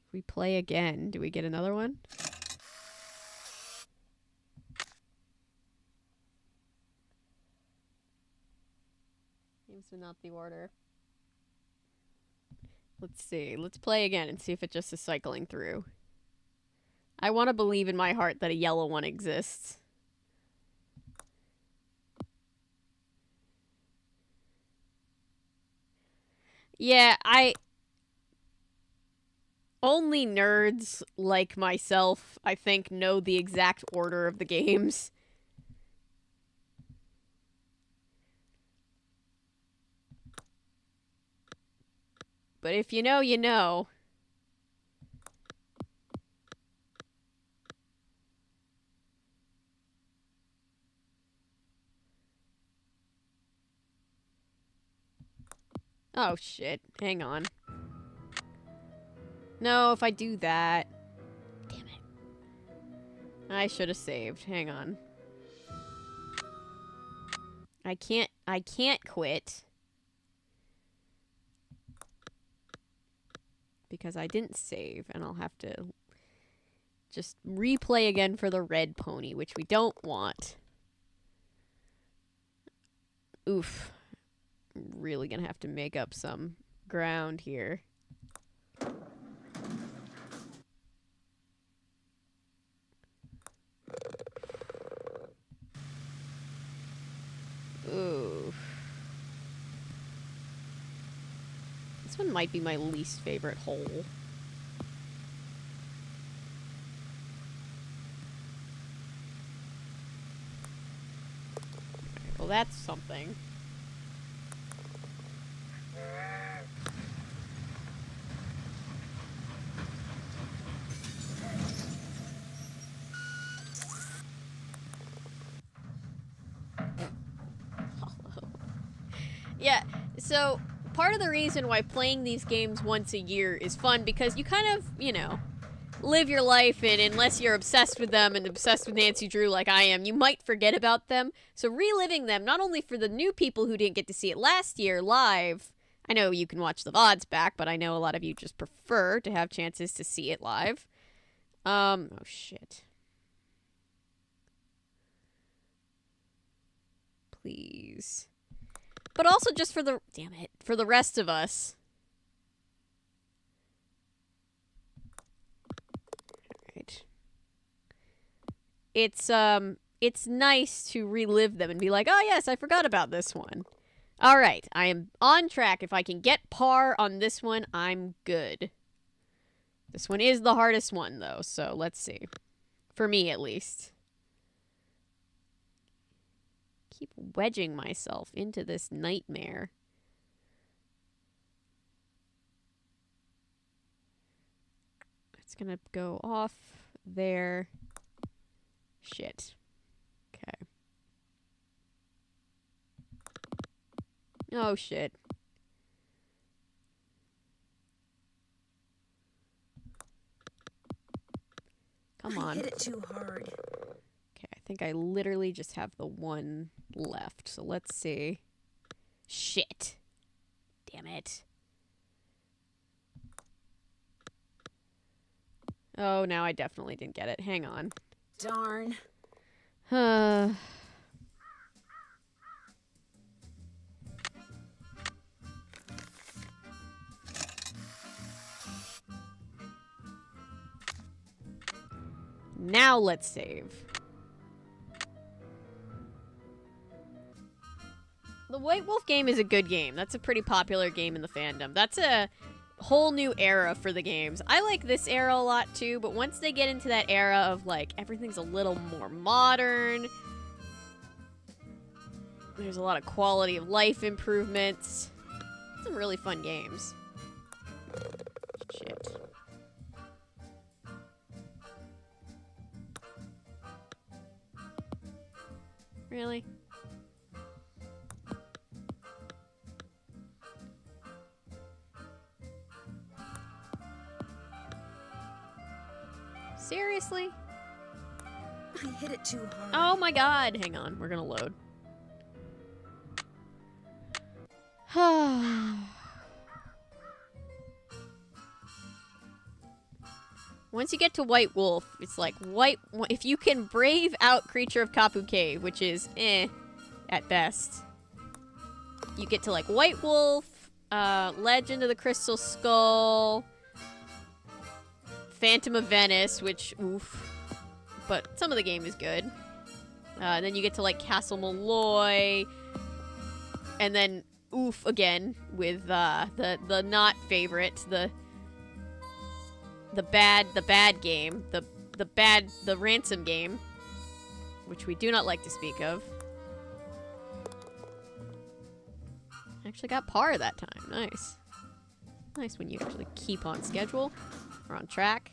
If we play again, do we get another one? but not the order. Let's see. Let's play again and see if it just is cycling through. I want to believe in my heart that a yellow one exists. Yeah, only nerds like myself, I think, know the exact order of the games. But if you know, you know. Oh, shit. Hang on. No, if I do that... Damn it. I should have saved. Hang on. I can't quit. Because I didn't save, and I'll have to just replay again for the red pony, which we don't want. Oof. I'm really gonna have to make up some ground here. Ooh. This one might be my least favorite hole. Well, that's something. Yeah, so part of the reason why playing these games once a year is fun, because you kind of, you know, live your life, and unless you're obsessed with them and obsessed with Nancy Drew like I am, you might forget about them. So reliving them, not only for the new people who didn't get to see it last year live, I know you can watch the VODs back, but I know a lot of you just prefer to have chances to see it live. Oh shit. Please. But also just for the, damn it, for the rest of us. Alright. It's nice to relive them and be like, oh yes, I forgot about this one. Alright, I am on track. If I can get par on this one, I'm good. This one is the hardest one, though, so let's see. For me, at least. Keep wedging myself into this nightmare. It's gonna go off there. Shit. Okay. Oh, shit. Come on. I hit it too hard. Okay, I think I literally just have the one left. So let's see. Shit. Damn it. Oh, now I definitely didn't get it. Hang on. Darn. Now let's save. The White Wolf game is a good game. That's a pretty popular game in the fandom. That's a whole new era for the games. I like this era a lot too, but once they get into that era of like everything's a little more modern, there's a lot of quality of life improvements. Some really fun games. Shit. Really? Seriously? I hit it too hard. Oh my god. Hang on. We're gonna load. Once you get to White Wolf, it's like if you can brave out Creature of Kapu Cave, which is at best. you get to like White Wolf, Legend of the Crystal Skull, Phantom of Venice, which, oof. But some of the game is good. And then you get to like Castle Malloy, and then oof again with the not favorite, the bad game, the ransom game, which we do not like to speak of. Actually got par that time. Nice. Nice when you actually keep on schedule or on track.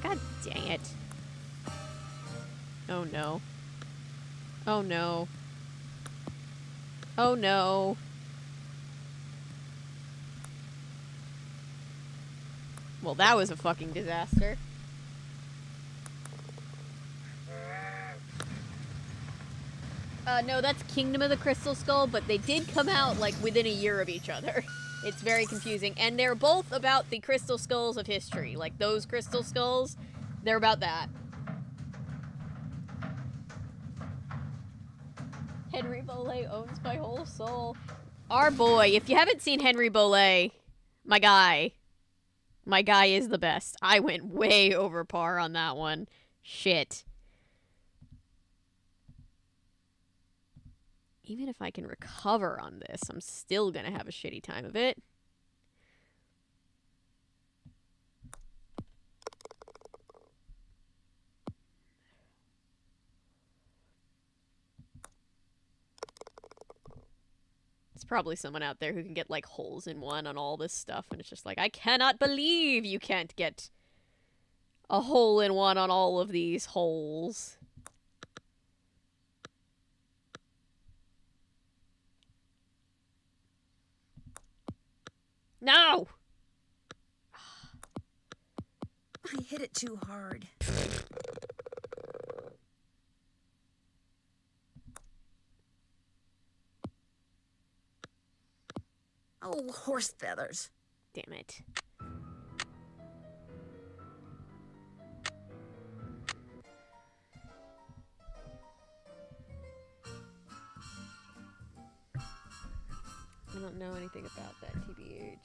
God dang it. Oh no. Oh no. Oh no. Well, that was a fucking disaster. No, that's Kingdom of the Crystal Skull, but they did come out, like, within a year of each other. It's very confusing. And they're both about the Crystal Skulls of history. Like, those Crystal Skulls, they're about that. Henry Bollé owns my whole soul. Our boy. If you haven't seen Henry Bollé, my guy is the best. I went way over par on that one. Shit. Even if I can recover on this, I'm still gonna have a shitty time of it. There's probably someone out there who can get, like, holes in one on all this stuff, and it's just like, I cannot believe you can't get a hole in one on all of these holes. No! I hit it too hard. Oh, horse feathers. Damn it. I don't know anything about that, TBH.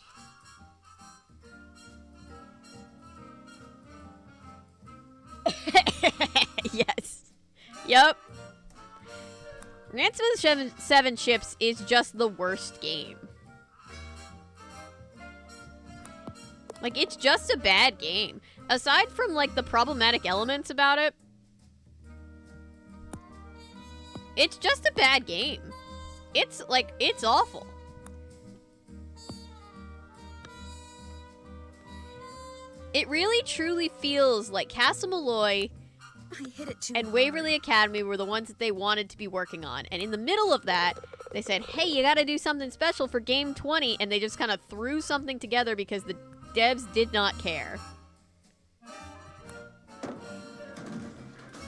Yes. Yup. Ransom of the Seven Ships is just the worst game. Like, it's just a bad game. Aside from, like, the problematic elements about it, it's just a bad game. It's, like, it's awful. It really, truly feels like Castle Malloy and Waverly Academy were the ones that they wanted to be working on. And in the middle of that, they said, hey, you gotta do something special for Game 20. And they just kind of threw something together because the devs did not care.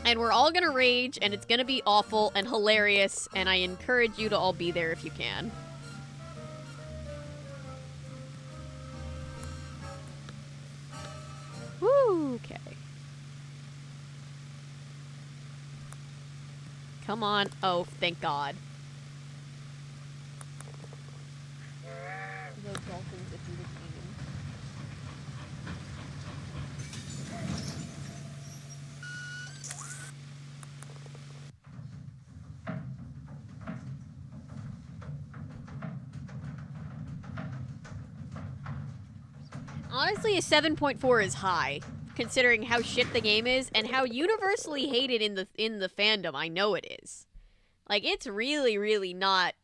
And we're all gonna rage, and it's gonna be awful and hilarious, and I encourage you to all be there if you can. Woo, okay. Come on. Oh, thank God. Those dolphins if you would aim. Honestly, a 7.4 is high, considering how shit the game is and how universally hated in the fandom. I know it is. Like, it's really, really not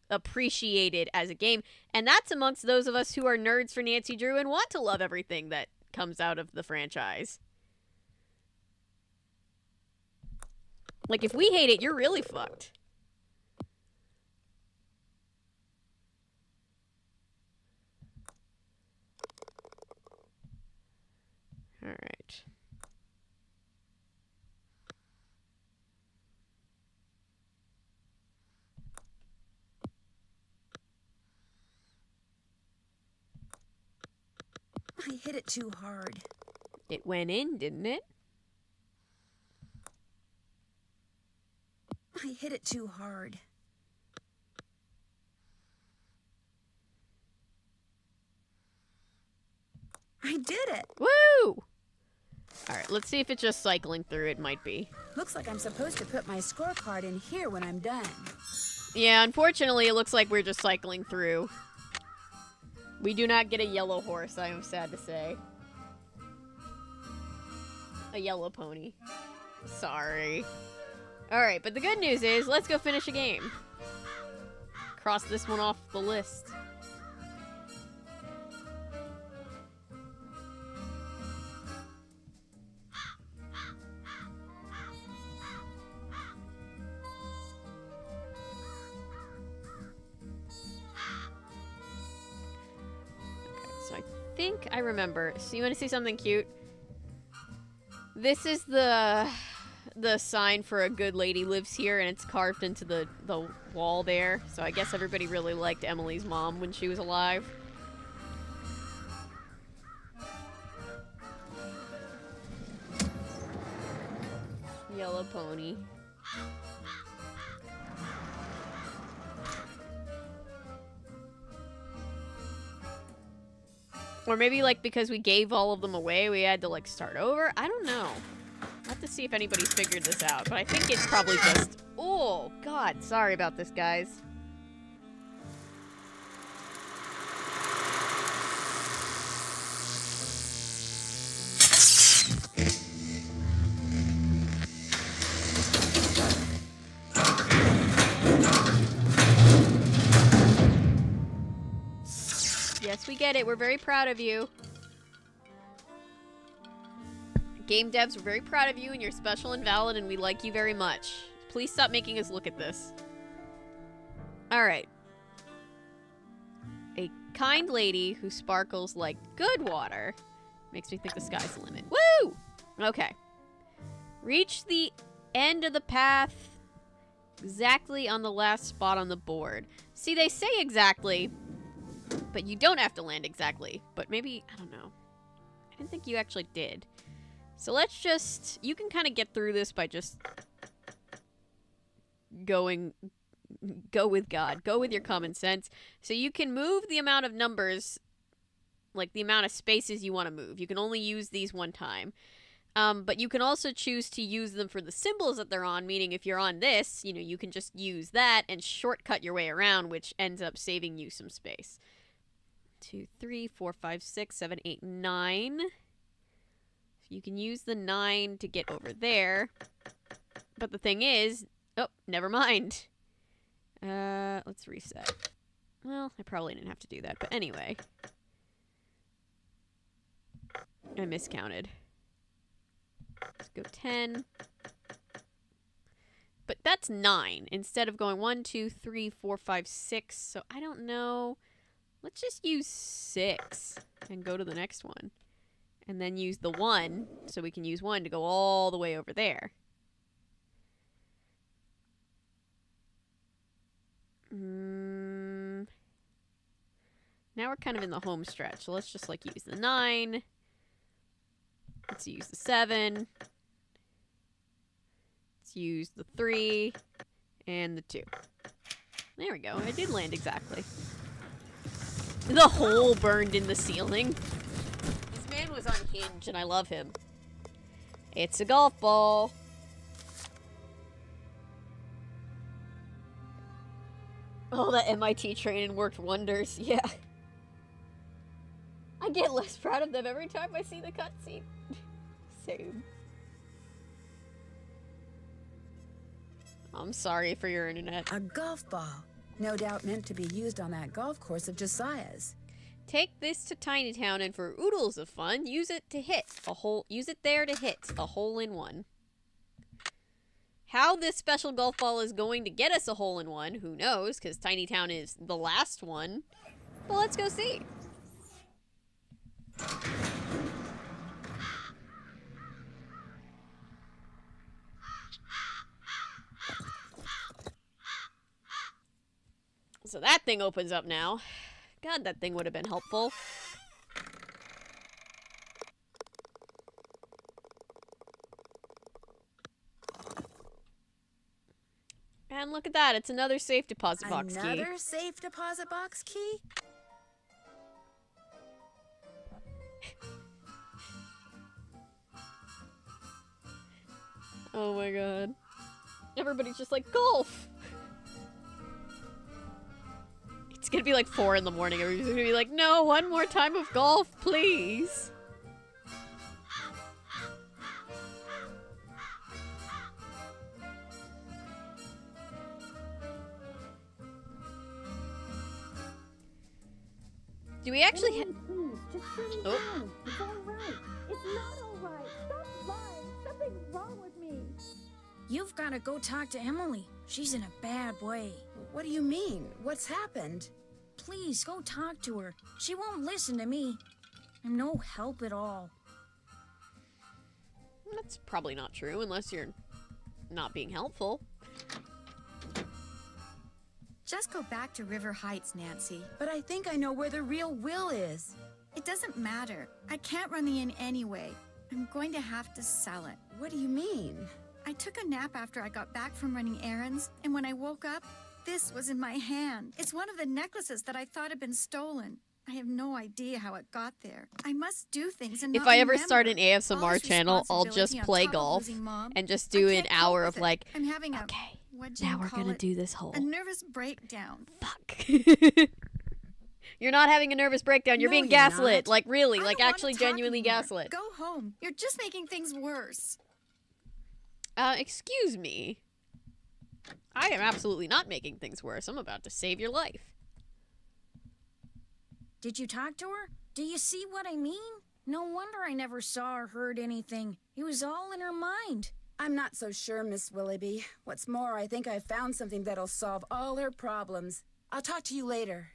appreciated as a game, and that's amongst those of us who are nerds for Nancy Drew and want to love everything that comes out of the franchise. Like, if we hate it, you're really fucked. Alright. I hit it too hard. It went in, didn't it? I hit it too hard. I did it! Woo! Alright, let's see if it's just cycling through. It might be. Looks like I'm supposed to put my scorecard in here when I'm done. Yeah, unfortunately, it looks like we're just cycling through. We do not get a yellow horse, I am sad to say. A yellow pony. Sorry. Alright, but the good news is, let's go finish a game. Cross this one off the list. So I think I remember. So you want to see something cute? This is the sign for a good lady lives here, and it's carved into the wall there. So I guess everybody really liked Emily's mom when she was alive. Yellow pony. Or maybe, like, because we gave all of them away, we had to, like, start over? I don't know. I'll have to see if anybody's figured this out, but I think it's probably just... Oh, God. Sorry about this, guys. Yes, we get it. We're very proud of you. Game devs, we're very proud of you, and you're special and valid, and we like you very much. Please stop making us look at this. Alright. A kind lady who sparkles like good water. Makes me think the sky's the limit. Woo! Okay. Reach the end of the path exactly on the last spot on the board. See, they say exactly... But you don't have to land exactly. But maybe, I don't know. I didn't think you actually did. So let's just... You can kind of get through this by just... Go with God. Go with your common sense. So you can move the amount of numbers... Like, the amount of spaces you want to move. You can only use these one time. But you can also choose to use them for the symbols that they're on, meaning if you're on this, you know, you can just use that and shortcut your way around, which ends up saving you some space. 2, 3, 4, 5, 6, 7, 8, 9. So you can use the 9 to get over there. But the thing is... Oh, never mind. Let's reset. Well, I probably didn't have to do that, but anyway. I miscounted. Let's go 10. But that's 9 instead of going 1, 2, 3, 4, 5, 6. So I don't know. Let's just use 6 and go to the next one. And then use the 1 so we can use 1 to go all the way over there. Now we're kind of in the home stretch. So let's just like use the 9. Let's use the 7. Let's use the 3 and the 2. There we go. I did land exactly. The hole burned in the ceiling. This man was unhinged and I love him. It's a golf ball. Oh, that MIT training worked wonders. Yeah. I get less proud of them every time I see the cutscene. Same. I'm sorry for your internet. A golf ball. No doubt meant to be used on that golf course of Josiah's. Take this to Tiny Town and for oodles of fun, use it to hit a hole. Use it there to hit a hole-in-one. How this special golf ball is going to get us a hole-in-one, who knows, because Tiny Town is the last one. But let's go see. So that thing opens up now. God, that thing would have been helpful. And look at that. It's another safe deposit box key. Another safe deposit box key? Oh my god. Everybody's just like, golf! It's gonna be like 4 in the morning. Everybody's gonna be like, no, one more time of golf, please. Do we actually Please, just turn me Oh. down. It's all right. It's not all right. Stop lying. Something's wrong with me. You've got to go talk to Emily. She's in a bad way. What do you mean? What's happened? Please, go talk to her. She won't listen to me. I'm no help at all. That's probably not true, unless you're not being helpful. Just go back to River Heights, Nancy. But I think I know where the real Will is. It doesn't matter. I can't run the inn anyway. I'm going to have to sell it. What do you mean? I took a nap after I got back from running errands, and when I woke up, this was in my hand. It's one of the necklaces that I thought had been stolen. I have no idea how it got there. I must do things and If not I ever remember. start an All ASMR this channel, I'll just responsibility on play top of golf losing Mom. and just I do an can't cope hour with of it. like, I'm having okay, what do you now we're call gonna it? do this hole. A nervous breakdown. You're not having a nervous breakdown. You're No, being you're gaslit. not. Like, really. I Like, don't wanna actually talk genuinely anymore. gaslit. Go home. You're just making things worse. Excuse me. I am absolutely not making things worse. I'm about to save your life. Did you talk to her? Do you see what I mean? No wonder I never saw or heard anything. It was all in her mind. I'm not so sure, Miss Willoughby. What's more, I think I found something that'll solve all her problems. I'll talk to you later.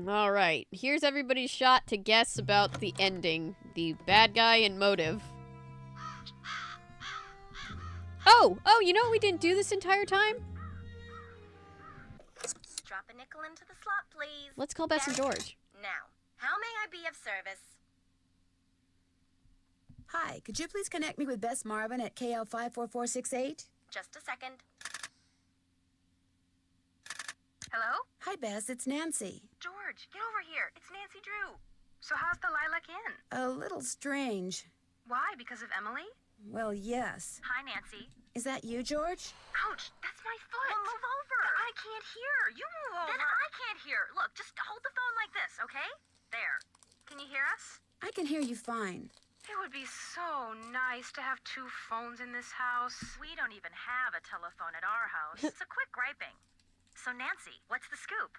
Alright, here's everybody's shot to guess about the ending. The bad guy and motive. Oh, you know what we didn't do this entire time? Drop a nickel into the slot, please. Let's call Bess and George. Now, how may I be of service? Hi, could you please connect me with Bess Marvin at KL54468? Just a second. Hello? Hi, Bess, it's Nancy. George, get over here. It's Nancy Drew. So how's the Lilac Inn? A little strange. Why? Because of Emily? Well, yes. Hi, Nancy. Is that you, George? Ouch, that's my foot. Well, move over. I can't hear. You move over. Then I can't hear. Look, just hold the phone like this, okay? There. Can you hear us? I can hear you fine. It would be so nice to have 2 phones in this house. We don't even have a telephone at our house. It's a quick griping. So, Nancy, what's the scoop?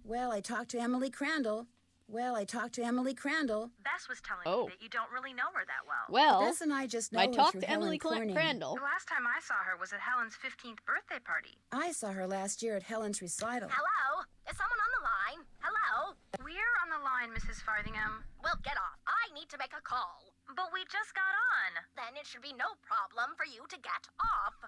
Well, I talked to Emily Crandall. Bess was telling me that you don't really know her that well. Well, Bess and I just know I her talked through to Emily Helen Corning. Crandall. The last time I saw her was at Helen's 15th birthday party. I saw her last year at Helen's recital. Hello? Is someone on the line? Hello? We're on the line, Mrs. Farthingham. Well, get off. I need to make a call. But we just got on. Then it should be no problem for you to get off.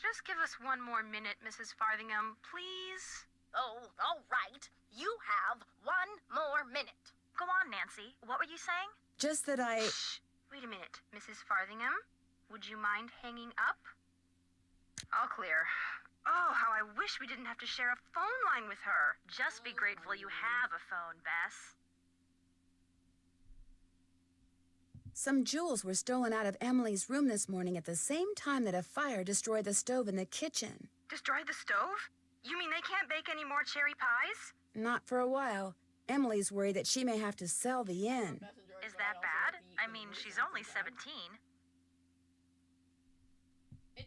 Just give us 1 more minute, Mrs. Farthingham, please. Oh, all right. You have 1 more minute. Go on, Nancy. What were you saying? Just that I... Shh. Wait a minute, Mrs. Farthingham. Would you mind hanging up? All clear. Oh, how I wish we didn't have to share a phone line with her. Just be grateful you have a phone, Bess. Some jewels were stolen out of Emily's room this morning at the same time that a fire destroyed the stove in the kitchen. Destroyed the stove? You mean they can't bake any more cherry pies? Not for a while. Emily's worried that she may have to sell the inn. Is that bad? I mean, she's only 17.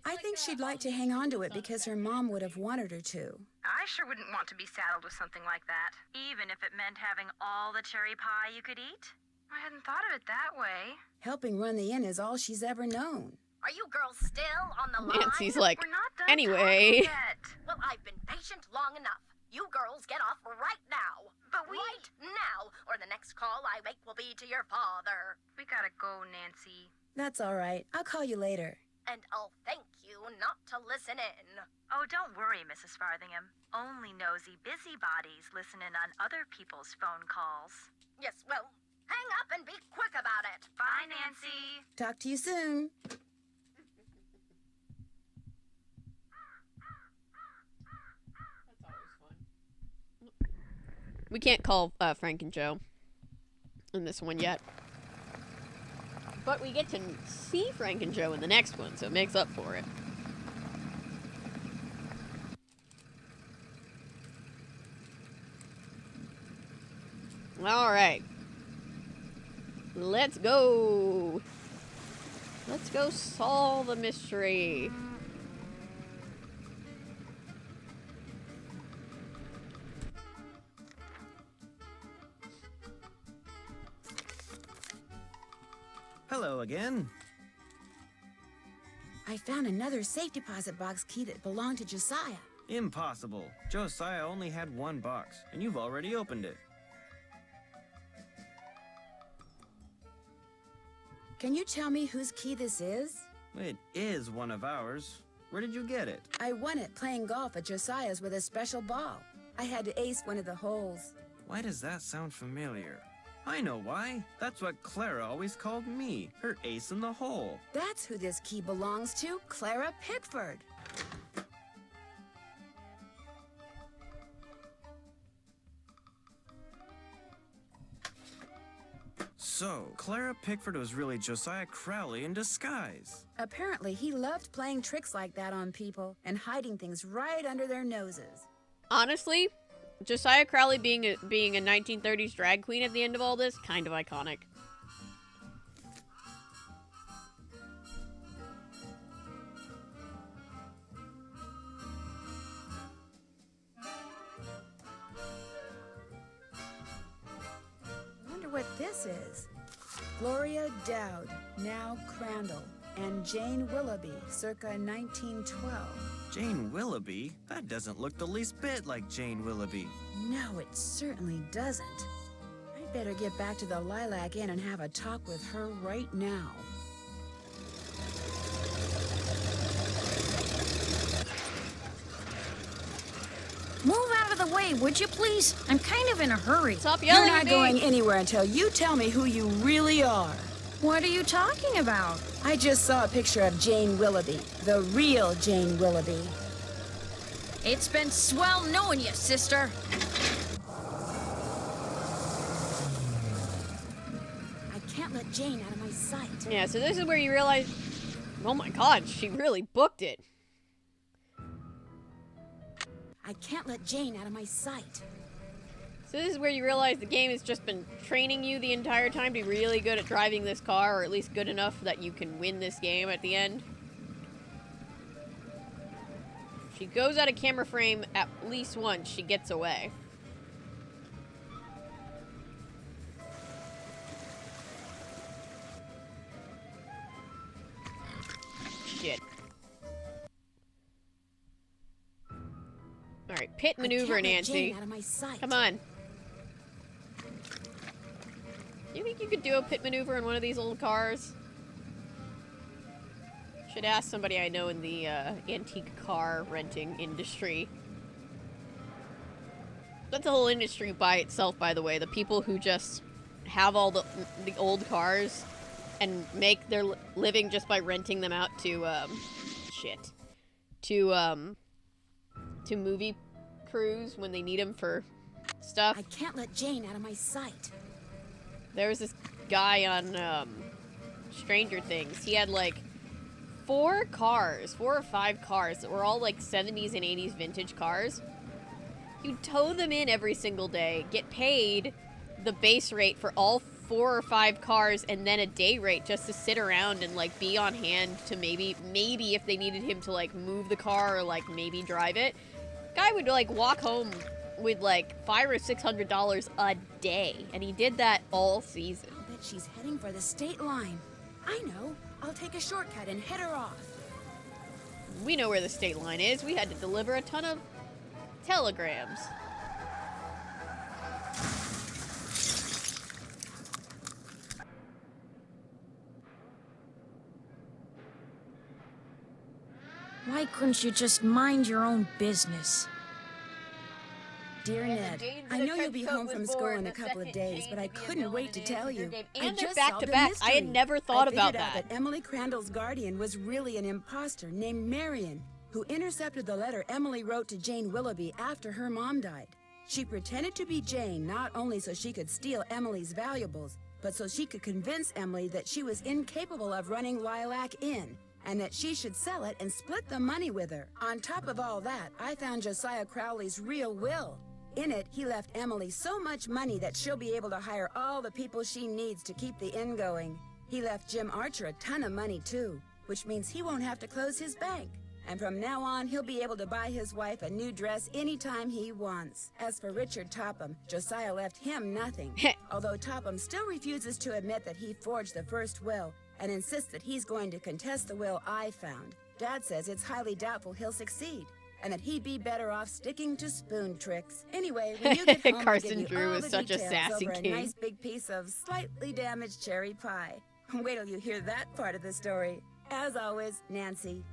I think she'd like to hang on to it because her mom would have wanted her to. I sure wouldn't want to be saddled with something like that, even if it meant having all the cherry pie you could eat. I hadn't thought of it that way. Helping run the inn is all she's ever known. Are you girls still on the line? Nancy's like, We're not done anyway. talking yet. Well, I've been patient long enough. You girls get off right now. But right now, or the next call I make will be to your father. We gotta go, Nancy. That's all right. I'll call you later. And I'll thank you not to listen in. Oh, don't worry, Mrs. Farthingham. Only nosy busybodies listen in on other people's phone calls. Yes, well, hang up and be quick about it. Bye, Nancy. Talk to you soon. We can't call Frank and Joe in this one yet. But we get to see Frank and Joe in the next one, so it makes up for it. Alright. Let's go. Let's go solve the mystery. Hello again. I found another safe deposit box key that belonged to Josiah. Impossible. Josiah only had one box, and you've already opened it. Can you tell me whose key this is? It is one of ours. Where did you get it? I won it playing golf at Josiah's with a special ball. I had to ace one of the holes. Why does that sound familiar? I know why. That's what Clara always called me, her ace in the hole. That's who this key belongs to, Clara Pickford. So, Clara Pickford was really Josiah Crowley in disguise. Apparently, he loved playing tricks like that on people and hiding things right under their noses. Honestly, Josiah Crowley being a 1930s drag queen at the end of all this, kind of iconic. I wonder what this is. Gloria Dowd, now Crandall, and Jane Willoughby, circa 1912. Jane Willoughby? That doesn't look the least bit like Jane Willoughby. No, it certainly doesn't. I'd better get back to the Lilac Inn and have a talk with her right now. Move out of the way, would you please? I'm kind of in a hurry. Stop You're yelling not at me. going anywhere until you tell me who you really are. What are you talking about? I just saw a picture of Jane Willoughby, the real Jane Willoughby. It's been swell knowing you, sister. I can't let Jane out of my sight. Yeah, so this is where you realize, oh my god, she really booked it. I can't let Jane out of my sight. So this is where you realize the game has just been training you the entire time to be really good at driving this car, or at least good enough that you can win this game at the end. If she goes out of camera frame at least once, she gets away. Shit. Alright, pit maneuver, Nancy. Come on. You think you could do a pit maneuver in one of these old cars? Should ask somebody I know in the antique car renting industry. That's a whole industry by itself, by the way. The people who just have all the old cars and make their living just by renting them out to to movie crews when they need them for stuff. I can't let Jane out of my sight. There was this guy on Stranger Things. He had like 4 or 5 cars that were all like 70s and 80s vintage cars. You'd tow them in every single day, get paid the base rate for all 4 or 5 cars, and then a day rate just to sit around and like be on hand to maybe if they needed him to like move the car or like maybe drive it. Guy would like walk home with like $500 or $600 a day, and he did that all season. I bet she's heading for the state line. I know. I'll take a shortcut and head her off. We know where the state line is. We had to deliver a ton of telegrams. Why couldn't you just mind your own business? Dear Ned, I know you'll be home from school in a couple of days, but I couldn't wait to tell you. And they're back to back. I had never thought about that. I figured out that Emily Crandall's guardian was really an imposter named Marion, who intercepted the letter Emily wrote to Jane Willoughby after her mom died. She pretended to be Jane not only so she could steal Emily's valuables, but so she could convince Emily that she was incapable of running Lilac Inn, and that she should sell it and split the money with her. On top of all that, I found Josiah Crowley's real will. In it, he left Emily so much money that she'll be able to hire all the people she needs to keep the inn going. He left Jim Archer a ton of money, too, which means he won't have to close his bank. And from now on, he'll be able to buy his wife a new dress anytime he wants. As for Richard Topham, Josiah left him nothing. Although Topham still refuses to admit that he forged the first will and insists that he's going to contest the will I found. Dad says it's highly doubtful he'll succeed, and that he'd be better off sticking to spoon tricks. Anyway, when you get home, Carson I'll give you Drew all is the such a details sassy over king. a nice big piece of slightly damaged cherry pie. Wait till you hear that part of the story. As always, Nancy.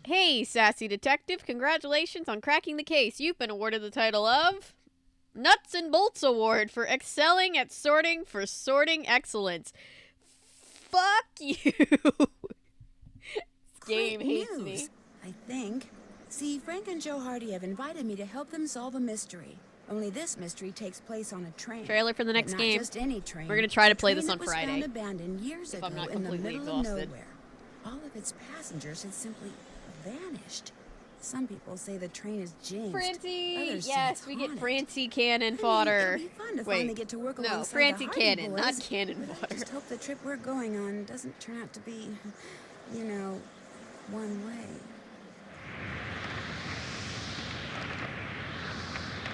Hey, sassy detective, congratulations on cracking the case. You've been awarded the title of Nuts and Bolts Award for excelling at sorting for sorting excellence. Fuck you. This game hates me. I think. See, Frank and Joe Hardy have invited me to help them solve a mystery. Only this mystery takes place on a train. Trailer for the next But game. Not just any train. We're gonna try to play A this train on that was Friday. Found abandoned years If ago I'm not in the completely middle exhausted. of nowhere. All of its passengers had simply vanished. Some people say the train is jinxed. Francie! Others say Yes, it's we get haunted. Francie cannon Hey, fodder. It'll be fun to Wait, finally get to work no, alongside Francie the Hardy cannon, boys. not cannon But I fodder. just hope the trip we're going on doesn't turn out to be, you know, one way.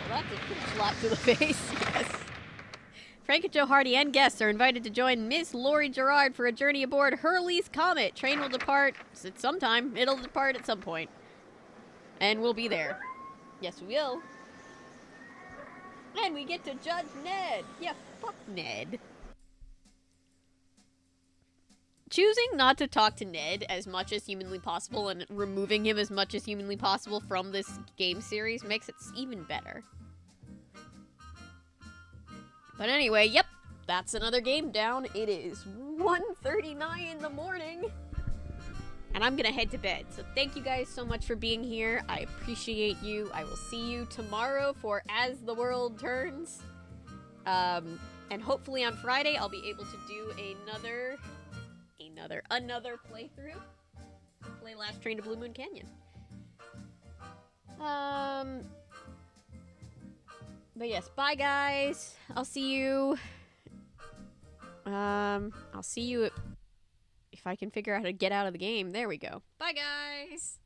Well, that's a good slap to the face, yes. Frank and Joe Hardy and guests are invited to join Miss Laurie Gerard for a journey aboard Hurley's Comet. Train will depart at some time. It'll depart at some point. And we'll be there. Yes, we will. And we get to judge Ned. Yeah, fuck Ned. Choosing not to talk to Ned as much as humanly possible and removing him as much as humanly possible from this game series makes it even better. But anyway, yep, that's another game down. It is 1:39 in the morning. And I'm gonna head to bed. So thank you guys so much for being here. I appreciate you. I will see you tomorrow for As the World Turns. And hopefully on Friday I'll be able to do another playthrough. Play Last Train to Blue Moon Canyon. But yes, bye guys. I'll see you. I'll see you if I can figure out how to get out of the game. There we go. Bye guys.